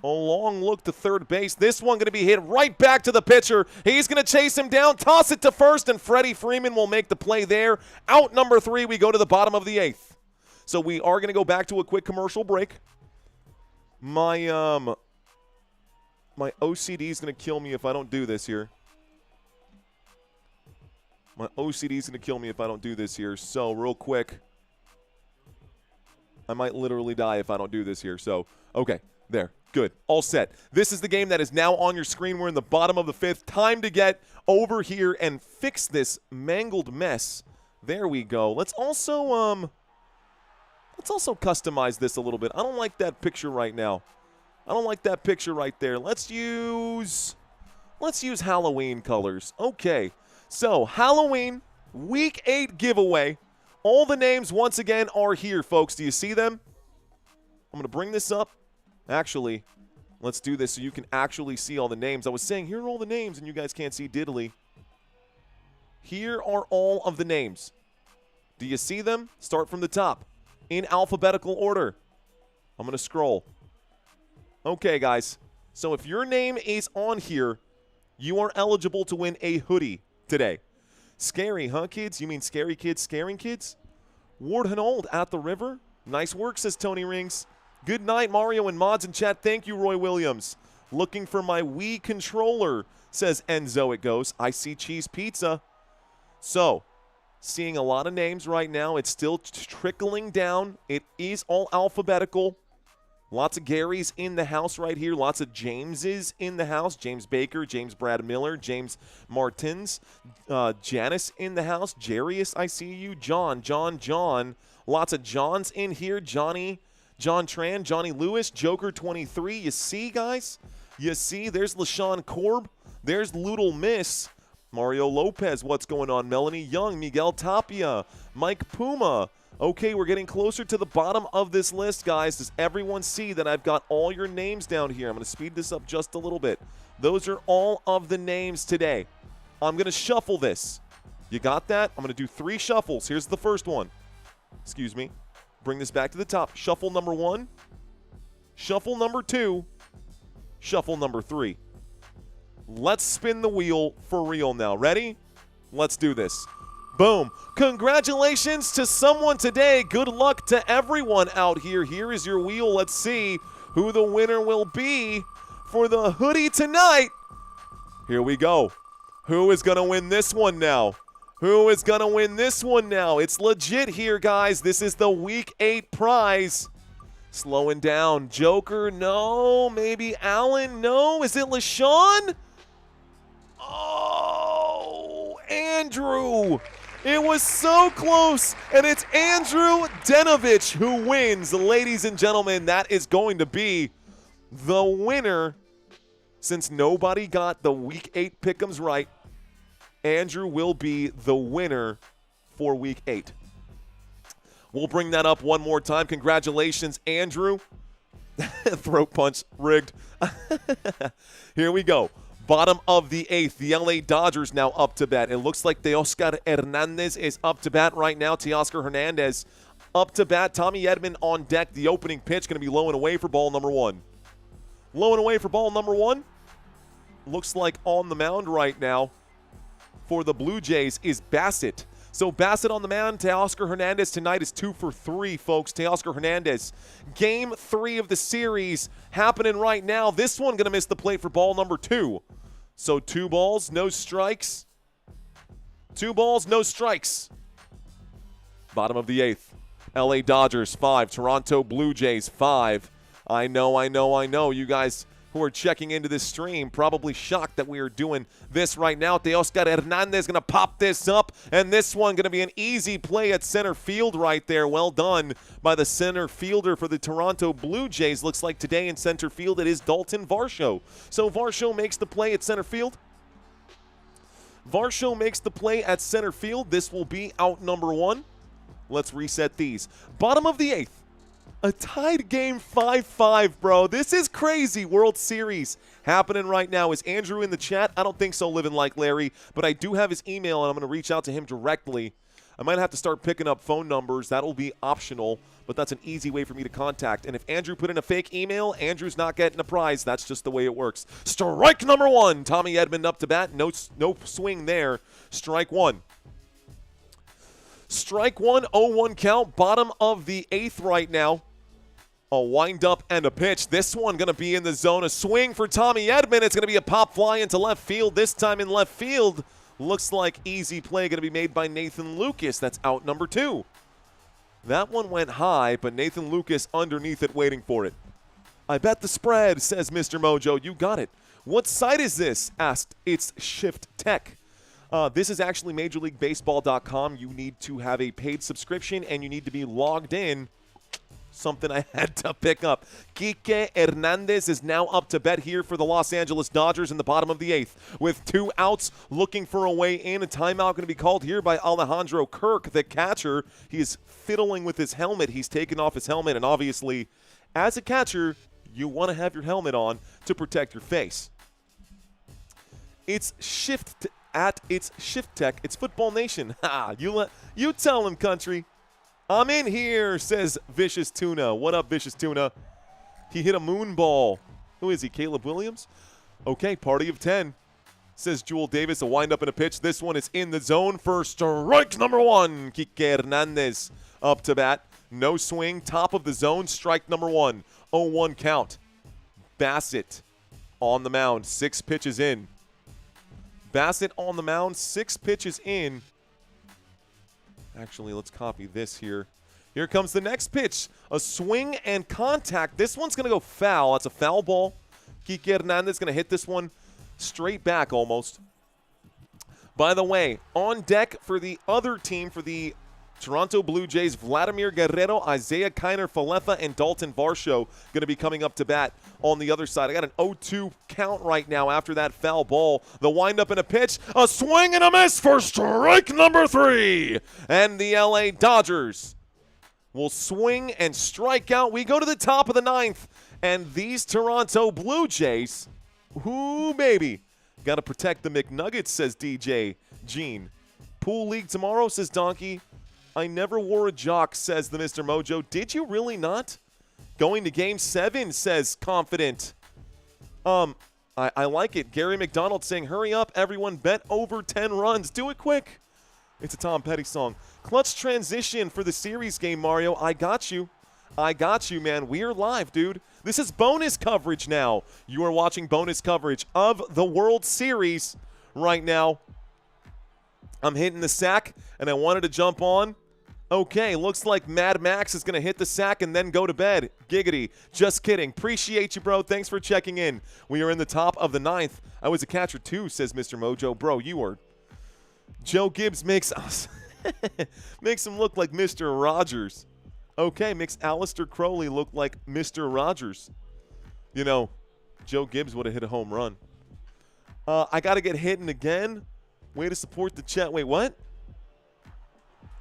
A long look to third base. This one going to be hit right back to the pitcher. He's going to chase him down, toss it to first, and Freddie Freeman will make the play there. Out number 3, we go to the bottom of the 8th. So we are going to go back to a quick commercial break. My OCD is going to kill me if I don't do this here. My OCD is going to kill me if I don't do this here. So, real quick. I might literally die if I don't do this here. So, okay. There. Good. All set. This is the game that is now on your screen. We're in the bottom of the 5th. Time to get over here and fix this mangled mess. There we go. Let's also customize this a little bit. I don't like that picture right now. I don't like that picture right there. Let's use Halloween colors. Okay. So, Halloween Week 8 giveaway. All the names, once again, are here, folks. Do you see them? I'm going to bring this up. Actually, let's do this so you can actually see all the names. I was saying, here are all the names, and you guys can't see diddly. Here are all of the names. Do you see them? Start from the top. In alphabetical order. I'm going to scroll. Okay, guys. So if your name is on here, you are eligible to win a hoodie today. Scary, huh, kids? You mean scary kids scaring kids? Ward Hanold at the river. Nice work, says Tony Rings. Good night, Mario and mods in chat. Thank you, Roy Williams. Looking for my Wii controller, says Enzo. It goes. I see cheese pizza. So, seeing a lot of names right now. It's still trickling down. It is all alphabetical. Lots of Garys in the house right here. Lots of Jameses in the house. James Baker, James Brad Miller, James Martins, Janice in the house. Jarius, I see you. John. Lots of Johns in here. Johnny, John Tran, Johnny Lewis, Joker 23. You see, guys? You see? There's LaShawn Korb. There's Loodle Miss. Mario Lopez, what's going on? Melanie Young, Miguel Tapia, Mike Puma. Okay, we're getting closer to the bottom of this list, guys. Does everyone see that I've got all your names down here? I'm going to speed this up just a little bit. Those are all of the names today. I'm going to shuffle this. You got that? I'm going to do 3 shuffles. Here's the first one. Excuse me. Bring this back to the top. Shuffle number 1. Shuffle number 2. Shuffle number 3. Let's spin the wheel for real now. Ready? Let's do this. Boom. Congratulations to someone today. Good luck to everyone out here. Here is your wheel. Let's see who the winner will be for the hoodie tonight. Here we go. Who is going to win this one now? Who is going to win this one now? It's legit here, guys. This is the Week 8 prize. Slowing down. Joker, no. Maybe Allen, no. Is it LaShawn? Oh, Andrew. It was so close, and it's Andrew Denovich who wins. Ladies and gentlemen, that is going to be the winner. Since nobody got the Week 8 pick'ems right, Andrew will be the winner for Week 8. We'll bring that up one more time. Congratulations, Andrew. Throat punch rigged. Here we go. Bottom of the 8th, the LA Dodgers now up to bat. It looks like Teoscar Hernandez is up to bat right now. Teoscar Hernandez up to bat. Tommy Edman on deck. The opening pitch going to be low and away for ball number 1. Low and away for ball number 1. Looks like on the mound right now for the Blue Jays is Bassett. So Bassett on the mound. Teoscar Hernandez tonight is 2 for 3, folks. Teoscar Hernandez. Game 3 of the series happening right now. This one going to miss the plate for ball number 2. So 2 balls, no strikes. 2 balls, no strikes. Bottom of the 8th. LA Dodgers 5. Toronto Blue Jays 5. I know. You guys who are checking into this stream probably shocked that we are doing this right now. Teoscar Hernandez going to pop this up, and this one going to be an easy play at center field right there. Well done by the center fielder for the Toronto Blue Jays. Looks like today in center field it is Dalton Varsho. So Varsho makes the play at center field. Varsho makes the play at center field. This will be out number 1. Let's reset these. Bottom of the 8th. A tied game 5-5, bro. This is crazy. World Series happening right now. Is Andrew in the chat? I don't think so, Living Like Larry, but I do have his email, and I'm going to reach out to him directly. I might have to start picking up phone numbers. That'll be optional, but that's an easy way for me to contact. And if Andrew put in a fake email, Andrew's not getting a prize. That's just the way it works. Strike number 1. Tommy Edman up to bat. No swing there. Strike 1. Strike 1, 0-1 count. Bottom of the 8th right now. A wind-up and a pitch. This one going to be in the zone. A swing for Tommy Edman. It's going to be a pop fly into left field. This time in left field Looks like easy play going to be made by Nathan Lucas. That's out number 2. That one went high, but Nathan Lucas underneath it waiting for it. I bet the spread, says Mr. Mojo. You got it. What site is this? Asked It's Shift Tech. This is actually MajorLeagueBaseball.com. You need to have a paid subscription, and you need to be logged in. Something I had to pick up. Kike Hernandez is now up to bat here for the Los Angeles Dodgers in the bottom of the 8th. With 2 outs, looking for a way in. A timeout going to be called here by Alejandro Kirk, the catcher. He is fiddling with his helmet. He's taken off his helmet, and obviously, as a catcher, you want to have your helmet on to protect your face. It's Shift Tech. It's Football Nation. Ha! You tell him, country. I'm in here, says Vicious Tuna. What up, Vicious Tuna? He hit a moon ball. Who is he, Caleb Williams? Okay, party of 10, says Jewel Davis. A windup and a pitch. This one is in the zone for strike number 1. Kike Hernandez up to bat. No swing, top of the zone, strike number 1. 0-1 count. Bassett on the mound, 6 pitches in. Bassett on the mound, 6 pitches in. Actually, let's copy this here. Here comes the next pitch. A swing and contact. This one's going to go foul. That's a foul ball. Kike Hernandez going to hit this one straight back almost. By the way, on deck for the other team, for the Toronto Blue Jays, Vladimir Guerrero, Isiah Falefa, and Dalton Varsho going to be coming up to bat on the other side. I got an 0-2 count right now after that foul ball. The windup and a pitch. A swing and a miss for strike number 3. And the LA Dodgers will swing and strike out. We go to the top of the 9th. And these Toronto Blue Jays, ooh, baby, got to protect the McNuggets, says DJ Gene. Pool league tomorrow, says Donkey. I never wore a jock, says the Mr. Mojo. Did you really not? Going to Game 7, says Confident. I like it. Gary McDonald saying, hurry up, everyone, bet over 10 runs. Do it quick. It's a Tom Petty song. Clutch transition for the series game, Mario. I got you. I got you, man. We're live, dude. This is bonus coverage now. You are watching bonus coverage of the World Series right now. I'm hitting the sack, and I wanted to jump on. Okay, looks like Mad Max is going to hit the sack and then go to bed. Giggity. Just kidding. Appreciate you, bro. Thanks for checking in. We are in the top of the 9th. I was a catcher too, says Mr. Mojo. Bro, you are. Joe Gibbs makes us makes him look like Mr. Rogers. Okay, makes Aleister Crowley look like Mr. Rogers. You know, Joe Gibbs would have hit a home run. I got to get hitting again. Way to support the chat. Wait, what?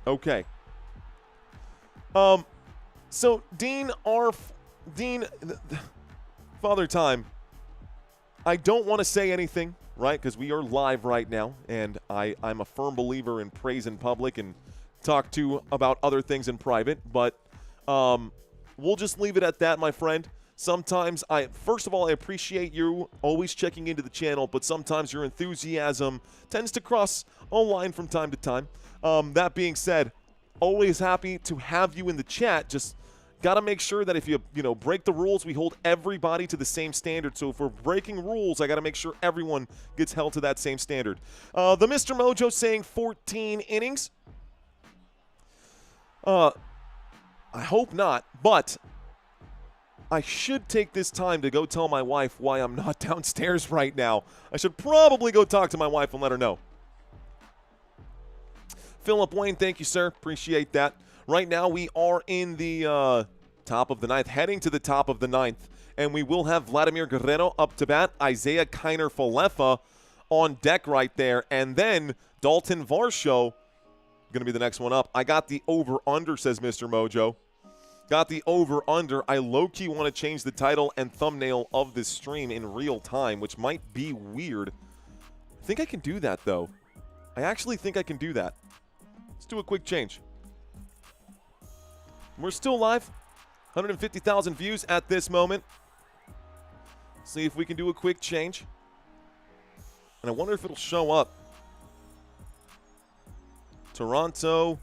Okay. So Dean, Father Time, I don't want to say anything, right? Because we are live right now, and I'm a firm believer in praise in public and talk to about other things in private, but we'll just leave it at that, my friend. Sometimes first of all, I appreciate you always checking into the channel, but sometimes your enthusiasm tends to cross a line from time to time. That being said, always happy to have you in the chat. Just got to make sure that if you break the rules, we hold everybody to the same standard. So if we're breaking rules, I got to make sure everyone gets held to that same standard. The Mr. Mojo saying 14 innings. I hope not, but I should take this time to go tell my wife why I'm not downstairs right now. I should probably go talk to my wife and let her know. Philip Wayne, thank you, sir. Appreciate that. Right now, we are in the top of the 9th, heading to the top of the 9th. And we will have Vladimir Guerrero up to bat, Isiah Falefa on deck right there. And then Dalton Varsho going to be the next one up. I got the over-under, says Mr. Mojo. Got the over-under. I low-key want to change the title and thumbnail of this stream in real time, which might be weird. I think I can do that, though. I actually think I can do that. Let's do a quick change. We're still live. 150,000 views at this moment. See if we can do a quick change. And I wonder if it'll show up. Toronto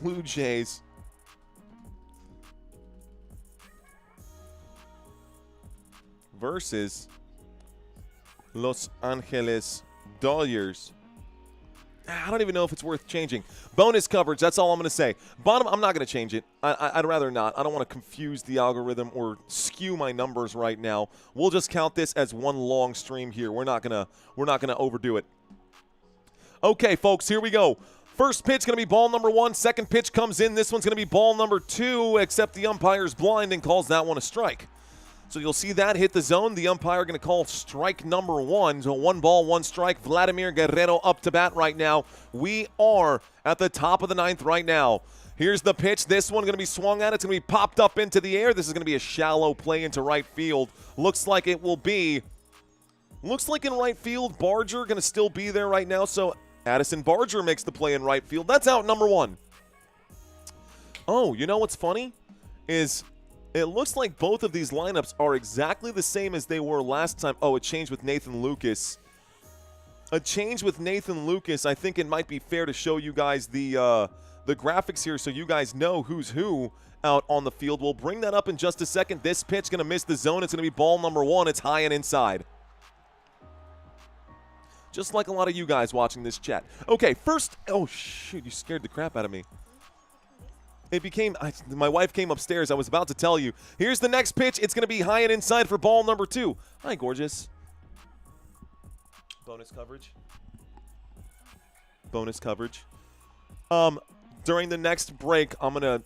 Blue Jays versus Los Angeles Dodgers. I don't even know if it's worth changing. Bonus coverage, that's all I'm going to say. Bottom, I'm not going to change it. I'd rather not. I don't want to confuse the algorithm or skew my numbers right now. We'll just count this as one long stream here. We're not going to overdo it. Okay, folks, here we go. First pitch going to be ball number 1. Second pitch comes in. This one's going to be ball number 2, except the umpire's blind and calls that one a strike. So you'll see that hit the zone. The umpire going to call strike number 1. So 1 ball, 1 strike. Vladimir Guerrero up to bat right now. We are at the top of the 9th right now. Here's the pitch. This one going to be swung at. It's going to be popped up into the air. This is going to be a shallow play into right field. Looks like it will be. Looks like in right field, Barger going to still be there right now. So Addison Barger makes the play in right field. That's out number 1. Oh, you know what's funny? Is it looks like both of these lineups are exactly the same as they were last time. Oh, a change with Nathan Lucas. A change with Nathan Lucas. I think it might be fair to show you guys the graphics here so you guys know who's who out on the field. We'll bring that up in just a second. This pitch going to miss the zone. It's going to be ball number 1. It's high and inside. Just like a lot of you guys watching this chat. Okay, first. Oh, shoot. You scared the crap out of me. It became, my wife came upstairs. I was about to tell you. Here's the next pitch. It's going to be high and inside for ball number 2. Hi, gorgeous. Bonus coverage. Bonus coverage. During the next break, I'm gonna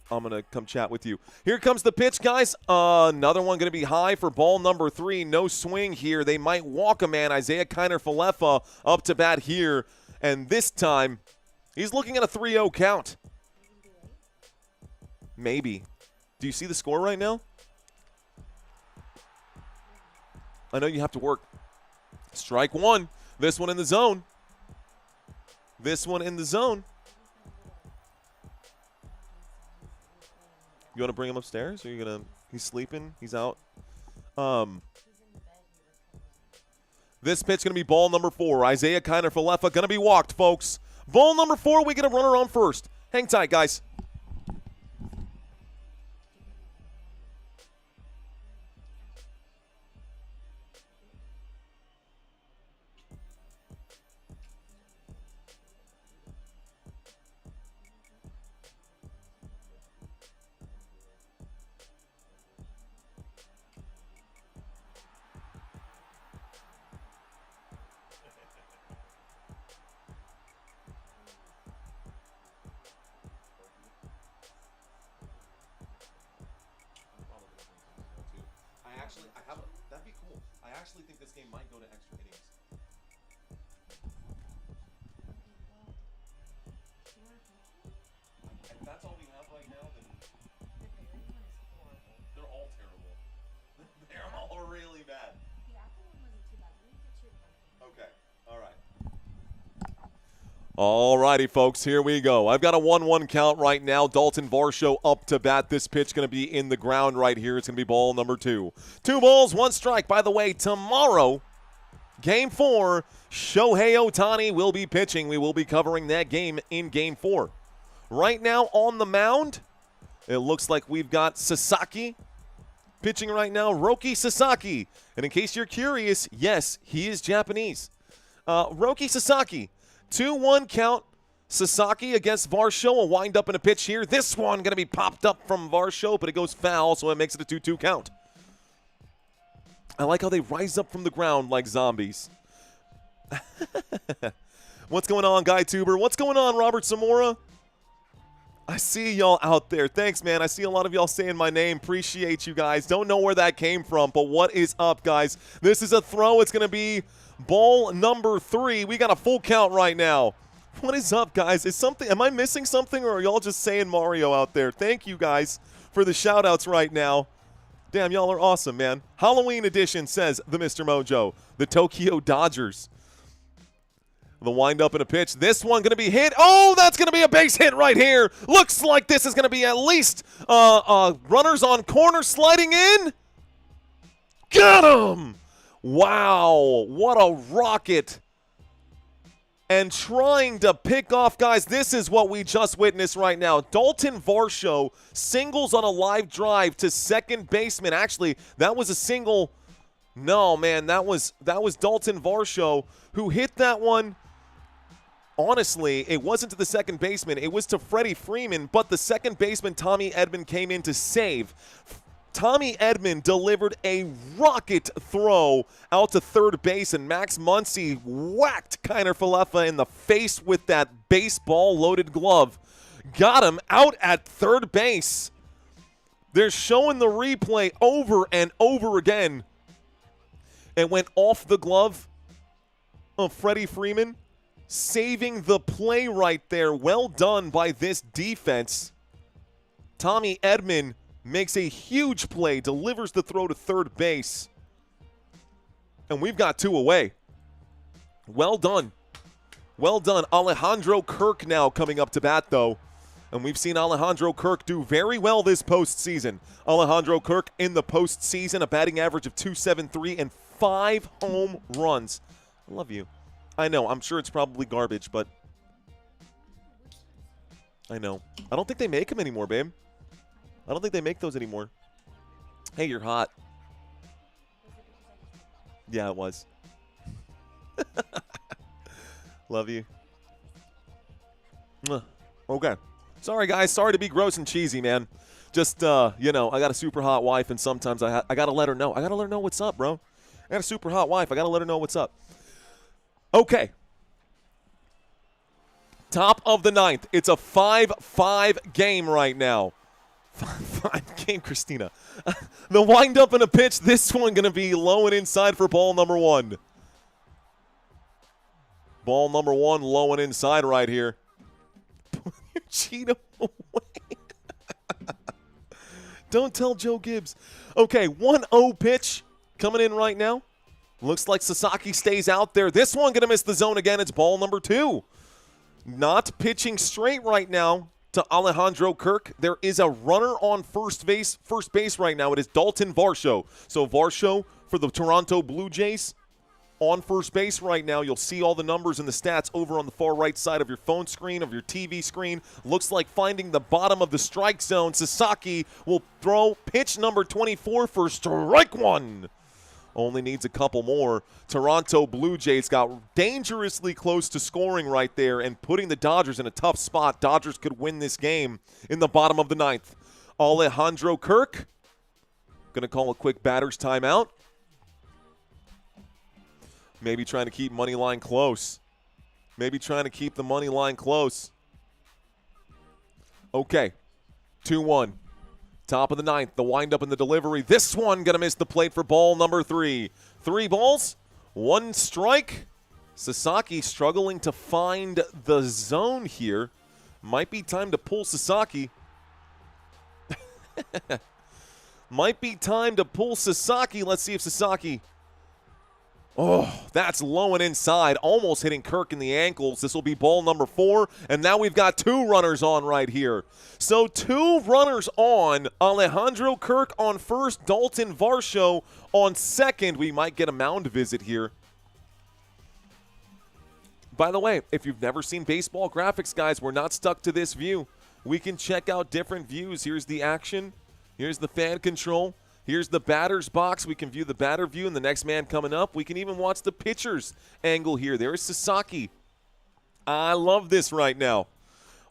come chat with you. Here comes the pitch, guys. Another one going to be high for ball number 3. No swing here. They might walk a man. Isiah Kiner-Falefa up to bat here. And this time, he's looking at a 3-0 count. Maybe. Do you see the score right now? I know you have to work. Strike 1. This one in the zone. This one in the zone. You want to bring him upstairs? Or are you going to... He's sleeping. He's out. This pitch going to be ball number 4. Isiah Kiner-Falefa going to be walked, folks. Ball number 4, we get a runner on first. Hang tight, guys. That'd be cool. I actually think this game might go to extra innings. If that's all we have right now, then they're all terrible. They're all really bad. Okay. All right. All righty, folks, here we go. I've got a 1-1 count right now. Dalton Varsho up to bat. This pitch going to be in the ground right here. It's going to be ball number 2. 2 balls, 1 strike. By the way, tomorrow, Game 4, Shohei Ohtani will be pitching. We will be covering that game in Game 4. Right now on the mound, it looks like we've got Sasaki pitching right now. Roki Sasaki. And in case you're curious, yes, he is Japanese. Roki Sasaki. 2-1 count. Sasaki against Varsho. A wind up and a pitch here. This one going to be popped up from Varsho, but it goes foul, so it makes it a 2-2 count. I like how they rise up from the ground like zombies. What's going on, Guy Tuber? What's going on, Robert Zamora? I see y'all out there. Thanks, man. I see a lot of y'all saying my name. Appreciate you guys. Don't know where that came from, but what is up, guys? This is a throw. It's going to be ball number 3. We got a full count right now. What is up, guys? Is something? Am I missing something, or are y'all just saying Mario out there? Thank you, guys, for the shout-outs right now. Damn, y'all are awesome, man. Halloween edition, says the Mr. Mojo. The Tokyo Dodgers. The wind-up and a pitch. This one going to be hit. Oh, that's going to be a base hit right here. Looks like this is going to be at least runners on corner sliding in. Got him! Wow, what a rocket. And trying to pick off, guys, this is what we just witnessed right now. Dalton Varsho singles on a live drive to second baseman. Actually, that was a single. No, man, that was Dalton Varsho who hit that one honestly, it wasn't to the second baseman. It was to Freddie Freeman, but the second baseman, Tommy Edman, came in to save. Tommy Edman delivered a rocket throw out to third base, and Max Muncy whacked Kiner Falefa in the face with that baseball-loaded glove. Got him out at third base. They're showing the replay over and over again. It went off the glove of Freddie Freeman, saving the play right there. Well done by this defense. Tommy Edman makes a huge play, delivers the throw to third base, and we've got 2 away. Well done. Well done. Alejandro Kirk now coming up to bat, though, and we've seen Alejandro Kirk do very well this postseason. Alejandro Kirk in the postseason, a batting average of .273 and 5 home runs. I love you. I know, I'm sure it's probably garbage, but I know. I don't think they make them anymore, babe. I don't think they make those anymore. Hey, you're hot. Yeah, it was. Love you. Okay. Sorry, guys. Sorry to be gross and cheesy, man. Just, you know, I got a super hot wife, and sometimes I got to let her know. I got to let her know what's up, bro. I got a super hot wife. I got to let her know what's up. Okay. Top of the 9th. It's a 5-5 game right now. 5-5 game, Christina. The wind-up and a pitch. This one going to be low and inside for ball number 1. Ball number 1, low and inside right here. Put your Cheeto away. Don't tell Joe Gibbs. Okay, 1-0 pitch coming in right now. Looks like Sasaki stays out there. This one going to miss the zone again. It's ball number 2. Not pitching straight right now to Alejandro Kirk. There is a runner on first base right now. It is Dalton Varsho. So Varsho for the Toronto Blue Jays on first base right now. You'll see all the numbers and the stats over on the far right side of your phone screen, of your TV screen. Looks like finding the bottom of the strike zone. Sasaki will throw pitch number 24 for strike 1. Only needs a couple more. Toronto Blue Jays got dangerously close to scoring right there and putting the Dodgers in a tough spot. Dodgers could win this game in the bottom of the 9th. Alejandro Kirk going to call a quick batter's timeout. Maybe trying to keep money line close. Maybe trying to keep the money line close. Okay, 2-1. Top of the 9th, the windup and the delivery. This one going to miss the plate for ball number 3. 3 balls, 1 strike. Sasaki struggling to find the zone here. Might be time to pull Sasaki. Might be time to pull Sasaki. Let's see if Sasaki... Oh, that's low and inside, almost hitting Kirk in the ankles. This will be ball number 4, and now we've got 2 runners on right here. So 2 runners on, Alejandro Kirk on first, Dalton Varsho on second. We might get a mound visit here. By the way, if you've never seen baseball graphics, guys, we're not stuck to this view. We can check out different views. Here's the action. Here's the fan control. Here's the batter's box. We can view the batter view and the next man coming up. We can even watch the pitcher's angle here. There's Sasaki. I love this right now.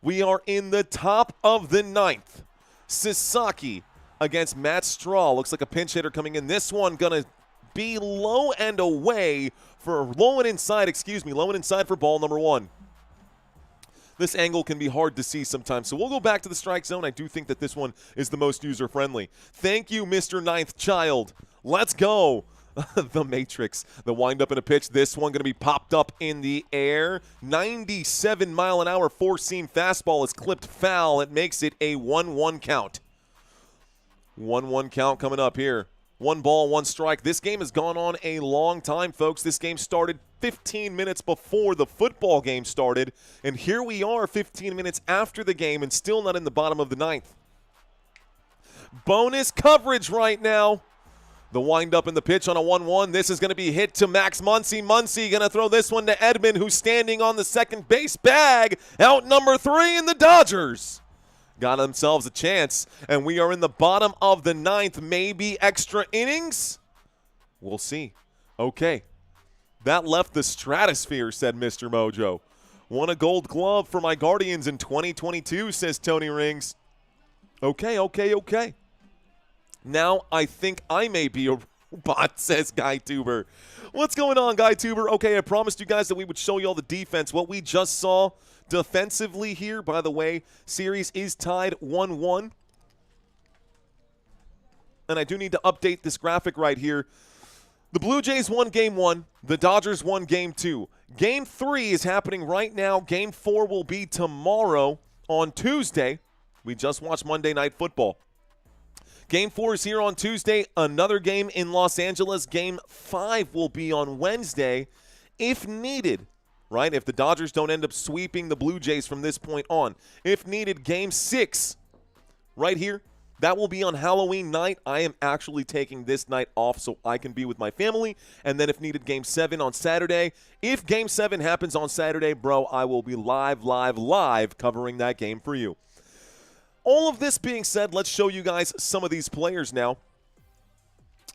We are in the top of the 9th. Sasaki against Matt Straw. Looks like a pinch hitter coming in. This one going to be low and away for low and inside for ball number 1. This angle can be hard to see sometimes, so we'll go back to the strike zone. I do think that this one is the most user-friendly. Thank you, Mr. Ninth Child. Let's go. The Matrix. The windup and a pitch. This one going to be popped up in the air. 97-mile-an-hour four-seam fastball is clipped foul. It makes it a 1-1 count. 1-1 count coming up here. 1 ball, 1 strike. This game has gone on a long time, folks. This game started 15 minutes before the football game started, and here we are 15 minutes after the game and still not in the bottom of the 9th. Bonus coverage right now. The windup and the pitch on a 1-1. This is going to be hit to Max Muncy. Muncy going to throw this one to Edman, who's standing on the second base bag. Out number 3 in the Dodgers. Got themselves a chance, and we are in the bottom of the 9th. Maybe extra innings? We'll see. Okay. That left the stratosphere, said Mr. Mojo. Won a gold glove for my Guardians in 2022, says Tony Rings. Okay. Now I think I may be a robot, says Guy Tuber. What's going on, Guy Tuber? Okay, I promised you guys that we would show you all the defense. What we just saw defensively here, by the way, series is tied 1-1. And I do need to update this graphic right here. The Blue Jays won Game 1. The Dodgers won Game 2. Game 3 is happening right now. Game 4 will be tomorrow on Tuesday. We just watched Monday Night Football. Game 4 is here on Tuesday. Another game in Los Angeles. Game 5 will be on Wednesday if needed, right? If the Dodgers don't end up sweeping the Blue Jays from this point on. If needed, Game 6 right here. That will be on Halloween night. I am actually taking this night off so I can be with my family. And then if needed, Game 7 on Saturday. If Game 7 happens on Saturday, bro, I will be live covering that game for you. All of this being said, let's show you guys some of these players now.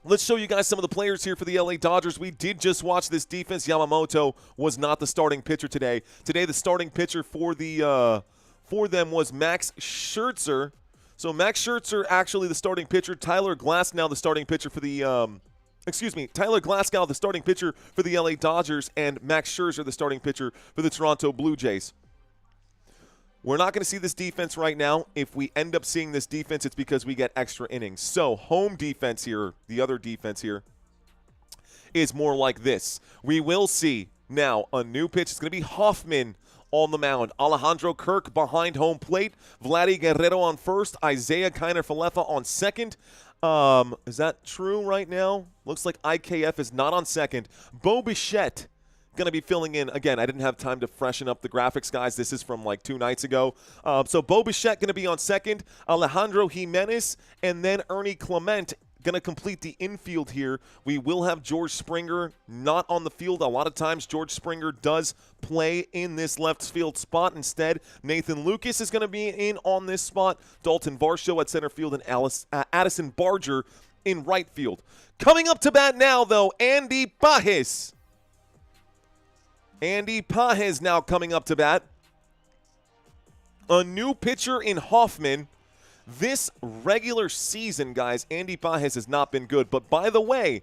Let's show you guys some of the players here for the LA Dodgers. We did just watch this defense. Yamamoto was not the starting pitcher today. Today, the starting pitcher for them was Max Scherzer. So Max Scherzer actually the starting pitcher. Tyler Glasnow the starting pitcher for the Tyler Glasnow the starting pitcher for the LA Dodgers, and Max Scherzer the starting pitcher for the Toronto Blue Jays. We're not going to see this defense right now. If we end up seeing this defense, it's because we get extra innings. So home defense here, the other defense here, is more like this. We will see now a new pitch. It's going to be Hoffman on the mound. Alejandro Kirk behind home plate. Vladdy Guerrero on first. Isaiah Kiner-Falefa on second. Is that true right now? Looks like IKF is not on second. Bo Bichette going to be filling in. Again, I didn't have time to freshen up the graphics, guys. This is from like 2 nights ago. So Bo Bichette going to be on second. Alejandro Jimenez and then Ernie Clement going to complete the infield here. We will have George Springer not on the field. A lot of times George Springer does play in this left field spot. Instead, Nathan Lucas is going to be in on this spot. Dalton Varsho at center field and Addison Barger in right field. Coming up to bat now, though, Andy Pages. Andy Pages now coming up to bat. A new pitcher in Hoffman. This regular season, guys, Andy Pages has not been good. But by the way,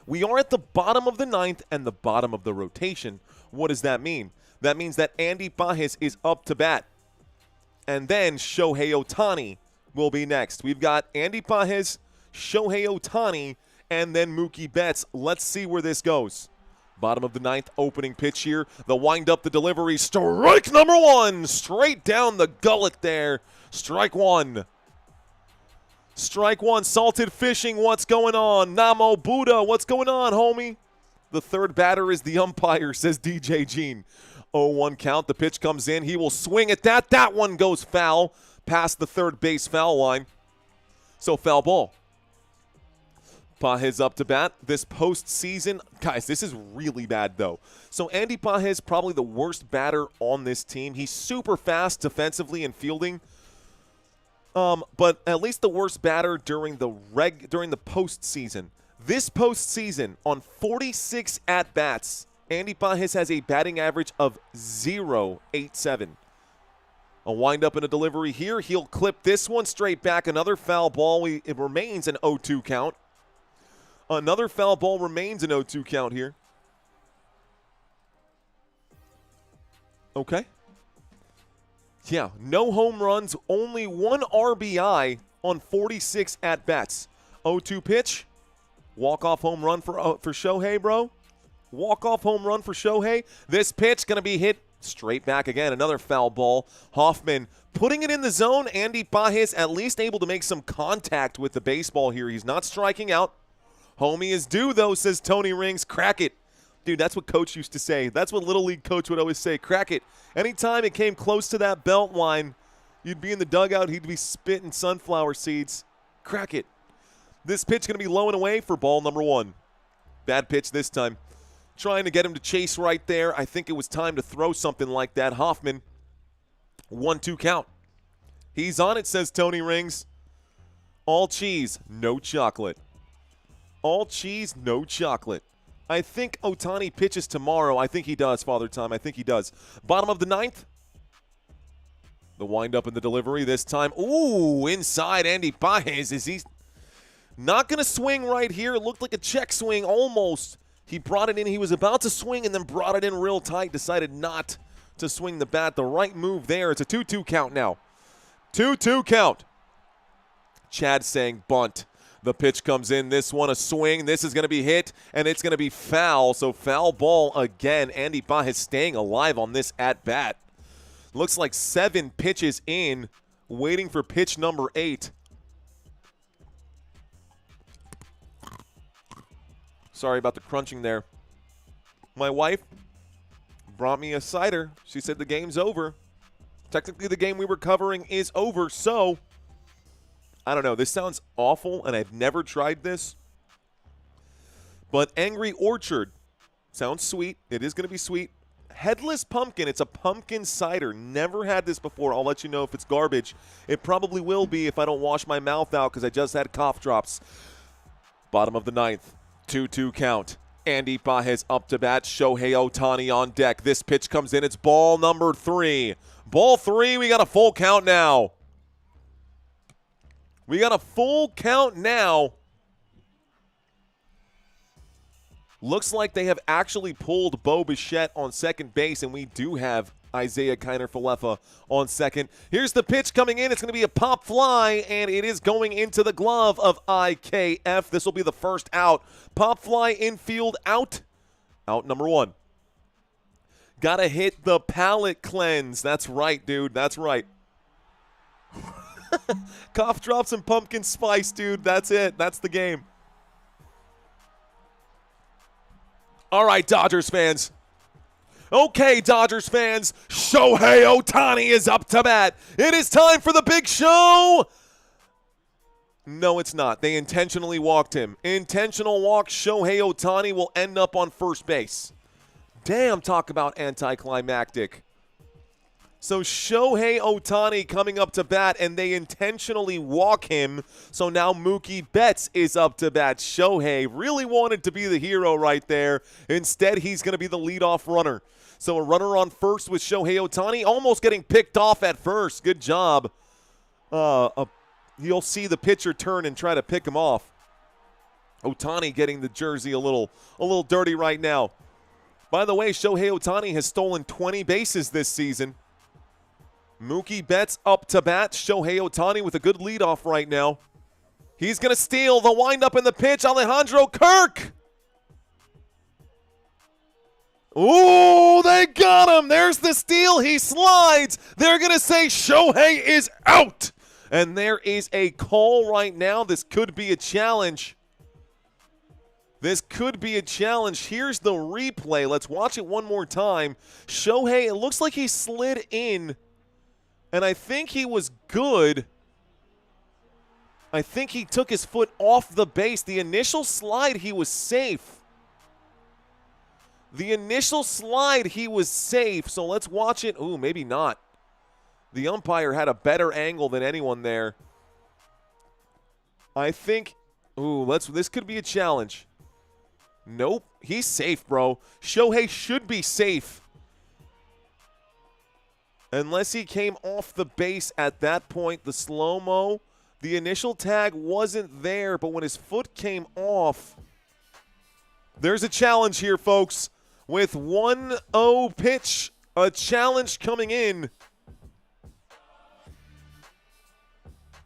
we are at the bottom of the 9th and the bottom of the rotation. What does that mean? That means that Andy Pages is up to bat. And then Shohei Ohtani will be next. We've got Andy Pages, Shohei Ohtani, and then Mookie Betts. Let's see where this goes. Bottom of the 9th, opening pitch here. The wind up, the delivery. Strike number 1. Straight down the gullet there. Strike 1. Strike 1, Salted Fishing, what's going on? Namo Buddha, what's going on, homie? The third batter is the umpire, says DJ Gene. 0-1 count, the pitch comes in. He will swing at that. That one goes foul, past the third base foul line. So foul ball. Pages up to bat. This postseason, guys, this is really bad, though. So Andy Pages, probably the worst batter on this team. He's super fast defensively and fielding. But at least the worst batter during the postseason. This postseason, on 46 at-bats, Andy Pages has a batting average of .087. A windup and a delivery here. He'll clip this one straight back. Another foul ball. It remains an 0-2 count. Another foul ball remains an 0-2 count here. Okay. Yeah, no home runs, only 1 RBI on 46 at-bats. 0-2 pitch. Walk-off home run for Shohei, bro. Walk-off home run for Shohei. This pitch going to be hit straight back again. Another foul ball. Hoffman putting it in the zone. Andy Pages at least able to make some contact with the baseball here. He's not striking out. Homie is due, though, says Tony Rings. Crack it. Dude, that's what Coach used to say. That's what Little League Coach would always say. Crack it. Anytime it came close to that belt line, you'd be in the dugout. He'd be spitting sunflower seeds. Crack it. This pitch going to be low and away for ball number 1. Bad pitch this time. Trying to get him to chase right there. I think it was time to throw something like that. Hoffman, 1-2 count. He's on it, says Tony Rings. All cheese, no chocolate. All cheese, no chocolate. I think Ohtani pitches tomorrow. I think he does, Father Time. I think he does. Bottom of the ninth. The windup and the delivery this time. Ooh, inside Andy Paez. Is he not going to swing right here? It looked like a check swing almost. He brought it in. He was about to swing and then brought it in real tight. Decided not to swing the bat. The right move there. It's a 2-2 count now. 2-2 count. Chad saying bunt. The pitch comes in. This one a swing. This is going to be hit, and it's going to be foul. So foul ball again. Andy Paez staying alive on this at-bat. Looks like 7 pitches in, waiting for pitch number 8. Sorry about the crunching there. My wife brought me a cider. She said the game's over. Technically, the game we were covering is over, so I don't know. This sounds awful, and I've never tried this. But Angry Orchard sounds sweet. It is going to be sweet. Headless pumpkin. It's a pumpkin cider. Never had this before. I'll let you know if it's garbage. It probably will be if I don't wash my mouth out because I just had cough drops. Bottom of the ninth. 2-2 count. Andy Paez up to bat. Shohei Ohtani on deck. This pitch comes in. It's ball number 3. Ball 3. We got a full count now. We got a full count now. Looks like they have actually pulled Bo Bichette on second base, and we do have Isaiah Kiner-Falefa on second. Here's the pitch coming in. It's going to be a pop fly, and it is going into the glove of IKF. This will be the first out. Pop fly infield out. Out number 1. Got to hit the palate cleanse. That's right, dude. That's right. Cough drops and pumpkin spice, dude. That's it. That's the game. All right, Dodgers fans. Okay, Dodgers fans. Shohei Ohtani is up to bat. It is time for the big show. No, it's not. They intentionally walked him. Intentional walk. Shohei Ohtani will end up on first base. Damn, talk about anticlimactic. So Shohei Ohtani coming up to bat, and they intentionally walk him. So now Mookie Betts is up to bat. Shohei really wanted to be the hero right there. Instead, he's going to be the leadoff runner. So a runner on first with Shohei Ohtani, almost getting picked off at first. Good job. You'll see the pitcher turn and try to pick him off. Ohtani getting the jersey a little dirty right now. By the way, Shohei Ohtani has stolen 20 bases this season. Mookie Betts up to bat. Shohei Ohtani with a good leadoff right now. He's going to steal the windup in the pitch. Alejandro Kirk. Ooh, they got him. There's the steal. He slides. They're going to say Shohei is out. And there is a call right now. This could be a challenge. This could be a challenge. Here's the replay. Let's watch it one more time. Shohei, it looks like he slid in. And I think he was good. I think he took his foot off the base. The initial slide, he was safe. The initial slide, he was safe. So let's watch it. Ooh, maybe not. The umpire had a better angle than anyone there. I think, this could be a challenge. Nope, he's safe, bro. Shohei should be safe. Unless he came off the base at that point, the slow-mo, the initial tag wasn't there, but when his foot came off, there's a challenge here, folks. With 1-0 pitch, a challenge coming in.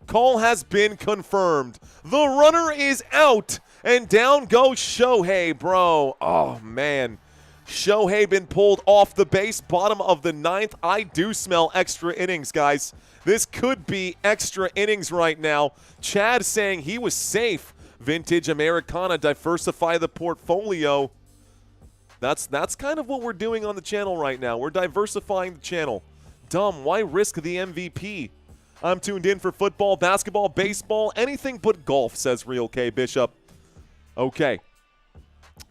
Call has been confirmed. The runner is out, and down goes Shohei, bro. Oh, man. Shohei been pulled off the base, bottom of the ninth. I do smell extra innings, guys. This could be extra innings right now. Chad saying he was safe. Vintage Americana, diversify the portfolio. That's kind of what we're doing on the channel right now. We're diversifying the channel. Dumb, why risk the MVP? I'm tuned in for football, basketball, baseball, anything but golf, says Real K Bishop. Okay.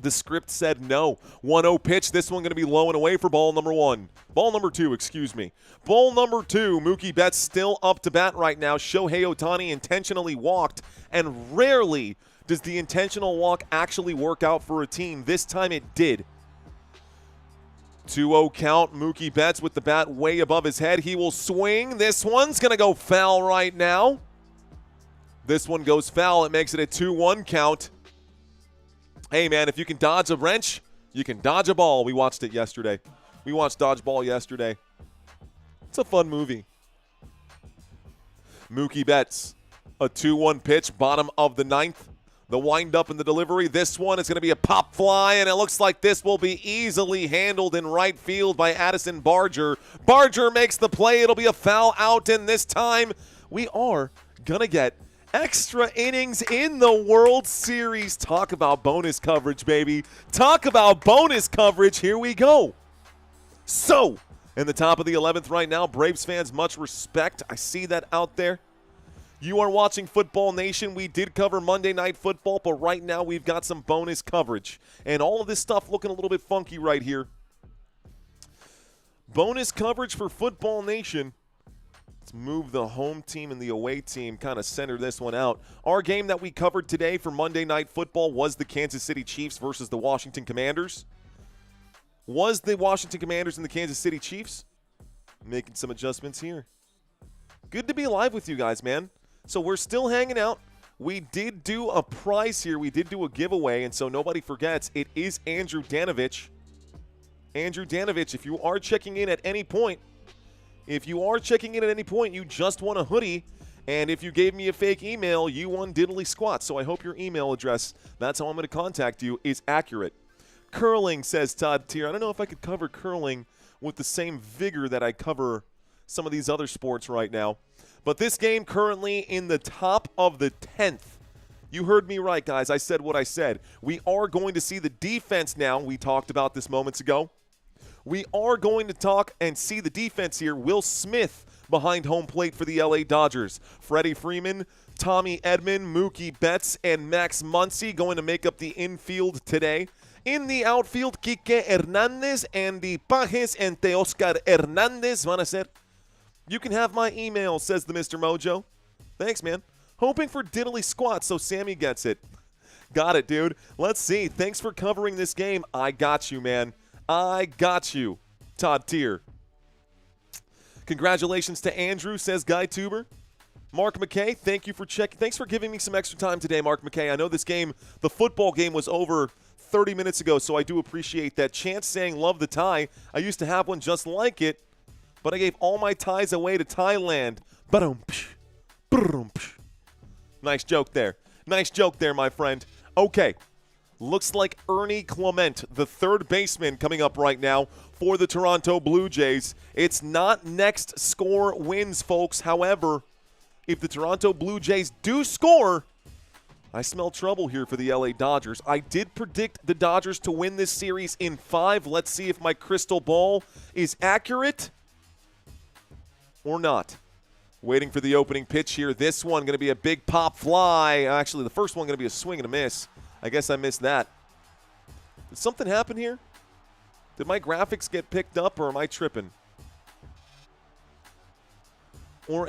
The script said no. 1-0 pitch. This one going to be low and away for ball number 1. Ball number 2, excuse me. Ball number 2. Mookie Betts still up to bat right now. Shohei Ohtani intentionally walked and rarely Does the intentional walk actually work out for a team? This time it did. 2-0 count. Mookie Betts with the bat way above his head. He will swing. This one's going to go foul right now. This one goes foul. It makes it a 2-1 count. Hey, man, if you can dodge a wrench, you can dodge a ball. We watched it yesterday. We watched Dodgeball yesterday. It's a fun movie. Mookie Betts, a 2-1 pitch, bottom of the ninth. The windup and the delivery. This one is going to be a pop fly, and it looks like this will be easily handled in right field by Addison Barger. Barger makes the play. It'll be a foul out, and this time we are going to get extra innings in the World Series. Talk about bonus coverage, baby. Talk about bonus coverage. Here we go. So, in the top of the 11th right now, Braves fans, much respect. I see that out there. You are watching Football Nation. We did cover Monday Night Football, but right now we've got some bonus coverage. And all of this stuff looking a little bit funky right here. Bonus coverage for Football Nation. Let's move the home team and the away team, kind of center this one out. Our game that we covered today for Monday Night Football was the Kansas City Chiefs versus the Washington Commanders. Was the Washington Commanders and the Kansas City Chiefs. Making some adjustments here. Good to be live with you guys, man. So we're still hanging out. We did do a prize here. We did do a giveaway, and so nobody forgets, it is Andrew Danovich. Andrew Danovich, if you are checking in at any point, you just won a hoodie, and if you gave me a fake email, you won diddly squat. So I hope your email address, that's how I'm going to contact you, is accurate. Curling, says Todd Tier. I don't know if I could cover curling with the same vigor that I cover some of these other sports right now. But this game currently in the top of the 10th. You heard me right, guys. I said what I said. We are going to see the defense now. We talked about this moments ago. We are going to talk and see the defense here. Will Smith behind home plate for the LA Dodgers. Freddie Freeman, Tommy Edman, Mookie Betts, and Max Muncy going to make up the infield today. In the outfield, Quique Hernandez, Andy Pajes, and Teoscar Hernandez van a ser. You can have my email, says the Mr. Mojo. Thanks, man. Hoping for diddly squat so Sammy gets it. Got it, dude. Let's see. Thanks for covering this game. I got you, man. I got you, Todd Tier. Congratulations to Andrew, says Guy Tuber. Mark McKay, thank you for checking. Thanks for giving me some extra time today, Mark McKay. I know this game, the football game, was over 30 minutes ago, so I do appreciate that. Chance saying love the tie. I used to have one just like it, but I gave all my ties away to Thailand. Nice joke there. Nice joke there, my friend. Okay. Looks like Ernie Clement, the third baseman, coming up right now for the Toronto Blue Jays. It's not next score wins, folks. However, if the Toronto Blue Jays do score, I smell trouble here for the LA Dodgers. I did predict the Dodgers to win this series in 5. Let's see if my crystal ball is accurate or not. Waiting for the opening pitch here. This one going to be a big pop fly. Actually, the first one going to be a swing and a miss. I guess I missed that. Did something happen here? Did my graphics get picked up, or am I tripping? I've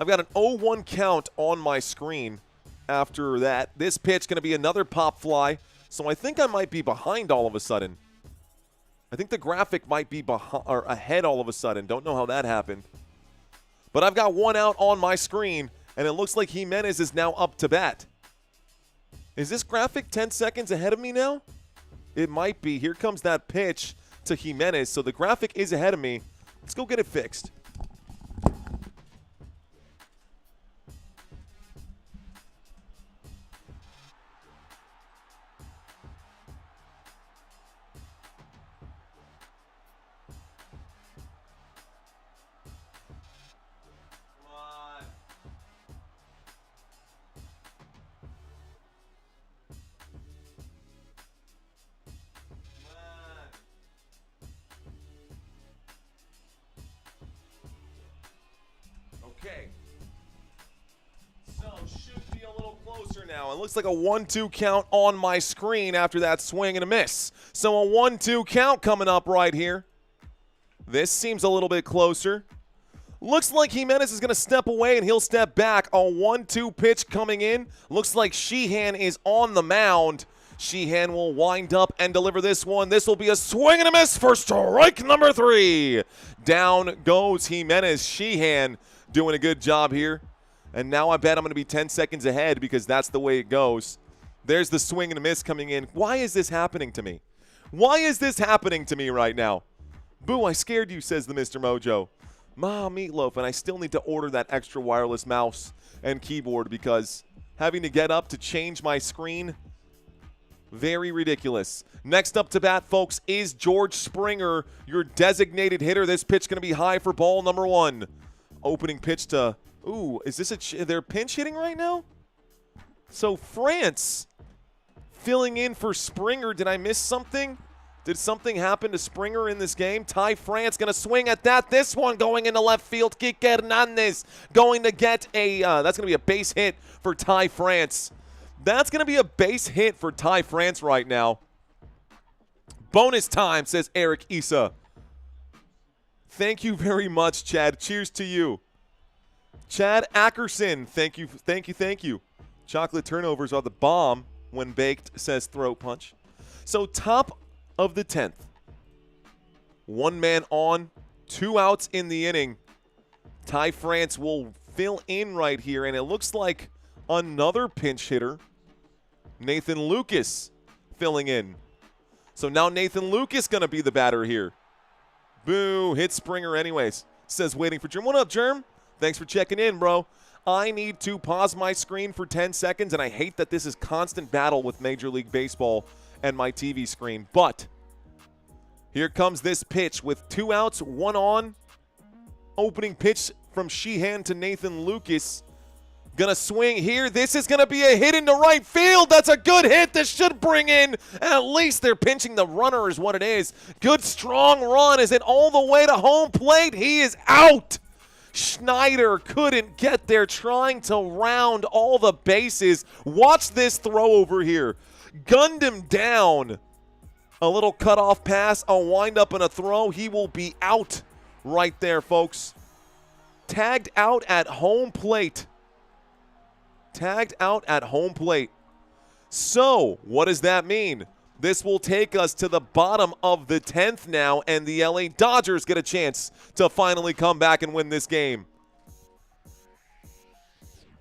got an 0-1 count on my screen after that. This pitch going to be another pop fly, so I think I might be behind all of a sudden. I think the graphic might be behind or ahead all of a sudden. Don't know how that happened. But I've got one out on my screen, and it looks like Jimenez is now up to bat. Is this graphic 10 seconds ahead of me now? It might be. Here comes that pitch to Jimenez, so the graphic is ahead of me. Let's go get it fixed. Okay. So, should be a little closer now. It looks like a 1-2 count on my screen after that swing and a miss. So, a 1-2 count coming up right here. This seems a little bit closer. Looks like Jimenez is going to step away and he'll step back. A 1-2 pitch coming in. Looks like Sheehan is on the mound. Sheehan will wind up and deliver this one. This will be a swing and a miss for strike number 3. Down goes Jimenez. Sheehan doing a good job here. And now I bet I'm going to be 10 seconds ahead because that's the way it goes. There's the swing and a miss coming in. Why is this happening to me? Why is this happening to me right now? Boo, I scared you, says the Mr. Mojo. Ma, Meatloaf, and I still need to order that extra wireless mouse and keyboard because having to get up to change my screen, very ridiculous. Next up to bat, folks, is George Springer, your designated hitter. This pitch going to be high for ball number 1. Opening pitch to, ooh, is this they're pinch hitting right now? So France filling in for Springer. Did I miss something? Did something happen to Springer in this game? Ty France going to swing at that. This one going into left field. Kike Hernandez going to get a, that's going to be a base hit for Ty France. That's going to be a base hit for Ty France right now. Bonus time, says Eric Issa. Thank you very much, Chad. Cheers to you. Chad Ackerson, thank you, thank you, thank you. Chocolate turnovers are the bomb when baked, says Throat Punch. So top of the 10th. 1 man on, 2 outs in the inning. Ty France will fill in right here, and it looks like another pinch hitter, Nathan Lucas, filling in. So now Nathan Lucas going to be the batter here. Boo, hit Springer anyways, says waiting for Germ. What up, Germ? Thanks for checking in, bro. I need to pause my screen for 10 seconds, and I hate that this is constant battle with Major League Baseball and my TV screen. But here comes this pitch with 2 outs, 1 on. Opening pitch from Sheehan to Nathan Lucas. Gonna swing here. This is gonna be a hit into right field. That's a good hit. This should bring in, at least they're pinching the runner is what it is. Good strong run. Is it all the way to home plate? He is out. Schneider couldn't get there, trying to round all the bases. Watch this throw over here. Gunned him down. A little cutoff pass, a windup and a throw. He will be out right there, folks. Tagged out at home plate. Tagged out at home plate. So, what does that mean? This will take us to the bottom of the 10th now, and the LA Dodgers get a chance to finally come back and win this game.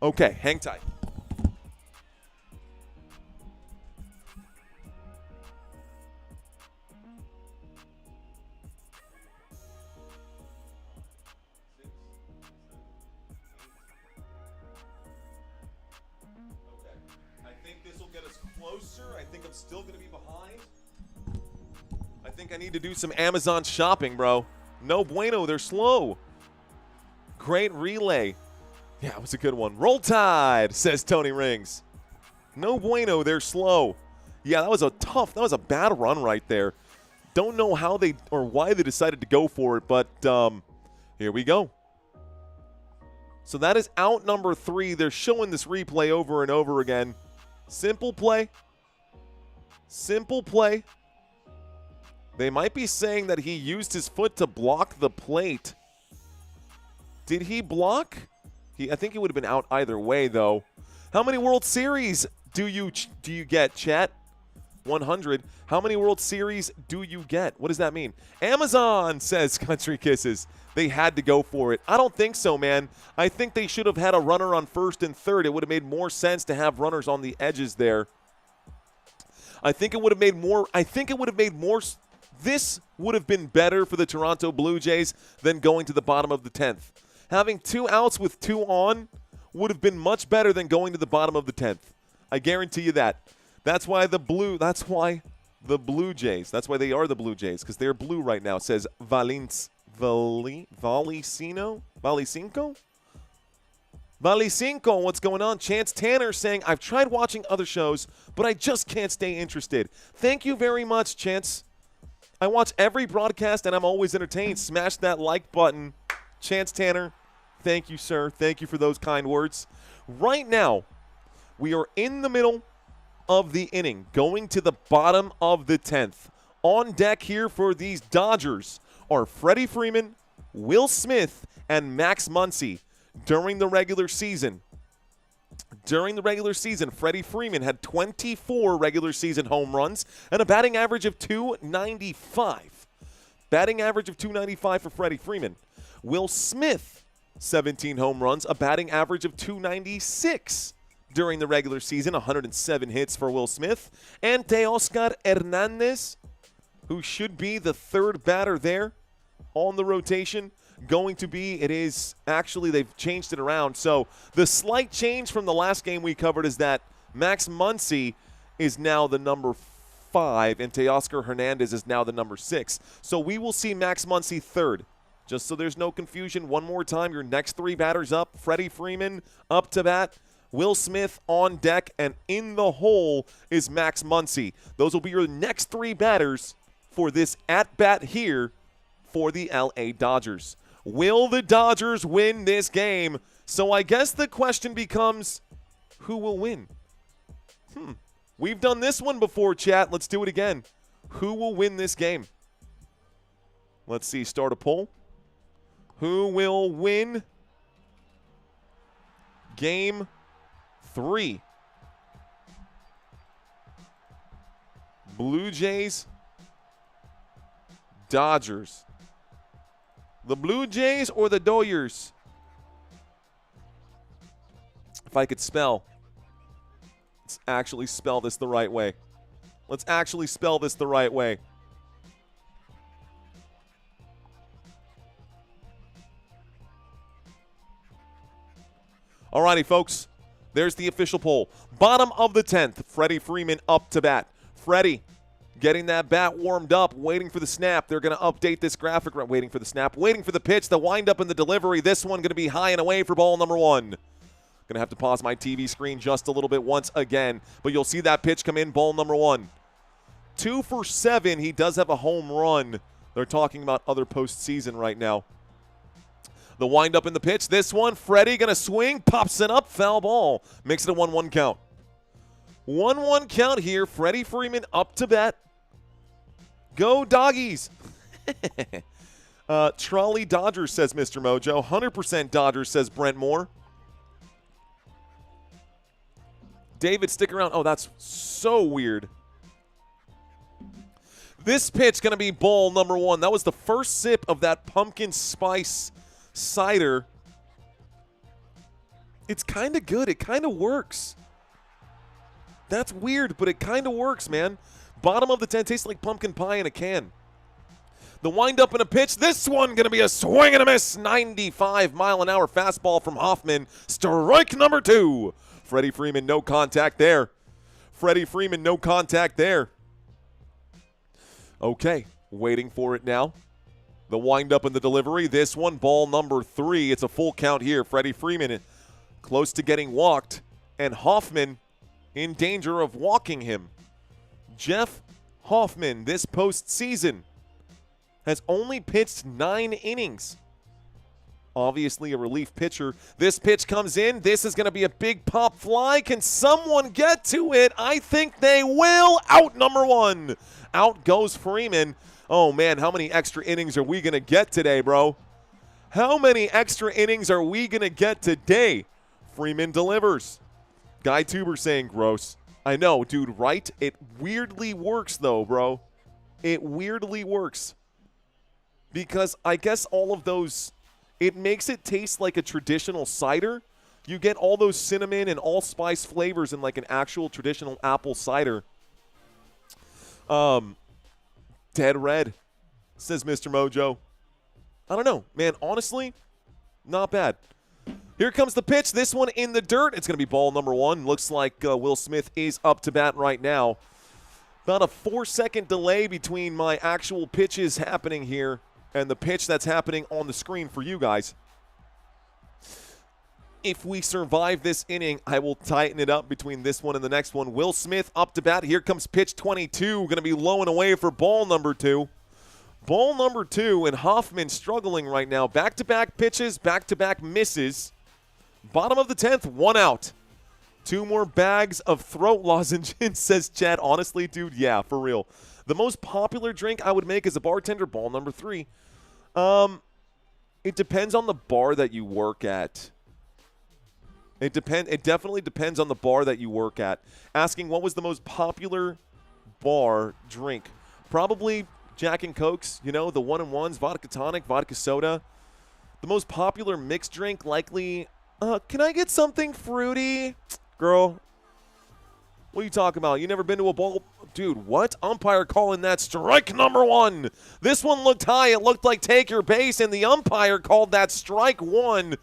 Okay, hang tight. I think I'm still going to be behind. I think I need to do some Amazon shopping, bro. No bueno, they're slow. Great relay. Yeah, it was a good one. Roll Tide, says Tony Rings. No bueno, they're slow. Yeah, that was a bad run right there. Don't know how they or why they decided to go for it, but here we go. So that is out number 3. They're showing this replay over and over again. Simple play. Simple play. They might be saying that he used his foot to block the plate. Did he block? I think he would have been out either way, though. How many World Series do you get, chat? 100. How many World Series do you get? What does that mean? Amazon, says Country Kisses. They had to go for it. I don't think so, man. I think they should have had a runner on first and third. It would have made more sense to have runners on the edges there. I think it would have made more. This would have been better for the Toronto Blue Jays than going to the bottom of the 10th. Having 2 outs with 2 on would have been much better than going to the bottom of the 10th. I guarantee you that. That's why the Blue Jays. That's why they are the Blue Jays, because they're blue right now, says Valicino? Valicinco, what's going on? Chance Tanner saying, I've tried watching other shows, but I just can't stay interested. Thank you very much, Chance. I watch every broadcast, and I'm always entertained. Smash that like button. Chance Tanner, thank you, sir. Thank you for those kind words. Right now, we are in the middle of the inning, going to the bottom of the 10th. On deck here for these Dodgers are Freddie Freeman, Will Smith, And Max Muncy, during the regular season, Freddie Freeman had 24 regular season home runs and a batting average of .295. Batting average of .295 for Freddie Freeman. Will Smith, 17 home runs, a batting average of .296 during the regular season, 107 hits for Will Smith. And Teoscar Hernandez, who should be the third batter there on the rotation, going to be, it is actually, they've changed it around. So the slight change from the last game we covered is that Max Muncy is now the number 5 and Teoscar Hernandez is now the number 6. So we will see Max Muncy third. Just so there's no confusion, one more time, your next 3 batters up, Freddie Freeman up to bat, Will Smith on deck, and in the hole is Max Muncy. Those will be your next 3 batters for this at-bat here for the LA Dodgers. Will the Dodgers win this game? So I guess the question becomes, who will win? We've done this one before, chat. Let's do it again. Who will win this game? Let's see. Start a poll. Who will win Game 3? Blue Jays, Dodgers. The Blue Jays or the Dodgers? If I could spell. Let's actually spell this the right way. Let's actually spell this the right way. Alrighty, folks. There's the official poll. Bottom of the 10th, Freddie Freeman up to bat. Freddie getting that bat warmed up, waiting for the snap. They're going to update this graphic. Waiting for the snap, waiting for the pitch, the windup and the delivery. This one going to be high and away for ball number 1. Going to have to pause my TV screen just a little bit once again, but you'll see that pitch come in, ball number 1. 2 for 7. He does have a home run. They're talking about other postseason right now. The windup in the pitch. This one, Freddie going to swing, pops it up, foul ball. Makes it a 1-1 count. 1-1 count here. Freddie Freeman up to bat. Go Doggies. Trolley Dodgers, says Mr. Mojo. 100% Dodgers, says Brent Moore. David, stick around. Oh, that's so weird. This pitch going to be ball number 1. That was the first sip of that pumpkin spice cider. It's kind of good. It kind of works. That's weird, but it kind of works, man. Bottom of the 10, tastes like pumpkin pie in a can. The windup and a pitch. This one going to be a swing and a miss. 95-mile-an-hour fastball from Hoffman. Strike number 2. Freddie Freeman, no contact there. Freddie Freeman, no contact there. Okay, waiting for it now. The windup and the delivery. This one, ball number 3. It's a full count here. Freddie Freeman close to getting walked. And Hoffman in danger of walking him. Jeff Hoffman, this postseason, has only pitched 9 innings. Obviously a relief pitcher. This pitch comes in. This is going to be a big pop fly. Can someone get to it? I think they will. Out number 1. Out goes Freeman. Oh, man, how many extra innings are we going to get today, bro? How many extra innings are we going to get today? Freeman delivers. Guy Tuber saying gross. I know, dude, right? It weirdly works, though, bro. It weirdly works. Because I guess all of those, it makes it taste like a traditional cider. You get all those cinnamon and allspice flavors in like an actual traditional apple cider. Dead red, says Mr. Mojo. I don't know, man. Honestly, not bad. Here comes the pitch. This one in the dirt. It's going to be ball number 1. Looks like Will Smith is up to bat right now. About a 4-second delay between my actual pitches happening here and the pitch that's happening on the screen for you guys. If we survive this inning, I will tighten it up between this one and the next one. Will Smith up to bat. Here comes pitch 22. Going to be low and away for ball number 2. Ball number 2, and Hoffman struggling right now. Back-to-back pitches, back-to-back misses. Bottom of the 10th, 1 out. 2 more bags of throat lozenges, says Chad. Honestly, dude, yeah, for real. The most popular drink I would make as a bartender, ball number 3. It depends on the bar that you work at. It definitely depends on the bar that you work at. Asking what was the most popular bar drink? Probably Jack and Cokes, you know, the 1-in-1s, vodka tonic, vodka soda. The most popular mixed drink, likely, can I get something fruity? Girl, what are you talking about? You never been to a bowl? Dude, what? Umpire calling that strike number 1. This one looked high. It looked like take your base, and the umpire called that strike 1.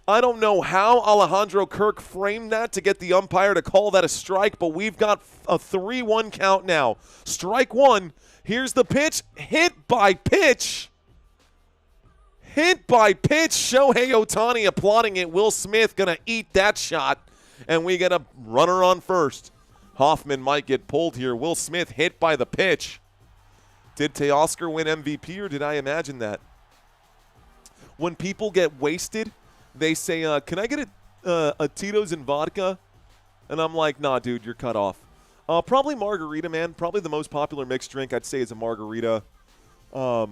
I don't know how Alejandro Kirk framed that to get the umpire to call that a strike, but we've got a 3-1 count now. Strike 1. Here's the pitch. Hit by pitch. Hit by pitch. Shohei Ohtani applauding it. Will Smith going to eat that shot, and we get a runner on first. Hoffman might get pulled here. Will Smith hit by the pitch. Did Teoscar win MVP, or did I imagine that? When people get wasted, they say, can I get a Tito's and vodka? And I'm like, nah, dude, you're cut off. Probably margarita, man. Probably the most popular mixed drink I'd say is a margarita. I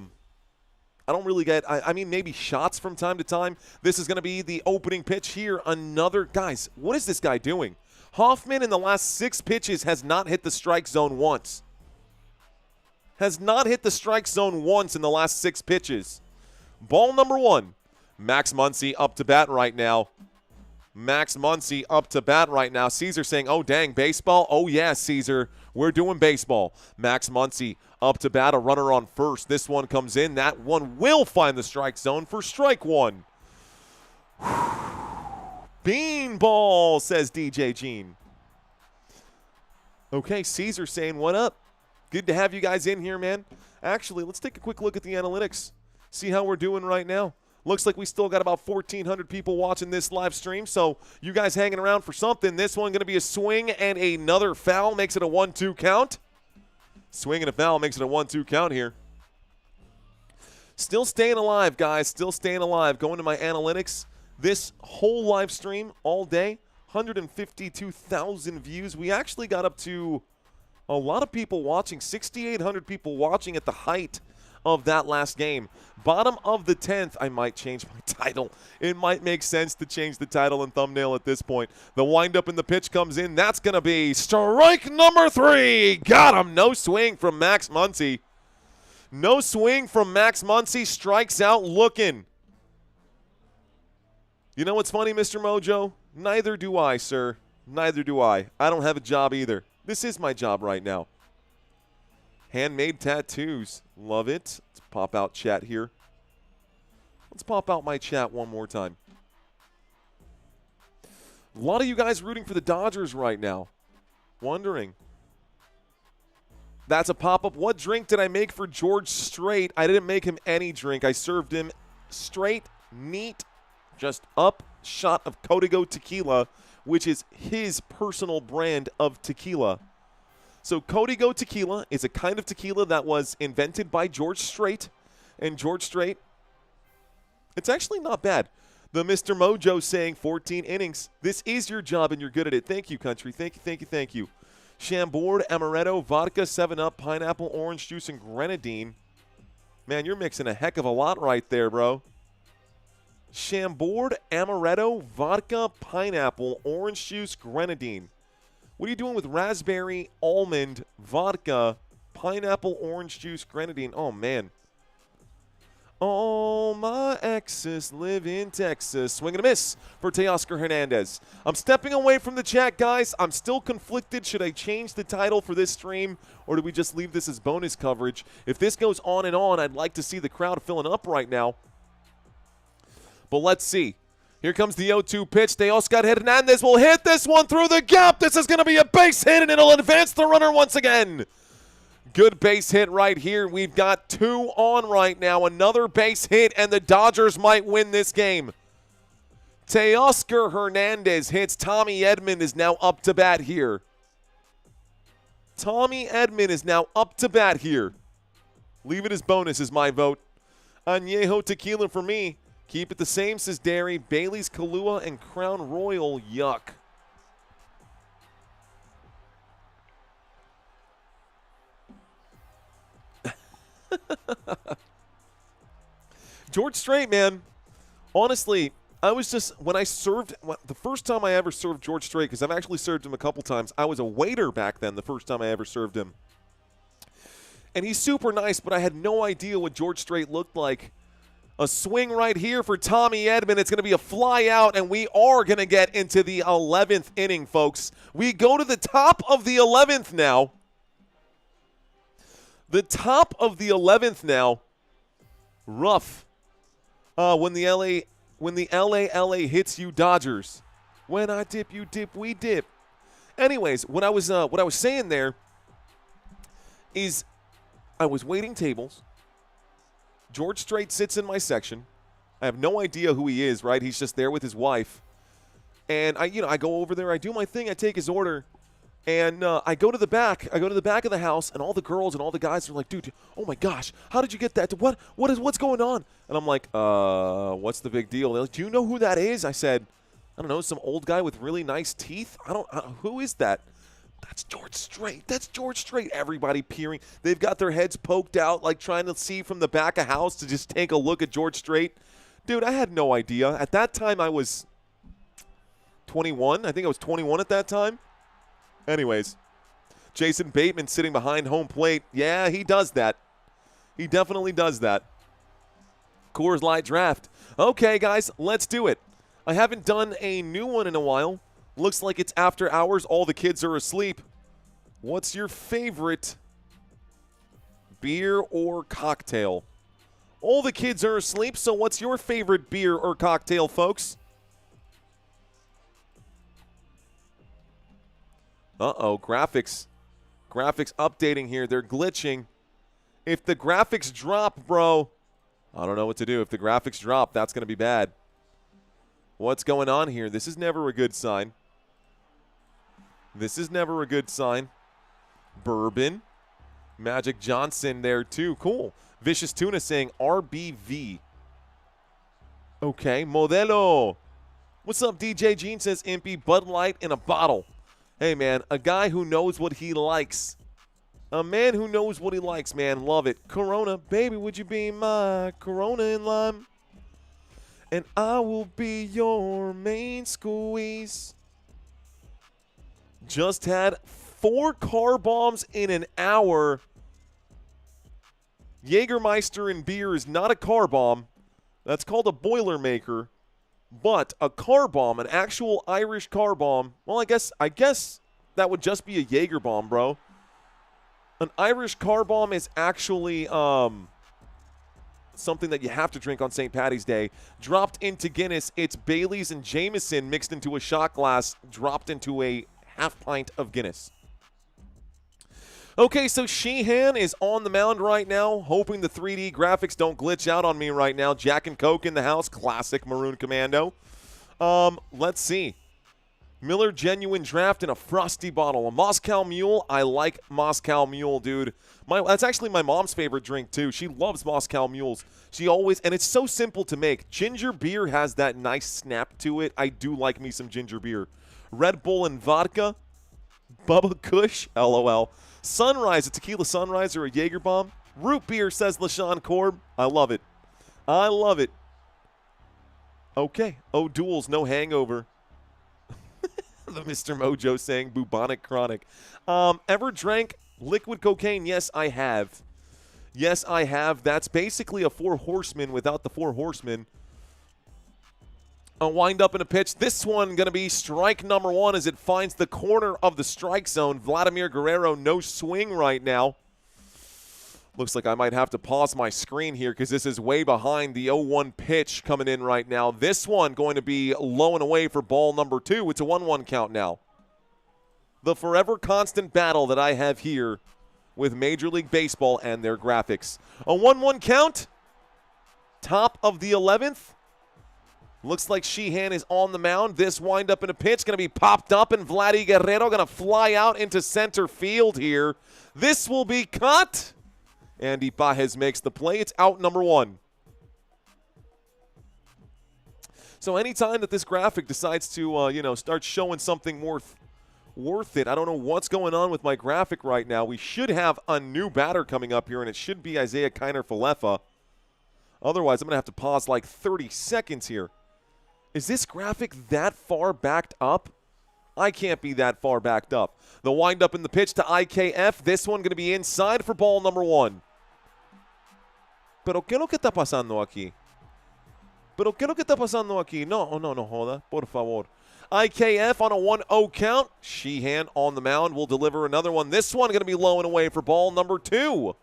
don't really get – I mean, maybe shots from time to time. This is going to be the opening pitch here. Another – guys, what is this guy doing? Hoffman in the last 6 pitches has not hit the strike zone once. Has not hit the strike zone once in the last 6 pitches. Ball number 1. Max Muncy up to bat right now. Max Muncy up to bat right now. Caesar saying, oh, dang, baseball? Oh, yeah, Caesar, we're doing baseball. Max Muncy up to bat, a runner on first. This one comes in. That one will find the strike zone for strike 1. Beanball, says DJ Gene. Okay, Caesar saying, what up? Good to have you guys in here, man. Actually, let's take a quick look at the analytics. See how we're doing right now. Looks like we still got about 1,400 people watching this live stream, so you guys hanging around for something. This one going to be a swing and another foul. Makes it a 1-2 count. Swing and a foul makes it a 1-2 count here. Still staying alive, guys. Still staying alive. Going to my analytics. This whole live stream all day, 152,000 views. We actually got up to a lot of people watching, 6,800 people watching at the height of that last game. Bottom of the 10th, I might change my title. It might make sense to change the title and thumbnail at this point. The windup and the pitch comes in. That's going to be strike number 3. Got him. No swing from Max Muncy. No swing from Max Muncy. Strikes out looking. You know what's funny, Mr. Mojo? Neither do I, sir. Neither do I. I don't have a job either. This is my job right now. Handmade tattoos. Love it. Let's pop out chat here. Let's pop out my chat one more time. A lot of you guys rooting for the Dodgers right now. Wondering. That's a pop-up. What drink did I make for George Strait? I didn't make him any drink. I served him straight, neat, just up shot of Código tequila, which is his personal brand of tequila. So Código tequila is a kind of tequila that was invented by George Strait. And George Strait, it's actually not bad. The Mr. Mojo saying 14 innings. This is your job and you're good at it. Thank you, country. Thank you, thank you, thank you. Chambord, amaretto, vodka, 7-Up, pineapple, orange juice, and grenadine. Man, you're mixing a heck of a lot right there, bro. Chambord, amaretto, vodka, pineapple, orange juice, grenadine. What are you doing with raspberry, almond, vodka, pineapple, orange juice, grenadine? Oh, man. All my exes live in Texas. Swing and a miss for Teoscar Hernandez. I'm stepping away from the chat, guys. I'm still conflicted. Should I change the title for this stream, or do we just leave this as bonus coverage? If this goes on and on, I'd like to see the crowd filling up right now. But let's see. Here comes the 0-2 pitch. Teoscar Hernandez will hit this one through the gap. This is going to be a base hit, and it'll advance the runner once again. Good base hit right here. We've got 2 on right now. Another base hit, and the Dodgers might win this game. Teoscar Hernandez hits. Tommy Edman is now up to bat here. Tommy Edman is now up to bat here. Leave it as bonus is my vote. Añejo tequila for me. Keep it the same, says Derry. Bailey's, Kahlua, and Crown Royal. Yuck. George Strait, man. honestly, I was just, when I served, the first time I ever served George Strait, because I've actually served him a couple times, I was a waiter back then the first time I ever served him. And he's super nice, but I had no idea what George Strait looked like. A swing right here for Tommy Edman. It's going to be a fly out, and we are going to get into the 11th inning, folks. We go to the top of the 11th now. The top of the 11th now. Rough. When the LA hits you, Dodgers. When I dip, you dip, we dip. Anyways, what I was saying there is I was waiting tables. George Strait sits in my section. I have no idea who he is, right? He's just there with his wife. And I go over there, I do my thing, I take his order, and I go to the back. I go to the back of the house, and all the girls and all the guys are like, dude, oh my gosh, how did you get that? What's going on? And I'm like, what's the big deal? They're like, do you know who that is? I said, I don't know, some old guy with really nice teeth? Who is that? That's George Strait. That's George Strait. Everybody peering. They've got their heads poked out, like trying to see from the back of house to just take a look at George Strait. Dude, I had no idea. At that time, I was 21. I think I was 21 at that time. Anyways, Jason Bateman sitting behind home plate. Yeah, he does that. He definitely does that. Coors Light draft. Okay, guys, let's do it. I haven't done a new one in a while. Looks like it's after hours. All the kids are asleep. What's your favorite beer or cocktail? All the kids are asleep, so what's your favorite beer or cocktail, folks? Uh-oh, graphics. Graphics updating here. They're glitching. If the graphics drop, bro, I don't know what to do. If the graphics drop, that's going to be bad. What's going on here? This is never a good sign. This is never a good sign. Bourbon. Magic Johnson there, too. Cool. Vicious Tuna saying RBV. Okay. Modelo. What's up, DJ Gene says Impy. Bud Light in a bottle. Hey, man, a guy who knows what he likes. A man who knows what he likes, man. Love it. Corona. Baby, would you be my Corona in lime? And I will be your main squeeze. Just had 4 car bombs in an hour. Jägermeister and beer is not a car bomb. That's called a Boilermaker. But a car bomb, an actual Irish car bomb, well, I guess that would just be a Jaeger bomb, bro. An Irish car bomb is actually something that you have to drink on St. Paddy's Day. Dropped into Guinness, it's Baileys and Jameson mixed into a shot glass, dropped into a half pint of Guinness. Okay, so Sheehan is on the mound right now, hoping the 3D graphics don't glitch out on me right now. Jack and Coke in the house, classic Maroon Commando. Let's see. Miller Genuine Draft in a frosty bottle. A Moscow Mule. I like Moscow Mule, dude. That's actually my mom's favorite drink, too. She loves Moscow Mules. She always, and it's so simple to make. Ginger beer has that nice snap to it. I do like me some ginger beer. Red Bull and vodka. Bubba Kush. LOL. Sunrise, a tequila sunrise or a Jaeger bomb. Root beer, says LaShawn Korb. I love it. I love it. Okay. O'Doul's, no hangover. The Mr. Mojo saying bubonic chronic. Ever drank liquid cocaine? Yes, I have. Yes, I have. That's basically a 4 horsemen without the 4 horsemen. A wind up in a pitch. This one going to be strike number 1 as it finds the corner of the strike zone. Vladimir Guerrero, no swing right now. Looks like I might have to pause my screen here because this is way behind the 0-1 pitch coming in right now. This one going to be low and away for ball number 2. It's a 1-1 count now. The forever constant battle that I have here with Major League Baseball and their graphics. A 1-1 count. Top of the 11th. Looks like Sheehan is on the mound. This wind up in a pitch going to be popped up, and Vladdy Guerrero going to fly out into center field here. This will be caught. Andy Baez makes the play. It's out number 1. So anytime that this graphic decides to, start showing something worth it, I don't know what's going on with my graphic right now. We should have a new batter coming up here, and it should be Isaiah Kiner-Falefa. Otherwise, I'm going to have to pause like 30 seconds here. Is this graphic that far backed up? I can't be that far backed up. The windup in the pitch to IKF. This one going to be inside for ball number 1. Pero ¿qué es lo que está pasando aquí? Pero ¿qué es lo que está pasando aquí? No, no joda, por favor. IKF on a 1-0 count. Sheehan on the mound will deliver another one. This one going to be low and away for ball number 2.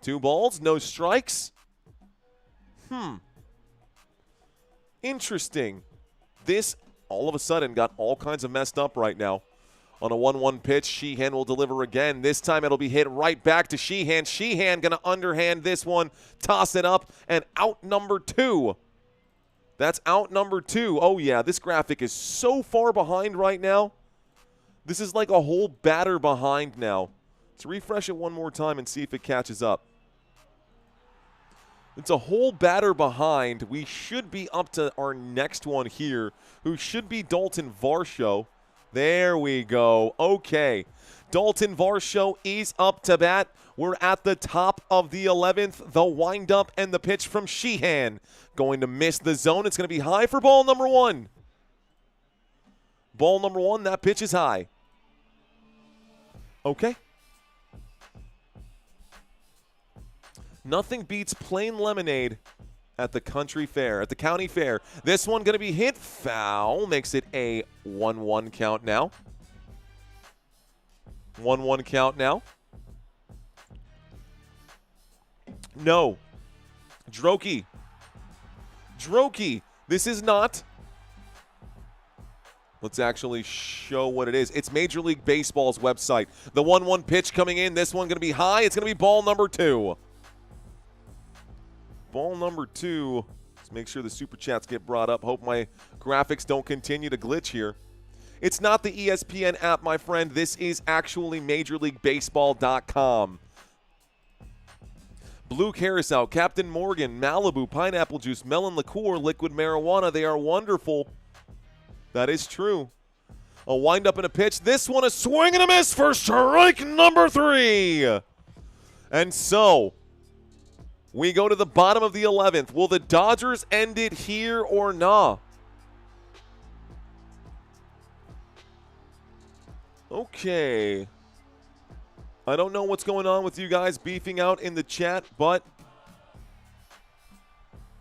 2 balls, no strikes. Interesting. This, all of a sudden, got all kinds of messed up right now. On a 1-1 pitch, Sheehan will deliver again. This time it'll be hit right back to Sheehan. Sheehan going to underhand this one, toss it up, and out number 2. That's out number 2. Oh, yeah, this graphic is so far behind right now. This is like a whole batter behind now. Let's refresh it one more time and see if it catches up. It's a whole batter behind. We should be up to our next one here, who should be Dalton Varsho. There we go. Okay. Dalton Varsho is up to bat. We're at the top of the 11th. The windup and the pitch from Sheehan. Going to miss the zone. It's going to be high for ball number 1. Ball number 1, that pitch is high. Okay. Nothing beats plain lemonade at the country fair, at the county fair. This one going to be hit foul. Makes it a 1-1 count now. 1-1 count now. No. Drokey. This is not. Let's actually show what it is. It's Major League Baseball's website. The 1-1 pitch coming in. This one going to be high. It's going to be ball number 2. Ball number 2. Let's make sure the super chats get brought up. Hope my graphics don't continue to glitch here. It's not the ESPN app, my friend. This is actually MajorLeagueBaseball.com. Blue Carousel, Captain Morgan, Malibu, pineapple juice, melon liqueur, liquid marijuana. They are wonderful. That is true. A windup and a pitch. This one a swing and a miss for strike number 3. And so we go to the bottom of the 11th. Will the Dodgers end it here or nah? Okay. I don't know what's going on with you guys beefing out in the chat, but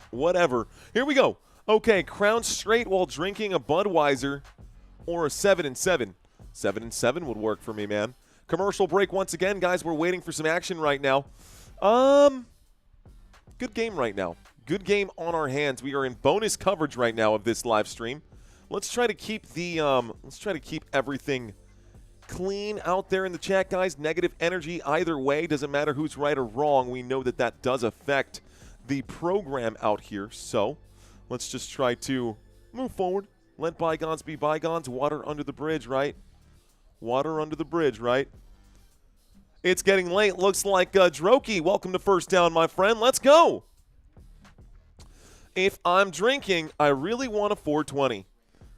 whatever. Here we go. Okay, crown straight while drinking a Budweiser or a 7-7. 7-7 would work for me, man. Commercial break once again, guys. We're waiting for some action right now. Good game right now. Good game on our hands. We are in bonus coverage right now of this live stream. Let's try to keep everything clean out there in the chat, guys. Negative energy either way. Doesn't matter who's right or wrong. We know that does affect the program out here. So let's just try to move forward. Let bygones be bygones. Water under the bridge, right? Water under the bridge, right? It's getting late. Looks like Drokey. Welcome to First Down, my friend. Let's go. If I'm drinking, I really want a 420.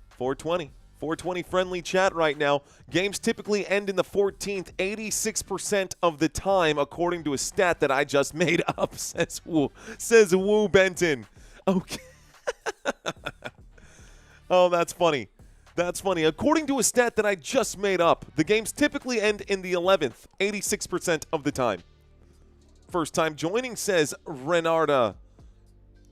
420. 420 friendly chat right now. Games typically end in the 14th 86% of the time, according to a stat that I just made up, says Woo Benton. Okay. Oh, that's funny. That's funny. According to a stat that I just made up, the games typically end in the 11th 86% of the time. First time joining, says Renarda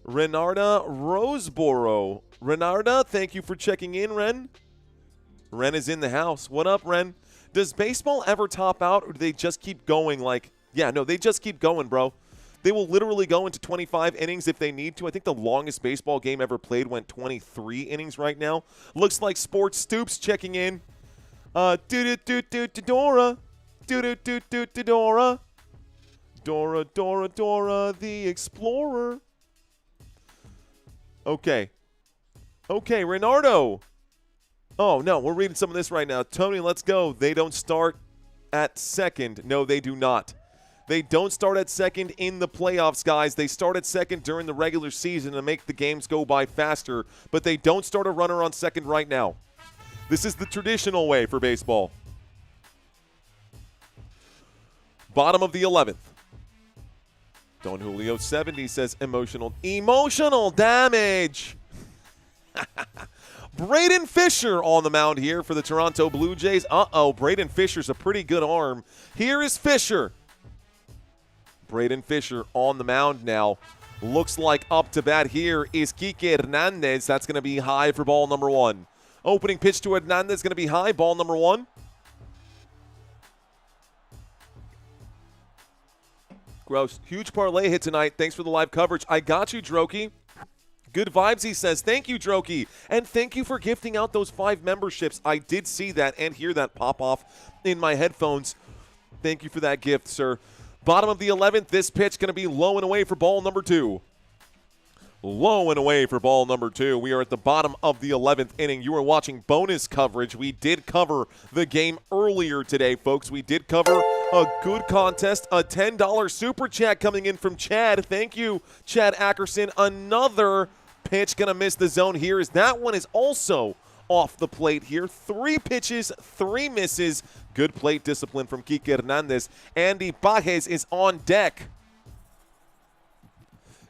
Roseboro. Renarda, thank you for checking in, Ren. Ren is in the house. What up, Ren? Does baseball ever top out, or do they just keep going like, yeah, no, they just keep going, bro. They will literally go into 25 innings if they need to. I think the longest baseball game ever played went 23 innings right now. Looks like Sports Stoops checking in. Dora. Dora. Dora the Explorer. Okay. Okay, Renardo. Oh, no, we're reading some of this right now. Tony, let's go. They don't start at second. No, they do not. They don't start at second in the playoffs, guys. They start at second during the regular season to make the games go by faster, but they don't start a runner on second right now. This is the traditional way for baseball. Bottom of the 11th. Don Julio 70 says emotional damage. Braden Fisher on the mound here for the Toronto Blue Jays. Braden Fisher's a pretty good arm. Here is Fisher. Braden Fisher on the mound now. Looks like up to bat here is Kike Hernandez. That's going to be high for ball number 1. Opening pitch to Hernandez going to be high, ball number 1. Gross. Huge parlay hit tonight. Thanks for the live coverage. I got you, Drokey. Good vibes, he says. Thank you, Drokey. And thank you for gifting out those 5 memberships. I did see that and hear that pop off in my headphones. Thank you for that gift, sir. Bottom of the 11th, this pitch going to be low and away for ball number 2. Low and away for ball number 2. We are at the bottom of the 11th inning. You are watching bonus coverage. We did cover the game earlier today, folks. We did cover a good contest, a $10 super chat coming in from Chad. Thank you, Chad Ackerson. Another pitch going to miss the zone here, as that one is also off the plate here. 3 pitches, 3 misses. Good plate discipline from Kike Hernandez. Andy Pages is on deck.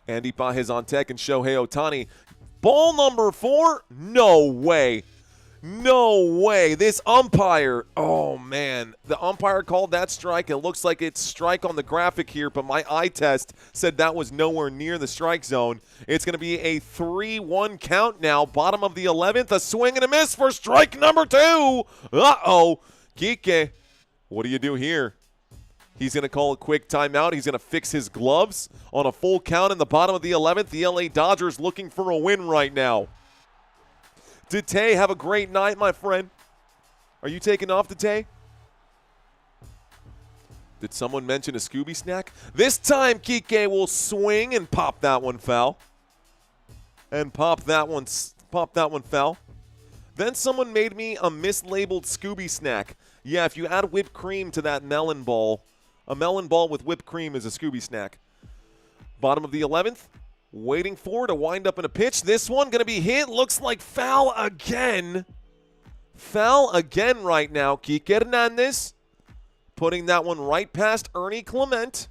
Andy Pages on deck and Shohei Ohtani. Ball number 4? No way. No way. This umpire, oh man. The umpire called that strike. It looks like it's strike on the graphic here, but my eye test said that was nowhere near the strike zone. It's going to be a 3-1 count now. Bottom of the 11th, a swing and a miss for strike number 2. Uh-oh. Kike, what do you do here? He's going to call a quick timeout. He's going to fix his gloves on a full count in the bottom of the 11th. The LA Dodgers looking for a win right now. Dete, have a great night, my friend. Are you taking off, Dete? Did someone mention a Scooby snack? This time, Kike will swing and pop that one foul. And pop that one foul. Then someone made me a mislabeled Scooby snack. Yeah, if you add whipped cream to that melon ball, a melon ball with whipped cream is a Scooby snack. Bottom of the 11th. Waiting for to wind up in a pitch. This one going to be hit. Looks like foul again. Foul again right now. Kike Hernandez putting that one right past Ernie Clement.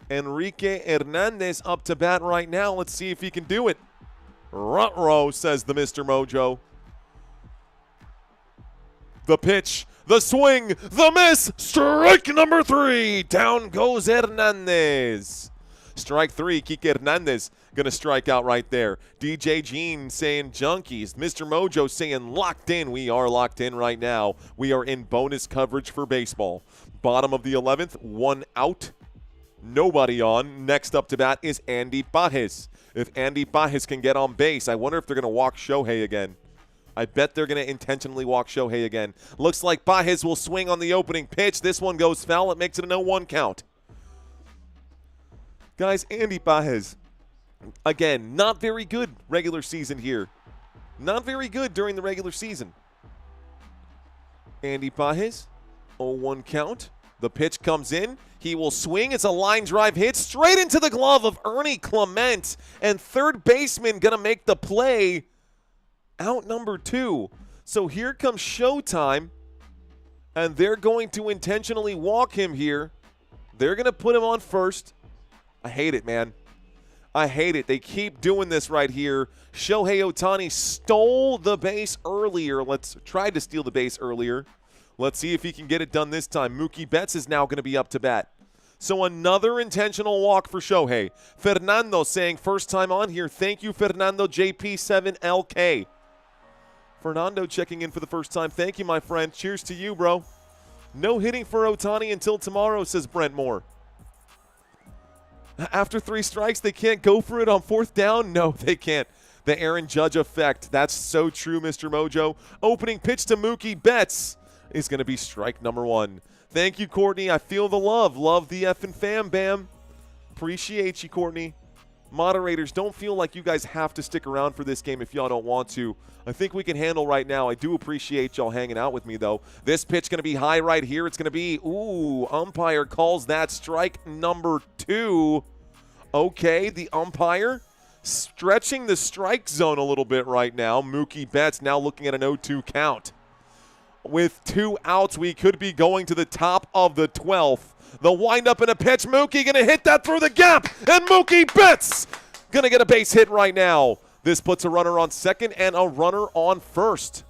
Enrique Hernandez up to bat right now. Let's see if he can do it. Ruh-roh, says the Mr. Mojo. The pitch, the swing, the miss, strike number 3. Down goes Hernandez. Strike 3, Kike Hernandez going to strike out right there. DJ Jean saying junkies. Mr. Mojo saying locked in. We are locked in right now. We are in bonus coverage for baseball. Bottom of the 11th, 1 out. Nobody on. Next up to bat is Andy Pages. If Andy Pages can get on base, I wonder if they're going to walk Shohei again. I bet they're going to intentionally walk Shohei again. Looks like Pages will swing on the opening pitch. This one goes foul. It makes it a 0-1 count. Guys, Andy Pages, again, not very good regular season here. Not very good during the regular season. Andy Pages, 0-1 count. The pitch comes in. He will swing. It's a line drive hit straight into the glove of Ernie Clement. And third baseman going to make the play. Out number 2. So here comes Showtime. And they're going to intentionally walk him here. They're going to put him on first. I hate it, man. I hate it. They keep doing this right here. Shohei Ohtani stole the base earlier. Tried to steal the base earlier. Let's see if he can get it done this time. Mookie Betts is now going to be up to bat. So another intentional walk for Shohei. Fernando saying first time on here. Thank you, Fernando JP7LK. Fernando checking in for the first time. Thank you, my friend. Cheers to you, bro. No hitting for Ohtani until tomorrow, says Brent Moore. After 3 strikes, they can't go for it on 4th down? No, they can't. The Aaron Judge effect. That's so true, Mr. Mojo. Opening pitch to Mookie Betts is going to be strike number 1. Thank you, Courtney. I feel the love. Love the effing fam bam. Appreciate you, Courtney. Moderators, don't feel like you guys have to stick around for this game if y'all don't want to. I think we can handle right now. I do appreciate y'all hanging out with me, though. This pitch going to be high right here. It's going to be, umpire calls that strike number 2. Okay, the umpire stretching the strike zone a little bit right now. Mookie Betts now looking at an 0-2 count. With 2 outs, we could be going to the top of the 12th. The windup and a pitch. Mookie going to hit that through the gap. And Mookie Betts going to get a base hit right now. This puts a runner on second and a runner on first.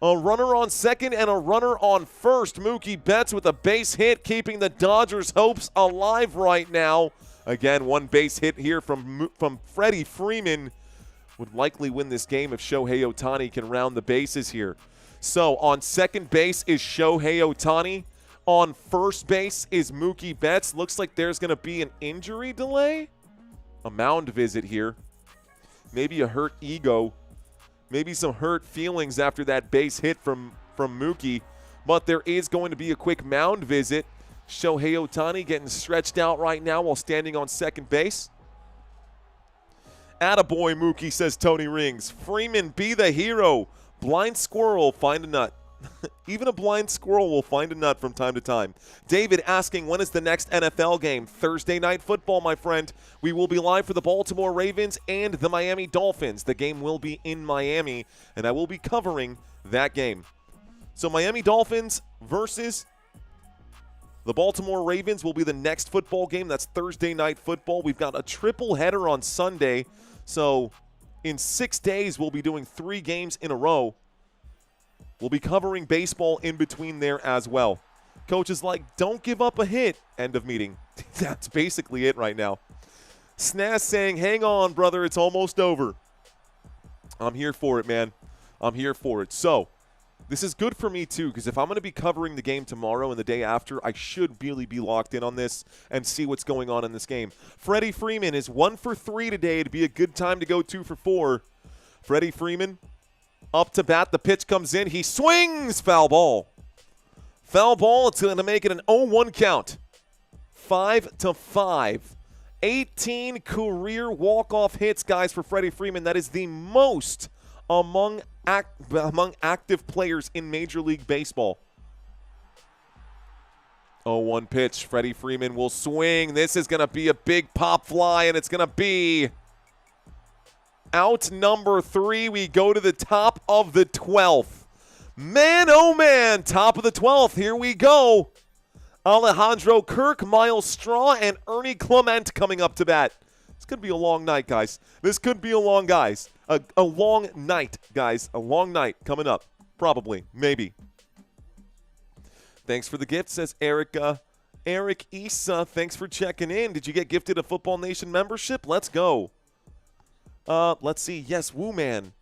A runner on second and a runner on first. Mookie Betts with a base hit, keeping the Dodgers' hopes alive right now. Again, one base hit here from Freddie Freeman. Would likely win this game if Shohei Ohtani can round the bases here. So on second base is Shohei Ohtani. On first base is Mookie Betts. Looks like there's going to be an injury delay. A mound visit here. Maybe a hurt ego. Maybe some hurt feelings after that base hit from Mookie. But there is going to be a quick mound visit. Shohei Ohtani getting stretched out right now while standing on second base. Attaboy, Mookie, says Tony Rings. Freeman, be the hero. Blind squirrel, find a nut. Even a blind squirrel will find a nut from time to time. David asking, when is the next NFL game? Thursday Night Football, my friend. We will be live for the Baltimore Ravens and the Miami Dolphins. The game will be in Miami, and I will be covering that game. So Miami Dolphins versus the Baltimore Ravens will be the next football game. That's Thursday Night Football. We've got a triple header on Sunday. So in 6 days, we'll be doing 3 games in a row. We'll be covering baseball in between there as well. Coach is like, don't give up a hit. End of meeting. That's basically it right now. Snaz saying, hang on, brother. It's almost over. I'm here for it, man. I'm here for it. So this is good for me, too, because if I'm going to be covering the game tomorrow and the day after, I should really be locked in on this and see what's going on in this game. Freddie Freeman is 1 for 3 today. It'd be a good time to go 2 for 4. Freddie Freeman up to bat. The pitch comes in. He swings. Foul ball. Foul ball. It's going to make it an 0-1 count. 5-5. 18 career walk-off hits, guys, for Freddie Freeman. That is the most among active players in Major League Baseball. 0-1 pitch. Freddie Freeman will swing. This is going to be a big pop fly, and it's going to be out number 3. We go to the top of the 12th. Man, oh man, top of the 12th. Here we go. Alejandro Kirk, Miles Straw, and Ernie Clement coming up to bat. This could be a long night, guys. This could be a long long night, guys. A long night coming up. Probably. Maybe. Thanks for the gift, says Erica. Eric Issa, thanks for checking in. Did you get gifted a Football Nation membership? Let's go. Let's see. Yes, Woo Man.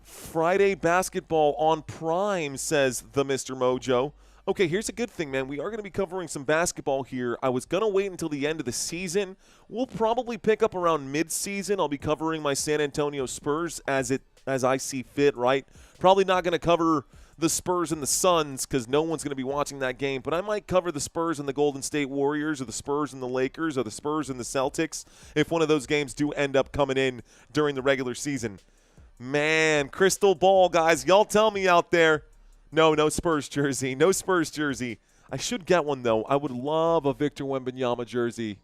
Friday basketball on Prime, says the Mr. Mojo. Okay, here's a good thing, man. We are going to be covering some basketball here. I was going to wait until the end of the season. We'll probably pick up around mid-season. I'll be covering my San Antonio Spurs as I see fit, right? Probably not going to cover the Spurs and the Suns because no one's going to be watching that game. But I might cover the Spurs and the Golden State Warriors or the Spurs and the Lakers or the Spurs and the Celtics if one of those games do end up coming in during the regular season. Man, crystal ball, guys. Y'all tell me out there. No Spurs jersey. No Spurs jersey. I should get one, though. I would love a Victor Wembanyama jersey.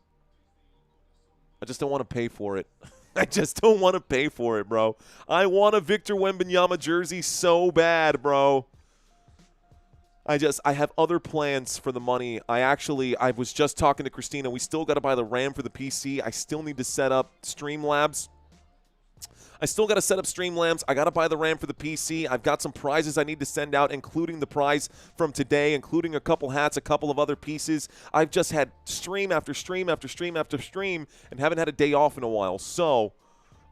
I just don't want to pay for it. I just don't want to pay for it, bro. I want a Victor Wembanyama jersey so bad, bro. I have other plans for the money. I was just talking to Christina. We still got to buy the RAM for the PC. I still need to set up Streamlabs. I got to buy the RAM for the PC. I've got some prizes I need to send out, including the prize from today, including a couple hats, a couple of other pieces. I've just had stream after stream after stream after stream and haven't had a day off in a while. So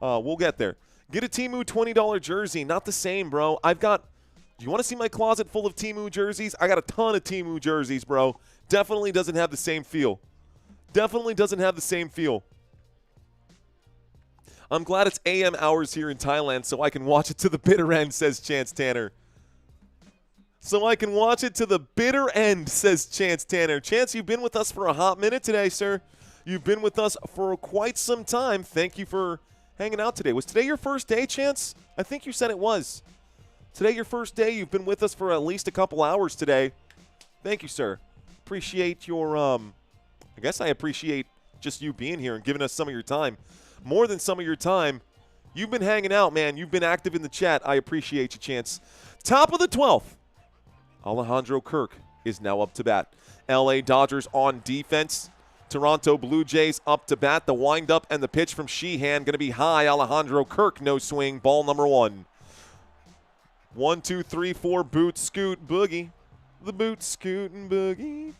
we'll get there. Get a Temu $20 jersey. Not the same, bro. Do you want to see my closet full of Temu jerseys? I got a ton of Temu jerseys, bro. Definitely doesn't have the same feel. I'm glad it's AM hours here in Thailand so I can watch it to the bitter end, says Chance Tanner. Chance, you've been with us for a hot minute today, sir. You've been with us for quite some time. Thank you for hanging out today. Was today your first day, Chance? I think you said it was. Today your first day. You've been with us for at least a couple hours today. Thank you, sir. Appreciate your, I guess I appreciate just you being here and giving us some of your time. More than some of your time. You've been hanging out, man. You've been active in the chat. I appreciate you, Chance. Top of the 12th. Alejandro Kirk. is now up to bat. LA Dodgers on defense. Toronto Blue Jays up to bat. The windup and the pitch from Sheehan going to be high. Alejandro Kirk, no swing. Ball number 1. 1, 2, 3, 4. Boot, scoot, boogie. The boot, scoot, and boogie.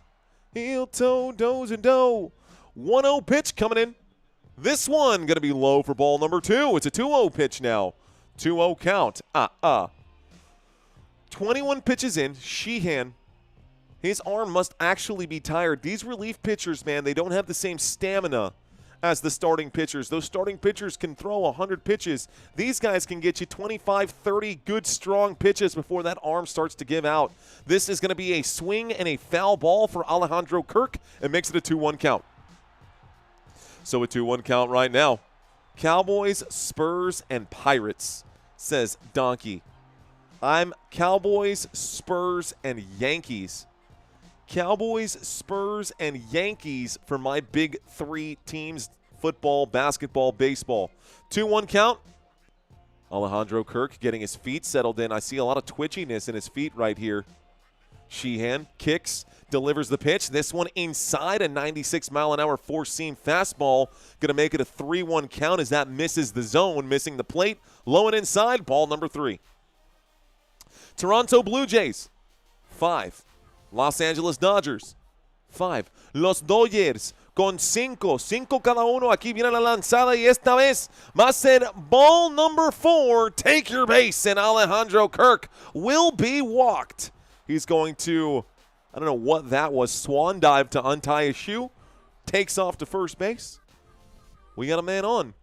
Heel, toe, doze, and do. 1-0 pitch coming in. This one going to be low for ball number 2. It's a 2-0 pitch now. 2-0 count. 21 pitches in. Sheehan. His arm must actually be tired. These relief pitchers, man, they don't have the same stamina as the starting pitchers. Those starting pitchers can throw 100 pitches. These guys can get you 25, 30 good, strong pitches before that arm starts to give out. This is going to be a swing and a foul ball for Alejandro Kirk and makes it a 2-1 count. So a 2-1 count right now. Cowboys, Spurs, and Pirates, says Donkey. I'm Cowboys, Spurs, and Yankees. Cowboys, Spurs, and Yankees for my big 3 teams: football, basketball, baseball. 2-1 count. Alejandro Kirk getting his feet settled in. I see a lot of twitchiness in his feet right here. Sheehan kicks, delivers the pitch. This one inside, a 96-mile-an-hour four-seam fastball. Going to make it a 3-1 count as that misses the zone, missing the plate. Low and inside, ball number 3. Toronto Blue Jays, 5. Los Angeles Dodgers, 5. Los Dodgers con 5. 5 cada uno. Aquí viene la lanzada y esta vez va a ser ball number 4. Take your base, and Alejandro Kirk will be walked. He's going to, I don't know what that was, swan dive to untie his shoe. Takes off to first base. We got a man on.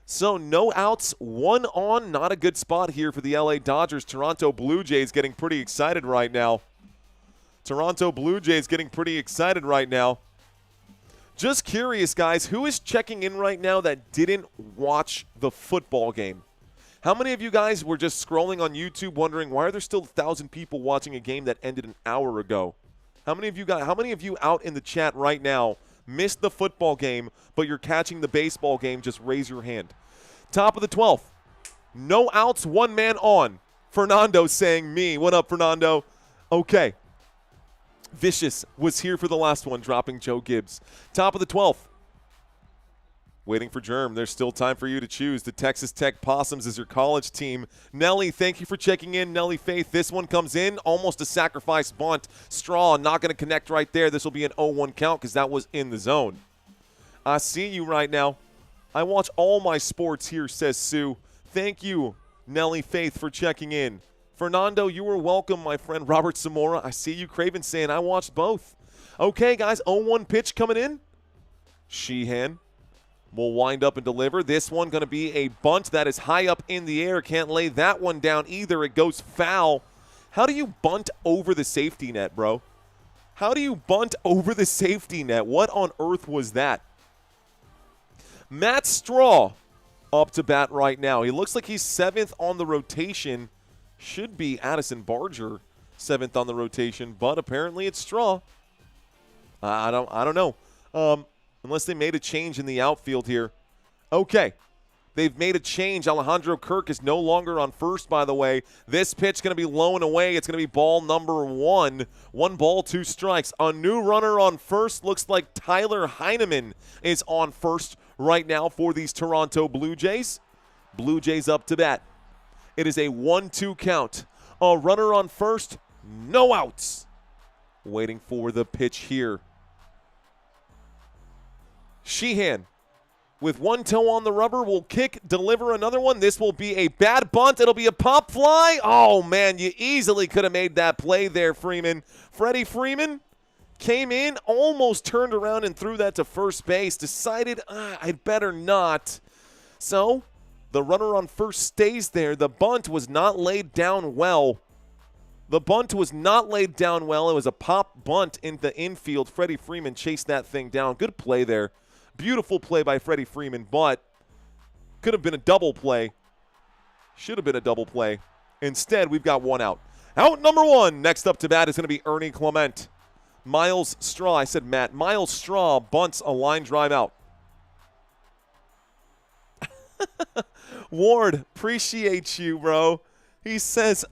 So no outs, 1 on. Not a good spot here for the LA Dodgers. Toronto Blue Jays getting pretty excited right now. Toronto Blue Jays getting pretty excited right now. Just curious, guys, who is checking in right now that didn't watch the football game? How many of you guys were just scrolling on YouTube wondering why are there still 1,000 people watching a game that ended an hour ago? How many of you out in the chat right now missed the football game, but you're catching the baseball game? Just raise your hand. Top of the 12th. No outs, 1 man on. Fernando saying me. What up, Fernando? Okay. Vicious was here for the last one, dropping Joe Gibbs. Top of the 12th. Waiting for Germ. There's still time for you to choose. The Texas Tech Possums is your college team. Nelly, thank you for checking in. Nelly Faith, this one comes in. Almost a sacrifice bunt. Straw not going to connect right there. This will be an 0-1 count because that was in the zone. I see you right now. I watch all my sports here, says Sue. Thank you, Nelly Faith, for checking in. Fernando, you were welcome, my friend. Robert Zamora, I see you. Craven saying I watched both. Okay, guys, 0-1 pitch coming in. Sheehan will wind up and deliver. This one going to be a bunt that is high up in the air. Can't lay that one down either. It goes foul. How do you bunt over the safety net, bro? How do you bunt over the safety net? What on earth was that? Matt Straw up to bat right now. He looks like he's 7th on the rotation. Should be Addison Barger 7th on the rotation, but apparently it's Straw. I don't know. Unless they made a change in the outfield here. Okay. They've made a change. Alejandro Kirk is no longer on first, by the way. This pitch going to be low and away. It's going to be ball number 1. 1 ball, 2 strikes. A new runner on first. Looks like Tyler Heineman is on first right now for these Toronto Blue Jays. Blue Jays up to bat. It is a 1-2 count. A runner on first. No outs. Waiting for the pitch here. Sheehan, with 1 toe on the rubber, will kick, deliver another one. This will be a bad bunt. It'll be a pop fly. Oh, man, you easily could have made that play there, Freeman. Freddie Freeman came in, almost turned around and threw that to first base. Decided, I'd better not. So the runner on first stays there. The bunt was not laid down well. The bunt was not laid down well. It was a pop bunt in the infield. Freddie Freeman chased that thing down. Good play there. Beautiful play by Freddie Freeman, but could have been a double play. Should have been a double play. Instead, we've got 1 out. Out number 1. Next up to bat is going to be Ernie Clement. Miles Straw. I said Matt. Miles Straw bunts a line drive out. Ward, appreciate you, bro. He says,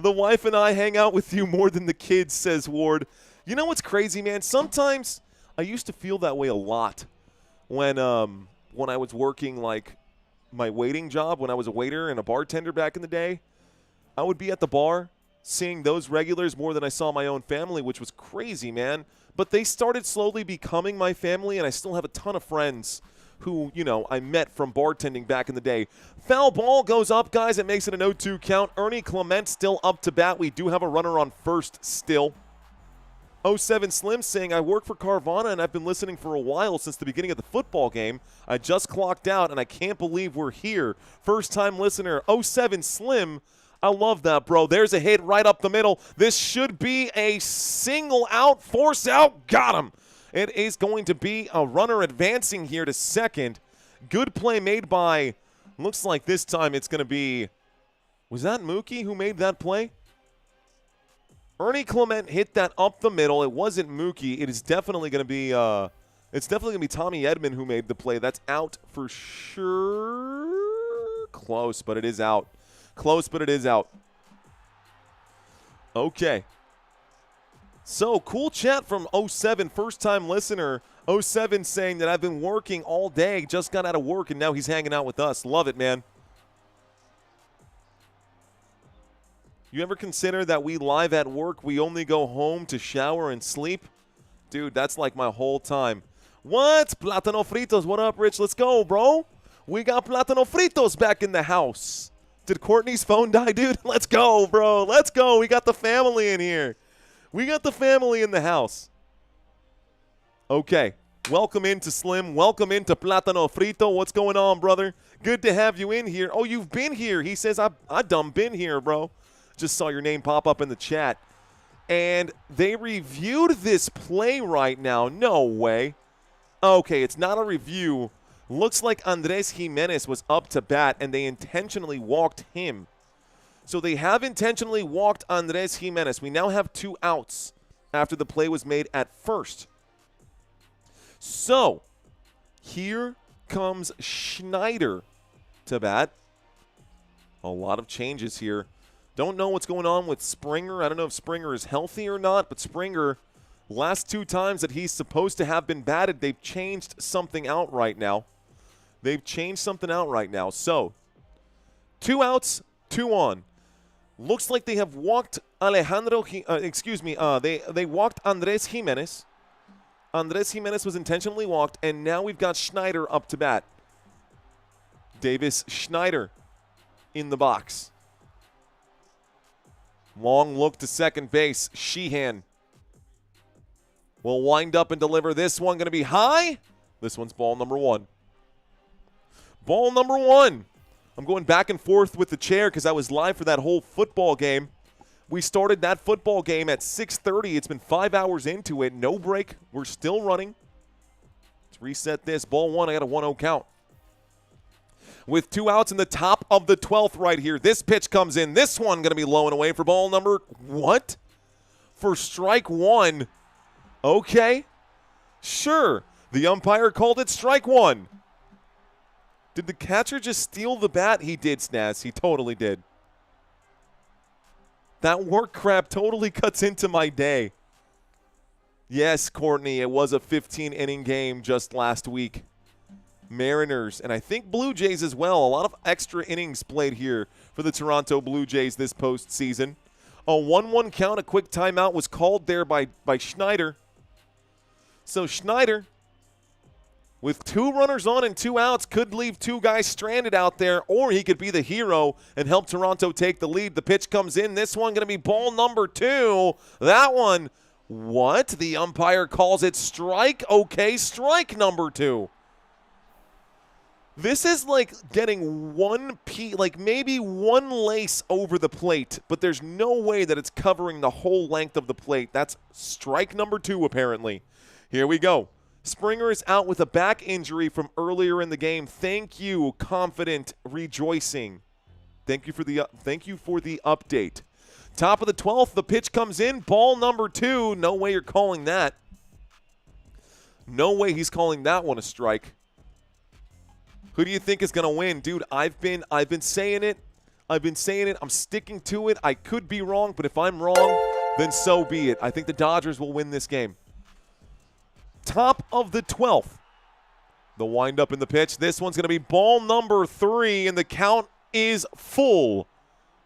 The wife and I hang out with you more than the kids, says Ward. You know what's crazy, man? Sometimes I used to feel that way a lot when I was working, like, my waiting job, when I was a waiter and a bartender back in the day. I would be at the bar seeing those regulars more than I saw my own family, which was crazy, man. But they started slowly becoming my family, and I still have a ton of friends who, you know, I met from bartending back in the day. Foul ball goes up, guys. It makes it an 0-2 count. Ernie Clement still up to bat. We do have a runner on first still. 07 Slim saying, I work for Carvana, and I've been listening for a while since the beginning of the football game. I just clocked out, and I can't believe we're here. First-time listener, 07 Slim. I love that, bro. There's a hit right up the middle. This should be a single out, force out. Got him. It is going to be a runner advancing here to second. Good play made by, looks like this time it's going to be, was that Mookie who made that play? Ernie Clement hit that up the middle. It wasn't Mookie. It is definitely going to be, Tommy Edman who made the play. That's out for sure. Close, but it is out. Close, but it is out. Okay. So, cool chat from 07, first-time listener. 07 saying that I've been working all day, just got out of work, and now he's hanging out with us. Love it, man. You ever consider that we live at work, we only go home to shower and sleep? Dude, that's like my whole time. What? Plátano Fritos. What up, Rich? Let's go, bro. We got Plátano Fritos back in the house. Did Courtney's phone die, dude? Let's go, bro. Let's go. We got the family in here. We got the family in the house. Okay. Welcome into Slim. Welcome into Plátano Frito. What's going on, brother? Good to have you in here. Oh, you've been here. He says, I done been here, bro. Just saw your name pop up in the chat. And they reviewed this play right now. No way. Okay, it's not a review. Looks like Andres Jimenez was up to bat, and they intentionally walked him. So they have intentionally walked Andres Jimenez. We now have 2 outs after the play was made at first. So here comes Schneider to bat. A lot of changes here. Don't know what's going on with Springer. I don't know if Springer is healthy or not, but Springer, last 2 times that he's supposed to have been batted, they've changed something out right now. So 2 outs, 2 on. Looks like they have walked they walked Andres Jimenez. Andres Jimenez was intentionally walked, and now we've got Schneider up to bat. Davis Schneider in the box. Long look to second base. Sheehan will wind up and deliver this one. Going to be high. This one's ball number 1. Ball number 1. I'm going back and forth with the chair because I was live for that whole football game. We started that football game at 6:30. It's been 5 hours into it. No break. We're still running. Let's reset this. Ball 1. I got a 1-0 count. With 2 outs in the top of the 12th right here. This pitch comes in. This one going to be low and away for ball number, what? For strike 1. Okay. Sure. The umpire called it strike 1. Did the catcher just steal the bat? He did, Snaz. He totally did. That work crap totally cuts into my day. Yes, Courtney, it was a 15-inning game just last week. Mariners, and I think Blue Jays as well. A lot of extra innings played here for the Toronto Blue Jays this postseason. A 1-1 count, a quick timeout was called there by Schneider. So Schneider, with 2 runners on and 2 outs, could leave 2 guys stranded out there, or he could be the hero and help Toronto take the lead. The pitch comes in. This one going to be ball number 2. That one, what? The umpire calls it strike. Okay, strike number 2. This is like getting maybe 1 lace over the plate, but there's no way that it's covering the whole length of the plate. That's strike number 2, apparently. Here we go. Springer is out with a back injury from earlier in the game. Thank you, confident, rejoicing. Thank you for the update. Top of the 12th, the pitch comes in. Ball number 2. No way you're calling that. No way he's calling that one a strike. Who do you think is going to win? Dude, I've been saying it. I've been saying it. I'm sticking to it. I could be wrong, but if I'm wrong, then so be it. I think the Dodgers will win this game. Top of the 12th. The windup in the pitch. This one's going to be ball number 3, and the count is full.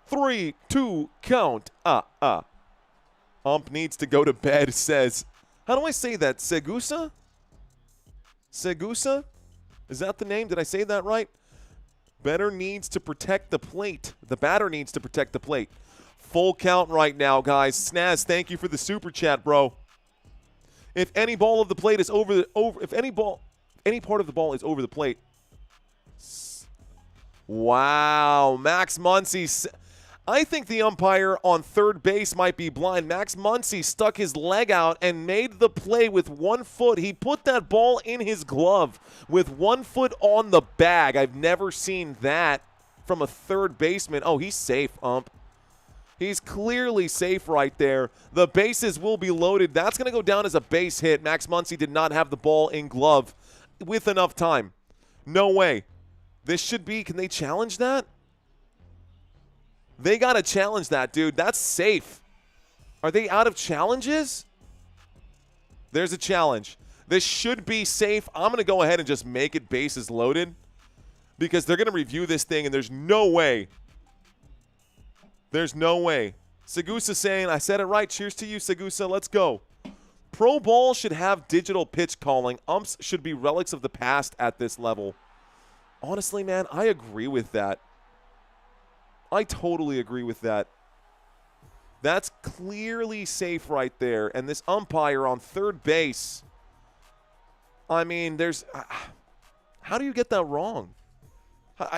3, 2, count. Ump needs to go to bed, says, how do I say that? Segusa? Segusa? Is that the name? Did I say that right? Batter needs to protect the plate. The batter needs to protect the plate. Full count right now, guys. Snaz, thank you for the super chat, bro. If any ball of the plate is if any part of the ball is over the plate. Wow, Max Muncy. I think the umpire on third base might be blind. Max Muncy stuck his leg out and made the play with 1 foot. He put that ball in his glove with 1 foot on the bag. I've never seen that from a third baseman. Oh, he's safe, ump. He's clearly safe right there. The bases will be loaded. That's going to go down as a base hit. Max Muncy did not have the ball in glove with enough time. No way. This should be, can they challenge that? They got to challenge that, dude. That's safe. Are they out of challenges? There's a challenge. This should be safe. I'm going to go ahead and just make it bases loaded because they're going to review this thing, and there's no way. There's no way. Segusa saying, I said it right. Cheers to you, Segusa. Let's go. Pro ball should have digital pitch calling. Umps should be relics of the past at this level. Honestly, man, I agree with that. I totally agree with that. That's clearly safe right there. And this umpire on third base, I mean, there's – how do you get that wrong?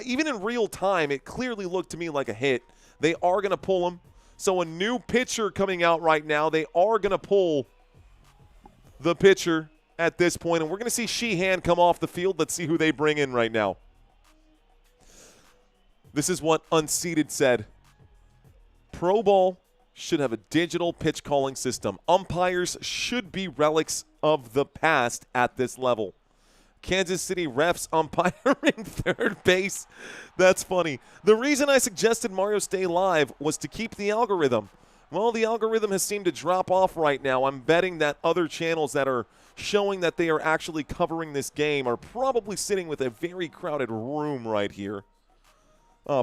Even in real time, it clearly looked to me like a hit. They are going to pull him. So a new pitcher coming out right now, they are going to pull the pitcher at this point. And we're going to see Sheehan come off the field. Let's see who they bring in right now. This is what Unseated said. Pro ball should have a digital pitch calling system. Umpires should be relics of the past at this level. Kansas City refs umpiring third base. That's funny. The reason I suggested Mario stay live was to keep the algorithm. Well, the algorithm has seemed to drop off right now. I'm betting that other channels that are showing that they are actually covering this game are probably sitting with a very crowded room right here.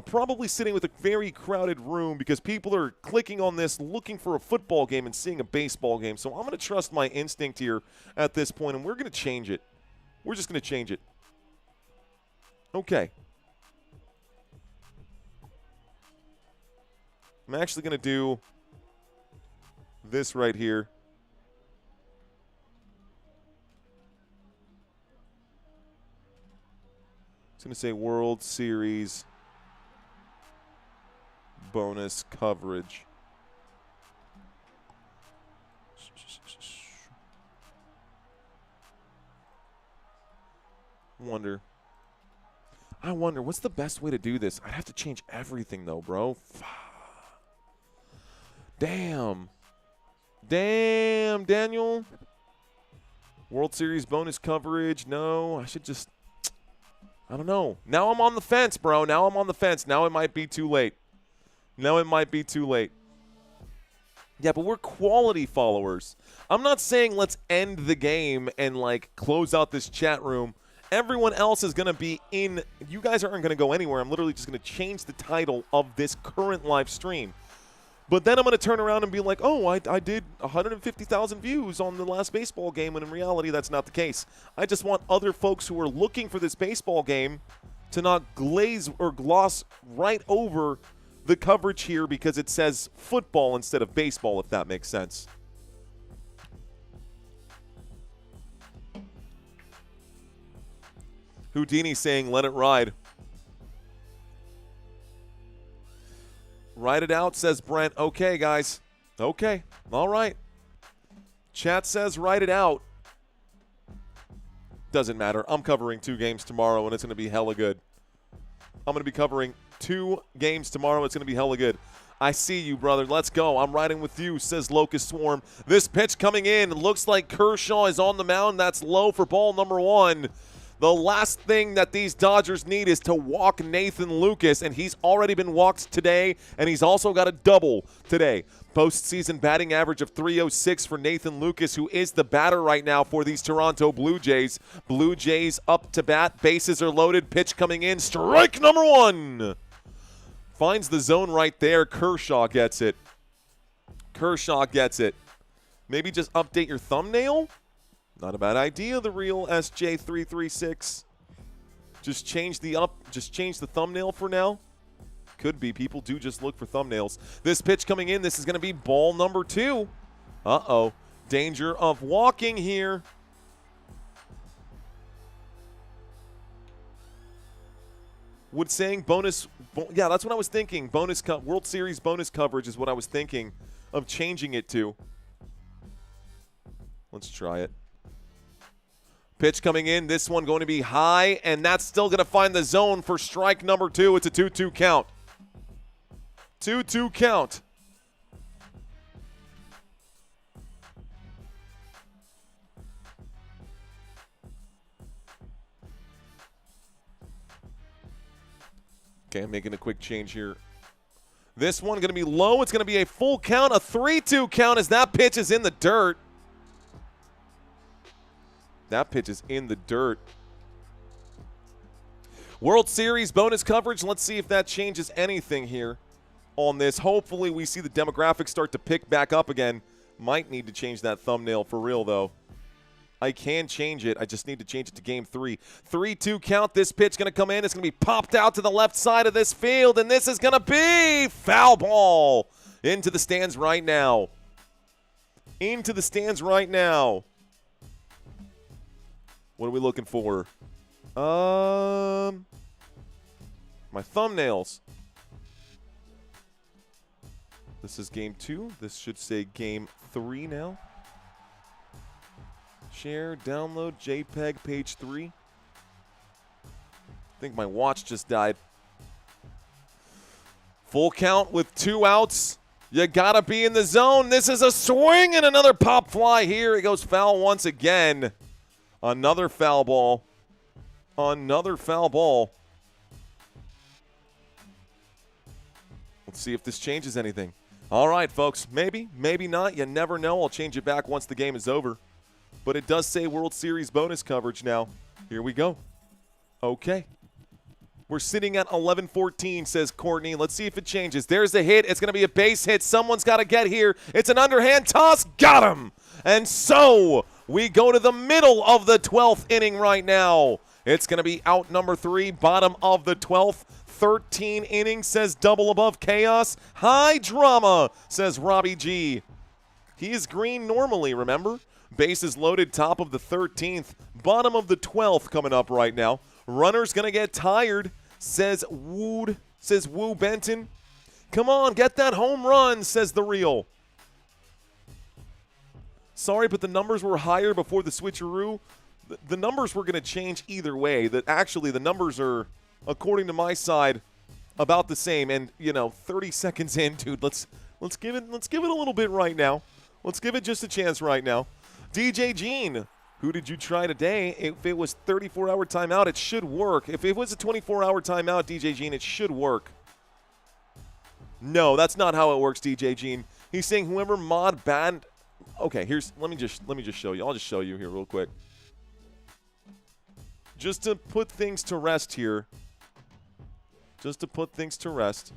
Probably sitting with a very crowded room because people are clicking on this looking for a football game and seeing a baseball game. So I'm going to trust my instinct here at this point, and we're going to change it. We're just going to change it. Okay. I'm actually going to do this right here. It's going to say World Series bonus coverage. I wonder what's the best way to do this. I'd have to change everything though, bro. Damn, Daniel. World Series bonus coverage. No, I should just, I don't know. Now I'm on the fence, bro. Now I'm on the fence. Now it might be too late. Yeah, but we're quality followers. I'm not saying let's end the game and, like, close out this chat room. Everyone else is going to be in. You guys aren't going to go anywhere. I'm literally just going to change the title of this current live stream. But then I'm going to turn around and be like, oh, I did 150,000 views on the last baseball game, when in reality that's not the case. I just want other folks who are looking for this baseball game to not glaze or gloss right over the coverage here because it says football instead of baseball, if that makes sense. Houdini saying, let it ride. Ride it out, says Brent. Okay, guys. Okay. All right. Chat says ride it out. Doesn't matter. I'm covering 2 games tomorrow, and it's going to be hella good. I'm going to be covering 2 games tomorrow. It's going to be hella good. I see you, brother. Let's go. I'm riding with you, says Locust Swarm. This pitch coming in. Looks like Kershaw is on the mound. That's low for ball number 1. The last thing that these Dodgers need is to walk Nathan Lucas, and he's already been walked today, and he's also got a double today. Postseason batting average of .306 for Nathan Lucas, who is the batter right now for these Toronto Blue Jays. Blue Jays up to bat. Bases are loaded. Pitch coming in. Strike number one. Finds the zone right there. Kershaw gets it. Kershaw gets it. Maybe just update your thumbnail? Not a bad idea, the real SJ336. Just change the thumbnail for now. Could be. People do just look for thumbnails. This pitch coming in, this is going to be ball number 2. Uh-oh. Danger of walking here. Would saying bonus, yeah, that's what I was thinking. World Series bonus coverage is what I was thinking of changing it to. Let's try it. Pitch coming in, this one going to be high, and that's still going to find the zone for strike number 2. It's a 2-2 count. 2-2 count. Okay, I'm making a quick change here. This one going to be low. It's going to be a full count, a 3-2 count as that pitch is in the dirt. That pitch is in the dirt. World Series bonus coverage. Let's see if that changes anything here on this. Hopefully we see the demographics start to pick back up again. Might need to change that thumbnail for real, though. I can change it. I just need to change it to game 3. 3-2 count. This pitch going to come in. It's going to be popped out to the left side of this field, and this is going to be foul ball into the stands right now. Into the stands right now. What are we looking for? My thumbnails. This is game 2. This should say game 3 now. Share, download, JPEG, page 3. I think my watch just died. Full count with 2 outs. You gotta be in the zone. This is a swing and another pop fly here. It goes foul once again. Another foul ball. Another foul ball. Let's see if this changes anything. All right, folks. Maybe, maybe not. You never know. I'll change it back once the game is over. But it does say World Series bonus coverage now. Here we go. Okay. We're sitting at 11-14, says Courtney. Let's see if it changes. There's a hit. It's going to be a base hit. Someone's got to get here. It's an underhand toss. Got him. And so we go to the middle of the 12th inning right now. It's going to be out number 3, bottom of the 12th. 13 innings, says Double Above Chaos. High drama, says Robbie G. He is green normally, remember? Bases loaded, top of the 13th. Bottom of the 12th coming up right now. Runner's going to get tired, says Woo Benton. Come on, get that home run, says the real. Sorry, but the numbers were higher before the switcheroo. The numbers were going to change either way. Actually, the numbers are, according to my side, about the same. And, 30 seconds in, dude, let's give it a little bit right now. Let's give it just a chance right now. DJ Gene, who did you try today? If it was 34-hour timeout, it should work. If it was a 24-hour timeout, DJ Gene, it should work. No, that's not how it works, DJ Gene. He's saying whoever mod banned. Okay, let me just show you. I'll just show you here real quick. Just to put things to rest here. Just to put things to rest.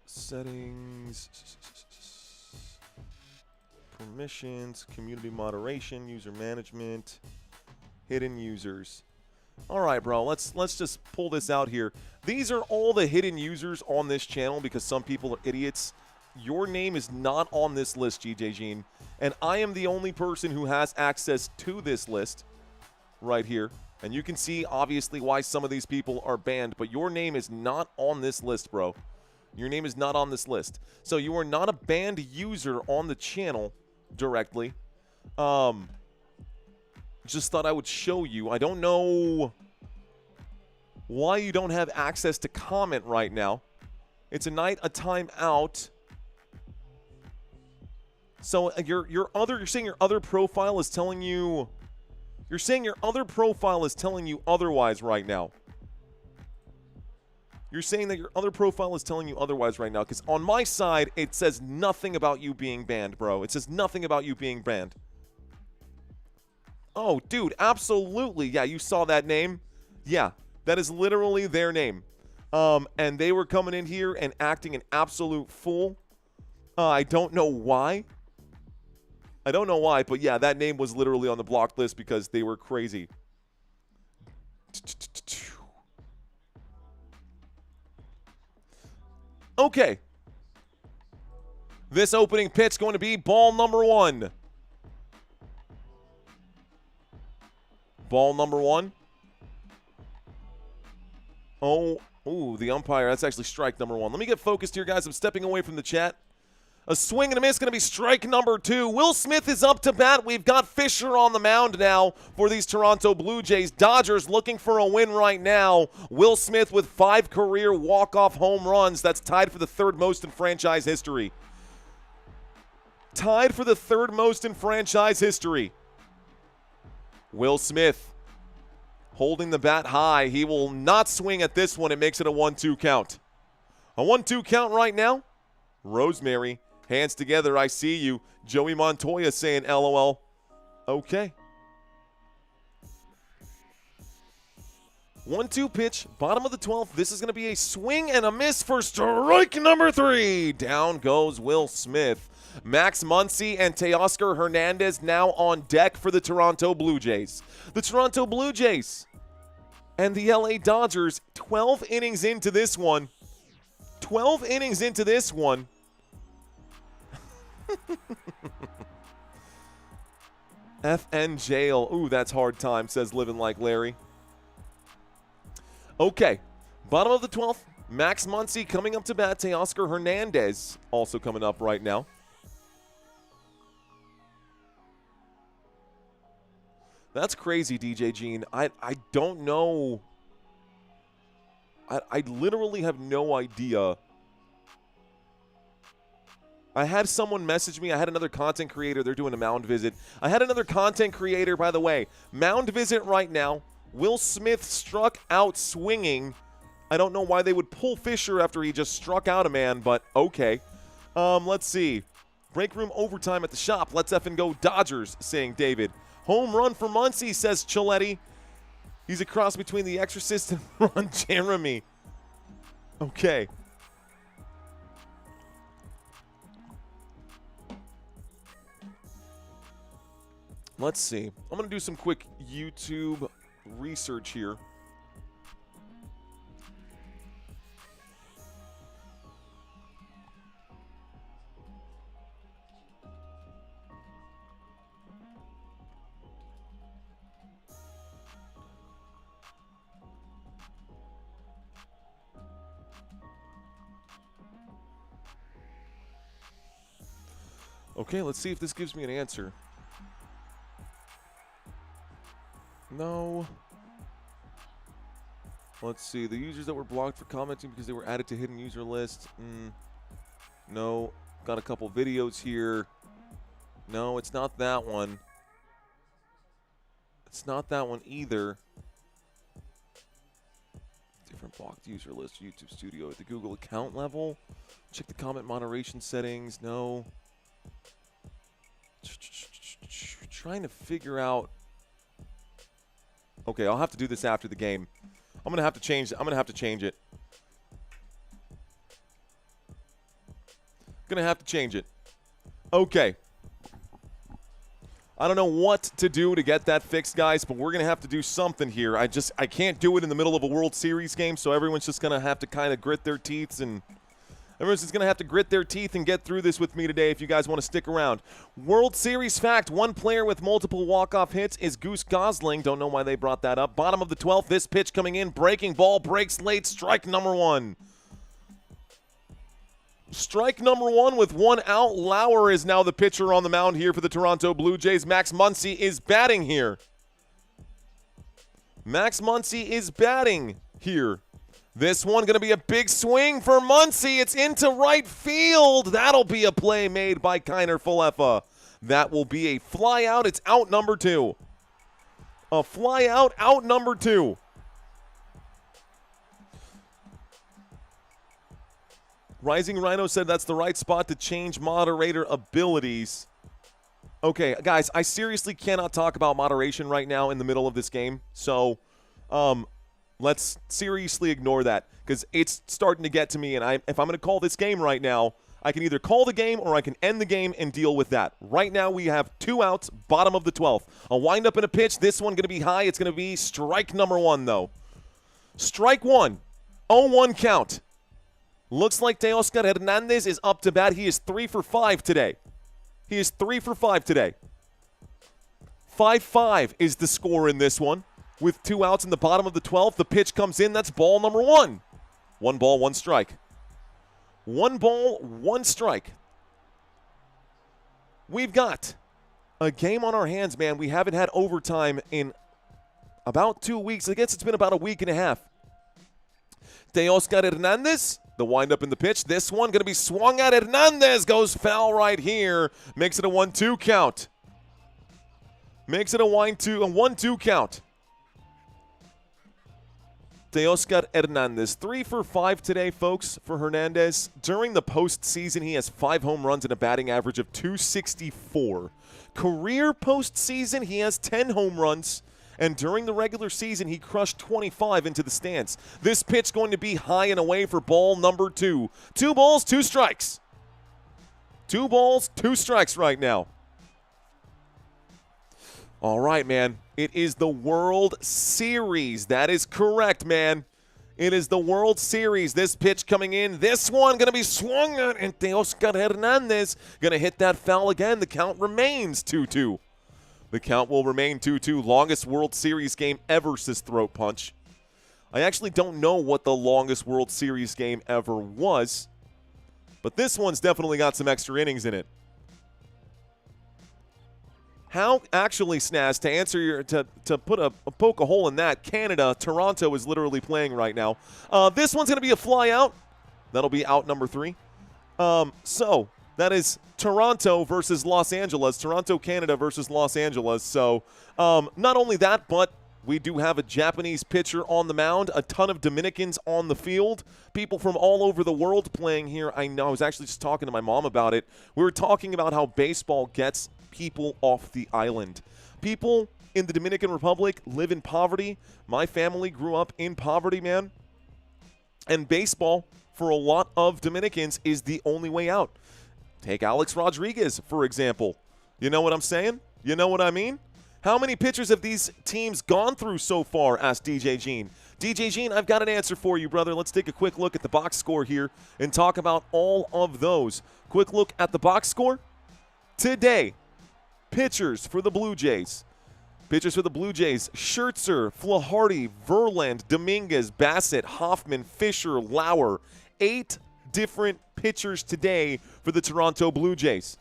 Settings, permissions, community moderation, user management, hidden users. All right, bro, let's just pull this out here. These are all the hidden users on this channel because some people are idiots. Your name is not on this list, GJ Gene, and I am the only person who has access to this list right here. And you can see, obviously, why some of these people are banned, but your name is not on this list, bro. Your name is not on this list. So you are not a banned user on the channel directly. Just thought I would show you. I don't know why you don't have access to comment right now. It's a night, a time out. So you're saying your other profile is telling you. You're saying your other profile is telling you otherwise right now. You're saying that your other profile is telling you otherwise right now, because on my side, it says nothing about you being banned, bro. It says nothing about you being banned. Oh, dude, absolutely. Yeah, you saw that name. Yeah, that is literally their name. And they were coming in here and acting an absolute fool. I don't know why. But yeah, that name was literally on the blocked list because they were crazy. Okay. This opening pitch going to be ball number 1. Ball number 1. Oh, ooh, the umpire. That's actually strike number 1. Let me get focused here, guys. I'm stepping away from the chat. A swing and a miss going to be strike number 2. Will Smith is up to bat. We've got Fisher on the mound now for these Toronto Blue Jays. Dodgers looking for a win right now. Will Smith with 5 career walk-off home runs. That's tied for the 3rd most in franchise history. Tied for the 3rd most in franchise history. Will Smith holding the bat high. He will not swing at this one. It makes it a 1-2 count. A 1-2 count right now. Rosemary. Hands together, I see you. Joey Montoya saying LOL. Okay. 1-2 pitch, bottom of the 12th. This is going to be a swing and a miss for strike number 3. Down goes Will Smith. Max Muncy and Teoscar Hernandez now on deck for the Toronto Blue Jays. The Toronto Blue Jays and the LA Dodgers, 12 innings into this one. 12 innings into this one. FN jail. Ooh, that's hard time, says Living Like Larry. Okay. Bottom of the 12th. Max Muncy coming up to bat. Teoscar Hernandez also coming up right now. That's crazy, DJ Gene. I don't know. I literally have no idea. I had someone message me. I had another content creator. They're doing a mound visit. I had another content creator, by the way. Mound visit right now. Will Smith struck out swinging. I don't know why they would pull Fisher after he just struck out a man, but okay. Let's see. Break room overtime at the shop. Let's effing go Dodgers, saying David. Home run for Muncy, says Chiletti. He's a cross between The Exorcist and Ron Jeremy. Okay. Let's see. I'm going to do some quick YouTube research here. Okay, let's see if this gives me an answer. No. Let's see. The users that were blocked for commenting because they were added to hidden user list. No. Got a couple videos here. No, it's not that one. It's not that one either. Different blocked user list. YouTube Studio at the Google account level. Check the comment moderation settings. No. Trying to figure out. Okay, I'll have to do this after the game. I'm gonna have to change it. Gonna have to change it. Okay. I don't know what to do to get that fixed, guys, but we're gonna have to do something here. I can't do it in the middle of a World Series game, so everyone's just gonna have to kind of grit their teeth and. Everyone's just going to have to grit their teeth and get through this with me today if you guys want to stick around. World Series fact, one player with multiple walk-off hits is Goose Gosling. Don't know why they brought that up. Bottom of the 12th, this pitch coming in. Breaking ball, breaks late, strike number 1. Strike number 1 with 1 out. Lauer is now the pitcher on the mound here for the Toronto Blue Jays. Max Muncy is batting here. Max Muncy is batting here This one going to be a big swing for Muncie. It's into right field. That'll be a play made by Kiner Falefa. That will be a fly out. It's out number 2. A fly out number 2. Rising Rhino said that's the right spot to change moderator abilities. Okay, guys, I seriously cannot talk about moderation right now in the middle of this game. So, let's seriously ignore that because it's starting to get to me. And if I'm going to call this game right now, I can either call the game or I can end the game and deal with that. Right now we have 2 outs, bottom of the 12th. A windup and a pitch. This one going to be high. It's going to be strike number 1, though. Strike 1. 0-1 count. Looks like Teoscar Hernandez is up to bat. He is 3 for 5 today. He is 3 for 5 today. 5-5 is the score in this one. With 2 outs in the bottom of the 12th, the pitch comes in. That's ball number 1. 1 ball, 1 strike. 1 ball, 1 strike. We've got a game on our hands, man. We haven't had overtime in about 2 weeks. I guess it's been about a week and a half. Teoscar Hernandez, the windup in the pitch. This one going to be swung at. Hernandez goes foul right here. Makes it a 1-2 count. Makes it a 1-2 count. Teoscar Hernandez, 3 for 5 today, folks, for Hernandez. During the postseason, he has 5 home runs and a batting average of .264. Career postseason, he has 10 home runs. And during the regular season, he crushed 25 into the stands. This pitch going to be high and away for ball number 2. 2 balls, 2 strikes. 2 balls, 2 strikes right now. All right, man. It is the World Series. That is correct, man. It is the World Series. This pitch coming in. This one going to be swung at, and Teoscar Hernandez going to hit that foul again. The count remains 2-2. The count will remain 2-2. Longest World Series game ever, says Throat Punch. I actually don't know what the longest World Series game ever was, but this one's definitely got some extra innings in it. How actually, Snaz, to answer your to put a poke a hole in that, Canada, Toronto is literally playing right now. This one's going to be a fly out. That'll be out number 3. So that is Toronto versus Los Angeles. Toronto, Canada versus Los Angeles. So not only that, but we do have a Japanese pitcher on the mound, a ton of Dominicans on the field, people from all over the world playing here. I know. I was actually just talking to my mom about it. We were talking about how baseball gets people off the island. People in the Dominican Republic live in poverty. My family grew up in poverty, man. And baseball, for a lot of Dominicans, is the only way out. Take Alex Rodriguez, for example. You know what I'm saying? You know what I mean? How many pitchers have these teams gone through so far? Asked DJ Jean. DJ Jean, I've got an answer for you, brother. Let's take a quick look at the box score here and talk about all of those. Quick look at the box score. Today, pitchers for the Blue Jays. Pitchers for the Blue Jays, Scherzer, Flaharty, Verland, Dominguez, Bassett, Hoffman, Fisher, Lauer. 8 different pitchers today for the Toronto Blue Jays.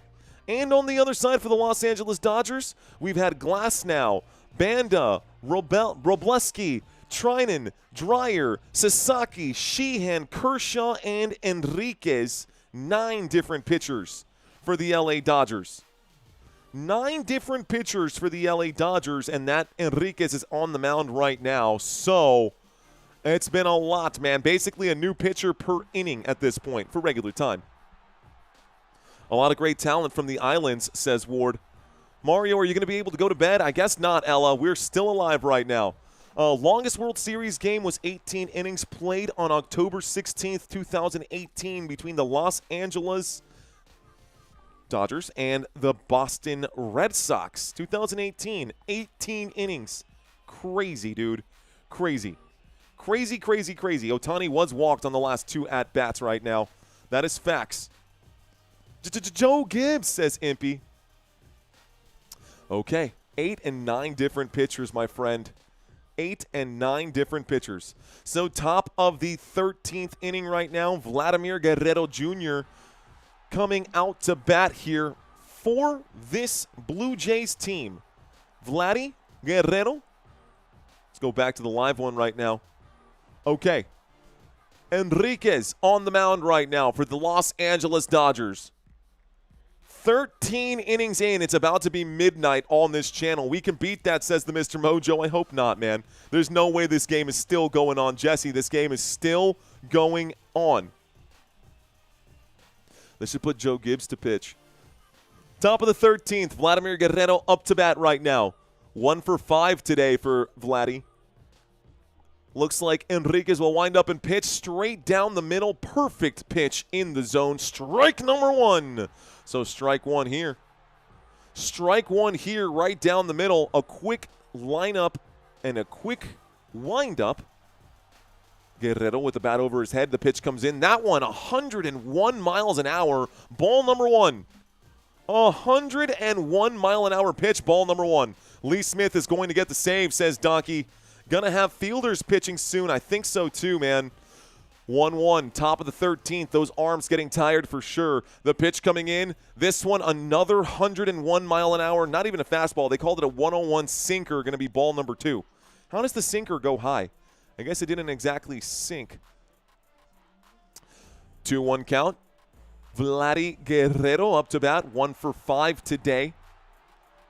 And on the other side for the Los Angeles Dodgers, we've had Glasnow, Banda, Robleski, Trinan, Dreyer, Sasaki, Sheehan, Kershaw, and Enriquez. 9 different pitchers for the LA Dodgers. 9 different pitchers for the LA Dodgers, and that Enriquez is on the mound right now. So it's been a lot, man. Basically a new pitcher per inning at this point for regular time. A lot of great talent from the islands, says Ward. Mario, are you going to be able to go to bed? I guess not, Ella. We're still alive right now. Longest World Series game was 18 innings played on October 16th, 2018 between the Los Angeles Dodgers and the Boston Red Sox. 2018, 18 innings. Crazy, dude. Crazy. Crazy, crazy, crazy. Ohtani was walked on the last 2 at-bats right now. That is facts. Joe Gibbs, says Impy. Okay, 8 and 9 different pitchers, my friend. 8 and 9 different pitchers. So top of the 13th inning right now, Vladimir Guerrero Jr. coming out to bat here for this Blue Jays team. Vladdy Guerrero. Let's go back to the live one right now. Okay. Enriquez on the mound right now for the Los Angeles Dodgers. 13 innings in. It's about to be midnight on this channel. We can beat that, says the Mr. Mojo. I hope not, man. There's no way this game is still going on. Jesse, this game is still going on. They should put Joe Gibbs to pitch. Top of the 13th, Vladimir Guerrero up to bat right now. 1 for 5 today for Vladdy. Looks like Enriquez will wind up and pitch straight down the middle. Perfect pitch in the zone. Strike number 1. So strike 1 here. Strike 1 here right down the middle. A quick lineup and a quick windup. Guerrero with the bat over his head. The pitch comes in. That one, 101 miles an hour. Ball number 1. 101 mile an hour pitch. Ball number 1. Lee Smith is going to get the save, says Donkey. Gonna have fielders pitching soon. I think so too, man. 1-1, top of the 13th. Those arms getting tired for sure. The pitch coming in. This one, another 101 mile an hour. Not even a fastball. They called it a 101 sinker. Going to be ball number 2. How does the sinker go high? I guess it didn't exactly sink. 2-1 count. Vladdy Guerrero up to bat. 1 for 5 today.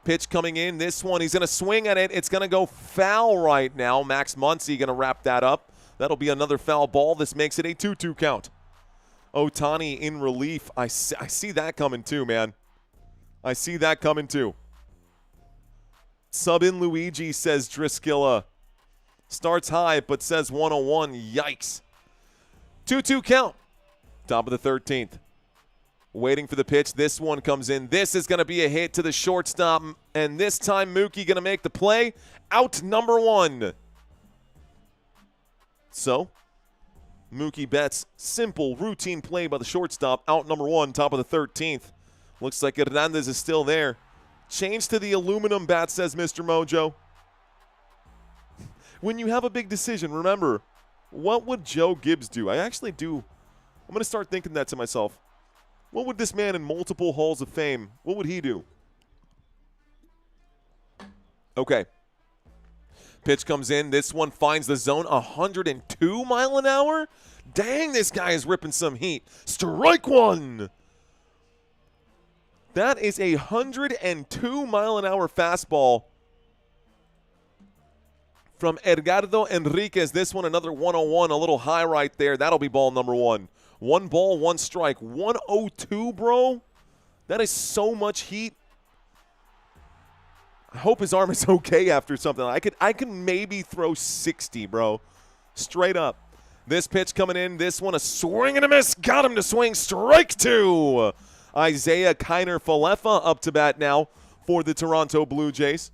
Pitch coming in. This one, he's going to swing at it. It's going to go foul right now. Max Muncy going to wrap that up. That'll be another foul ball. This makes it a 2-2 count. Ohtani in relief. I see that coming too, man. I see that coming too. Sub in Luigi, says Driskilla. Starts high, but says 101. Yikes. 2-2 count. Top of the 13th. Waiting for the pitch. This one comes in. This is going to be a hit to the shortstop. And this time, Mookie going to make the play. Out number 1. So, Mookie Betts, simple routine play by the shortstop. Out number 1, top of the 13th. Looks like Hernandez is still there. Change to the aluminum bat, says Mr. Mojo. When you have a big decision, remember, what would Joe Gibbs do? I actually do. I'm going to start thinking that to myself. What would this man in multiple halls of fame, what would he do? Okay. Pitch comes in. This one finds the zone. 102 mile an hour? Dang, this guy is ripping some heat. Strike 1. That is a 102 mile an hour fastball from Edgardo Enriquez. This one, another 101, a little high right there. That'll be ball number 1. 1 ball, 1 strike. 102, bro? That is so much heat. I hope his arm is okay after something. I could maybe throw 60, bro. Straight up. This pitch coming in. This one, a swing and a miss. Got him to swing. Strike 2. Isiah Kiner-Falefa up to bat now for the Toronto Blue Jays.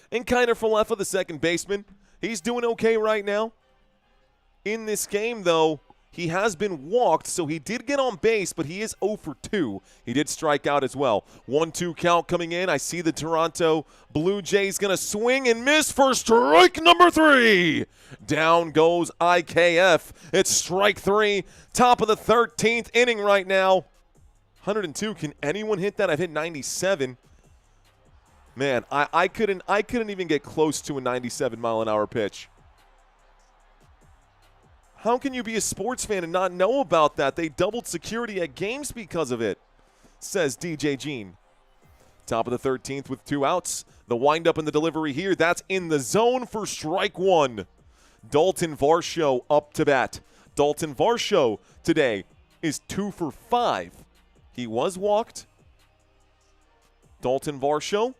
And Kiner-Falefa, the second baseman, he's doing okay right now. In this game, though, he has been walked, so he did get on base, but he is 0 for 2. He did strike out as well. 1-2 count coming in. I see the Toronto Blue Jays going to swing and miss for strike number 3. Down goes IKF. It's strike 3. Top of the 13th inning right now. 102. Can anyone hit that? I've hit 97. Man, I couldn't even get close to a 97 mile an hour pitch. How can you be a sports fan and not know about that? They doubled security at games because of it, says DJ Gene. Top of the 13th with 2 outs. The windup and the delivery here. That's in the zone for strike 1. Dalton Varsho up to bat. Dalton Varsho today is 2 for 5. He was walked. Dalton Varsho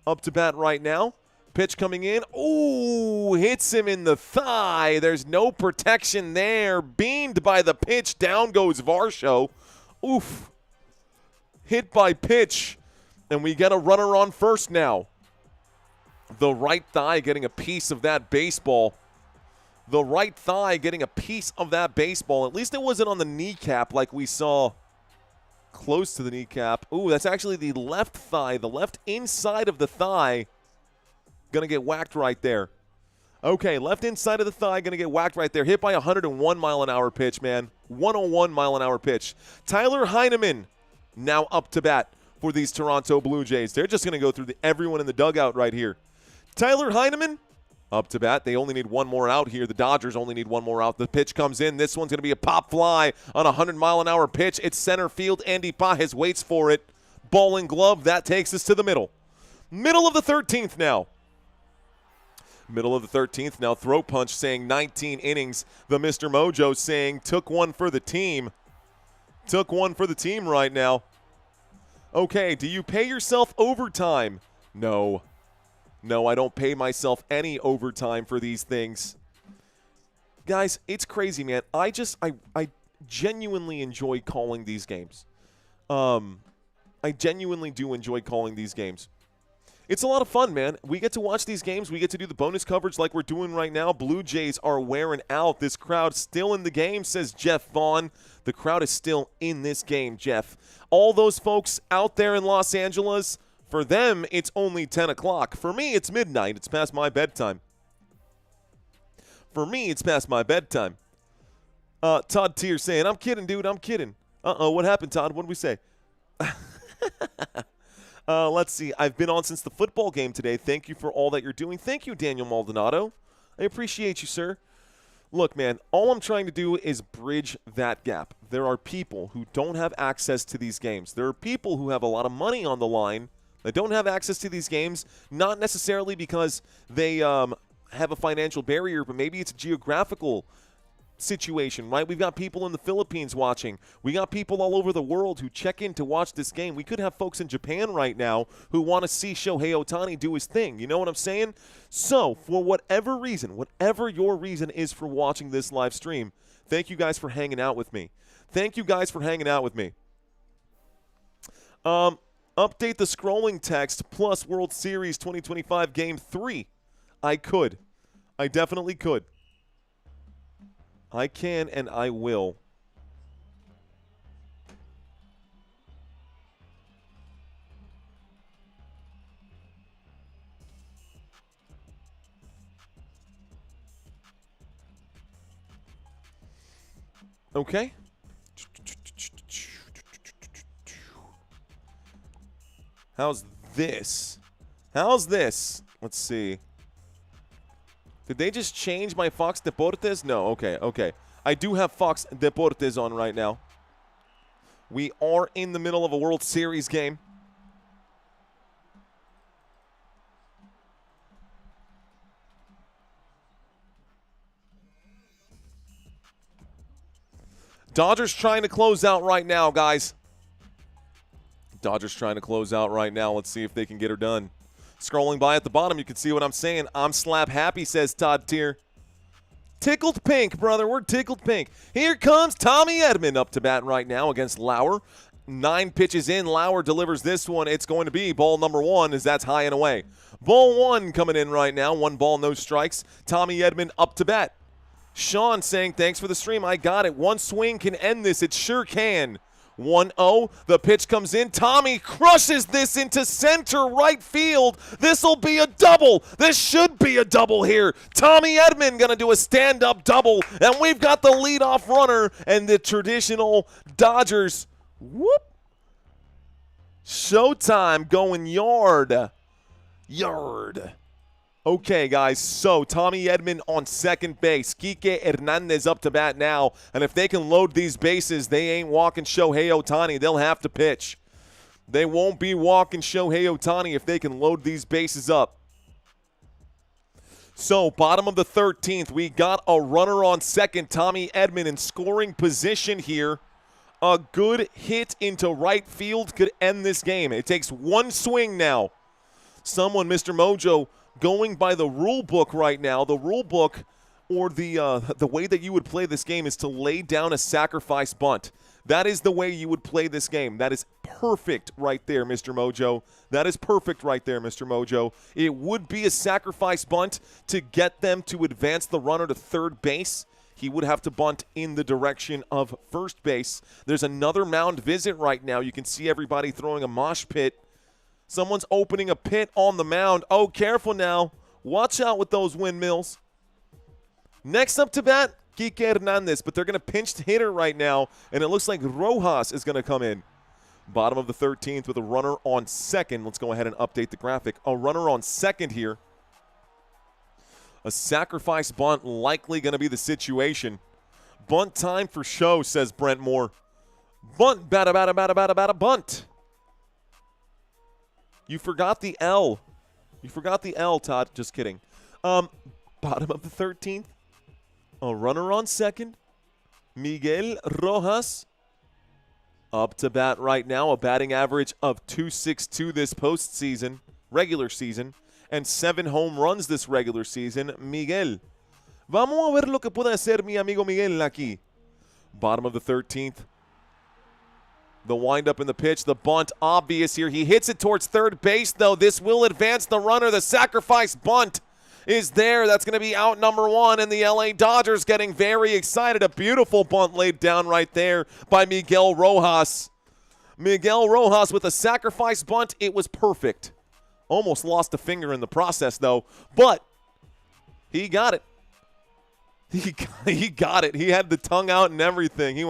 up to bat right now. Pitch coming in. Ooh, hits him in the thigh. There's no protection there. Beamed by the pitch. Down goes Varsho. Oof. Hit by pitch. And we get a runner on first now. The right thigh getting a piece of that baseball. The right thigh getting a piece of that baseball. At least it wasn't on the kneecap like we saw close to the kneecap. Ooh, that's actually the left thigh. The left inside of the thigh. Going to get whacked right there. Okay, left inside of the thigh, going to get whacked right there. Hit by a 101 mile an hour pitch, man. 101 mile an hour pitch. Tyler Heineman now up to bat for these Toronto Blue Jays. They're just going to go through everyone in the dugout right here. Tyler Heineman, Up to bat. They only need one more out here. The Dodgers only need one more out. The pitch comes in. This one's going to be a pop fly on a 100-mile-an-hour pitch. It's center field. Andy Pajes waits for it. Ball and glove. That takes us to the middle. Middle of the 13th now. Middle of the 13th now. Throat punch saying 19 innings. The Mr. Mojo saying took one for the team. Took one for the team right now. Okay, do you pay yourself overtime? No. No, I don't pay myself any overtime for these things. Guys, it's crazy, man. I genuinely enjoy calling these games. I genuinely do enjoy calling these games. It's a lot of fun, man. We get to watch these games. We get to do the bonus coverage like we're doing right now. Blue Jays are wearing out. This crowd still in the game, says Jeff Vaughn. The crowd is still in this game, Jeff. All those folks out there in Los Angeles, for them, it's only 10 o'clock. For me, it's midnight. It's past my bedtime. For me, it's past my bedtime. Todd Tier saying, I'm kidding, dude. I'm kidding. Uh-oh, what happened, Todd? What did we say? Let's see. I've been on since the football game today. Thank you for all that you're doing. Thank you, Daniel Maldonado. I appreciate you, sir. Look, man, all I'm trying to do is bridge that gap. There are people who don't have access to these games. There are people who have a lot of money on the line that don't have access to these games, not necessarily because they have a financial barrier, but maybe it's a geographical situation, right? We've got people in the Philippines watching. We got people all over the world who check in to watch this game. We could have folks in Japan right now who want to see Shohei Ohtani do his thing. You know what I'm saying? So, for whatever reason, whatever your reason is for watching this live stream, thank you guys for hanging out with me. Thank you guys for hanging out with me. Update the scrolling text plus World Series 2025 Game 3. I could. I definitely could. I can and I will. Okay. How's this? How's this? Let's see. Did they just change my Fox Deportes? No, okay, okay. I do have Fox Deportes on right now. We are in the middle of a World Series game. Dodgers trying to close out right now, guys. Dodgers trying to close out right now. Let's see if they can get her done. Scrolling by at the bottom, you can see what I'm saying. I'm slap happy, says Todd Tier. Tickled pink, brother. We're tickled pink. Here comes Tommy Edman up to bat right now against Lauer. 9 pitches in. Lauer delivers this one. It's going to be ball number 1 as that's high and away. Ball 1 coming in right now. 1 ball, no strikes. Tommy Edman up to bat. Sean saying, thanks for the stream. I got it. 1 swing can end this. It sure can. 1-0. The pitch comes in. Tommy crushes this into center right field. This'll be a double. This should be a double here. Tommy Edman going to do a stand-up double. And we've got the leadoff runner and the traditional Dodgers. Whoop. Showtime going yard. Yard. Okay, guys, so Tommy Edman on second base. Kike Hernandez up to bat now. And if they can load these bases, they ain't walking Shohei Ohtani. They'll have to pitch. They won't be walking Shohei Ohtani if they can load these bases up. So, bottom of the 13th, we got a runner on second. Tommy Edman in scoring position here. A good hit into right field could end this game. It takes 1 swing now. Someone, Mr. Mojo, going by the rule book right now, the rule book or the way that you would play this game is to lay down a sacrifice bunt. That is the way you would play this game. That is perfect right there, Mr. Mojo. That is perfect right there, Mr. Mojo. It would be a sacrifice bunt to get them to advance the runner to third base. He would have to bunt in the direction of first base. There's another mound visit right now. You can see everybody throwing a mosh pit. Someone's opening a pit on the mound. Oh, careful now. Watch out with those windmills. Next up to bat, Kike Hernandez, but they're going to pinch hitter right now, and it looks like Rojas is going to come in. Bottom of the 13th with a runner on second. Let's go ahead and update the graphic. A runner on second here. A sacrifice bunt likely going to be the situation. Bunt time for show, says Brent Moore. Bunt, bada, bunt. You forgot the L. You forgot the L, Todd. Just kidding. Bottom of the 13th. A runner on second. Miguel Rojas. Up to bat right now. A batting average of .262 this postseason, regular season, and 7 home runs this regular season. Miguel. Vamos a ver lo que puede hacer mi amigo Miguel aquí. Bottom of the 13th. The windup in the pitch. The bunt obvious here. He hits it towards third base, though. This will advance the runner. The sacrifice bunt is there. That's going to be out number 1, and the LA Dodgers getting very excited. A beautiful bunt laid down right there by Miguel Rojas. Miguel Rojas with a sacrifice bunt. It was perfect. Almost lost a finger in the process, though, but he got it. He got it. He had the tongue out and everything. He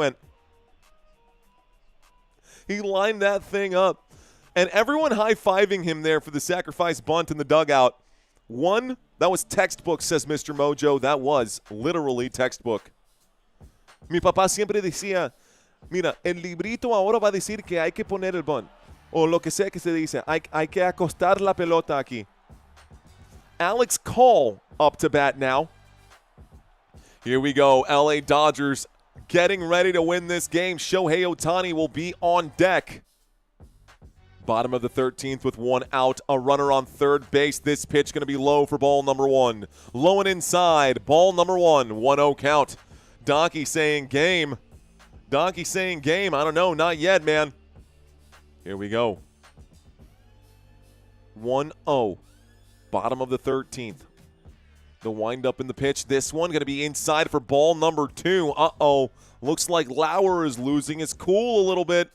lined that thing up. And everyone high-fiving him there for the sacrifice bunt in the dugout. That was textbook, says Mr. Mojo. That was literally textbook. Mi papá siempre decía, mira, el librito ahora va a decir que hay que poner el bunt. O lo que sea que se dice. Hay que acostar la pelota aquí. Alex Call up to bat now. Here we go. LA Dodgers getting ready to win this game. Shohei Ohtani will be on deck. Bottom of the 13th with 1 out. A runner on third base. This pitch going to be low for ball number 1. Low and inside. Ball number 1. 1-0 count. Donkey saying game. Donkey saying game. I don't know. Not yet, man. Here we go. 1-0. Bottom of the 13th. The windup in the pitch. This one going to be inside for ball number 2. Uh-oh. Looks like Lauer is losing his cool a little bit.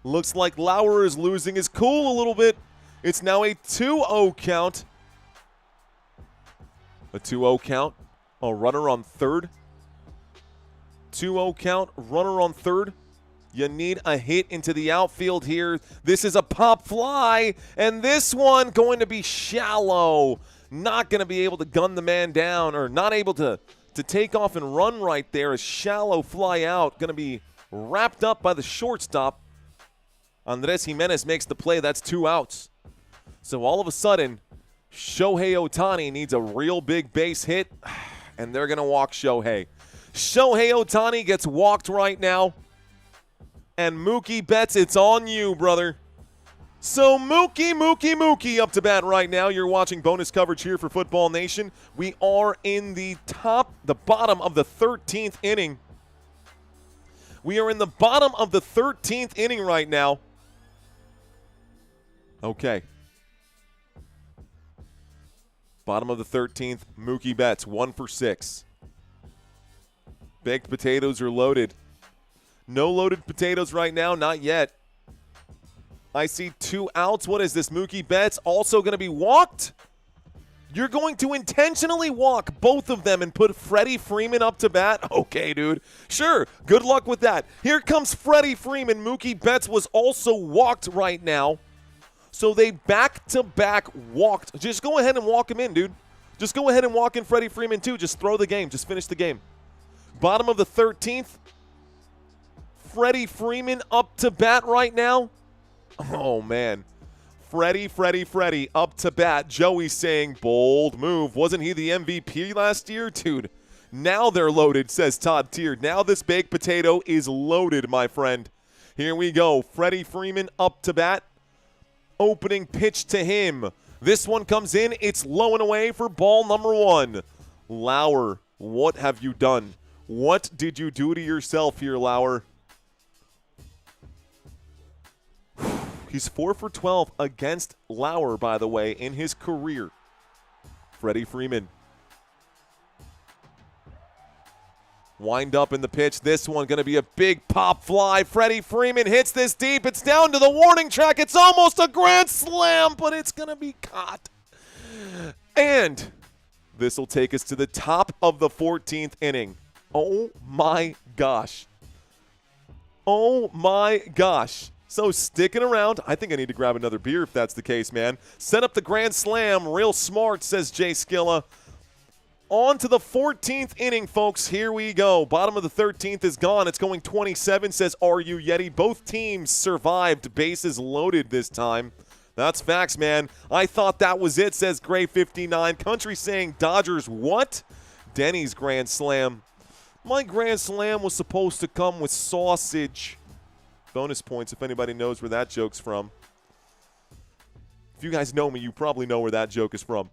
Looks like Lauer is losing his cool a little bit. It's now a 2-0 count. A 2-0 count. A runner on third. 2-0 count. Runner on third. You need a hit into the outfield here. This is a pop fly. And this one going to be shallow. Not going to be able to gun the man down, or not able to take off and run right there. A shallow fly out. Going to be wrapped up by the shortstop. Andres Jimenez makes the play. That's 2 outs. So all of a sudden, Shohei Ohtani needs a real big base hit, and they're going to walk Shohei. Shohei Ohtani gets walked right now. And Mookie Betts, it's on you, brother. So Mookie up to bat right now. You're watching bonus coverage here for Football Nation. We are in the bottom of the 13th inning. We are in the bottom of the 13th inning right now. Okay. Bottom of the 13th, Mookie Betts, 1 for 6. Baked potatoes are loaded. No loaded potatoes right now, not yet. I see 2 outs. What is this? Mookie Betts also going to be walked? You're going to intentionally walk both of them and put Freddie Freeman up to bat? Okay, dude. Sure. Good luck with that. Here comes Freddie Freeman. Mookie Betts was also walked right now. So they back-to-back walked. Just go ahead and walk him in, dude. Just go ahead and walk in Freddie Freeman, too. Just throw the game. Just finish the game. Bottom of the 13th. Freddie Freeman up to bat right now. Oh, man. Freddie up to bat. Joey saying, bold move. Wasn't he the MVP last year? Dude, now they're loaded, says Todd Tier. Now this baked potato is loaded, my friend. Here we go. Freddie Freeman up to bat. Opening pitch to him. This one comes in. It's low and away for ball number 1. Lauer, what have you done? What did you do to yourself here, Lauer? He's 4 for 12 against Lauer, by the way, in his career. Freddie Freeman. Wind up in the pitch. This one going to be a big pop fly. Freddie Freeman hits this deep. It's down to the warning track. It's almost a grand slam, but it's going to be caught. And this will take us to the top of the 14th inning. Oh, my gosh. Oh, my gosh. So sticking around. I think I need to grab another beer if that's the case, man. Set up the grand slam. Real smart, says Jay Skilla. On to the 14th inning, folks. Here we go. Bottom of the 13th is gone. It's going 27, says Are You Yeti. Both teams survived. Bases loaded this time. That's facts, man. I thought that was it, says Gray59. Country saying Dodgers what? Denny's grand slam. My grand slam was supposed to come with sausage. Bonus points if anybody knows where that joke's from. If you guys know me, you probably know where that joke is from.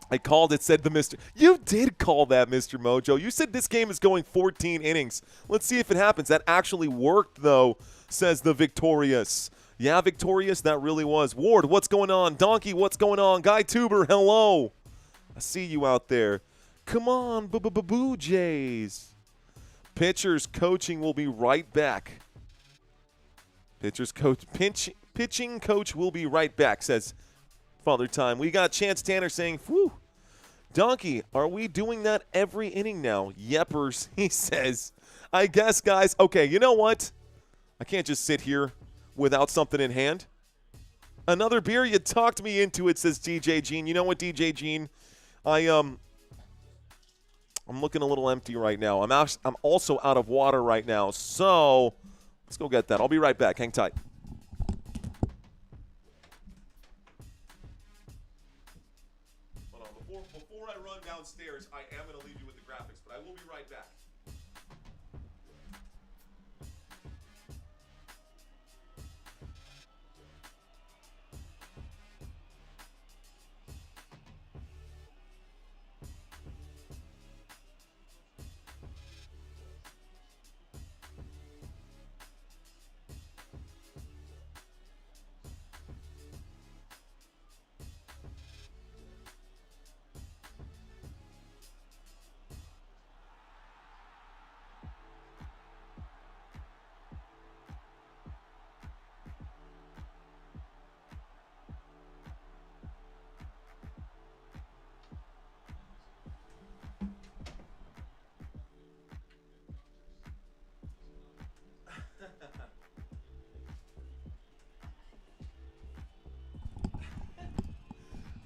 I called it, said the Mr. You did call that, Mr. Mojo. You said this game is going 14 innings. Let's see if it happens. That actually worked, though, says the Victorious. Yeah, Victorious, that really was. Ward, what's going on? Donkey, what's going on? Guy Tuber, hello. I see you out there. Come on, Boo Jays. Pitchers coaching will be right back. Pitching coach will be right back, says Father Time. We got Chance Tanner saying, whew. Donkey, are we doing that every inning now? Yepers, he says. I guess, guys. Okay, you know what? I can't just sit here without something in hand. Another beer? You talked me into it, says DJ Gene. You know what, DJ Gene? I'm looking a little empty right now. I'm also out of water right now. So let's go get that. I'll be right back. Hang tight. Before I run downstairs, I am going to leave you with the graphics, but I will be right back.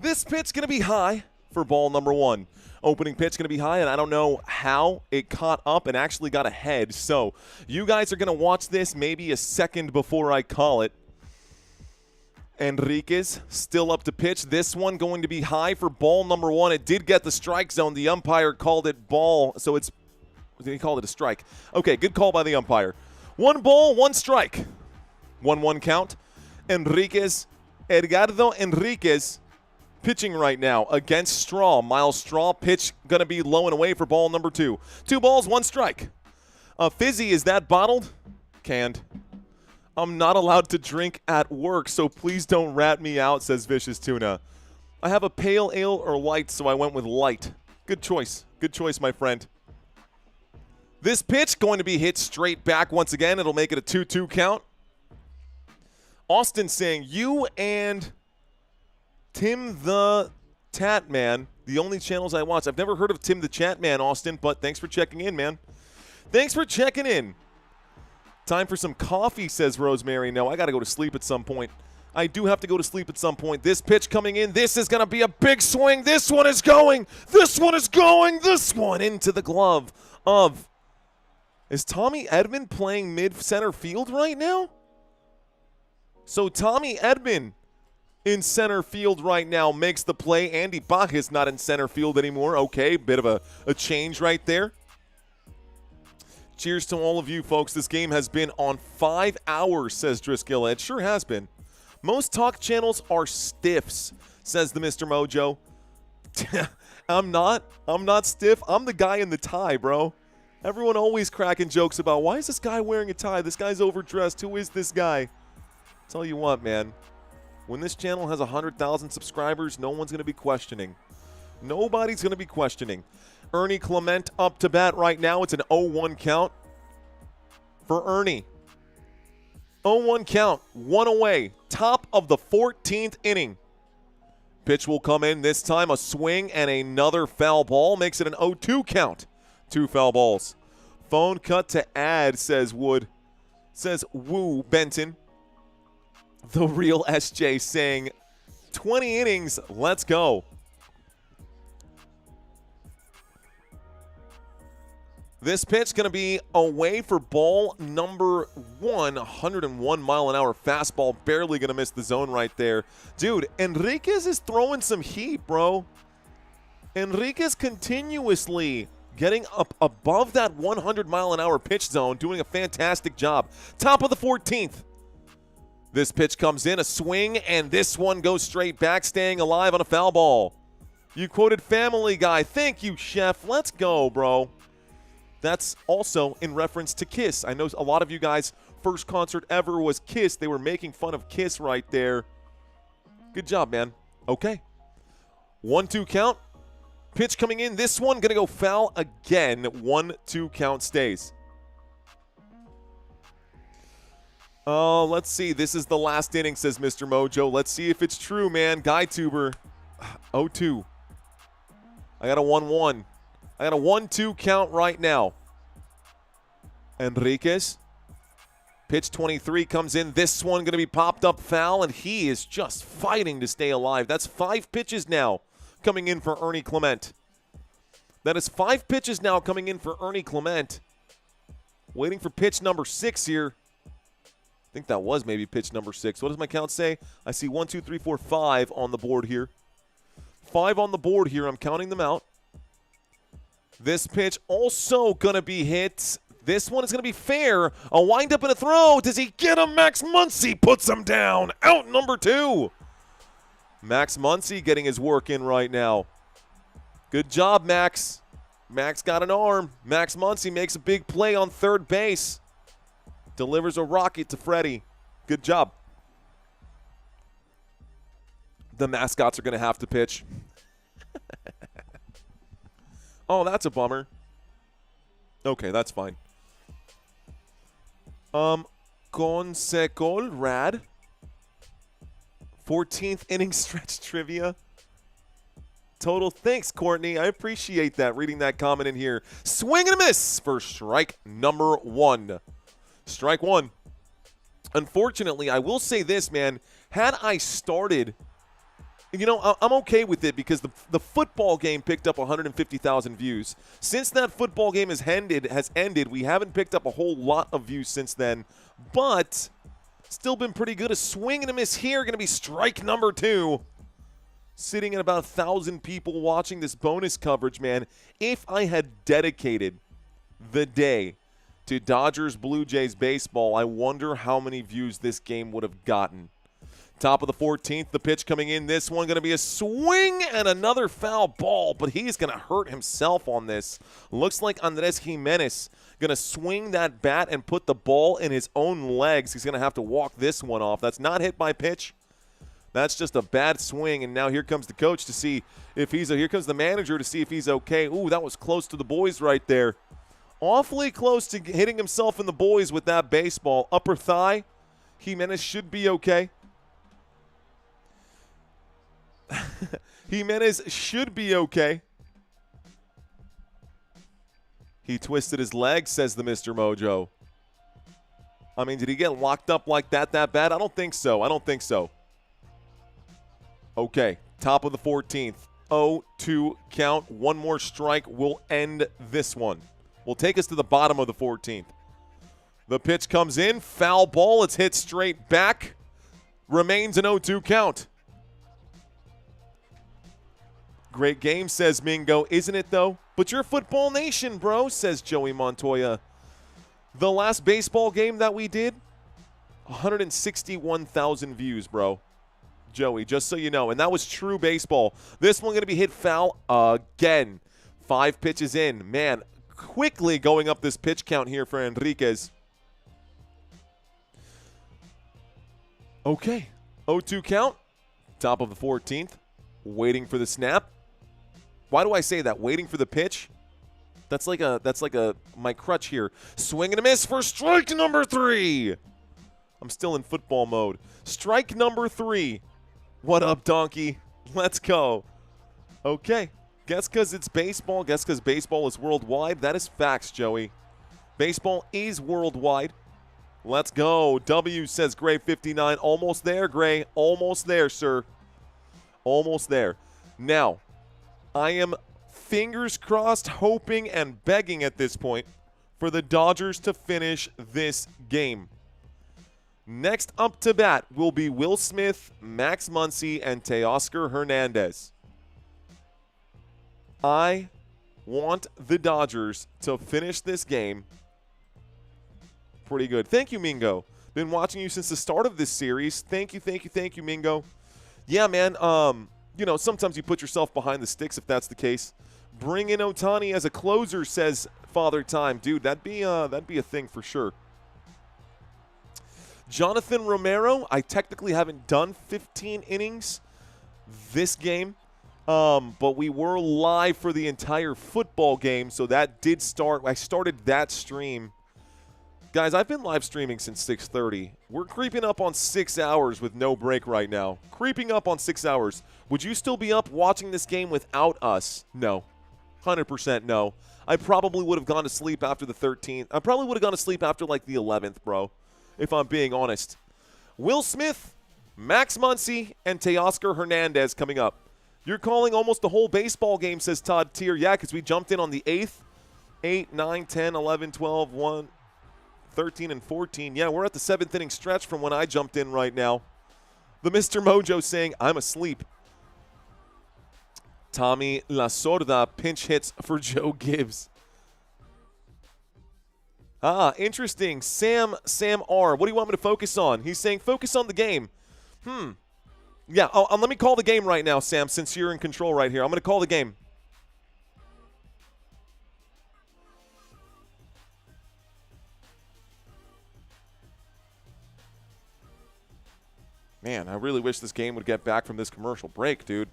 This pitch going to be high for ball number one. Opening pitch going to be high, and I don't know how it caught up and actually got ahead. So you guys are going to watch this maybe a second before I call it. Enriquez still up to pitch. This one going to be high for ball number one. It did get the strike zone. The umpire called it ball, so it's – he called it a strike. Okay, good call by the umpire. 1 ball, 1 strike. 1-1 count. Enriquez, Edgardo Enriquez pitching right now against Straw. Miles Straw pitch going to be low and away for ball number 2. 2 balls, 1 strike. Fizzy, is that bottled? Canned. I'm not allowed to drink at work, so please don't rat me out, says Vicious Tuna. I have a pale ale or light, so I went with light. Good choice. Good choice, my friend. This pitch going to be hit straight back once again. It'll make it a 2-2 count. Austin saying, you and Tim the Tat Man, the only channels I watch. I've never heard of Tim the Chat Man, Austin, but thanks for checking in, man. Thanks for checking in. Time for some coffee, says Rosemary. No, I got to go to sleep at some point. I do have to go to sleep at some point. This pitch coming in. This is going to be a big swing. This one is going. This one is going. This one into the glove of... Is Tommy Edman playing mid-center field right now? So Tommy Edman in center field right now makes the play. Andy Bach is not in center field anymore. Okay, bit of a change right there. Cheers to all of you, folks. This game has been on 5 hours, says Driscoll. It sure has been. Most talk channels are stiffs, says the Mr. Mojo. I'm not stiff. I'm the guy in the tie, bro. Everyone always cracking jokes about, why is this guy wearing a tie? This guy's overdressed. Who is this guy? Tell you what, man. When this channel has 100,000 subscribers, no one's going to be questioning. Nobody's going to be questioning. Ernie Clement up to bat right now. It's an 0-1 count for Ernie. 0-1 count. 1 away. Top of the 14th inning. Pitch will come in this time. A swing and another foul ball makes it an 0-2 count. 2 foul balls. Phone cut to add, says Wood. Says Woo Benton. The real SJ saying 20 innings. Let's go. This pitch going to be away for ball number 101 mile an hour fastball. Barely going to miss the zone right there. Dude, Enriquez is throwing some heat, bro. Enriquez continuously getting up above that 100 mile an hour pitch zone, doing a fantastic job. Top of the 14th. This pitch comes in, a swing, and this one goes straight back, staying alive on a foul ball. You quoted Family Guy. Thank you, Chef. Let's go, bro. That's also in reference to Kiss. I know a lot of you guys' first concert ever was Kiss. They were making fun of Kiss right there. Good job, man. Okay. 1-2 count. Pitch coming in. This one going to go foul again. 1-2 count stays. Let's see. This is the last inning, says Mr. Mojo. Let's see if it's true, man. Guy Tuber. 0-2. I got a 1-1. I got a 1-2 count right now. Enriquez. Pitch 23 comes in. This one going to be popped up foul, and he is just fighting to stay alive. That's 5 pitches now coming in for Ernie Clement. That is 5 pitches now coming in for Ernie Clement. Waiting for pitch number 6 here. I think that was maybe pitch number 6. What does my count say? I see 1, 2, 3, 4, 5 on the board here. 5 on the board here. I'm counting them out. This pitch also going to be hit. This one is going to be fair. A windup and a throw. Does he get him? Max Muncy puts him down. Out number 2. Max Muncy getting his work in right now. Good job, Max. Max got an arm. Max Muncy makes a big play on third base. Delivers a rocket to Freddie. Good job. The mascots are going to have to pitch. Oh, that's a bummer. Okay, that's fine. Consecol Rad. 14th inning stretch trivia. Total thanks, Courtney. I appreciate that. Reading that comment in here. Swing and a miss for strike number 1. Strike 1. Unfortunately, I will say this, man. Had I started... You know, I'm okay with it because the football game picked up 150,000 views. Since that football game has ended, we haven't picked up a whole lot of views since then, but still been pretty good. A swing and a miss here, going to be strike number 2. Sitting at about 1,000 people watching this bonus coverage, man. If I had dedicated the day to Dodgers Blue Jays baseball, I wonder how many views this game would have gotten. Top of the 14th, the pitch coming in. This one going to be a swing and another foul ball, but he's going to hurt himself on this. Looks like Andres Jimenez going to swing that bat and put the ball in his own legs. He's going to have to walk this one off. That's not hit by pitch. That's just a bad swing, and now here comes the coach to see if he's – here comes the manager to see if he's okay. Ooh, that was close to the boys right there. Awfully close to hitting himself in the boys with that baseball. Upper thigh. Jimenez should be okay. Jimenez should be okay. He twisted his leg, says the Mr. Mojo. I mean, did he get locked up like that bad? I don't think so. I don't think so. Okay, top of the 14th. 0-2 count. One more strike will end this one. Will take us to the bottom of the 14th. The pitch comes in. Foul ball. It's hit straight back. Remains an 0-2 count. Great game, says Mingo. Isn't it, though? But you're Football Nation, bro, says Joey Montoya. The last baseball game that we did, 161,000 views, bro. Joey, just so you know. And that was true baseball. This one going to be hit foul again. 5 pitches in. Man, quickly going up this pitch count here for Enriquez. Okay. 0-2 count. Top of the 14th. Waiting for the snap. Why do I say that? Waiting for the pitch? That's like my crutch here. Swing and a miss for strike number 3. I'm still in football mode. Strike number 3. What up, donkey? Let's go. Okay. Guess because it's baseball. Guess because baseball is worldwide. That is facts, Joey. Baseball is worldwide. Let's go. W, says Gray 59. Almost there, Gray. Almost there, sir. Almost there. Now, I am Fingers crossed, hoping and begging at this point for the Dodgers to finish this game. Next up to bat will be Will Smith, Max Muncy, and Teoscar Hernandez. I want the Dodgers to finish this game pretty good. Thank you, Mingo. Been watching you since the start of this series. Thank you, Mingo. Yeah, man, sometimes you put yourself behind the sticks if that's the case. Bring in Ohtani as a closer, says Father Time. Dude, that'd be a thing for sure. Jonathan Romero, I technically haven't done 15 innings this game, but we were live for the entire football game, so that did start. I started that stream. Guys, I've been live streaming since 6:30. We're creeping up on 6 hours with no break right now. Creeping up on 6 hours. Would you still be up watching this game without us? No. 100% no. I probably would have gone to sleep after the 13th. I probably would have gone to sleep after, like, the 11th, bro, if I'm being honest. Will Smith, Max Muncy, and Teoscar Hernandez coming up. You're calling almost the whole baseball game, says Todd Tier. Yeah, because we jumped in on the 8th. 8, 9, 10, 11, 12, 1, 13, and 14. Yeah, we're at the 7th inning stretch from when I jumped in right now. The Mr. Mojo saying, I'm asleep. Tommy La Sorda pinch hits for Joe Gibbs. Ah, interesting. Sam R. What do you want me to focus on? He's saying focus on the game. Yeah, let me call the game right now, Sam, since you're in control right here. I'm going to call the game. Man, I really wish this game would get back from this commercial break, dude.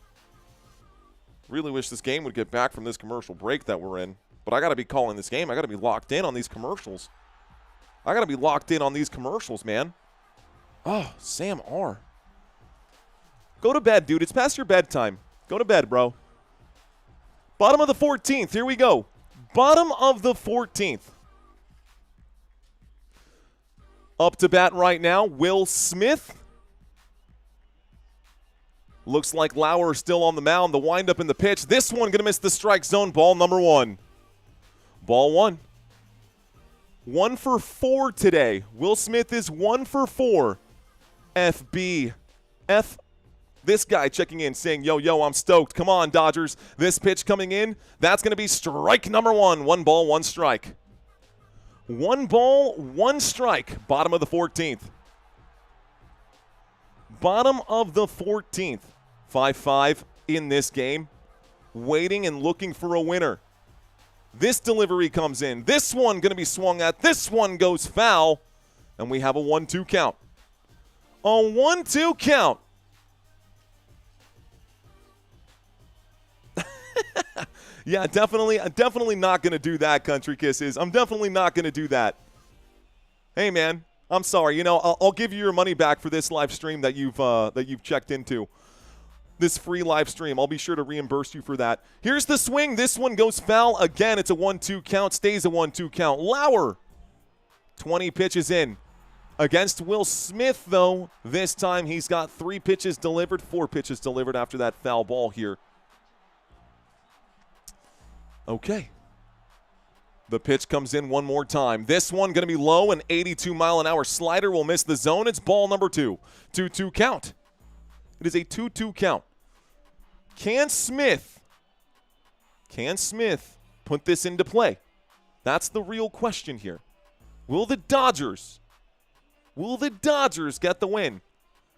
Really wish this game would get back from this commercial break that we're in. But I got to be calling this game. I got to be locked in on these commercials. Man. Oh, Sam R. Go to bed, dude. It's past your bedtime. Go to bed, bro. Bottom of the 14th. Here we go. Bottom of the 14th. Up to bat right now, Will Smith. Looks like Lauer still on the mound. The windup in the pitch. This one going to miss the strike zone. Ball number 1. Ball 1. 1 for 4 today. Will Smith is 1 for 4. FB. This guy checking in saying, yo, I'm stoked. Come on, Dodgers. This pitch coming in. That's going to be strike number 1. 1 ball, 1 strike. 1 ball, 1 strike. Bottom of the 14th. Bottom of the 14th. 5-5 in this game. Waiting and looking for a winner. This delivery comes in. This one going to be swung at. This one goes foul. And we have a 1-2 count. A 1-2 count. Yeah, definitely. I'm definitely not going to do that, Country Kisses. I'm definitely not going to do that. Hey, man. I'm sorry. I'll give you your money back for this live stream that you've checked into. This free live stream. I'll be sure to reimburse you for that. Here's the swing. This one goes foul. Again, it's a 1-2 count. Stays a 1-2 count. Lauer, 20 pitches in. Against Will Smith, though, this time he's got 3 pitches delivered, 4 pitches delivered after that foul ball here. Okay. The pitch comes in one more time. This one going to be low. An 82-mile-an-hour slider will miss the zone. It's ball number 2. 2-2 count. It is a 2-2 count. Can Smith put this into play? That's the real question here. Will the Dodgers get the win?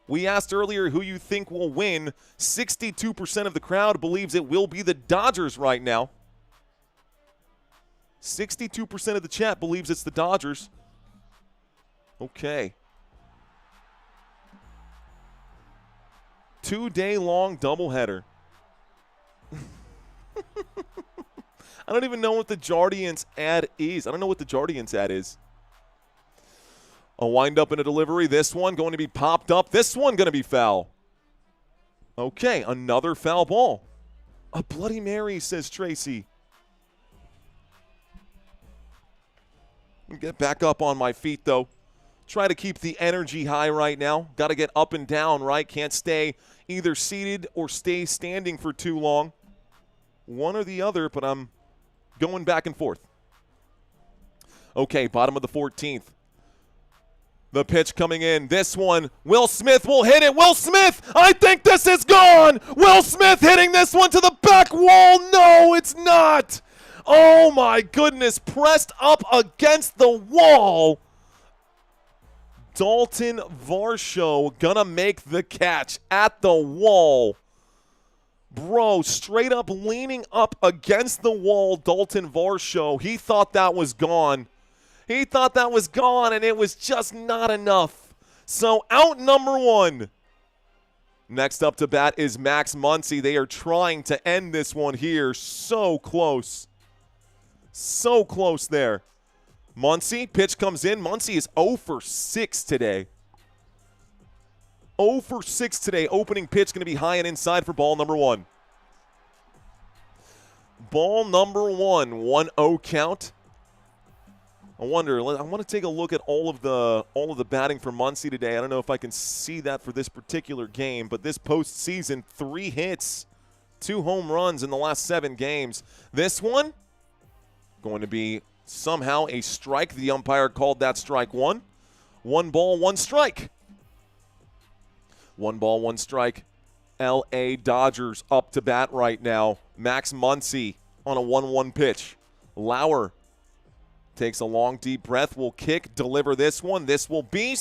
We asked earlier who you think will win. 62% of the crowd believes it will be the Dodgers right now. 62% of the chat believes it's the Dodgers. Okay. 2-day-long doubleheader. I don't even know what the Jardiance ad is. I don't know what the Jardiance ad is. A wind-up and a delivery. This one going to be popped up. This one going to be foul. Okay, another foul ball. A Bloody Mary, says Tracy. Get back up on my feet, though. Try to keep the energy high right now. Got to get up and down, right? Can't stay either seated or stay standing for too long. one or the other, but I'm going back and forth. Okay, bottom of the 14th. The pitch coming in. This one, Will Smith will hit it. Will Smith, I think this is gone. Will Smith hitting this one to the back wall. No, it's not. Oh, my goodness. Pressed up against the wall. Dalton Varsho gonna make the catch at the wall. Bro, straight up leaning up against the wall, Dalton Varsho. He thought that was gone. He thought that was gone, and it was just not enough. So out number one. Next up to bat is Max Muncy. They are trying to end this one here. So close. So close there. Muncy, pitch comes in. Muncy is 0 for 6 today. 0 for 6 today. Opening pitch going to be high and inside for ball number one. Ball number one, 1-0 count. I want to take a look at all of the batting for Muncy today. I don't know if I can see that for this particular game, but this postseason, 3 hits, 2 home runs in the last 7 games. This one going to be somehow a strike. The umpire called that strike one. 1 ball, 1 strike. 1 ball, 1 strike. L.A. Dodgers up to bat right now. Max Muncy on a 1-1 pitch. Lauer takes a long, deep breath, will kick, deliver this one. This will be,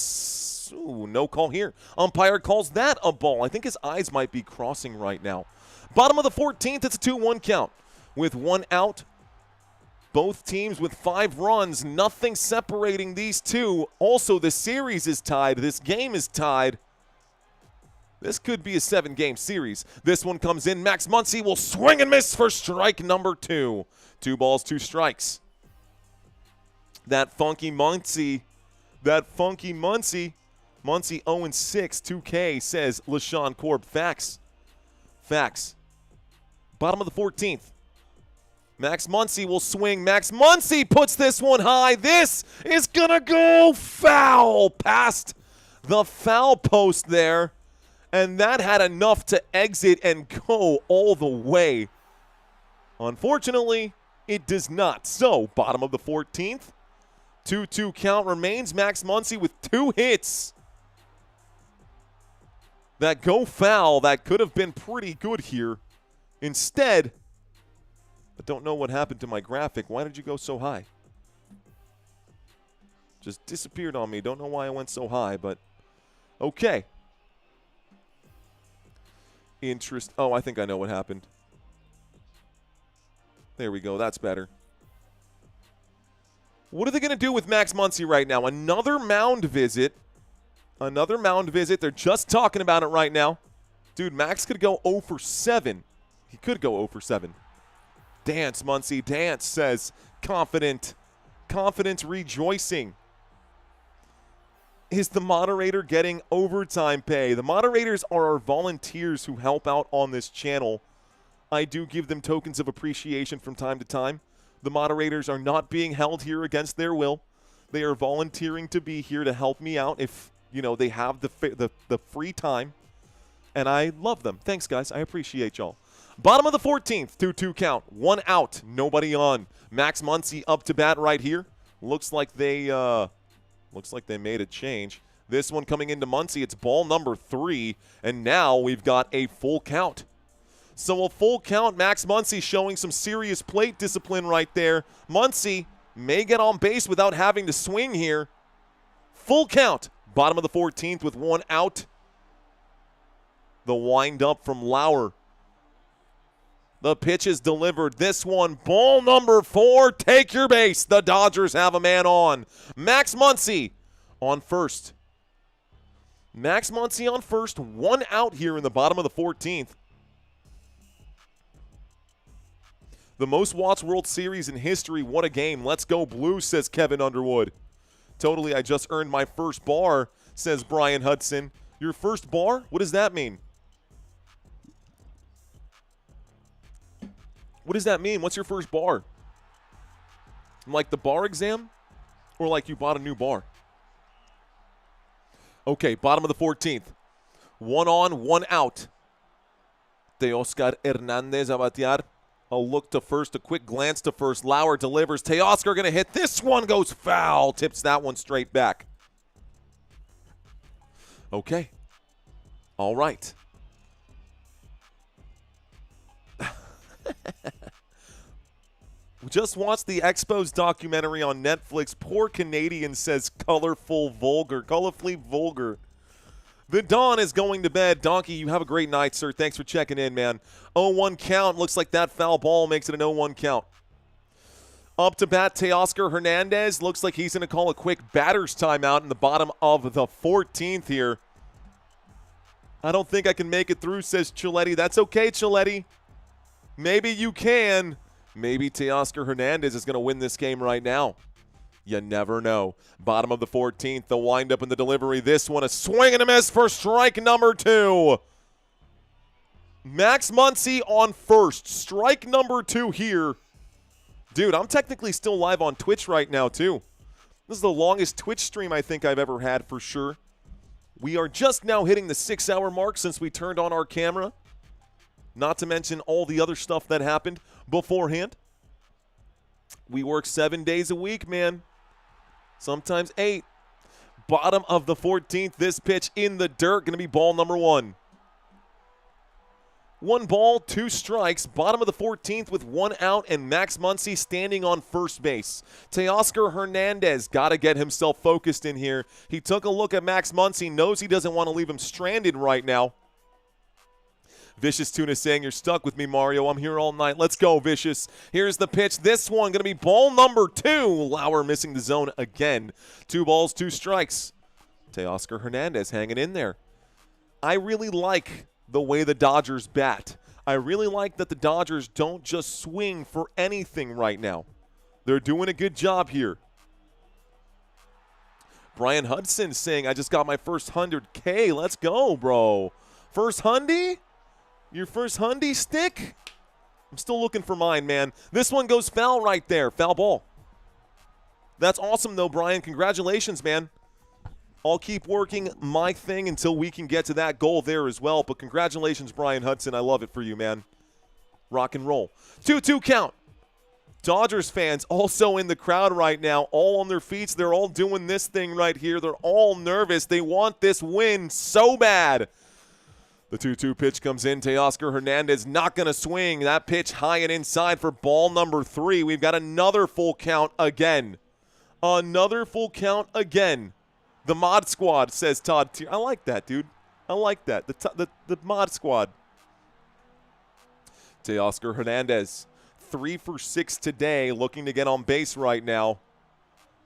no call here. Umpire calls that a ball. I think his eyes might be crossing right now. Bottom of the 14th, it's a 2-1 count. With 1 out, both teams with 5 runs, nothing separating these two. Also, the series is tied. This game is tied. This could be a 7-game series. This one comes in. Max Muncy will swing and miss for strike number 2. 2 balls, 2 strikes. That funky Muncy. Muncy 0-6, 2K, says LaShawn Korb. Facts. Bottom of the 14th. Max Muncy will swing. Max Muncy puts this one high. This is going to go foul past the foul post there. And that had enough to exit and go all the way. Unfortunately, it does not. So, bottom of the 14th. 2-2 count remains. Max Muncy with 2 hits that go foul. That could have been pretty good here. Instead, I don't know what happened to my graphic. Why did you go so high? Just disappeared on me. Don't know why I went so high, but okay. Oh, I think I know what happened. There we go. That's better. What are they going to do with Max Muncy right now? Another mound visit. They're just talking about it right now. Dude, Max could go 0 for 7. He could go 0 for 7. Dance, Muncy, dance, says confident. Confident rejoicing. Is the moderator getting overtime pay? The moderators are our volunteers who help out on this channel. I do give them tokens of appreciation from time to time. The moderators are not being held here against their will. They are volunteering to be here to help me out if, they have the free time. And I love them. Thanks, guys. I appreciate y'all. Bottom of the 14th, 2-2 count. 1 out, nobody on. Max Muncy up to bat right here. Looks like they made a change. This one coming into Muncy, it's ball number 3, and now we've got a full count. So a full count, Max Muncy showing some serious plate discipline right there. Muncy may get on base without having to swing here. Full count, bottom of the 14th with 1 out. The wind up from Lauer. The pitch is delivered. This one, ball number 4, take your base. The Dodgers have a man on. Max Muncy on first. Max Muncy on first, 1 out here in the bottom of the 14th. The most watched World Series in history. What a game. Let's go Blues, says Kevin Underwood. Totally, I just earned my first bar, says Brian Hudson. Your first bar? What does that mean? What does that mean? What's your first bar? Like the bar exam? Or like you bought a new bar? Okay, bottom of the 14th. 1 on, 1 out. Teoscar Hernandez a batear. A look to first, a quick glance to first. Lauer delivers. Teoscar going to hit. This one goes foul. Tips that one straight back. Okay. All right. Just watched the Expos documentary on Netflix. Poor Canadian says colorfully vulgar. The Dawn is going to bed. Donkey, you have a great night, sir. Thanks for checking in, man. 0-1 count. Looks like that foul ball makes it an 0-1 count. Up to bat, Teoscar Hernandez. Looks like he's going to call a quick batter's timeout in the bottom of the 14th here. I don't think I can make it through, says Chiletti. That's okay, Chiletti. Maybe you can. Maybe Teoscar Hernandez is going to win this game right now. You never know. Bottom of the 14th, the windup and the delivery. This one, a swing and a miss for strike number 2. Max Muncy on first. Strike number 2 here. Dude, I'm technically still live on Twitch right now, too. This is the longest Twitch stream I think I've ever had for sure. We are just now hitting the 6-hour mark since we turned on our camera. Not to mention all the other stuff that happened beforehand. We work 7 days a week, man. Sometimes 8. Bottom of the 14th, this pitch in the dirt, going to be ball number 1. 1 ball, 2 strikes. Bottom of the 14th with 1 out and Max Muncy standing on first base. Teoscar Hernandez got to get himself focused in here. He took a look at Max Muncy, knows he doesn't want to leave him stranded right now. Vicious Tuna saying, you're stuck with me, Mario. I'm here all night. Let's go, Vicious. Here's the pitch. This one going to be ball number 2. Lauer missing the zone again. 2 balls, 2 strikes. Teoscar Hernandez hanging in there. I really like the way the Dodgers bat. I really like that the Dodgers don't just swing for anything right now. They're doing a good job here. Brian Hudson saying, I just got my first 100K. Let's go, bro. First Hundy? Your first Hundy stick? I'm still looking for mine, man. This one goes foul right there. Foul ball. That's awesome, though, Brian. Congratulations, man. I'll keep working my thing until we can get to that goal there as well. But congratulations, Brian Hudson. I love it for you, man. Rock and roll. 2-2 count. Dodgers fans also in the crowd right now, all on their feet. They're all doing this thing right here. They're all nervous. They want this win so bad. The 2-2 pitch comes in. Teoscar Hernandez not going to swing. That pitch high and inside for ball number 3. We've got another full count again. Another full count again. The Mod Squad, says Todd Tier. I like that, dude. I like that. The Mod Squad. Teoscar Hernandez, 3 for 6 today, looking to get on base right now.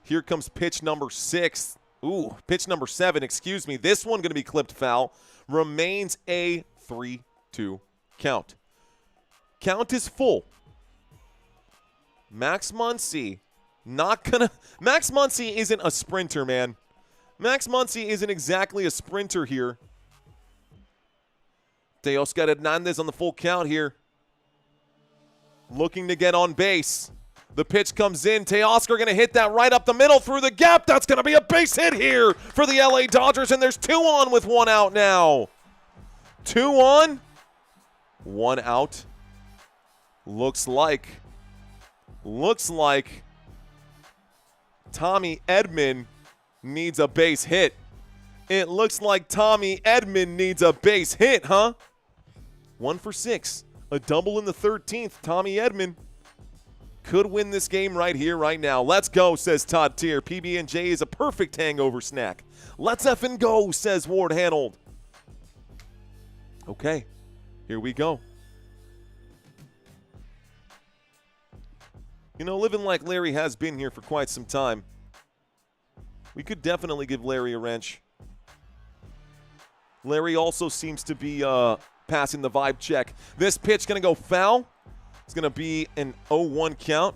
Here comes pitch number 6. Ooh, pitch number 7, excuse me. This one going to be clipped foul. Remains a 3-2 count. Count is full. Max Muncy not gonna. Max Muncy isn't a sprinter, man. Max Muncy isn't exactly a sprinter here. Teoscar Hernandez on the full count here. Looking to get on base. The pitch comes in. Teoscar going to hit that right up the middle through the gap. That's going to be a base hit here for the LA Dodgers, and there's 2 on with 1 out now. 2 on, 1 out. Looks like Tommy Edman needs a base hit. It looks like Tommy Edman needs a base hit, huh? 1 for 6. A double in the 13th. Tommy Edman could win this game right here, right now. Let's go, says Todd Tier. PB&J is a perfect hangover snack. Let's effing go, says Ward Hanold. Okay, here we go. You know, living like Larry has been here for quite some time, we could definitely give Larry a wrench. Larry also seems to be passing the vibe check. This pitch going to go foul. It's going to be an 0-1 count.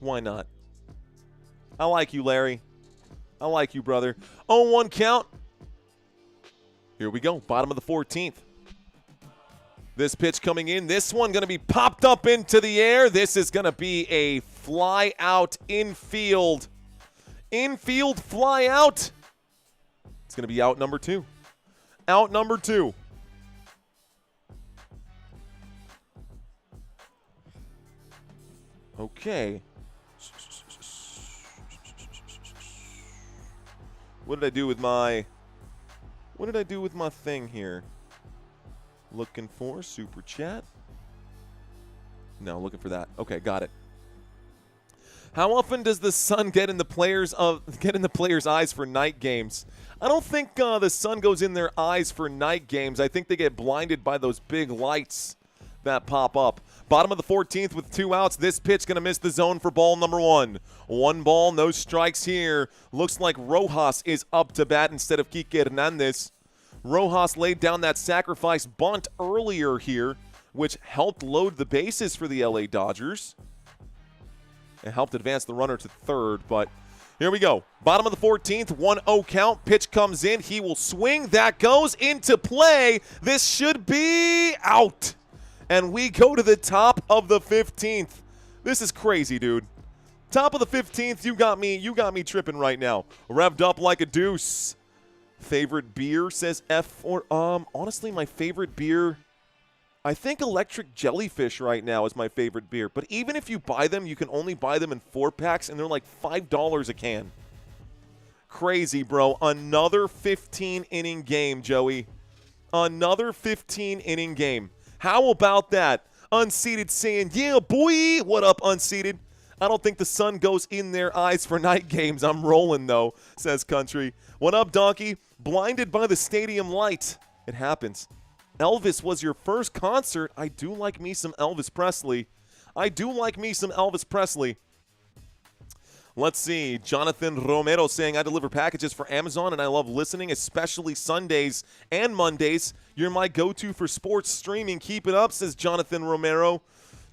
Why not? I like you, Larry. I like you, brother. 0-1 count. Here we go. Bottom of the 14th. This pitch coming in. This one going to be popped up into the air. This is going to be a fly out infield. Infield fly out. going to be out number 2. Out number 2. Okay. What did I do with my thing here? Looking for super chat. No, looking for that. Okay, got it. How often does the sun get in the players' eyes for night games? I don't think the sun goes in their eyes for night games. I think they get blinded by those big lights that pop up. Bottom of the 14th with 2 outs. This pitch going to miss the zone for ball number 1. 1 ball, no strikes here. Looks like Rojas is up to bat instead of Kike Hernandez. Rojas laid down that sacrifice bunt earlier here, which helped load the bases for the LA Dodgers. It helped advance the runner to third, but here we go. Bottom of the 14th, 1-0 count. Pitch comes in. He will swing. That goes into play. This should be out. And we go to the top of the 15th. This is crazy, dude. Top of the 15th, you got me tripping right now. Revved up like a deuce. Favorite beer, says F. Or honestly, my favorite beer, I think Electric Jellyfish right now is my favorite beer. But even if you buy them, you can only buy them in 4-packs, and they're like $5 a can. Crazy, bro. Another 15-inning game, Joey. Another 15-inning game. How about that? Unseated saying, yeah, boy. What up, Unseated? I don't think the sun goes in their eyes for night games. I'm rolling, though, says Country. What up, Donkey? Blinded by the stadium light. It happens. Elvis was your first concert. I do like me some Elvis Presley. Let's see. Jonathan Romero saying, I deliver packages for Amazon, and I love listening, especially Sundays and Mondays. You're my go-to for sports streaming. Keep it up, says Jonathan Romero.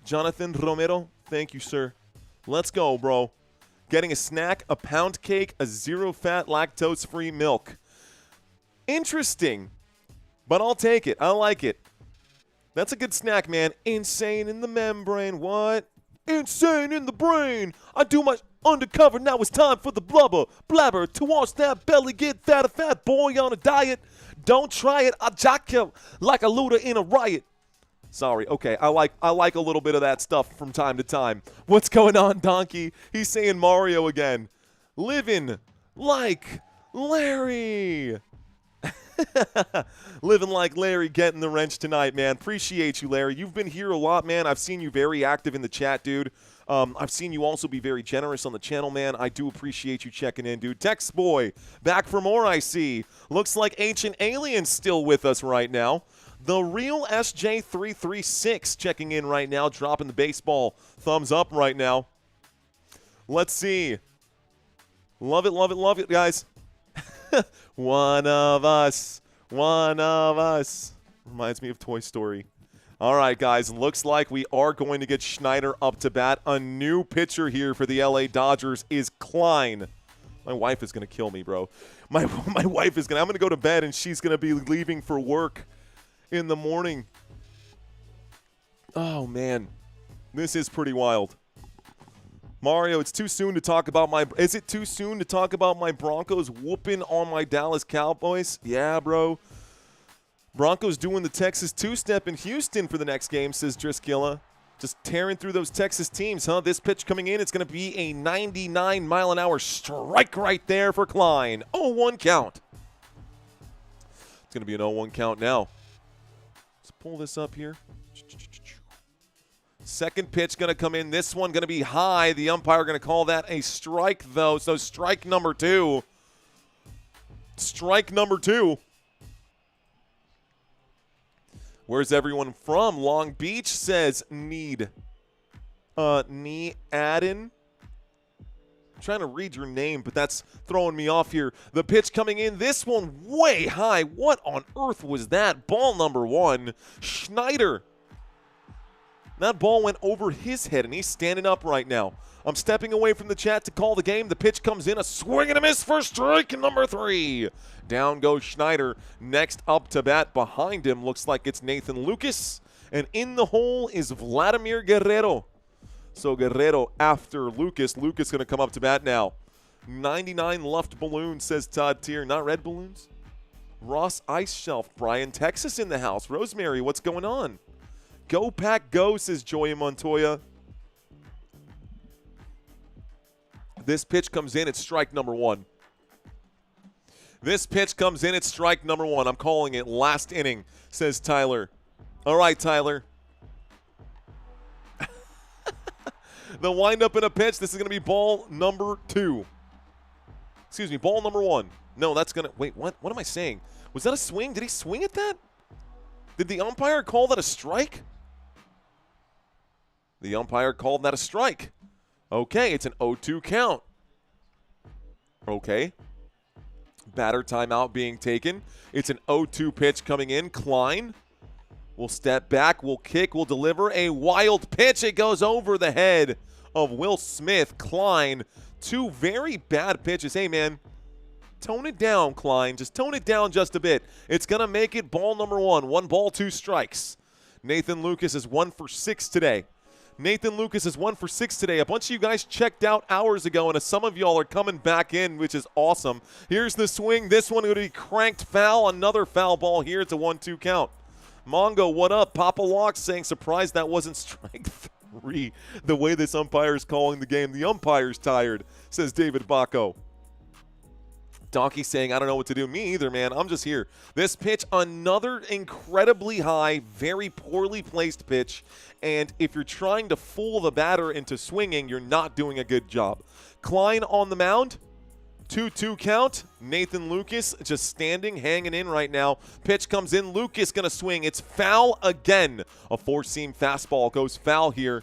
Jonathan Romero, thank you, sir. Let's go, bro. Getting a snack, a pound cake, a zero-fat, lactose-free milk. Interesting, but I'll take it. I like it. That's a good snack, man. Insane in the membrane. What? Insane in the brain. I do my undercover. Now it's time for the blabber to watch that belly get fat. A fat boy on a diet. Don't try it. I jock you like a looter in a riot. Sorry. Okay, I like a little bit of that stuff from time to time. What's going on, Donkey? He's saying Mario again. Living like Larry. Living like Larry, getting the wrench tonight, man. Appreciate you, Larry. You've been here a lot, man. I've seen you very active in the chat, dude. I've seen you also be very generous on the channel, man. I do appreciate you checking in, dude. Tex Boy, back for more, I see. Looks like Ancient Alien's still with us right now. The real SJ336 checking in right now, dropping the baseball thumbs up right now. Let's see. Love it, guys. One of us. Reminds me of Toy Story. All right, guys. Looks like we are going to get Schneider up to bat. A new pitcher here for the LA Dodgers is Klein. My wife is going to kill me, bro. My wife is going to – I'm going to go to bed, and she's going to be leaving for work in the morning. Oh, man. This is pretty wild. Mario, it's too soon to talk about my – is it too soon to talk about my Broncos whooping on my Dallas Cowboys? Yeah, bro. Broncos doing the Texas two-step in Houston for the next game, says Driskilla. Just tearing through those Texas teams, huh? This pitch coming in, it's going to be a 99-mile-an-hour strike right there for Klein. 0-1 count. It's going to be an 0-1 count now. Let's pull this up here. Second pitch going to come in. This one going to be high. The umpire going to call that a strike, though. So strike number 2. Strike number 2. Where's everyone from? Long Beach, says Need. Aden. I'm trying to read your name, but that's throwing me off here. The pitch coming in. This one way high. What on earth was that? Ball number 1. Schneider. That ball went over his head, and he's standing up right now. I'm stepping away from the chat to call the game. The pitch comes in. A swing and a miss for strike number 3. Down goes Schneider. Next up to bat behind him looks like it's Nathan Lucas. And in the hole is Vladimir Guerrero. So Guerrero after Lucas. Lucas going to come up to bat now. 99 luft balloons, says Todd Tier. Not red balloons? Ross Ice Shelf, Brian Texas in the house. Rosemary, what's going on? Go Pack Go, says Joya Montoya. This pitch comes in, it's strike number one. This pitch comes in, it's strike number one. I'm calling it last inning, says Tyler. All right, Tyler. The windup in a pitch. This is going to be ball number two. Excuse me, ball number one. No, that's going to – wait, what am I saying? Was that a swing? Did he swing at that? Did the umpire call that a strike? The umpire called that a strike. Okay, it's an 0-2 count. Okay. Batter timeout being taken. It's an 0-2 pitch coming in. Klein will step back, will kick, will deliver a wild pitch. It goes over the head of Will Smith. Klein, two very bad pitches. Hey, man, tone it down, Klein. Just tone it down just a bit. It's going to make it ball number one. 1 ball, 2 strikes. Nathan Lucas is 1 for 6 today. Nathan Lucas is 1 for 6 today. A bunch of you guys checked out hours ago, and some of y'all are coming back in, which is awesome. Here's the swing. This one going to be cranked foul. Another foul ball here. It's a 1-2 count. Mongo, what up? Papa Locke saying, surprised that wasn't strike 3. The way this umpire is calling the game. The umpire's tired, says David Bacco. Donkey saying, I don't know what to do. Me either, man. I'm just here. This pitch, another incredibly high, very poorly placed pitch. And if you're trying to fool the batter into swinging, you're not doing a good job. Klein on the mound. 2-2 count. Nathan Lucas just standing, hanging in right now. Pitch comes in. Lucas going to swing. It's foul again. A four-seam fastball goes foul here.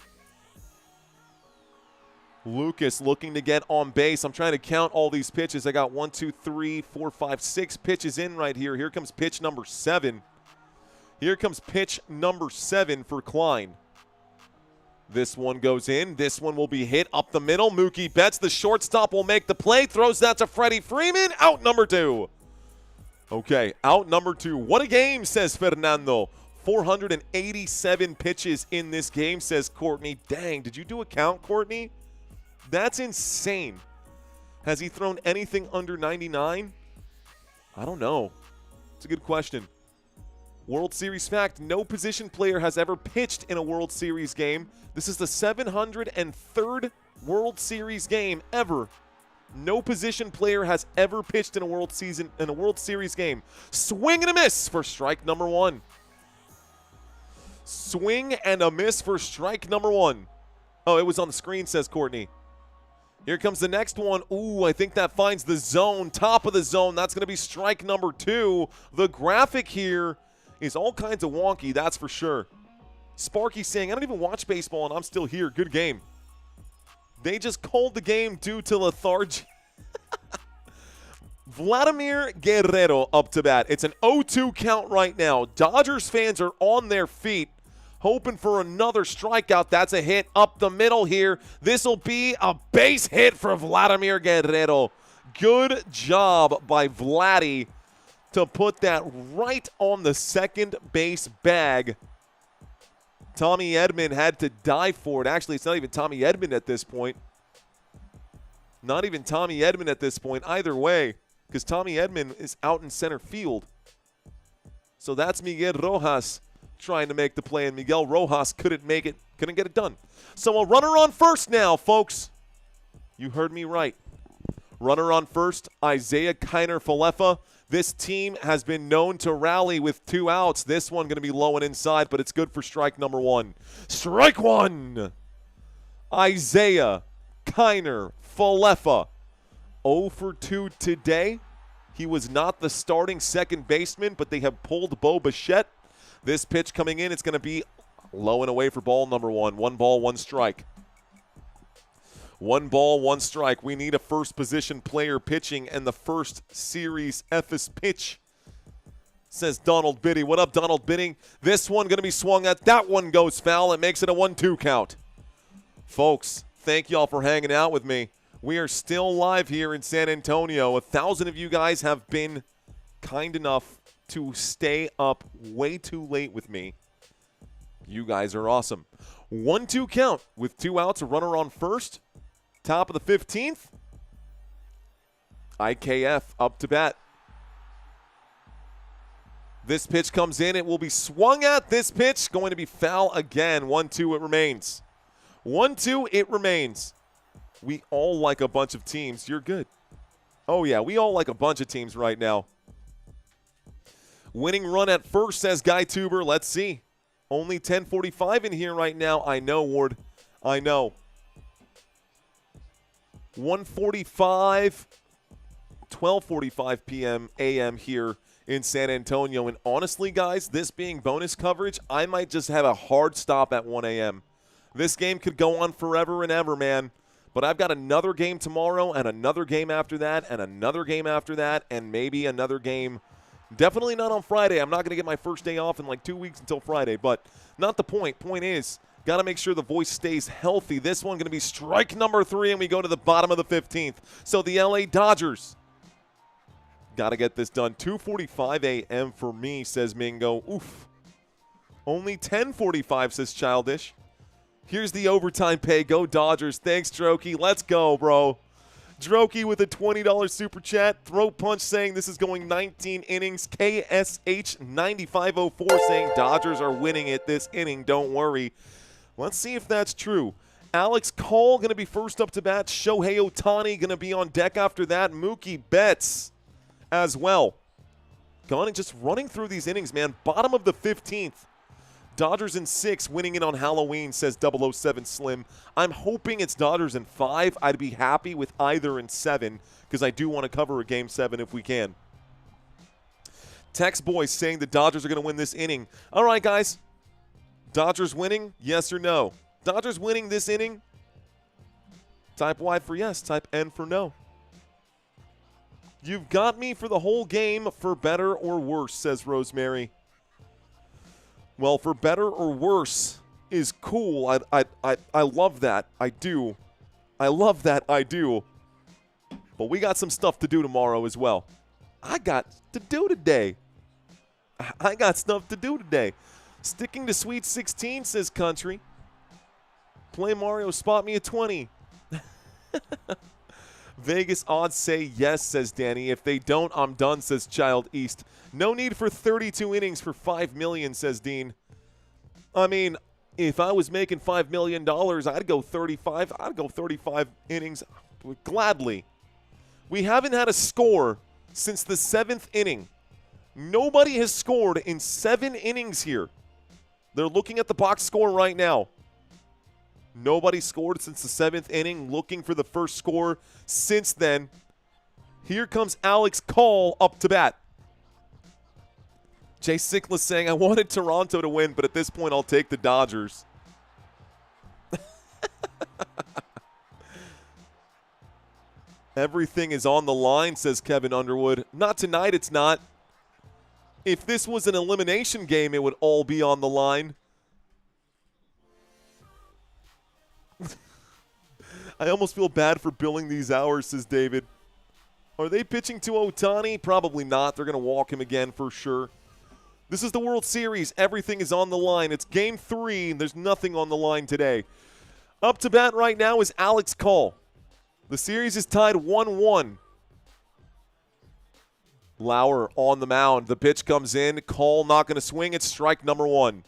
Lucas looking to get on base. I'm trying to count all these pitches. I got 1, 2, 3, 4, 5, 6 pitches in right here. Here comes pitch number 7. Here comes pitch number 7 for Klein. This one goes in. This one will be hit up the middle. Mookie Betts, the shortstop, will make the play. Throws that to Freddie Freeman. Out number 2. Okay, out number 2. What a game, says Fernando. 487 pitches in this game, says Courtney. Dang, did you do a count, Courtney? That's insane. Has he thrown anything under 99? I don't know. It's a good question. World Series fact, no position player has ever pitched in a World Series game. This is the 703rd World Series game ever. No position player has ever pitched in a World Series game. Swing and a miss for strike number 1. Swing and a miss for strike number 1. Oh, it was on the screen, says Courtney. Here comes the next one. Ooh, I think that finds the zone, top of the zone. That's going to be strike number 2. The graphic here is all kinds of wonky, that's for sure. Sparky saying, I don't even watch baseball and I'm still here. Good game. They just called the game due to lethargy. Vladimir Guerrero up to bat. It's an 0-2 count right now. Dodgers fans are on their feet, hoping for another strikeout. That's a hit up the middle here. This will be a base hit for Vladimir Guerrero. Good job by Vladdy to put that right on the second base bag. Tommy Edman had to dive for it. Actually, it's not even Tommy Edman at this point. Not even Tommy Edman at this point either way, because Tommy Edman is out in center field. So that's Miguel Rojas trying to make the play, and Miguel Rojas couldn't make it, couldn't get it done. So a runner on first now, folks. You heard me right. Runner on first, Isiah Kiner-Falefa. This team has been known to rally with 2 outs. This one going to be low and inside, but it's good for strike number 1. Strike 1! Isiah Kiner-Falefa. 0 for 2 today. He was not the starting second baseman, but they have pulled Bo Bichette. This pitch coming in, it's going to be low and away for ball number 1. 1 ball, 1 strike. 1 ball, 1 strike. We need a first position player pitching and the first series FS pitch, says Donald Biddy. What up, Donald Biddy? This one going to be swung at. That one goes foul. It makes it a 1-2 count. Folks, thank y'all for hanging out with me. We are still live here in San Antonio. 1,000 of you guys have been kind enough to stay up way too late with me. You guys are awesome. 1-2 count with 2 outs, a runner on first. Top of the 15th. IKF up to bat. This pitch comes in. It will be swung at. This pitch going to be foul again. 1-2 it remains. 1-2 it remains. We all like a bunch of teams. You're good. Oh, yeah, we all like a bunch of teams right now. Winning run at first, says Guy Tuber. Let's see. Only 10:45 in here right now. I know, Ward. I know. 1:45, 12:45 p.m. a.m. here in San Antonio. And honestly, guys, this being bonus coverage, I might just have a hard stop at 1 a.m. This game could go on forever and ever, man. But I've got another game tomorrow and another game after that and another game after that and maybe another game. Definitely not on Friday. I'm not going to get my first day off in like 2 weeks until Friday, but not the point. Point is, got to make sure the voice stays healthy. This one going to be strike number 3, and we go to the bottom of the 15th. So the LA Dodgers got to get this done. 2:45 a.m. for me, says Mingo. Oof. Only 10:45, says Childish. Here's the overtime pay. Go Dodgers. Thanks, Drokey. Let's go, bro. Drokey with a $20 super chat. Throat Punch saying this is going 19 innings. KSH9504 saying Dodgers are winning it this inning. Don't worry. Let's see if that's true. Alex Cole going to be first up to bat. Shohei Ohtani going to be on deck after that. Mookie Betts as well. Gone and just running through these innings, man. Bottom of the 15th. Dodgers in 6, winning it on Halloween, says 007 Slim. I'm hoping it's Dodgers in 5. I'd be happy with either in 7 because I do want to cover a Game 7 if we can. Tex Boy saying the Dodgers are going to win this inning. All right, guys. Dodgers winning, yes or no? Dodgers winning this inning? Type Y for yes, type N for no. You've got me for the whole game, for better or worse, says Rosemary. Well, for better or worse is cool. I love that. I do. I love that. I do. But we got some stuff to do tomorrow as well. I got to do today. I got stuff to do today. Sticking to Sweet 16, says Country. Play Mario, spot me a 20. Vegas odds say yes, says Danny. If they don't, I'm done, says Child East. No need for 32 innings for $5 million, says Dean. I mean, if I was making $5 million, I'd go 35. I'd go 35 innings gladly. We haven't had a score since the 7th inning. Nobody has scored in 7 innings here. They're looking at the box score right now. Nobody scored since the 7th inning, looking for the first score since then. Here comes Alex Cole up to bat. Jay Sickless saying, I wanted Toronto to win, but at this point I'll take the Dodgers. Everything is on the line, says Kevin Underwood. Not tonight, it's not. If this was an elimination game, it would all be on the line. I almost feel bad for billing these hours, says David. Are they pitching to Ohtani? Probably not. They're going to walk him again for sure. This is the World Series. Everything is on the line. It's Game 3, and there's nothing on the line today. Up to bat right now is Alex Cole. The series is tied 1-1. Lauer on the mound. The pitch comes in. Cole not going to swing. It's strike number 1.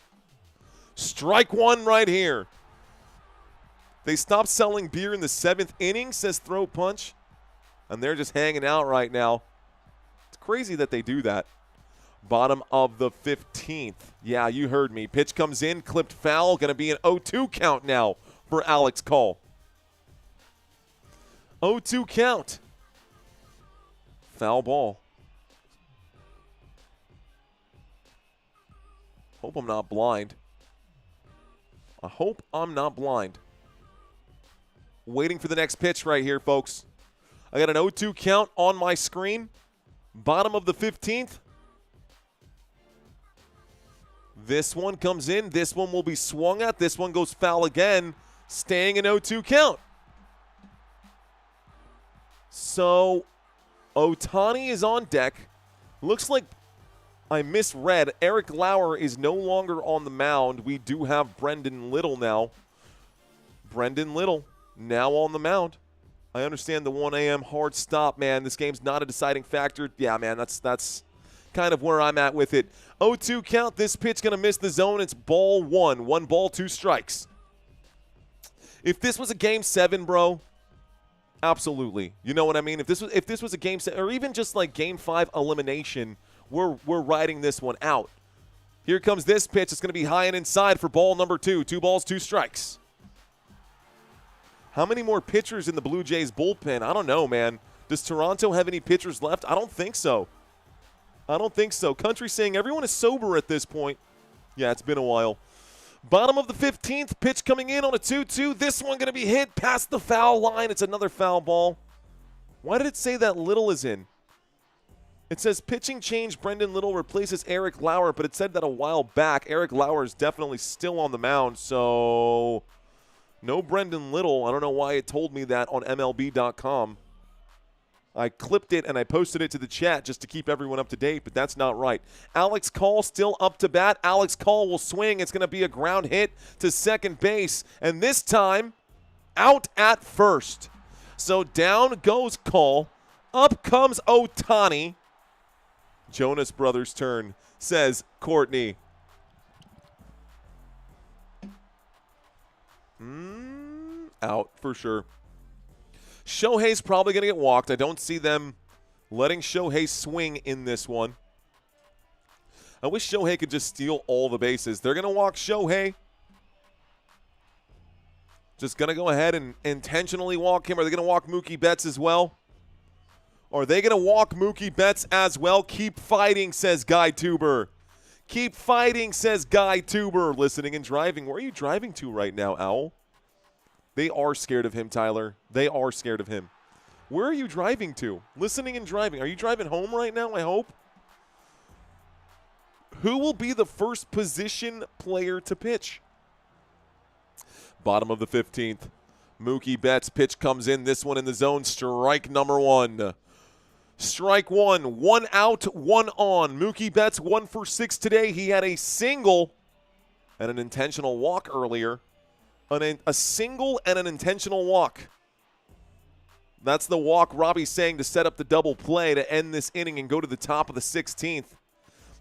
Strike 1 right here. They stopped selling beer in the 7th inning, says Throat Punch. And they're just hanging out right now. It's crazy that they do that. Bottom of the 15th. Yeah, you heard me. Pitch comes in, clipped foul. Going to be an 0-2 count now for Alex Cole. 0-2 count. Foul ball. Hope I'm not blind. I hope I'm not blind. Waiting for the next pitch right here, folks. I got an 0-2 count on my screen. Bottom of the 15th. This one comes in. This one will be swung at. This one goes foul again. Staying an 0-2 count. So, Ohtani is on deck. Looks like I misread. Eric Lauer is no longer on the mound. We do have Brendan Little now. Brendan Little now on the mound. I understand the 1 a.m. hard stop, man. This game's not a deciding factor. Yeah, man, that's kind of where I'm at with it. 0-2 count. This pitch going to miss the zone. It's ball one. 1 ball, 2 strikes. If this was a game 7, bro, absolutely. You know what I mean? If this was a game 7, or even just like game 5 elimination, we're riding this one out. Here comes this pitch. It's going to be high and inside for ball number 2. 2 balls, 2 strikes. How many more pitchers in the Blue Jays bullpen? I don't know, man. Does Toronto have any pitchers left? I don't think so. I don't think so. Country saying everyone is sober at this point. Yeah, it's been a while. Bottom of the 15th, pitch coming in on a 2-2. This one going to be hit past the foul line. It's another foul ball. Why did it say that Little is in? It says pitching change. Brendan Little replaces Eric Lauer, but it said that a while back. Eric Lauer is definitely still on the mound, so no Brendan Little. I don't know why it told me that on MLB.com. I clipped it and I posted it to the chat just to keep everyone up to date, but that's not right. Alex Call still up to bat. Alex Call will swing. It's going to be a ground hit to second base, and this time out at first. So down goes Call. Up comes Ohtani. Jonas Brothers' turn, says Courtney. Out for sure. Shohei's probably going to get walked. I don't see them letting Shohei swing in this one. I wish Shohei could just steal all the bases. They're going to walk Shohei. Just going to go ahead and intentionally walk him. Are they going to walk Mookie Betts as well? Are they going to walk Mookie Betts as well? Keep fighting, says Guy Tuber. Keep fighting, says Guy Tuber. Listening and driving. Where are you driving to right now, Owl? They are scared of him, Tyler. They are scared of him. Where are you driving to? Listening and driving. Are you driving home right now, I hope? Who will be the first position player to pitch? Bottom of the 15th. Mookie Betts pitch comes in. This one in the zone. Strike number 1. Strike 1. 1 out, 1 on. Mookie Betts 1 for 6 today. He had a single and an intentional walk earlier. A single and an intentional walk. That's the walk Robbie's saying to set up the double play to end this inning and go to the top of the 16th.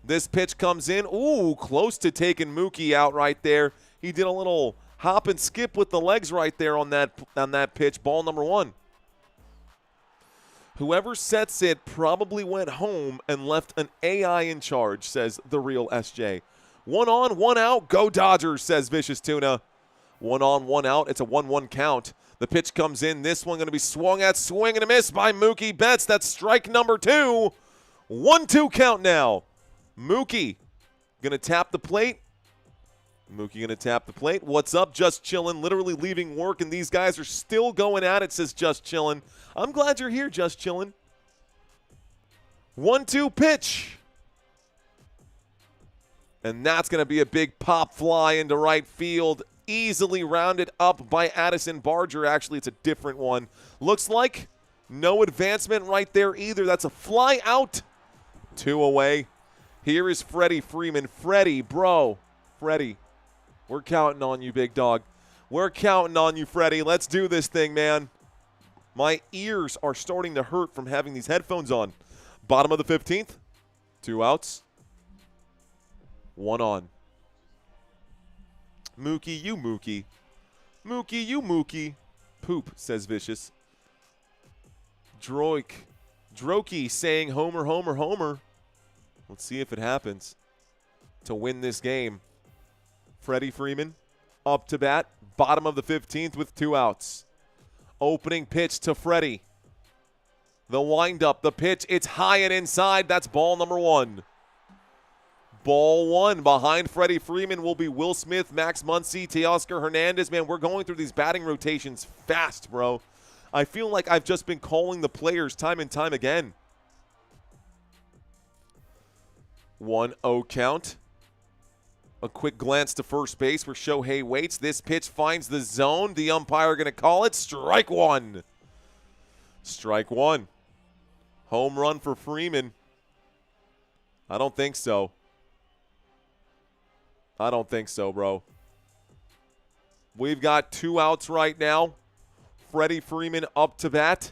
This pitch comes in. Ooh, close to taking Mookie out right there. He did a little hop and skip with the legs right there on that pitch. Ball number 1. Whoever sets it probably went home and left an AI in charge, says the real SJ. 1 on, 1 out. Go Dodgers, says Vicious Tuna. 1 on, 1 out. It's a 1-1 count. The pitch comes in. This one going to be swung at, swing and a miss by Mookie Betts. That's strike number 2. 1-2 count now. Mookie going to tap the plate. Mookie going to tap the plate. What's up? Just chillin'. Literally leaving work, and these guys are still going at it, says Just Chillin'. I'm glad you're here, Just Chillin'. 1-2 pitch. And that's going to be a big pop fly into right field. Easily rounded up by Addison Barger. Actually, it's a different one. Looks like no advancement right there either. That's a fly out. 2 away. Here is Freddie Freeman. Freddie, bro. Freddie, we're counting on you, big dog. We're counting on you, Freddie. Let's do this thing, man. My ears are starting to hurt from having these headphones on. Bottom of the 15th. 2 outs. 1 on. Mookie, you Mookie. Mookie, you Mookie. Poop, says Vicious. Drokey saying homer, homer, homer. Let's see if it happens to win this game. Freddie Freeman up to bat. Bottom of the 15th with 2 outs. Opening pitch to Freddie. The windup, the pitch. It's high and inside. That's ball number 1. Ball 1. Behind Freddie Freeman will be Will Smith, Max Muncy, Teoscar Hernandez. Man, we're going through these batting rotations fast, bro. I feel like I've just been calling the players time and time again. 1-0 count. A quick glance to first base where Shohei waits. This pitch finds the zone. The umpire going to call it. Strike 1. Strike 1. Home run for Freeman. I don't think so. I don't think so, bro. We've got 2 outs right now. Freddie Freeman up to bat.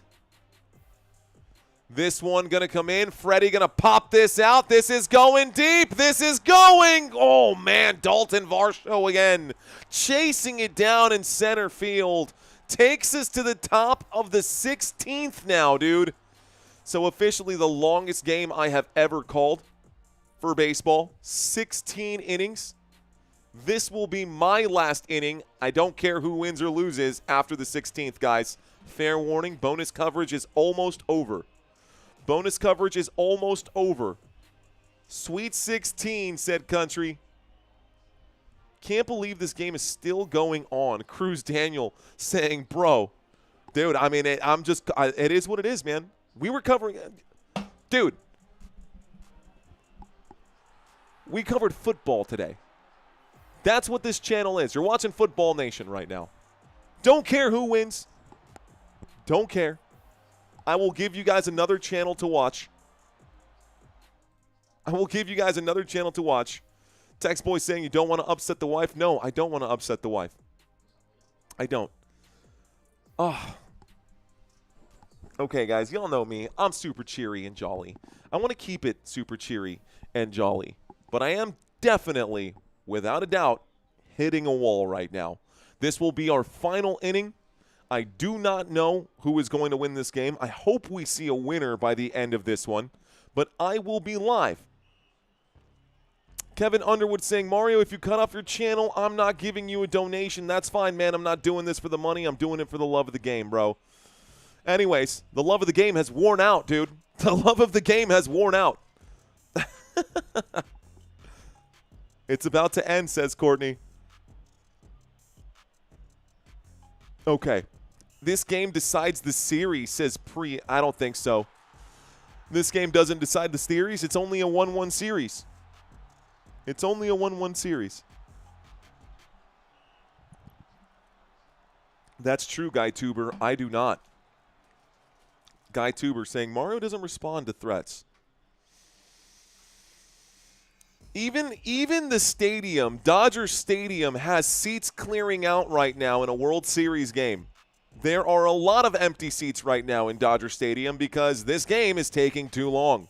This one going to come in. Freddie going to pop this out. This is going deep. This is going. Oh, man. Dalton Varsho again. Chasing it down in center field. Takes us to the top of the 16th now, dude. So officially the longest game I have ever called for baseball. 16 innings. This will be my last inning. I don't care who wins or loses after the 16th, guys. Fair warning, bonus coverage is almost over. Bonus coverage is almost over. Sweet 16, said Country. Can't believe this game is still going on. Cruz Daniel saying, bro, dude, I mean, it is what it is, man. We were covering, dude, we covered football today. That's what this channel is. You're watching Football Nation right now. Don't care who wins. Don't care. I will give you guys another channel to watch. I will give you guys another channel to watch. Text boy saying you don't want to upset the wife. No, I don't want to upset the wife. I don't. Oh. Okay, guys, y'all know me. I'm super cheery and jolly. I want to keep it super cheery and jolly. But I am definitely, without a doubt, hitting a wall right now. This will be our final inning. I do not know who is going to win this game. I hope we see a winner by the end of this one. But I will be live. Kevin Underwood saying, Mario, if you cut off your channel, I'm not giving you a donation. That's fine, man. I'm not doing this for the money. I'm doing it for the love of the game, bro. Anyways, the love of the game has worn out, dude. The love of the game has worn out. It's about to end, says Courtney. Okay. This game decides the series, says Pre. I don't think so. This game doesn't decide the series. It's only a 1-1 series. It's only a 1-1 series. That's true, Guy Tuber. I do not. Guy Tuber saying Mario doesn't respond to threats. Even the stadium, Dodger Stadium, has seats clearing out right now in a World Series game. There are a lot of empty seats right now in Dodger Stadium because this game is taking too long.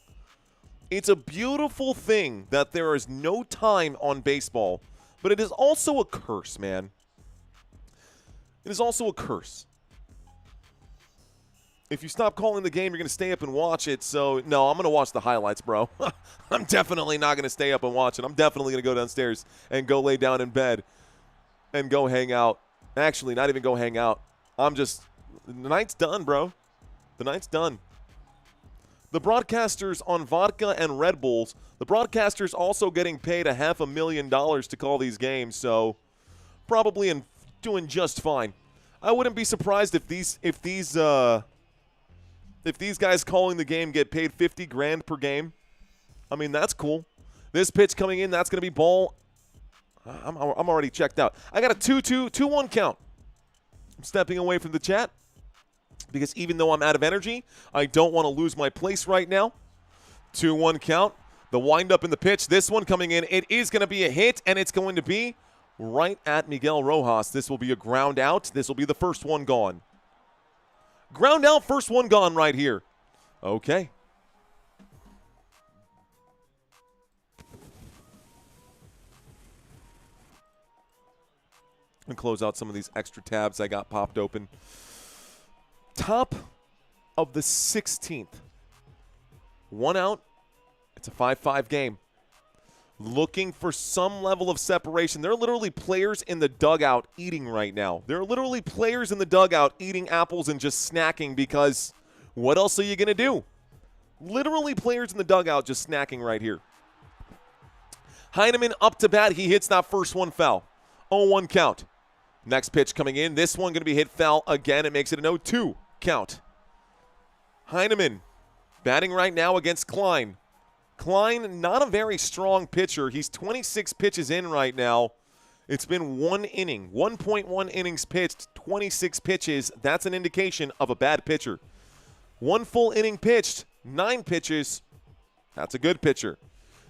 It's a beautiful thing that there is no time on baseball, but it is also a curse, man. It is also a curse. If you stop calling the game, you're going to stay up and watch it. So, no, I'm going to watch the highlights, bro. I'm definitely not going to stay up and watch it. I'm definitely going to go downstairs and go lay down in bed and go hang out. Actually, not even go hang out. The night's done, bro. The night's done. The broadcasters on vodka and Red Bulls, the broadcasters also getting paid $500,000 to call these games, so probably doing just fine. I wouldn't be surprised if these guys calling the game get paid $50,000 per game. I mean, that's cool. This pitch coming in, that's going to be ball. I'm already checked out. I got a 2-1 count. I'm stepping away from the chat because even though I'm out of energy, I don't want to lose my place right now. 2-1 count. The windup in the pitch. This one coming in. It is going to be a hit, and it's going to be right at Miguel Rojas. This will be a ground out. This will be the first one gone. Ground out, first one gone right here. Okay. And close out some of these extra tabs I got popped open. Top of the 16th. One out. It's a 5-5 game. Looking for some level of separation. There are literally players in the dugout eating right now. There are literally players in the dugout eating apples and just snacking because what else are you going to do? Literally players in the dugout just snacking right here. Heineman up to bat. He hits that first one foul. 0-1 count. Next pitch coming in. This one going to be hit foul again. It makes it an 0-2 count. Heineman batting right now against Klein. Klein, not a very strong pitcher. He's 26 pitches in right now. It's been 1 inning, 1.1 innings pitched, 26 pitches. That's an indication of a bad pitcher. 1 full inning pitched, 9 pitches. That's a good pitcher.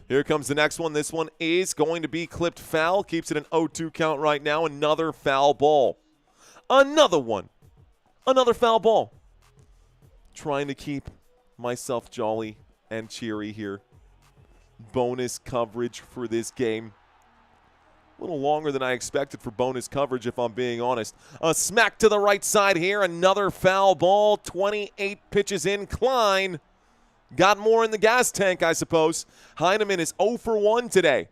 Here comes the next one. This one is going to be clipped foul. Keeps it an 0-2 count right now. Another foul ball. Another one. Another foul ball. Trying to keep myself jolly and cheery here. Bonus coverage for this game. A little longer than I expected for bonus coverage, if I'm being honest. A smack to the right side here. Another foul ball. 28 pitches in. Klein got more in the gas tank, I suppose. Heineman is 0 for 1 today.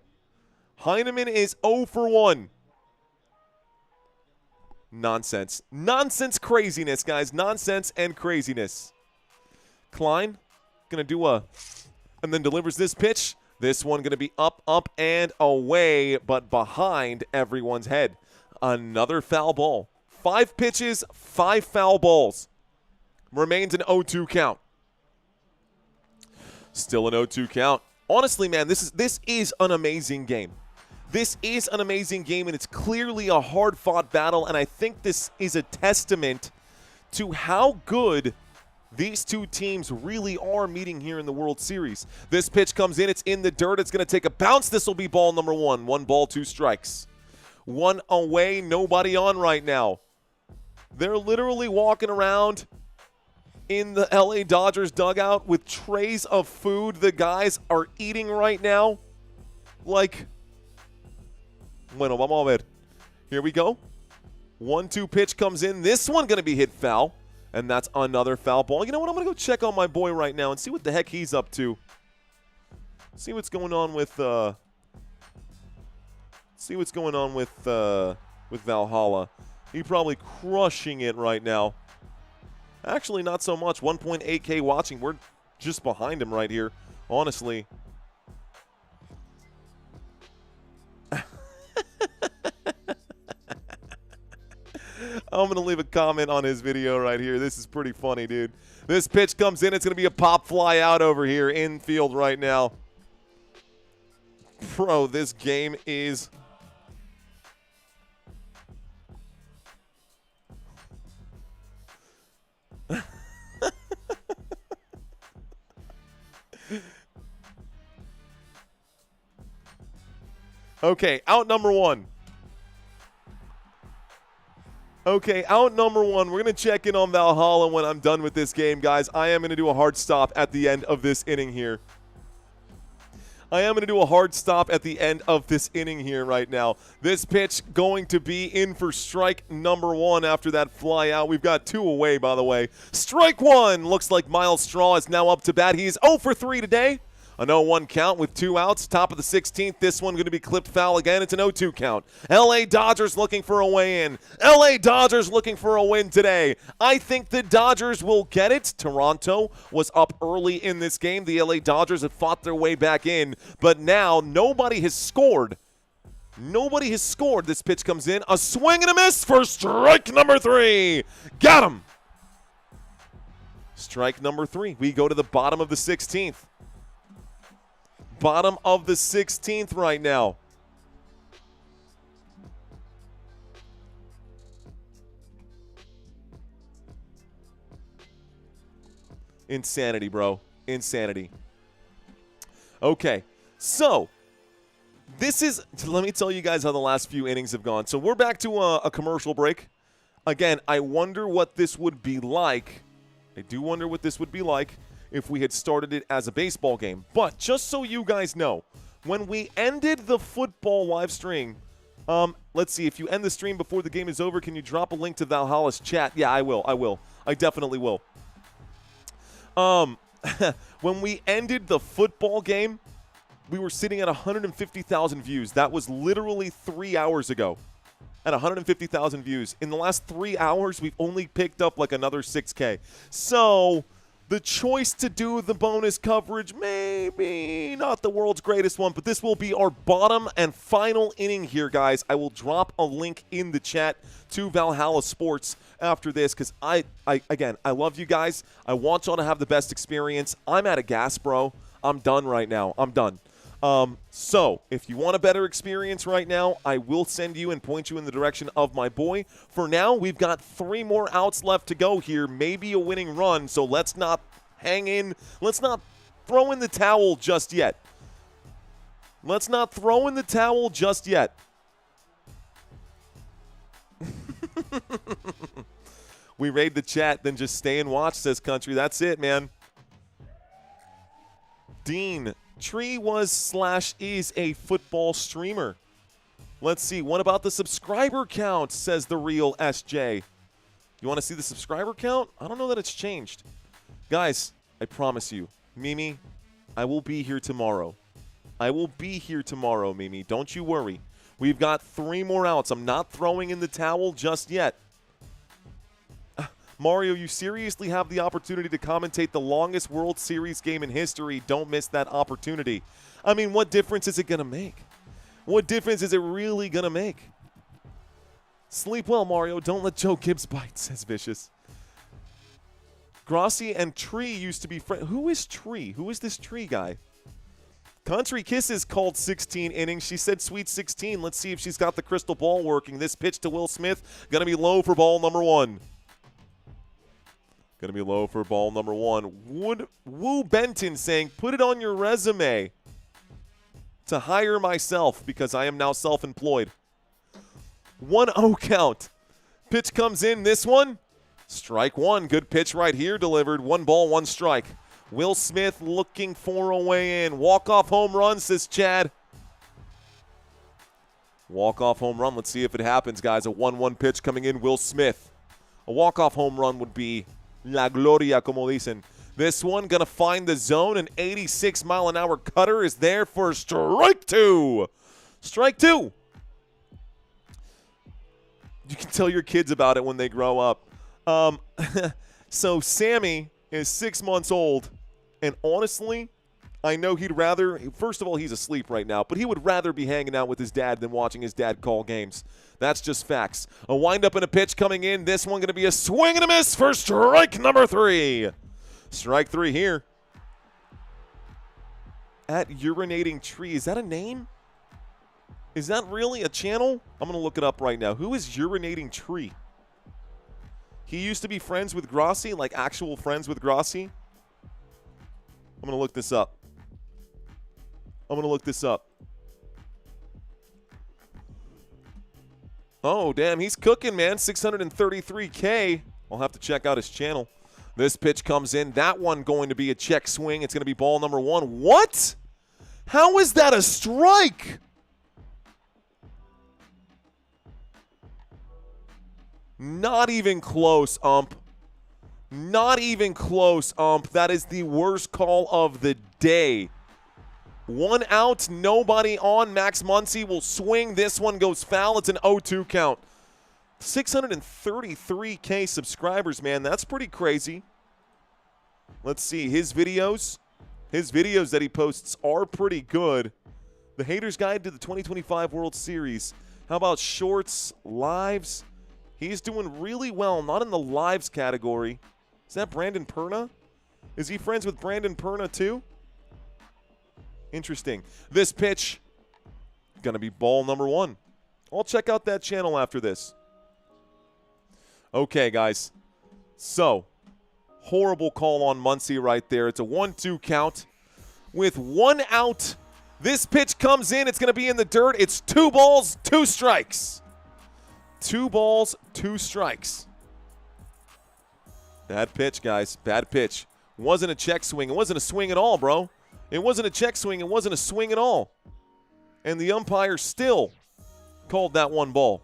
Heineman is 0 for 1. Nonsense. Nonsense craziness, guys. Nonsense and craziness. Klein going to do and then delivers this pitch. This one going to be up, up, and away, but behind everyone's head. Another foul ball. 5 pitches, 5 foul balls. Remains an 0-2 count. Still an 0-2 count. Honestly, man, this is an amazing game. This is an amazing game, and it's clearly a hard-fought battle, and I think this is a testament to how good these two teams really are meeting here in the World Series. This pitch comes in. It's in the dirt. It's going to take a bounce. This will be ball number 1. 1 ball, 2 strikes. 1 away, nobody on right now. They're literally walking around in the LA Dodgers dugout with trays of food the guys are eating right now. Like, bueno, vamos a ver. Here we go. 1-2 pitch comes in. This one going to be hit foul. And that's another foul ball. You know what? I'm going to go check on my boy right now and see what the heck he's up to. See what's going on with Valhalla. He's probably crushing it right now. Actually, not so much. 1.8K watching. We're just behind him right here, honestly. I'm going to leave a comment on his video right here. This is pretty funny, dude. This pitch comes in. It's going to be a pop fly out over here in field right now. Bro, this game is... Okay, out number 1. Okay, out number 1. We're going to check in on Valhalla when I'm done with this game, guys. I am going to do a hard stop at the end of this inning here. Right now. This pitch going to be in for strike number 1 after that fly out. We've got 2 away, by the way. Strike 1. Looks like Miles Straw is now up to bat. He's 0 for 3 today. An 0-1 count with 2 outs. Top of the 16th. This one going to be clipped foul again. It's an 0-2 count. LA Dodgers looking for a way in. LA Dodgers looking for a win today. I think the Dodgers will get it. Toronto was up early in this game. The LA Dodgers have fought their way back in. But now nobody has scored. This pitch comes in. A swing and a miss for strike number 3. Got him. Strike number 3. We go to the bottom of the 16th. Bottom of the 16th right now. Insanity, bro. Insanity. Okay, so this is, let me tell you guys how the last few innings have gone. So we're back to a commercial break. Again, I wonder what this would be like. I do wonder what this would be like if we had started it as a baseball game. But just so you guys know, when we ended the football live stream, let's see, if you end the stream before the game is over, can you drop a link to Valhalla's chat? Yeah, I will. I definitely will. When we ended the football game, we were sitting at 150,000 views. That was literally 3 hours ago. At 150,000 views. In the last 3 hours, we've only picked up like another 6K. So the choice to do the bonus coverage, maybe not the world's greatest one, but this will be our bottom and final inning here, guys. I will drop a link in the chat to Valhalla Sports after this because again, I love you guys. I want y'all to have the best experience. I'm out of gas, bro. I'm done right now. I'm done. So if you want a better experience right now, I will send you and point you in the direction of my boy. For now, we've got 3 more outs left to go here, maybe a winning run. So let's not hang in. Let's not throw in the towel just yet. We raid the chat, then just stay and watch, says Country. That's it, man. Dean, Tree was/is a football streamer. Let's see. What about the subscriber count, says the real SJ. You want to see the subscriber count? I don't know that it's changed. Guys, I promise you, Mimi, I will be here tomorrow. I will be here tomorrow, Mimi. Don't you worry. We've got 3 more outs. I'm not throwing in the towel just yet. Mario, you seriously have the opportunity to commentate the longest World Series game in history. Don't miss that opportunity. I mean, what difference is it going to make? What difference is it really going to make? Sleep well, Mario. Don't let Joe Gibbs bite, says Vicious. Grossi and Tree used to be friends. Who is Tree? Who is this Tree guy? Country Kisses called 16 innings. She said sweet 16. Let's see if she's got the crystal ball working. This pitch to Will Smith, going to be low for ball number 1. Going to be low for ball number 1. Woo Benton saying, put it on your resume to hire myself because I am now self-employed. 1-0 count. Pitch comes in. This one, strike 1. Good pitch right here delivered. 1 ball, 1 strike. Will Smith looking for a way in. Walk-off home run, says Chad. Walk-off home run. Let's see if it happens, guys. A 1-1 pitch coming in. Will Smith. A walk-off home run would be la gloria, como dicen. This one going to find the zone. An 86-mile-an-hour cutter is there for strike 2. Strike 2. You can tell your kids about it when they grow up. So Sammy is 6 months old. And honestly, I know he'd rather, first of all, he's asleep right now, but he would rather be hanging out with his dad than watching his dad call games. That's just facts. A windup and a pitch coming in. This one going to be a swing and a miss for strike number 3. Strike 3 here. At Urinating Tree. Is that a name? Is that really a channel? I'm going to look it up right now. Who is Urinating Tree? He used to be friends with Grossi, like actual friends with Grossi. I'm going to look this up. Oh, damn, he's cooking, man. 633K. I'll have to check out his channel. This pitch comes in. That one going to be a check swing. It's going to be ball number 1. What? How is that a strike? Not even close, ump. Not even close, ump. That is the worst call of the day. 1 out, nobody on. Max Muncy will swing. This one goes foul. It's an 0-2 count. 633K subscribers, man. That's pretty crazy. Let's see. His videos that he posts are pretty good. The Haters Guide to the 2025 World Series. How about shorts, lives? He's doing really well. Not in the lives category. Is that Brandon Perna? Is he friends with Brandon Perna too? Interesting. This pitch, going to be ball number 1. I'll check out that channel after this. Okay, guys. So, horrible call on Muncy right there. It's a 1-2 count. With 1 out, this pitch comes in. It's going to be in the dirt. It's 2 balls, 2 strikes. 2 balls, 2 strikes. Bad pitch, guys. Bad pitch. Wasn't a check swing. It wasn't a swing at all, bro. It wasn't a check swing. It wasn't a swing at all. And the umpire still called that 1 ball.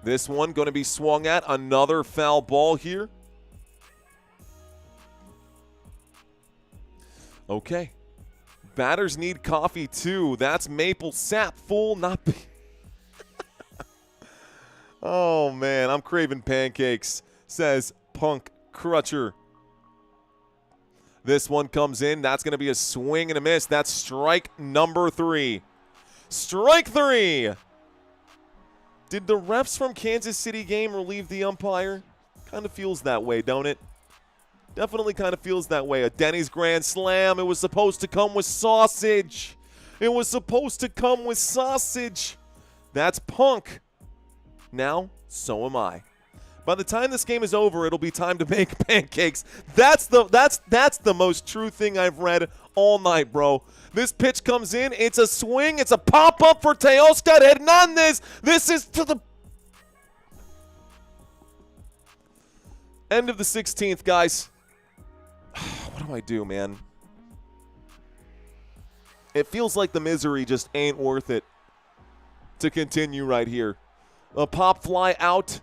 This one going to be swung at. Another foul ball here. Okay. Batters need coffee too. That's maple sap, fool, not... Oh, man, I'm craving pancakes, says Punk Crutcher. This one comes in. That's going to be a swing and a miss. That's strike number 3. Strike 3. Did the refs from Kansas City game relieve the umpire? Kind of feels that way, don't it? Definitely kind of feels that way. A Denny's Grand Slam. It was supposed to come with sausage. It was supposed to come with sausage. That's Punk. Now, so am I. By the time this game is over, it'll be time to make pancakes. That's the most true thing I've read all night, bro. This pitch comes in. It's a swing. It's a pop-up for Teoscar Hernandez. This is to the end of the 16th, guys. do I do, man? It feels like the misery just ain't worth it to continue right here. A pop fly out.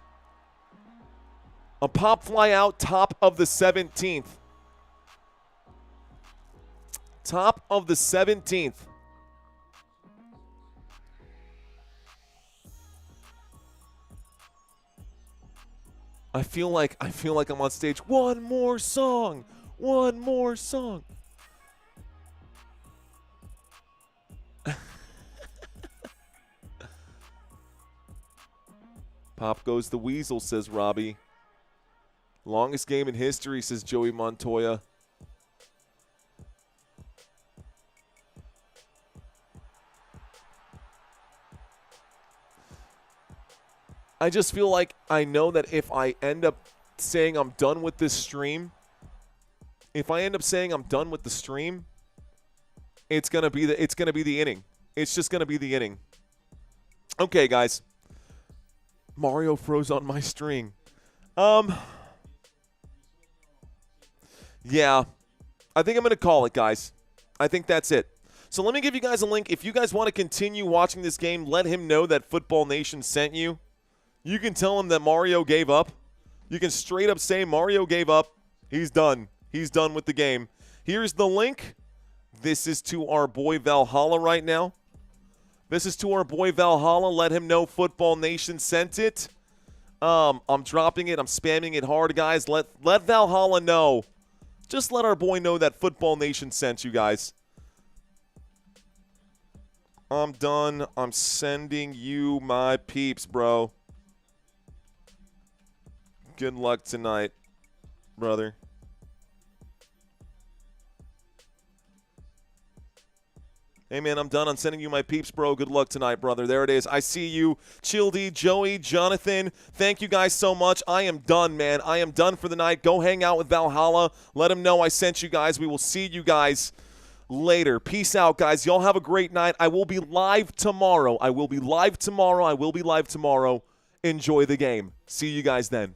A pop fly out, top of the 17th. Top of the 17th. I feel like I'm on stage. One more song. One more song. Pop goes the weasel, says Robbie. Longest game in history, says Joey Montoya. I just feel like I know that if I end up saying I'm done with this stream, it's gonna be the inning. It's just gonna be the inning. Okay, guys. Mario froze on my string. Yeah. I think I'm going to call it, guys. I think that's it. So let me give you guys a link. If you guys want to continue watching this game, let him know that Football Nation sent you. You can tell him that Mario gave up. You can straight up say Mario gave up. He's done. He's done with the game. Here's the link. This is to our boy Valhalla right now. Let him know Football Nation sent it. I'm dropping it. I'm spamming it hard, guys. Let Valhalla know. Just let our boy know that Football Nation sent you guys. I'm done. I'm sending you my peeps, bro. Good luck tonight, brother. Hey, man, I'm done. I'm sending you my peeps, bro. Good luck tonight, brother. There it is. I see you. Childy, Joey, Jonathan, thank you guys so much. I am done, man. I am done for the night. Go hang out with Valhalla. Let him know I sent you guys. We will see you guys later. Peace out, guys. Y'all have a great night. I will be live tomorrow. Enjoy the game. See you guys then.